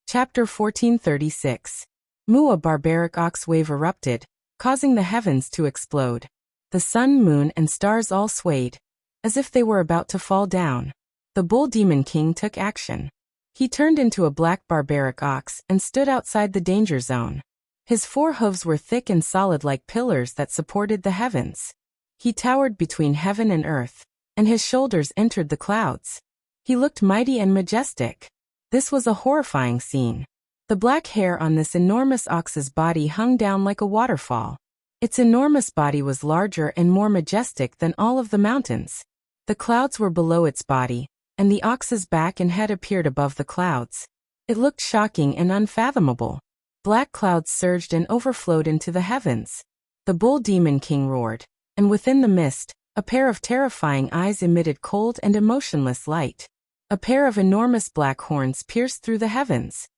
Chapter 1436. Mu, a barbaric ox wave erupted, causing the heavens to explode. The sun, moon, and stars all swayed, as if they were about to fall down. The bull demon king took action. He turned into a black barbaric ox and stood outside the danger zone. His 4 hooves were thick and solid like pillars that supported the heavens. He towered between heaven and earth, and his shoulders entered the clouds. He looked mighty and majestic. This was a horrifying scene. The black hair on this enormous ox's body hung down like a waterfall. Its enormous body was larger and more majestic than all of the mountains. The clouds were below its body, and the ox's back and head appeared above the clouds. It looked shocking and unfathomable. Black clouds surged and overflowed into the heavens. The bull demon king roared, and within the mist, a pair of terrifying eyes emitted cold and emotionless light. A pair of enormous black horns pierced through the heavens.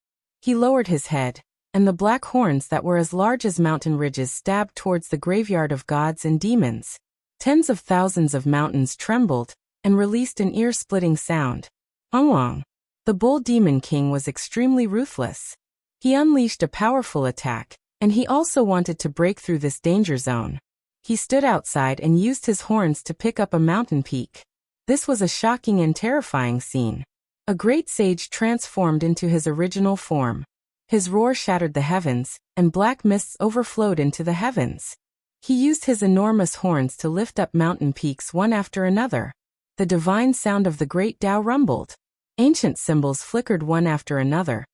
He lowered his head, and the black horns that were as large as mountain ridges stabbed towards the graveyard of gods and demons. Tens of thousands of mountains trembled and released an ear-splitting sound. Ong. The bull demon king was extremely ruthless. He unleashed a powerful attack, and he also wanted to break through this danger zone. He stood outside and used his horns to pick up a mountain peak. This was a shocking and terrifying scene. A great sage transformed into his original form. His roar shattered the heavens, and black mists overflowed into the heavens. He used his enormous horns to lift up mountain peaks one after another. The divine sound of the great Tao rumbled. Ancient symbols flickered one after another,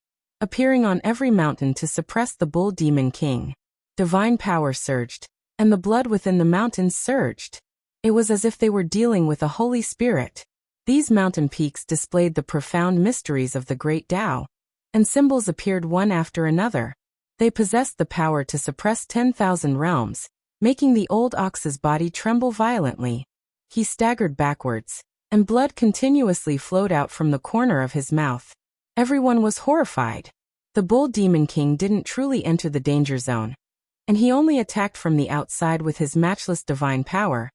appearing on every mountain to suppress the bull demon king. Divine power surged, and the blood within the mountains surged. It was as if they were dealing with a Holy Spirit. These mountain peaks displayed the profound mysteries of the great Tao, and symbols appeared one after another. They possessed the power to suppress 10,000 realms, making the old ox's body tremble violently. He staggered backwards, and blood continuously flowed out from the corner of his mouth. Everyone was horrified. The bull demon king didn't truly enter the danger zone, and he only attacked from the outside with his matchless divine power,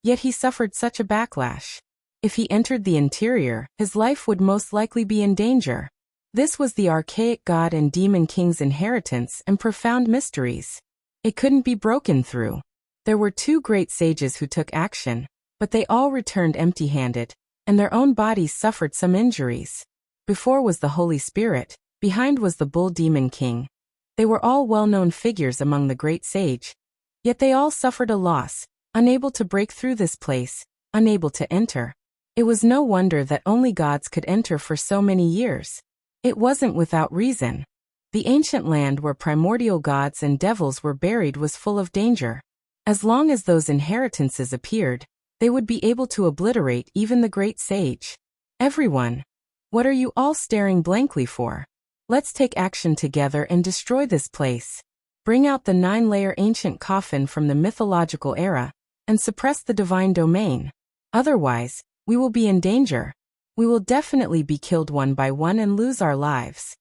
yet he suffered such a backlash. If he entered the interior, his life would most likely be in danger. This was the archaic god and demon king's inheritance and profound mysteries. It couldn't be broken through. There were 2 great sages who took action, but they all returned empty-handed, and their own bodies suffered some injuries. Before was the Holy Spirit, behind was the bull demon king. They were all well-known figures among the great sage, yet they all suffered a loss, unable to break through this place, unable to enter. It was no wonder that only gods could enter for so many years. It wasn't without reason. The ancient land where primordial gods and devils were buried was full of danger. As long as those inheritances appeared, they would be able to obliterate even the great sage. Everyone, what are you all staring blankly for? Let's take action together and destroy this place. Bring out the 9-layer ancient coffin from the mythological era, and suppress the divine domain. Otherwise, we will be in danger. We will definitely be killed one by one and lose our lives.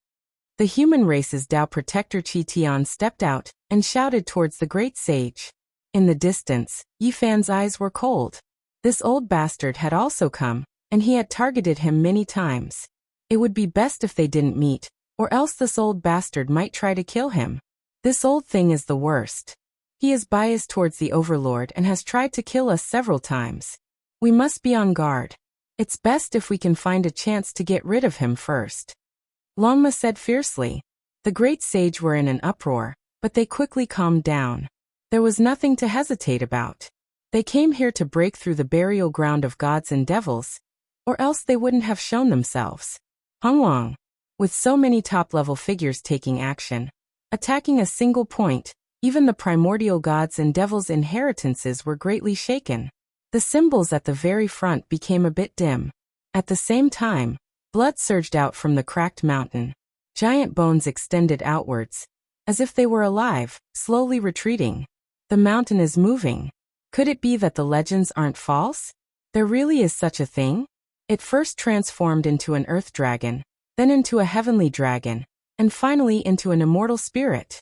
The human race's Tao protector Qi Tian stepped out and shouted towards the great sage. In the distance, Yifan's eyes were cold. This old bastard had also come, and he had targeted him many times. It would be best if they didn't meet, or else this old bastard might try to kill him. This old thing is the worst. He is biased towards the overlord and has tried to kill us several times. We must be on guard. It's best if we can find a chance to get rid of him first. Longma said fiercely. The great sage were in an uproar, but they quickly calmed down. There was nothing to hesitate about. They came here to break through the burial ground of gods and devils, or else they wouldn't have shown themselves. Hongwang. With so many top-level figures taking action, attacking a single point, even the primordial gods and devils' inheritances were greatly shaken. The symbols at the very front became a bit dim. At the same time, blood surged out from the cracked mountain. Giant bones extended outwards, as if they were alive, slowly retreating. The mountain is moving. Could it be that the legends aren't false? There really is such a thing? It first transformed into an earth dragon, then into a heavenly dragon, and finally into an immortal spirit.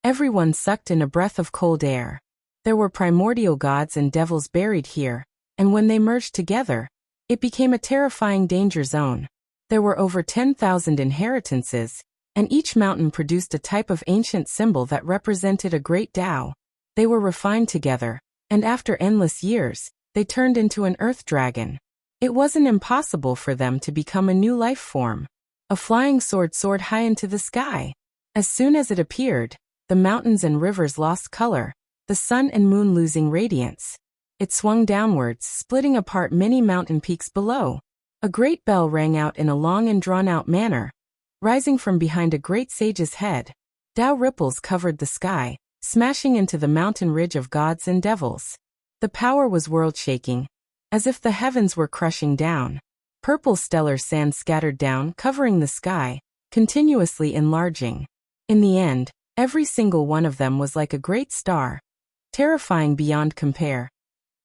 Everyone sucked in a breath of cold air. There were primordial gods and devils buried here, and when they merged together, it became a terrifying danger zone. There were over 10,000 inheritances, and each mountain produced a type of ancient symbol that represented a great Tao. They were refined together, and after endless years, they turned into an earth dragon. It wasn't impossible for them to become a new life form. A flying sword soared high into the sky. As soon as it appeared, the mountains and rivers lost color, the sun and moon losing radiance. It swung downwards, splitting apart many mountain peaks below. A great bell rang out in a long and drawn-out manner, rising from behind a great sage's head. Tao ripples covered the sky, smashing into the mountain ridge of gods and devils. The power was world-shaking, as if the heavens were crushing down. Purple stellar sand scattered down, covering the sky, continuously enlarging. In the end, every single one of them was like a great star, terrifying beyond compare,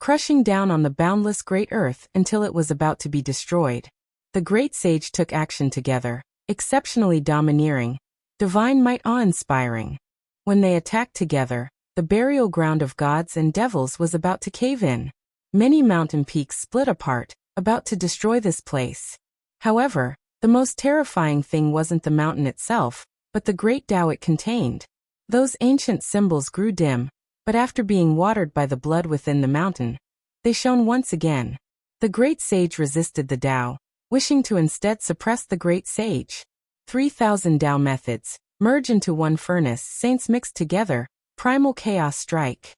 crushing down on the boundless great earth until it was about to be destroyed. The great sage took action together, exceptionally domineering, divine might awe-inspiring. When they attacked together, the burial ground of gods and devils was about to cave in. Many mountain peaks split apart, about to destroy this place. However, the most terrifying thing wasn't the mountain itself, but the great Tao it contained. Those ancient symbols grew dim, but after being watered by the blood within the mountain, they shone once again. The great sage resisted the Tao, wishing to instead suppress the great sage. 3,000 Tao methods merge into one furnace, saints mixed together, primal chaos strike.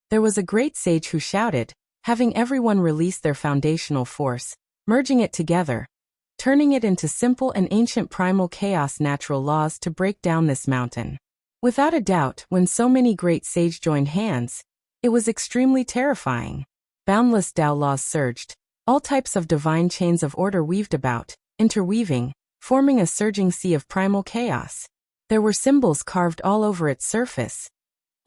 There was a great sage who shouted, having everyone release their foundational force, merging it together, turning it into simple and ancient primal chaos natural laws to break down this mountain. Without a doubt, when so many great sage joined hands, it was extremely terrifying. Boundless Tao laws surged, all types of divine chains of order weaved about, interweaving, forming a surging sea of primal chaos. There were symbols carved all over its surface,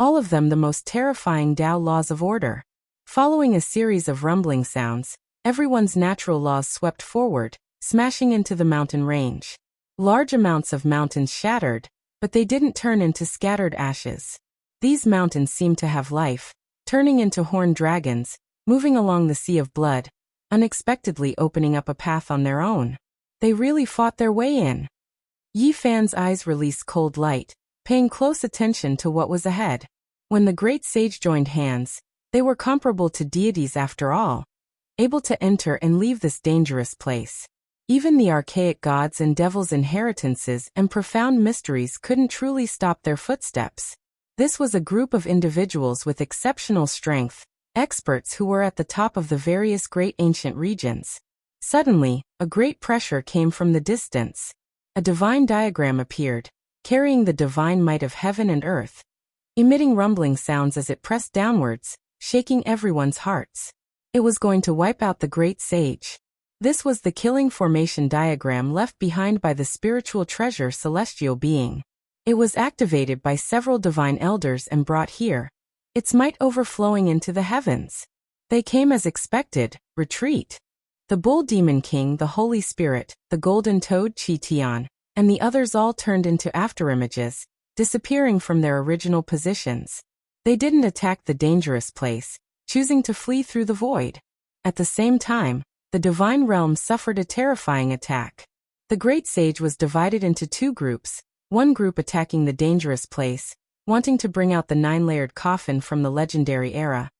all of them the most terrifying Tao laws of order. Following a series of rumbling sounds, everyone's natural laws swept forward, smashing into the mountain range. Large amounts of mountains shattered, but they didn't turn into scattered ashes. These mountains seemed to have life, turning into horned dragons, moving along the sea of blood, unexpectedly opening up a path on their own. They really fought their way in. Yi Fan's eyes released cold light, paying close attention to what was ahead. When the great sage joined hands, they were comparable to deities after all, able to enter and leave this dangerous place. Even the archaic gods and devils' inheritances and profound mysteries couldn't truly stop their footsteps. This was a group of individuals with exceptional strength, experts who were at the top of the various great ancient regions. Suddenly, a great pressure came from the distance. A divine diagram appeared, carrying the divine might of heaven and earth, emitting rumbling sounds as it pressed downwards, shaking everyone's hearts. It was going to wipe out the great sage. This was the killing formation diagram left behind by the spiritual treasure celestial being. It was activated by several divine elders and brought here, its might overflowing into the heavens. They came as expected, retreat. The bull demon king, the Holy Spirit, the golden toad Chi-Tian, and the others all turned into afterimages, disappearing from their original positions. They didn't attack the dangerous place, choosing to flee through the void. At the same time, the divine realm suffered a terrifying attack. The great sage was divided into two groups, one group attacking the dangerous place, wanting to bring out the 9-layered coffin from the legendary era,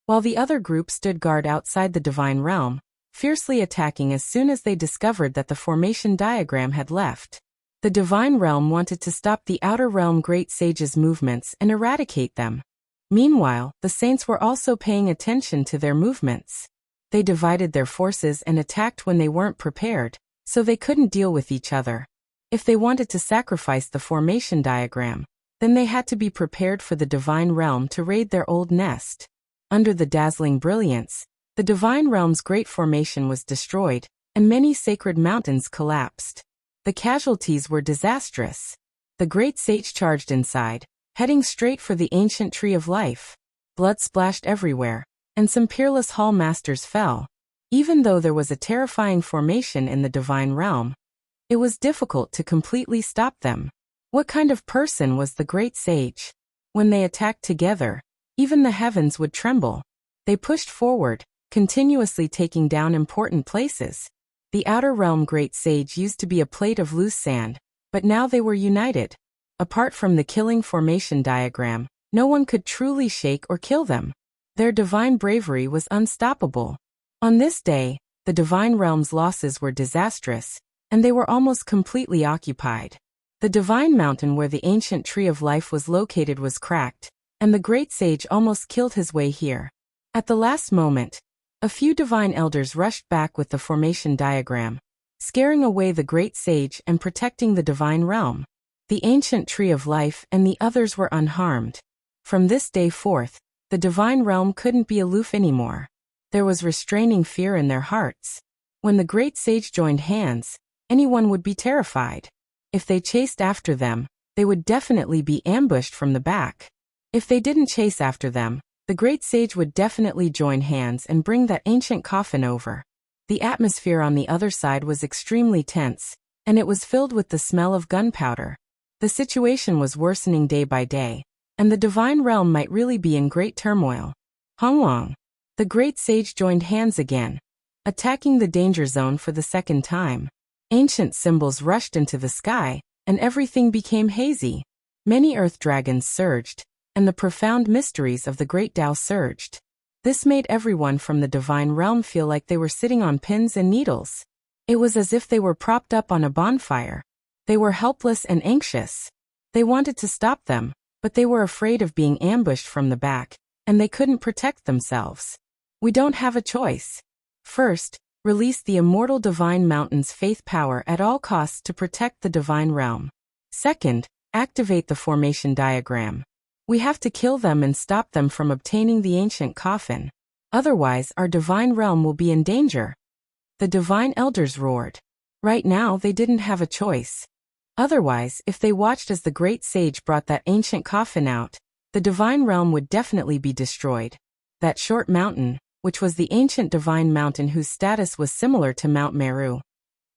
while the other group stood guard outside the divine realm, fiercely attacking as soon as they discovered that the formation diagram had left. The divine realm wanted to stop the outer realm great sage's movements and eradicate them. Meanwhile, the saints were also paying attention to their movements. They divided their forces and attacked when they weren't prepared, so they couldn't deal with each other. If they wanted to sacrifice the formation diagram, then they had to be prepared for the divine realm to raid their old nest. Under the dazzling brilliance, the divine realm's great formation was destroyed, and many sacred mountains collapsed. The casualties were disastrous. The great sage charged inside, heading straight for the ancient tree of life. Blood splashed everywhere, and some peerless hall masters fell. Even though there was a terrifying formation in the divine realm, it was difficult to completely stop them. What kind of person was the great sage? When they attacked together, even the heavens would tremble. They pushed forward, continuously taking down important places. The outer realm great sage used to be a plate of loose sand, but now they were united. Apart from the killing formation diagram, no one could truly shake or kill them. Their divine bravery was unstoppable. On this day, the divine realm's losses were disastrous, and they were almost completely occupied. The divine mountain where the ancient tree of life was located was cracked, and the great sage almost killed his way here. At the last moment, a few divine elders rushed back with the formation diagram, scaring away the great sage and protecting the divine realm. The ancient tree of life and the others were unharmed. From this day forth, the divine realm couldn't be aloof anymore. There was restraining fear in their hearts. When the great sage joined hands, anyone would be terrified. If they chased after them, they would definitely be ambushed from the back. If they didn't chase after them, the great sage would definitely join hands and bring that ancient coffin over. The atmosphere on the other side was extremely tense, and it was filled with the smell of gunpowder. The situation was worsening day by day, and the divine realm might really be in great turmoil. Honglong. The great sage joined hands again, attacking the danger zone for the second time. Ancient symbols rushed into the sky, and everything became hazy. Many earth dragons surged, and the profound mysteries of the great Tao surged. This made everyone from the divine realm feel like they were sitting on pins and needles. It was as if they were propped up on a bonfire. They were helpless and anxious. They wanted to stop them, but they were afraid of being ambushed from the back, and they couldn't protect themselves. We don't have a choice. First, release the immortal divine mountain's faith power at all costs to protect the divine realm. Second, activate the formation diagram. We have to kill them and stop them from obtaining the ancient coffin. Otherwise, our divine realm will be in danger. The divine elders roared. Right now, they didn't have a choice. Otherwise, if they watched as the great sage brought that ancient coffin out, the divine realm would definitely be destroyed. That short mountain, which was the ancient divine mountain whose status was similar to Mount Meru,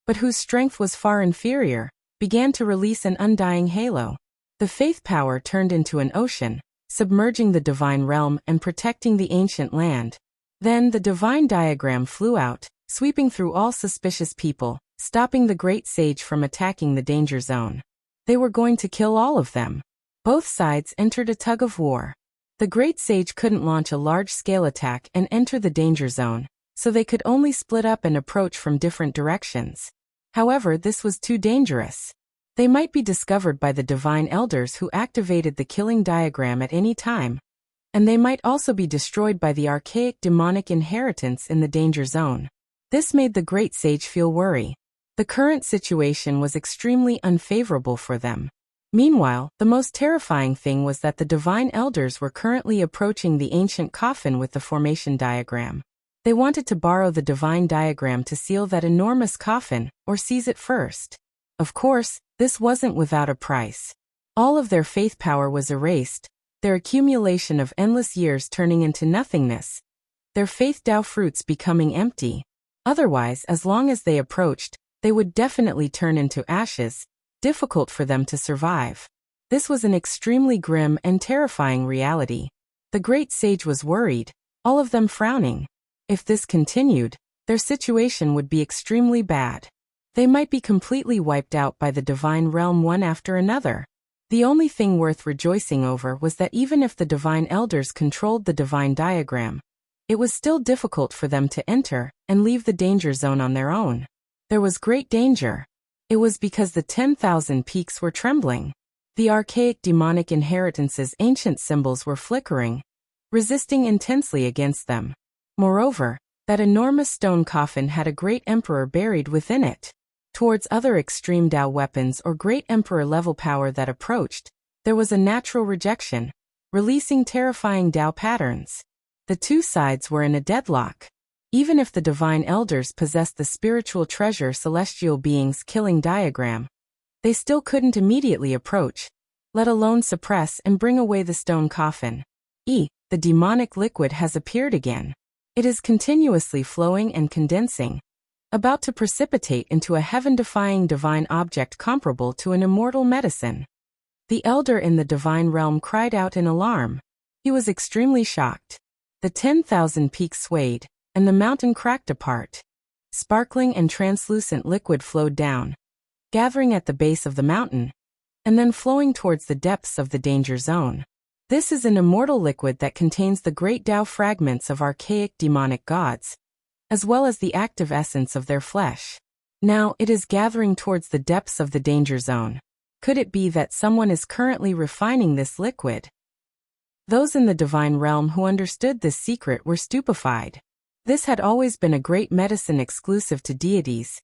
but whose strength was far inferior, began to release an undying halo. The faith power turned into an ocean, submerging the divine realm and protecting the ancient land. Then the divine diagram flew out, sweeping through all suspicious people, stopping the great sage from attacking the danger zone. They were going to kill all of them. Both sides entered a tug of war. The great sage couldn't launch a large-scale attack and enter the danger zone, so they could only split up and approach from different directions. However, this was too dangerous. They might be discovered by the divine elders who activated the killing diagram at any time, and they might also be destroyed by the archaic demonic inheritance in the danger zone. This made the great sage feel worry. The current situation was extremely unfavorable for them. Meanwhile, the most terrifying thing was that the divine elders were currently approaching the ancient coffin with the formation diagram. They wanted to borrow the divine diagram to seal that enormous coffin, or seize it first. Of course, this wasn't without a price. All of their faith power was erased, their accumulation of endless years turning into nothingness, their faith Tao fruits becoming empty. Otherwise, as long as they approached, they would definitely turn into ashes, difficult for them to survive. This was an extremely grim and terrifying reality. The great sage was worried, all of them frowning. If this continued, their situation would be extremely bad. They might be completely wiped out by the divine realm one after another. The only thing worth rejoicing over was that even if the divine elders controlled the divine diagram, it was still difficult for them to enter and leave the danger zone on their own. There was great danger. It was because the 10,000 peaks were trembling. The archaic demonic inheritance's ancient symbols were flickering, resisting intensely against them. Moreover, that enormous stone coffin had a great emperor buried within it. Towards other extreme Tao weapons or great emperor-level power that approached, there was a natural rejection, releasing terrifying Tao patterns. The two sides were in a deadlock. Even if the divine elders possessed the spiritual treasure celestial beings killing diagram, they still couldn't immediately approach, let alone suppress and bring away the stone coffin. The demonic liquid has appeared again. It is continuously flowing and condensing, about to precipitate into a heaven-defying divine object comparable to an immortal medicine. The elder in the divine realm cried out in alarm. He was extremely shocked. The 10,000 peaks swayed, and the mountain cracked apart. Sparkling and translucent liquid flowed down, gathering at the base of the mountain, and then flowing towards the depths of the danger zone. This is an immortal liquid that contains the great Tao fragments of archaic demonic gods, as well as the active essence of their flesh. Now it is gathering towards the depths of the danger zone. Could it be that someone is currently refining this liquid? Those in the divine realm who understood this secret were stupefied. This had always been a great medicine exclusive to deities,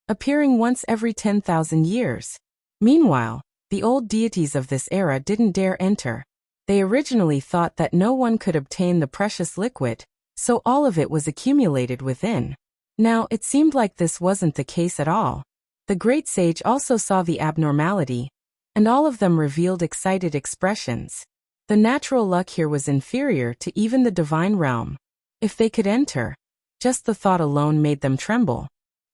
appearing once every 10,000 years. Meanwhile, the old deities of this era didn't dare enter. They originally thought that no one could obtain the precious liquid, so all of it was accumulated within. Now it seemed like this wasn't the case at all. The great sage also saw the abnormality, and all of them revealed excited expressions. The natural luck here was inferior to even the divine realm. If they could enter, just the thought alone made them tremble.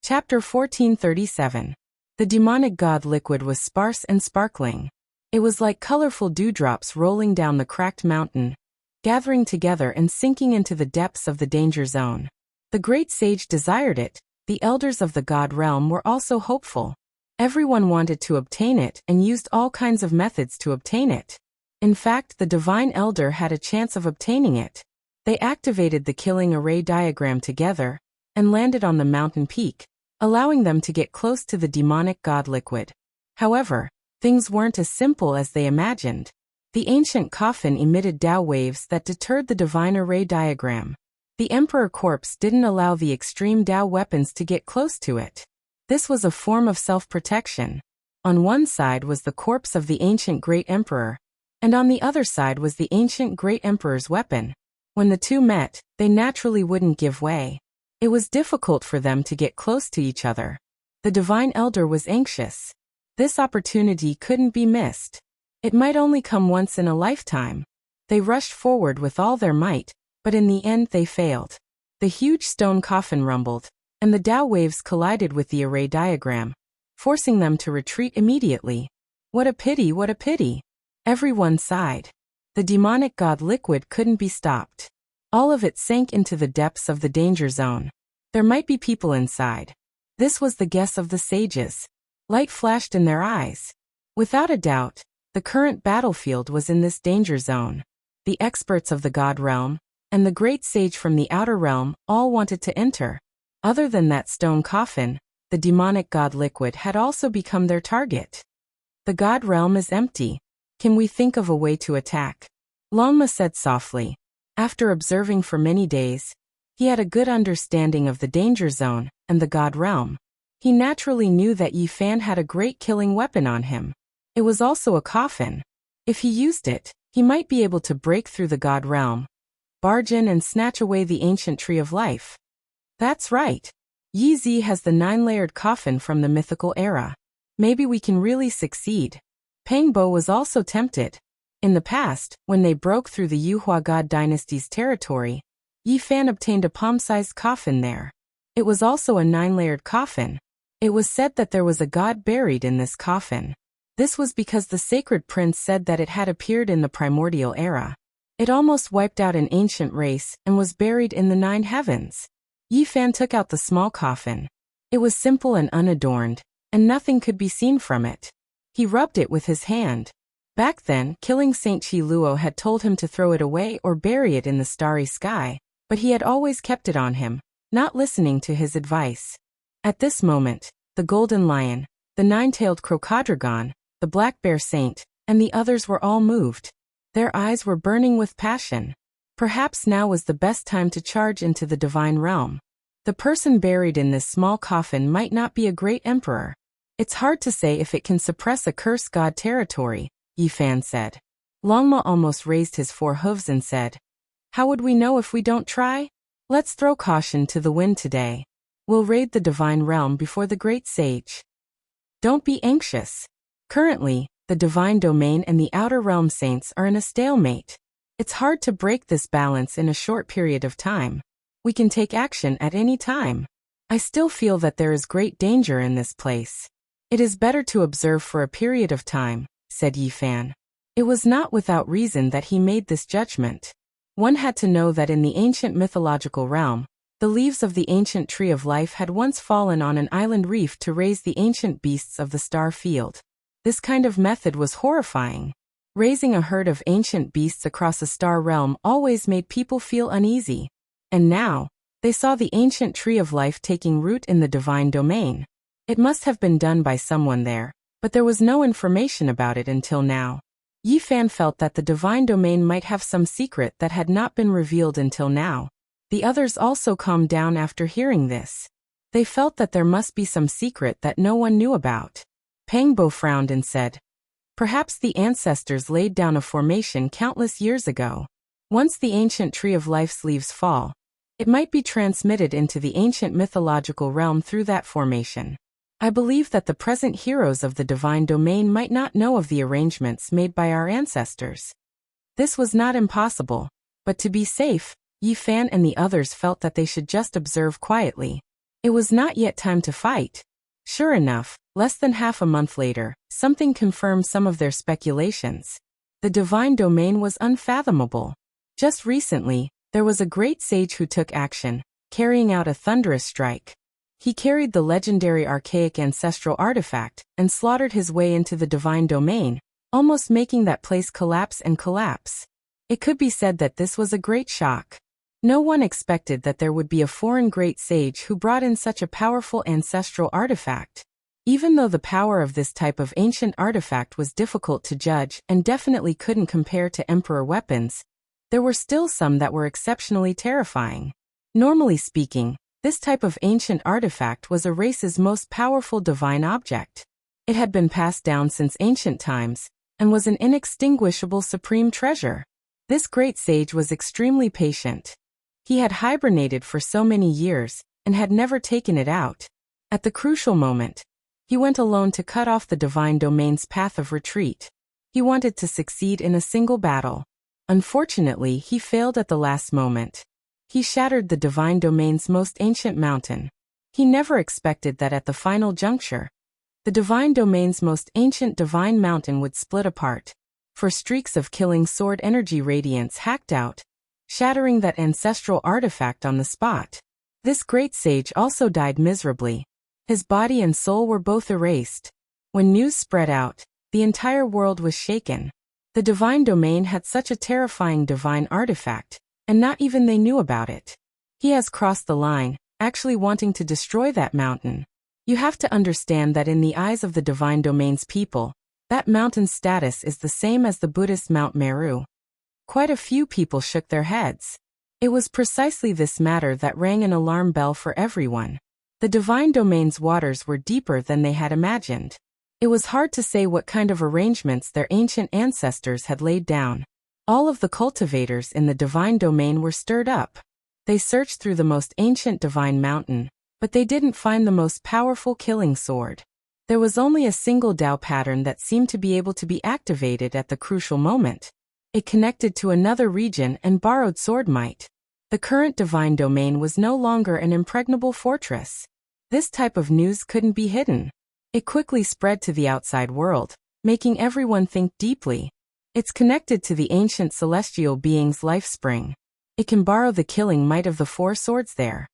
Chapter 1437. The demonic god liquid was sparse and sparkling. It was like colorful dewdrops rolling down the cracked mountain, gathering together and sinking into the depths of the danger zone. The great sage desired it. The elders of the god realm were also hopeful. Everyone wanted to obtain it and used all kinds of methods to obtain it. In fact, the divine elder had a chance of obtaining it. They activated the killing array diagram together and landed on the mountain peak, allowing them to get close to the demonic god liquid. However, things weren't as simple as they imagined. The ancient coffin emitted Tao waves that deterred the divine array diagram. The emperor corpse didn't allow the extreme Tao weapons to get close to it. This was a form of self-protection. On one side was the corpse of the ancient great emperor, and on the other side was the ancient great emperor's weapon. When the two met, they naturally wouldn't give way. It was difficult for them to get close to each other. The divine elder was anxious. This opportunity couldn't be missed. It might only come once in a lifetime. They rushed forward with all their might, but in the end they failed. The huge stone coffin rumbled, and the Tao waves collided with the array diagram, forcing them to retreat immediately. What a pity, what a pity! Everyone sighed. The demonic god liquid couldn't be stopped. All of it sank into the depths of the danger zone. There might be people inside. This was the guess of the sages. Light flashed in their eyes. Without a doubt, the current battlefield was in this danger zone. The experts of the god realm, and the great sage from the outer realm all wanted to enter. Other than that stone coffin, the demonic god liquid had also become their target. The god realm is empty. Can we think of a way to attack? Longma said softly. After observing for many days, he had a good understanding of the danger zone and the god realm. He naturally knew that Yi Fan had a great killing weapon on him. It was also a coffin. If he used it, he might be able to break through the god realm, barge in and snatch away the ancient tree of life. That's right. Yi Zi has the 9-layered coffin from the mythical era. Maybe we can really succeed. Pang Bo was also tempted. In the past, when they broke through the Yuhua God dynasty's territory, Yi Fan obtained a palm-sized coffin there. It was also a 9-layered coffin. It was said that there was a god buried in this coffin. This was because the sacred prince said that it had appeared in the primordial era. It almost wiped out an ancient race and was buried in the 9 heavens. Yi Fan took out the small coffin. It was simple and unadorned, and nothing could be seen from it. He rubbed it with his hand. Back then, killing Saint Chi Luo had told him to throw it away or bury it in the starry sky, but he had always kept it on him, not listening to his advice. At this moment, the golden lion, the 9-tailed crocodragon, the black bear saint, and the others were all moved. Their eyes were burning with passion. Perhaps now was the best time to charge into the divine realm. The person buried in this small coffin might not be a great emperor. It's hard to say if it can suppress a cursed god territory, Yi Fan said. Longma almost raised his 4 hooves and said, "How would we know if we don't try? Let's throw caution to the wind today. We'll raid the divine realm before the great sage. Don't be anxious. Currently, the divine domain and the outer realm saints are in a stalemate. It's hard to break this balance in a short period of time. We can take action at any time. I still feel that there is great danger in this place. It is better to observe for a period of time, said Yi Fan. It was not without reason that he made this judgment. One had to know that in the ancient mythological realm, the leaves of the ancient tree of life had once fallen on an island reef to raise the ancient beasts of the star field. This kind of method was horrifying. Raising a herd of ancient beasts across a star realm always made people feel uneasy. And now, they saw the ancient tree of life taking root in the divine domain. It must have been done by someone there, but there was no information about it until now. Yi Fan felt that the divine domain might have some secret that had not been revealed until now. The others also calmed down after hearing this. They felt that there must be some secret that no one knew about. Pang Bo frowned and said, "Perhaps the ancestors laid down a formation countless years ago. Once the ancient tree of life's leaves fall, it might be transmitted into the ancient mythological realm through that formation. I believe that the present heroes of the divine domain might not know of the arrangements made by our ancestors." This was not impossible, but to be safe, Yi Fan and the others felt that they should just observe quietly. It was not yet time to fight. Sure enough, less than half a month later, something confirmed some of their speculations. The divine domain was unfathomable. Just recently, there was a great sage who took action, carrying out a thunderous strike. He carried the legendary archaic ancestral artifact and slaughtered his way into the divine domain, almost making that place collapse and collapse. It could be said that this was a great shock. No one expected that there would be a foreign great sage who brought in such a powerful ancestral artifact. Even though the power of this type of ancient artifact was difficult to judge and definitely couldn't compare to emperor weapons, there were still some that were exceptionally terrifying. Normally speaking, this type of ancient artifact was a race's most powerful divine object. It had been passed down since ancient times, and was an inextinguishable supreme treasure. This great sage was extremely patient. He had hibernated for so many years, and had never taken it out. At the crucial moment, he went alone to cut off the divine domain's path of retreat. He wanted to succeed in a single battle. Unfortunately, he failed at the last moment. He shattered the divine domain's most ancient mountain. He never expected that at the final juncture, the divine domain's most ancient divine mountain would split apart. For streaks of killing sword energy radiance hacked out, shattering that ancestral artifact on the spot. This great sage also died miserably. His body and soul were both erased. When news spread out, the entire world was shaken. The divine domain had such a terrifying divine artifact, and not even they knew about it. He has crossed the line, actually wanting to destroy that mountain. You have to understand that in the eyes of the divine domain's people, that mountain's status is the same as the Buddhist Mount Meru. Quite a few people shook their heads. It was precisely this matter that rang an alarm bell for everyone. The divine domain's waters were deeper than they had imagined. It was hard to say what kind of arrangements their ancient ancestors had laid down. All of the cultivators in the divine domain were stirred up. They searched through the most ancient divine mountain, but they didn't find the most powerful killing sword. There was only a single Tao pattern that seemed to be able to be activated at the crucial moment. It connected to another region and borrowed sword might. The current divine domain was no longer an impregnable fortress. This type of news couldn't be hidden. It quickly spread to the outside world, making everyone think deeply. It's connected to the ancient celestial being's life spring. It can borrow the killing might of the four swords there.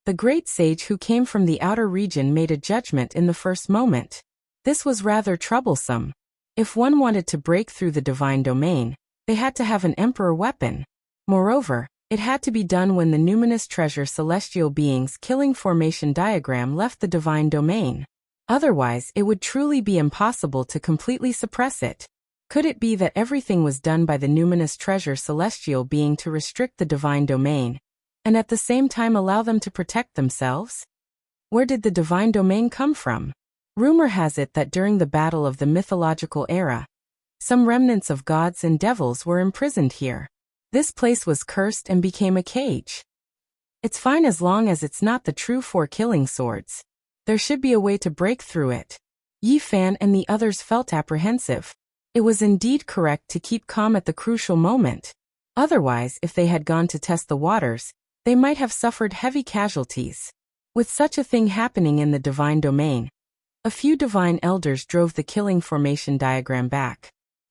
The great sage who came from the outer region made a judgment in the first moment. This was rather troublesome. If one wanted to break through the divine domain, they had to have an emperor weapon. Moreover, it had to be done when the numinous treasure celestial being's killing formation diagram left the divine domain. Otherwise, it would truly be impossible to completely suppress it. Could it be that everything was done by the numinous treasure celestial being to restrict the divine domain, and at the same time allow them to protect themselves? Where did the divine domain come from? Rumor has it that during the battle of the mythological era, some remnants of gods and devils were imprisoned here. This place was cursed and became a cage. It's fine as long as it's not the true four killing swords. There should be a way to break through it. Yi Fan and the others felt apprehensive. It was indeed correct to keep calm at the crucial moment. Otherwise, if they had gone to test the waters, they might have suffered heavy casualties. With such a thing happening in the divine domain, A few divine elders drove the killing formation diagram back.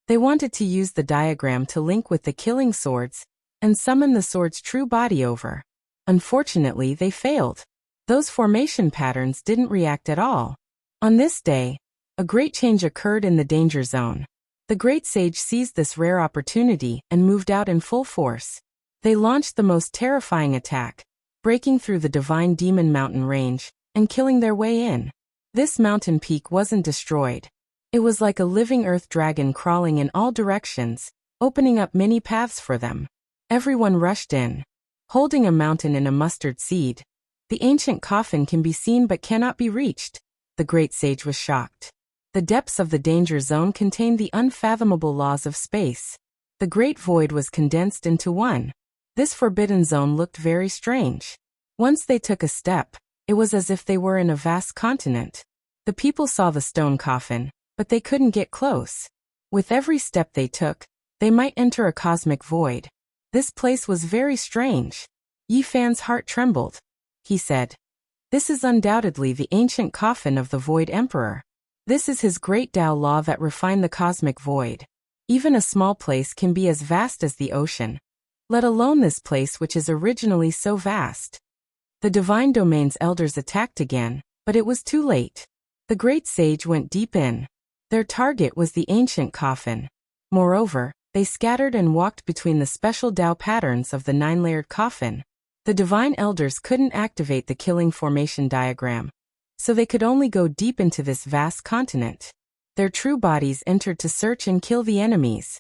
They wanted to use the diagram to link with the killing swords and summon the sword's true body over. Unfortunately, they failed. Those formation patterns didn't react at all. On this day, a great change occurred in the danger zone. The great sage seized this rare opportunity and moved out in full force. They launched the most terrifying attack, breaking through the divine demon mountain range and killing their way in. This mountain peak wasn't destroyed. It was like a living earth dragon crawling in all directions, opening up many paths for them. Everyone rushed in. Holding a mountain in a mustard seed, the ancient coffin can be seen but cannot be reached. The great sage was shocked. The depths of the danger zone contained the unfathomable laws of space. The great void was condensed into one. This forbidden zone looked very strange. Once they took a step, it was as if they were in a vast continent. The people saw the stone coffin, but they couldn't get close. With every step they took, they might enter a cosmic void. This place was very strange. Yi Fan's heart trembled. He said, "This is undoubtedly the ancient coffin of the Void Emperor. This is his great Tao law that refined the cosmic void. Even a small place can be as vast as the ocean, let alone this place which is originally so vast." The divine domain's elders attacked again, but it was too late. The great sage went deep in. Their target was the ancient coffin. Moreover, they scattered and walked between the special Tao patterns of the 9-layered coffin. The divine elders couldn't activate the killing formation diagram, so they could only go deep into this vast continent. Their true bodies entered to search and kill the enemies.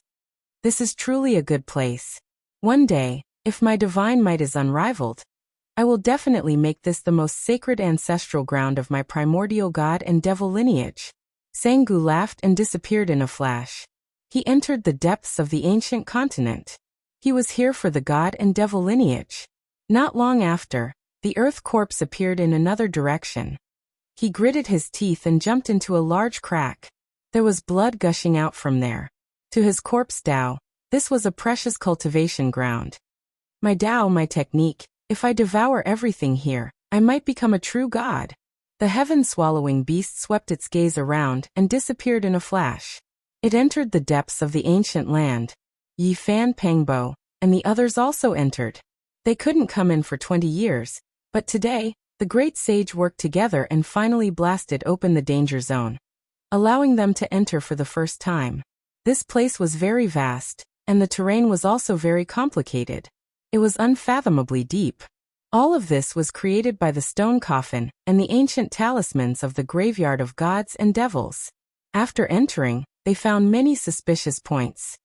This is truly a good place. One day, if my divine might is unrivaled, I will definitely make this the most sacred ancestral ground of my primordial god and devil lineage. Sangu laughed and disappeared in a flash. He entered the depths of the ancient continent. He was here for the god and devil lineage. Not long after, the earth corpse appeared in another direction. He gritted his teeth and jumped into a large crack. There was blood gushing out from there. To his corpse Tao, this was a precious cultivation ground. My Tao, my technique, if I devour everything here, I might become a true god. The heaven-swallowing beast swept its gaze around and disappeared in a flash. It entered the depths of the ancient land. Yi Fan, Pangbo, and the others also entered. They couldn't come in for 20 years, but today, the great sage worked together and finally blasted open the danger zone, allowing them to enter for the first time. This place was very vast, and the terrain was also very complicated. It was unfathomably deep. All of this was created by the stone coffin and the ancient talismans of the graveyard of gods and devils. After entering, they found many suspicious points.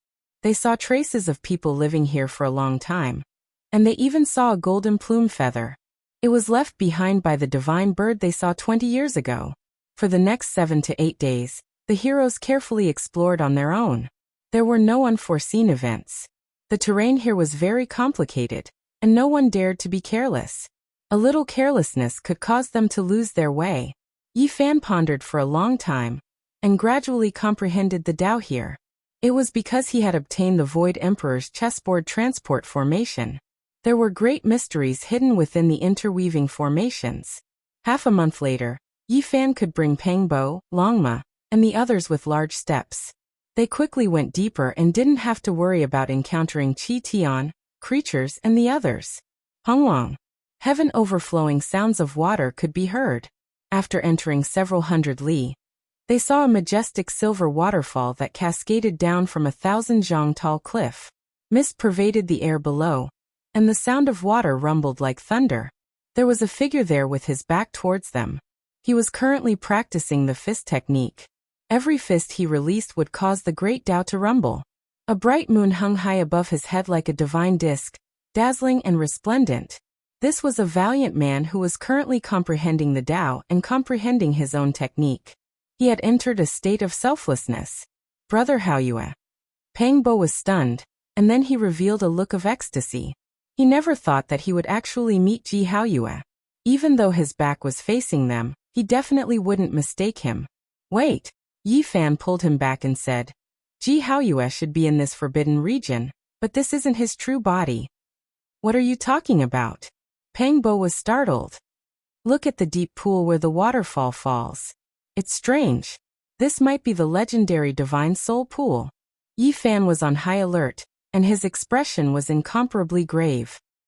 They saw traces of people living here for a long time, and they even saw a golden plume feather. It was left behind by the divine bird they saw 20 years ago. For the next 7 to 8 days, the heroes carefully explored on their own. There were no unforeseen events. The terrain here was very complicated, and no one dared to be careless. A little carelessness could cause them to lose their way. Yi Fan pondered for a long time, and gradually comprehended the Tao here. It was because he had obtained the Void Emperor's chessboard transport formation. There were great mysteries hidden within the interweaving formations. Half a month later, Yi Fan could bring Pangbo, Longma, and the others with large steps. They quickly went deeper and didn't have to worry about encountering Qi Tian, creatures, and the others. Hongwang. Heaven overflowing sounds of water could be heard. After entering several hundred li, they saw a majestic silver waterfall that cascaded down from 1,000 zhang tall cliff. Mist pervaded the air below, and the sound of water rumbled like thunder. There was a figure there with his back towards them. He was currently practicing the fist technique. Every fist he released would cause the great Tao to rumble. A bright moon hung high above his head like a divine disk, dazzling and resplendent. This was a valiant man who was currently comprehending the Tao and comprehending his own technique. He had entered a state of selflessness. Brother Haoyue. Pangbo was stunned, and then he revealed a look of ecstasy. He never thought that he would actually meet Ji Haoyue. Even though his back was facing them, he definitely wouldn't mistake him. Wait! Yi Fan pulled him back and said, Ji Haoyue should be in this forbidden region, but this isn't his true body. What are you talking about? Pangbo was startled. Look at the deep pool where the waterfall falls. It's strange. This might be the legendary Divine Soul Pool. Yi Fan was on high alert, and his expression was incomparably grave.